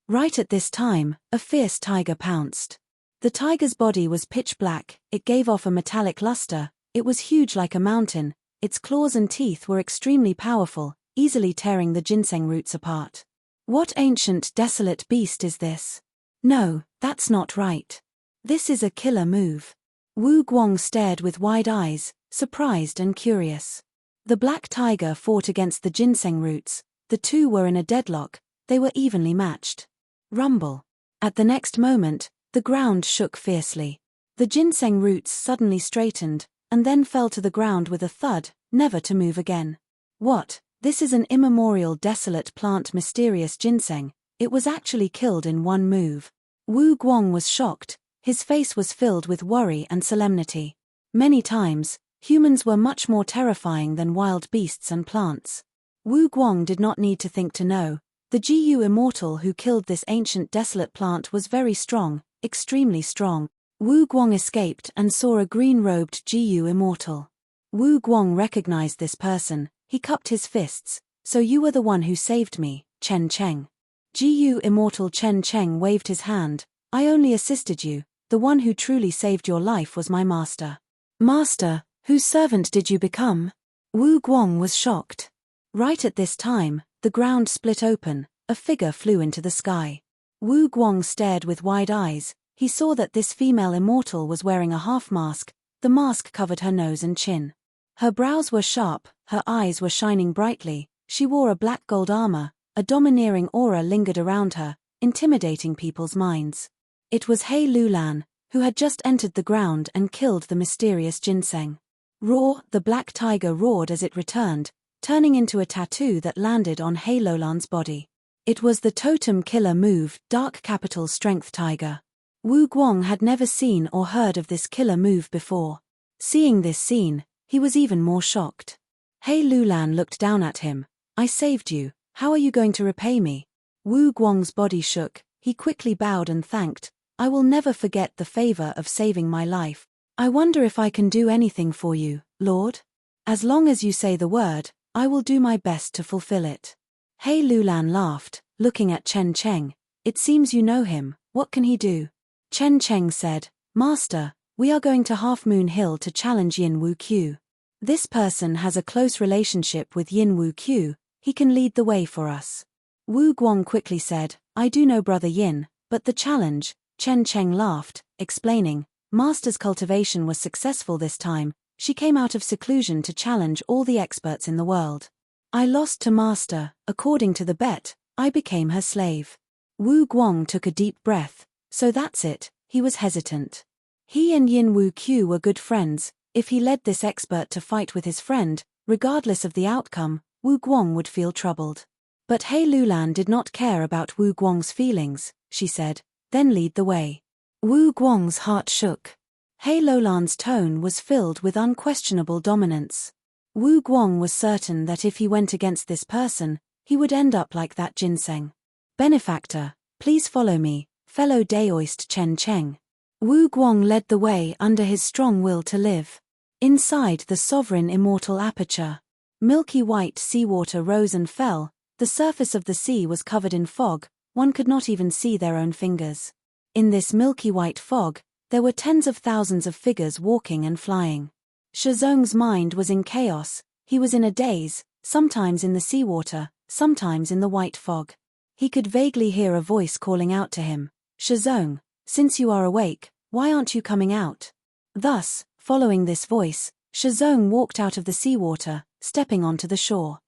Right at this time, a fierce tiger pounced. The tiger's body was pitch black, it gave off a metallic luster, it was huge like a mountain, its claws and teeth were extremely powerful, easily tearing the ginseng roots apart. What ancient desolate beast is this? No, that's not right. This is a killer move. Wu Guang stared with wide eyes, surprised and curious. The black tiger fought against the ginseng roots, the two were in a deadlock, they were evenly matched. Rumble. At the next moment, the ground shook fiercely. The ginseng roots suddenly straightened, and then fell to the ground with a thud, never to move again. What? This is an immemorial desolate plant, mysterious ginseng. It was actually killed in one move. Wu Guang was shocked, his face was filled with worry and solemnity. Many times, humans were much more terrifying than wild beasts and plants. Wu Guang did not need to think to know. The Gu immortal who killed this ancient desolate plant was very strong, extremely strong. Wu Guang escaped and saw a green-robed Gu immortal. Wu Guang recognized this person, he cupped his fists. So you were the one who saved me, Chen Cheng. Gu immortal Chen Cheng waved his hand. I only assisted you, the one who truly saved your life was my master. Master, whose servant did you become? Wu Guang was shocked. Right at this time, the ground split open, a figure flew into the sky. Wu Guang stared with wide eyes, he saw that this female immortal was wearing a half-mask, the mask covered her nose and chin. Her brows were sharp, her eyes were shining brightly, she wore a black gold armor, a domineering aura lingered around her, intimidating people's minds. It was He Lulan, who had just entered the ground and killed the mysterious ginseng. Roar, the black tiger roared as it returned, turning into a tattoo that landed on He Lulan's body. It was the totem killer move, Dark Capital Strength Tiger. Wu Guang had never seen or heard of this killer move before. Seeing this scene, he was even more shocked. He Lulan looked down at him. I saved you, how are you going to repay me? Wu Guang's body shook, he quickly bowed and thanked. I will never forget the favor of saving my life. I wonder if I can do anything for you, Lord? As long as you say the word, I will do my best to fulfill it. He Lulan laughed, looking at Chen Cheng. It seems you know him, what can he do? Chen Cheng said, Master, we are going to Half Moon Hill to challenge Yin Wu Q. This person has a close relationship with Yin Wu Q, he can lead the way for us. Wu Guang quickly said, I do know Brother Yin, but the challenge, Chen Cheng laughed, explaining, Master's cultivation was successful this time, she came out of seclusion to challenge all the experts in the world. I lost to Master, according to the bet, I became her slave. Wu Guang took a deep breath, so that's it, he was hesitant. He and Yin Wu Q were good friends, if he led this expert to fight with his friend, regardless of the outcome, Wu Guang would feel troubled. But He Lulan did not care about Wu Guang's feelings, she said, then lead the way. Wu Guang's heart shook. He Lulan's tone was filled with unquestionable dominance. Wu Guang was certain that if he went against this person, he would end up like that ginseng. Benefactor, please follow me, fellow Daoist Chen Cheng. Wu Guang led the way under his strong will to live. Inside the sovereign immortal aperture, milky white seawater rose and fell, the surface of the sea was covered in fog, one could not even see their own fingers. In this milky white fog, there were tens of thousands of figures walking and flying. Shizong's mind was in chaos, he was in a daze, sometimes in the seawater, sometimes in the white fog. He could vaguely hear a voice calling out to him, Shizong, since you are awake, why aren't you coming out? Thus, following this voice, Shizong walked out of the seawater, stepping onto the shore.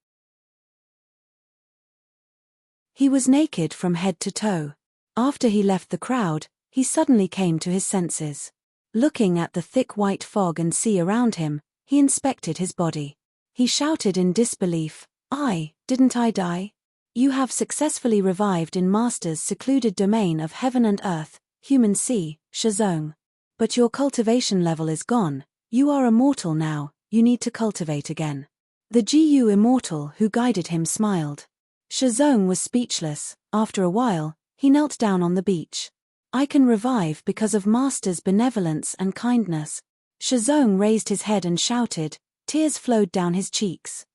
He was naked from head to toe. After he left the crowd, he suddenly came to his senses. Looking at the thick white fog and sea around him, he inspected his body. He shouted in disbelief, didn't I die? You have successfully revived in Master's secluded domain of heaven and earth, human sea, Shizong. But your cultivation level is gone, you are immortal now, you need to cultivate again. The Gu immortal who guided him smiled. Shizong was speechless. After a while, he knelt down on the beach. I can revive because of Master's benevolence and kindness. Shizong raised his head and shouted, tears flowed down his cheeks.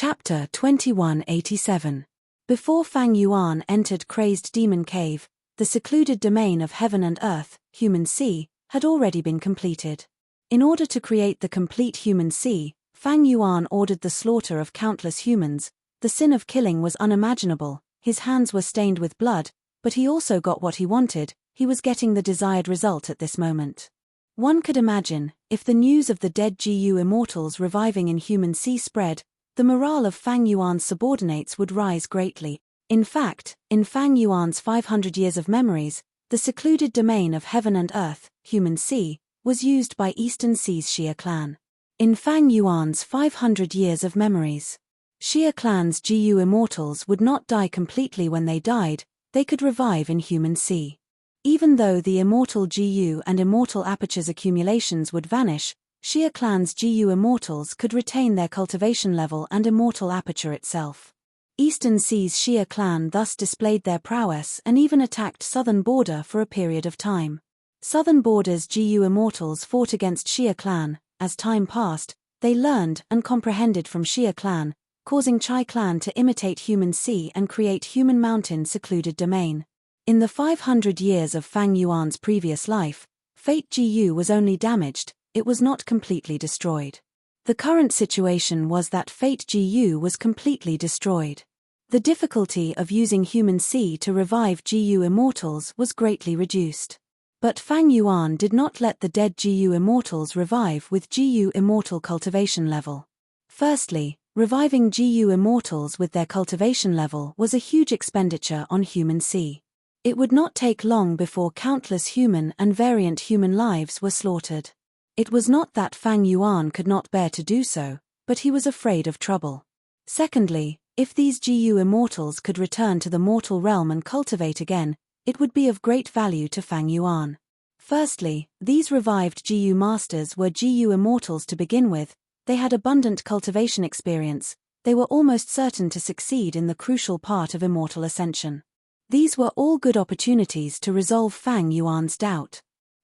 Chapter 2187. Before Fang Yuan entered Crazed Demon Cave, the secluded domain of heaven and earth, human sea, had already been completed. In order to create the complete human sea, Fang Yuan ordered the slaughter of countless humans. The sin of killing was unimaginable, his hands were stained with blood, but he also got what he wanted. He was getting the desired result at this moment. One could imagine, if the news of the dead GU immortals reviving in human sea spread, the morale of Fang Yuan's subordinates would rise greatly. In fact, in Fang Yuan's 500 years of memories, the secluded domain of heaven and earth, human sea, was used by Eastern Sea's Xia clan. In Fang Yuan's 500 years of memories, Xia clan's GU immortals would not die completely when they died, they could revive in human sea. Even though the immortal GU and immortal aperture's accumulations would vanish, Xia clan's GU immortals could retain their cultivation level and immortal aperture itself. Eastern Sea's Xia clan thus displayed their prowess and even attacked Southern Border for a period of time. Southern Border's GU immortals fought against Xia clan. As time passed, they learned and comprehended from Xia clan, causing Chai clan to imitate human sea and create human mountain secluded domain. In the 500 years of Fang Yuan's previous life, Fate GU was only damaged, it was not completely destroyed. The current situation was that Fate GU was completely destroyed. The difficulty of using human sea to revive GU immortals was greatly reduced. But Fang Yuan did not let the dead GU immortals revive with GU immortal cultivation level. Firstly, reviving GU immortals with their cultivation level was a huge expenditure on human sea. It would not take long before countless human and variant human lives were slaughtered. It was not that Fang Yuan could not bear to do so, but he was afraid of trouble. Secondly, if these GU immortals could return to the mortal realm and cultivate again, it would be of great value to Fang Yuan. Firstly, these revived GU masters were GU immortals to begin with, they had abundant cultivation experience, they were almost certain to succeed in the crucial part of immortal ascension. These were all good opportunities to resolve Fang Yuan's doubt.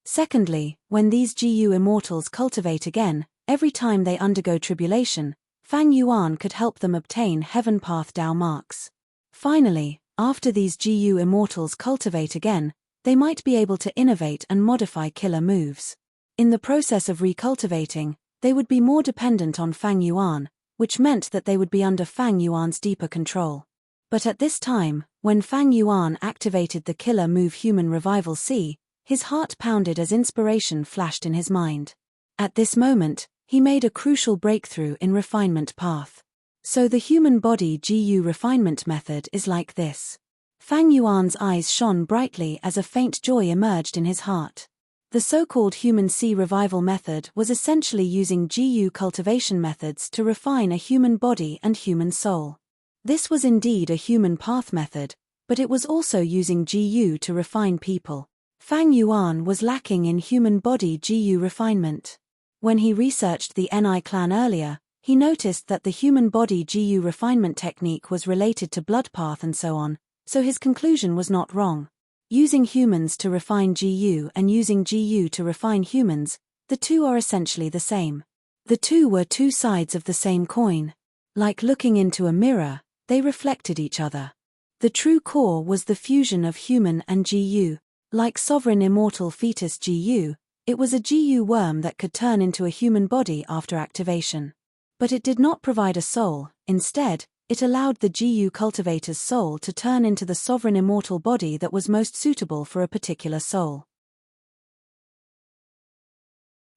Secondly, when these GU immortals cultivate again, every time they undergo tribulation, Fang Yuan could help them obtain Heaven Path Dao marks. Finally, after these GU immortals cultivate again, they might be able to innovate and modify killer moves. In the process of recultivating, they would be more dependent on Fang Yuan, which meant that they would be under Fang Yuan's deeper control. But at this time, when Fang Yuan activated the killer move Human Revival C, his heart pounded as inspiration flashed in his mind. At this moment, he made a crucial breakthrough in refinement path. So the human body GU refinement method is like this. Fang Yuan's eyes shone brightly as a faint joy emerged in his heart. The so-called human sea revival method was essentially using GU cultivation methods to refine a human body and human soul. This was indeed a human path method, but it was also using GU to refine people. Fang Yuan was lacking in human body GU refinement. When he researched the Ni clan earlier, he noticed that the human body GU refinement technique was related to blood path and so on, so his conclusion was not wrong. Using humans to refine GU and using GU to refine humans, the two are essentially the same. The two were two sides of the same coin. Like looking into a mirror, they reflected each other. The true core was the fusion of human and GU. Like sovereign immortal fetus GU, it was a GU worm that could turn into a human body after activation. But it did not provide a soul, instead, it allowed the GU cultivator's soul to turn into the sovereign immortal body that was most suitable for a particular soul.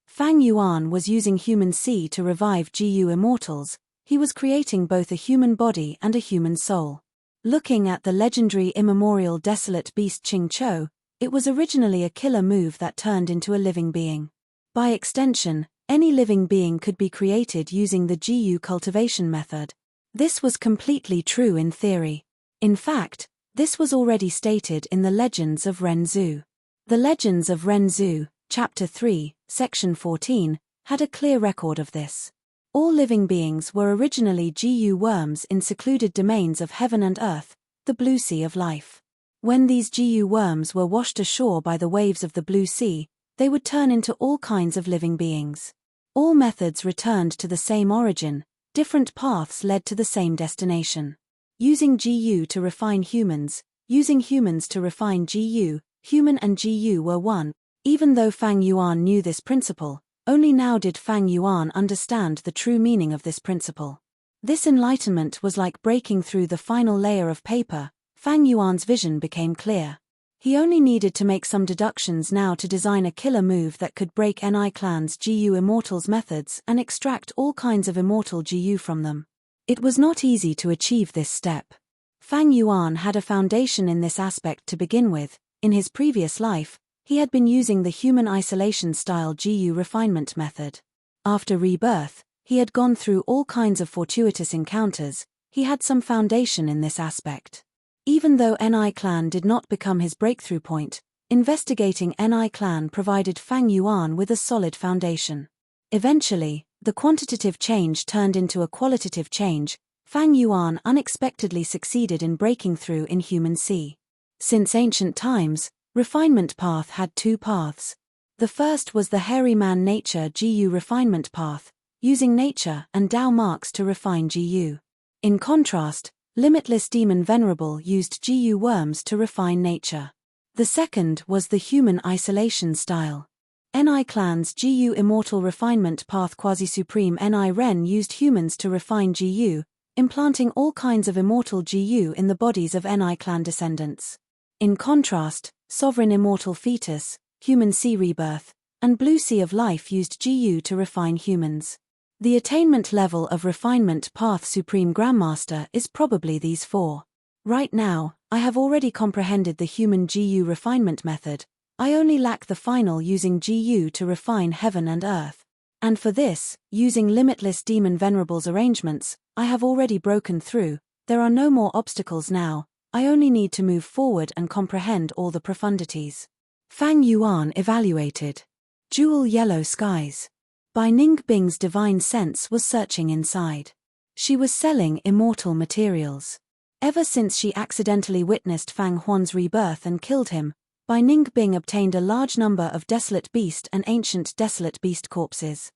Fang Yuan was using human sea to revive GU immortals, he was creating both a human body and a human soul. Looking at the legendary immemorial desolate beast Ching Cho, it was originally a killer move that turned into a living being. By extension, any living being could be created using the GU cultivation method. This was completely true in theory. In fact, this was already stated in the Legends of Ren Zhu. The Legends of Ren Zhu, Chapter 3, Section 14, had a clear record of this. All living beings were originally GU worms in secluded domains of heaven and earth, the blue sea of life. When these GU worms were washed ashore by the waves of the blue sea, they would turn into all kinds of living beings. All methods returned to the same origin, Different paths led to the same destination. Using GU to refine humans, using humans to refine GU, human and GU were one. Even though Fang Yuan knew this principle, only now did Fang Yuan understand the true meaning of this principle. This enlightenment was like breaking through the final layer of paper. Fang Yuan's vision became clear. He only needed to make some deductions now to design a killer move that could break NI Clan's GU Immortals methods and extract all kinds of immortal GU from them. It was not easy to achieve this step. Fang Yuan had a foundation in this aspect to begin with. In his previous life, he had been using the human isolation-style GU refinement method. After rebirth, he had gone through all kinds of fortuitous encounters. He had some foundation in this aspect. Even though NI Clan did not become his breakthrough point, investigating NI Clan provided Fang Yuan with a solid foundation. Eventually, the quantitative change turned into a qualitative change. Fang Yuan unexpectedly succeeded in breaking through in human C. Since ancient times, refinement path had two paths. The first was the hairy man nature GU refinement path, using nature and Dao marks to refine GU. In contrast, limitless demon Venerable used GU worms to refine nature. The second was the human isolation style. NI Clan's GU immortal refinement path quasi-supreme NI Ren used humans to refine GU, implanting all kinds of immortal GU in the bodies of NI Clan descendants. In contrast, sovereign immortal fetus, human sea rebirth, and blue sea of life used GU to refine humans. The attainment level of refinement path Supreme Grandmaster is probably these four. Right now, I have already comprehended the human GU refinement method. I only lack the final using GU to refine heaven and earth. And for this, using limitless demon Venerable's arrangements, I have already broken through. There are no more obstacles now. I only need to move forward and comprehend all the profundities. Fang Yuan evaluated. Jewel yellow skies. Bai Ningbing's divine sense was searching inside. She was selling immortal materials. Ever since she accidentally witnessed Fang Huan's rebirth and killed him, Bai Ningbing obtained a large number of desolate beast and ancient desolate beast corpses.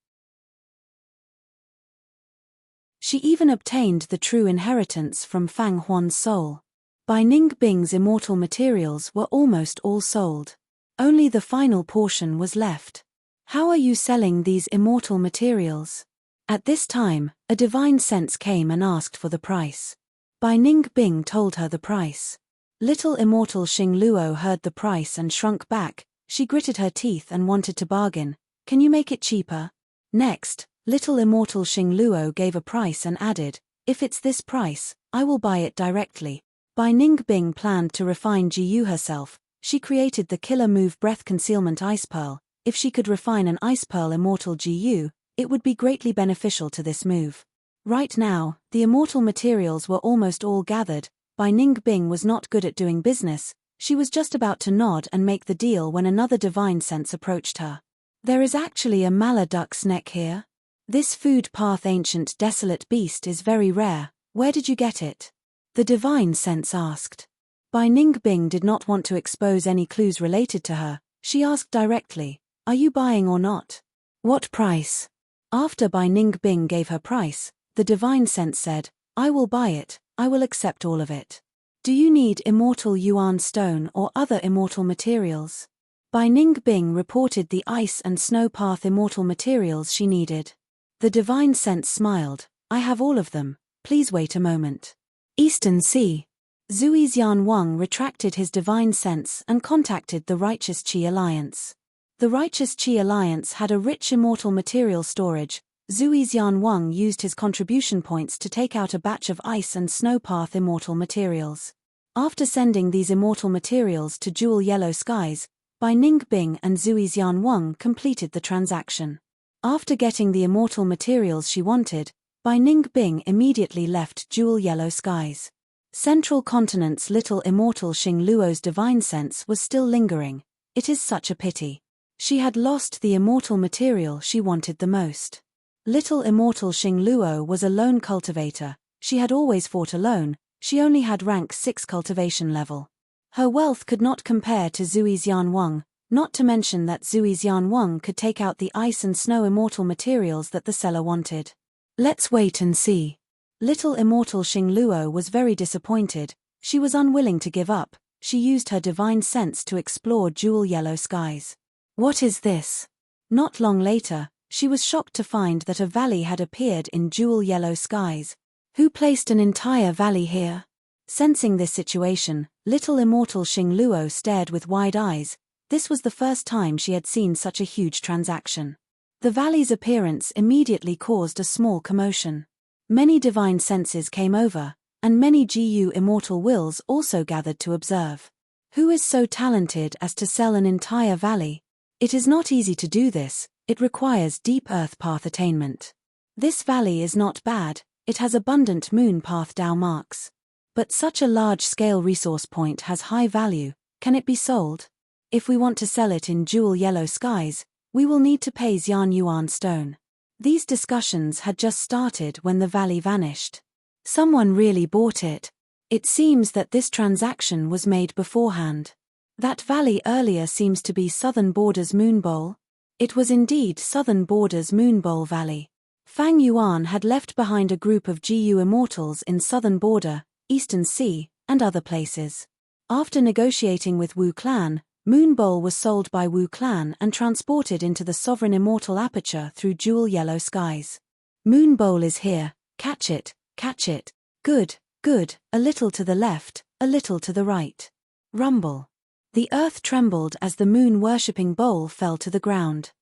She even obtained the true inheritance from Fang Huan's soul. Bai Ningbing's immortal materials were almost all sold. Only the final portion was left. How are you selling these immortal materials? At this time, a divine sense came and asked for the price. Bai Ningbing told her the price. Little immortal Xing Luo heard the price and shrunk back. She gritted her teeth and wanted to bargain. Can you make it cheaper? Next, little immortal Xing Luo gave a price and added, if it's this price, I will buy it directly. Bai Ningbing planned to refine GU herself. She created the killer move Breath Concealment Ice Pearl. If she could refine an Ice Pearl immortal GU, it would be greatly beneficial to this move. Right now, the immortal materials were almost all gathered. Bai Ningbing was not good at doing business. She was just about to nod and make the deal when another divine sense approached her. There is actually a mala duck's neck here. This food path ancient desolate beast is very rare. Where did you get it? The divine sense asked. Bai Ningbing did not want to expose any clues related to her. She asked directly, are you buying or not? What price? After Bai Ningbing gave her price, the divine sense said, I will buy it, I will accept all of it. Do you need immortal yuan stone or other immortal materials? Bai Ningbing reported the ice and snow path immortal materials she needed. The divine sense smiled, I have all of them, please wait a moment. Eastern Sea. Zui Xian Wang retracted his divine sense and contacted the Righteous Qi Alliance. The Righteous Qi Alliance had a rich immortal material storage. Zui Xian Wang used his contribution points to take out a batch of ice and snow path immortal materials. After sending these immortal materials to Jewel Yellow Skies, Bai Ningbing and Zui Xian Wang completed the transaction. After getting the immortal materials she wanted, Bai Ningbing immediately left Jewel Yellow Skies. Central Continent's little immortal Xing Luo's divine sense was still lingering. It is such a pity. She had lost the immortal material she wanted the most. Little immortal Xing Luo was a lone cultivator. She had always fought alone. She only had rank 6 cultivation level. Her wealth could not compare to Zui Xian Wang, not to mention that Zui Xian Wang could take out the ice and snow immortal materials that the seller wanted. Let's wait and see. Little immortal Xingluo was very disappointed. She was unwilling to give up. She used her divine sense to explore jewel yellow skies. What is this? Not long later, she was shocked to find that a valley had appeared in jewel yellow skies. Who placed an entire valley here? Sensing this situation, little immortal Xingluo stared with wide eyes. This was the first time she had seen such a huge transaction. The valley's appearance immediately caused a small commotion. Many divine senses came over, and many GU immortal wills also gathered to observe. Who is so talented as to sell an entire valley? It is not easy to do this, it requires deep earth path attainment. This valley is not bad, it has abundant moon path Dao marks. But such a large-scale resource point has high value, can it be sold? If we want to sell it in jewel yellow skies, we will need to pay Xian Yuan stone. These discussions had just started when the valley vanished. Someone really bought it. It seems that this transaction was made beforehand. That valley earlier seems to be Southern Border's Moon Bowl. It was indeed Southern Border's Moon Bowl Valley. Fang Yuan had left behind a group of GU immortals in Southern Border, Eastern Sea, and other places. After negotiating with Wu Clan, Moon Bowl was sold by Wu Clan and transported into the sovereign immortal aperture through jewel yellow skies. Moon Bowl is here, catch it, catch it. Good, good, a little to the left, a little to the right. Rumble. The earth trembled as the moon-worshipping bowl fell to the ground.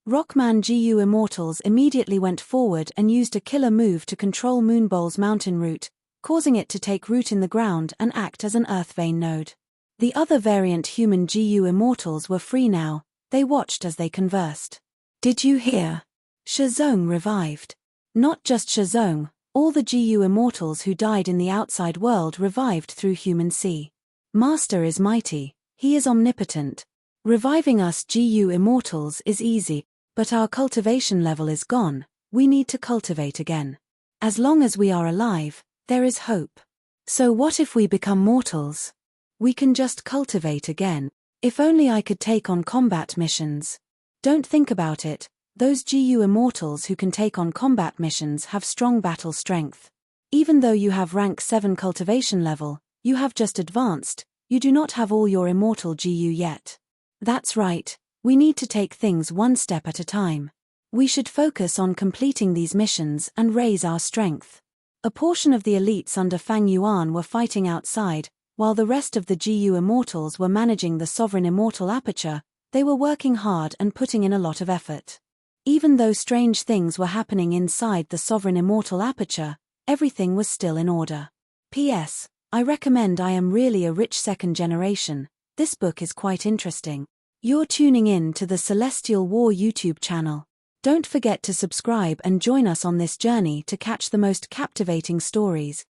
Rockman GU immortals immediately went forward and used a killer move to control Moon Bowl's mountain root, causing it to take root in the ground and act as an earth vein node. The other variant human GU immortals were free now, they watched as they conversed. Did you hear? Shizong revived. Not just Shizong, all the GU immortals who died in the outside world revived through human sea. Master is mighty, he is omnipotent. Reviving us GU immortals is easy, but our cultivation level is gone, we need to cultivate again. As long as we are alive, there is hope. So what if we become mortals? We can just cultivate again. If only I could take on combat missions. Don't think about it, those GU immortals who can take on combat missions have strong battle strength. Even though you have rank 7 cultivation level, you have just advanced, you do not have all your immortal GU yet. That's right, we need to take things one step at a time. We should focus on completing these missions and raise our strength. A portion of the elites under Fang Yuan were fighting outside, while the rest of the GU immortals were managing the sovereign immortal aperture. They were working hard and putting in a lot of effort. Even though strange things were happening inside the sovereign immortal aperture, everything was still in order. P.S. I recommend I Am Really a Rich Second Generation. This book is quite interesting. You're tuning in to the Celestial War YouTube channel. Don't forget to subscribe and join us on this journey to catch the most captivating stories.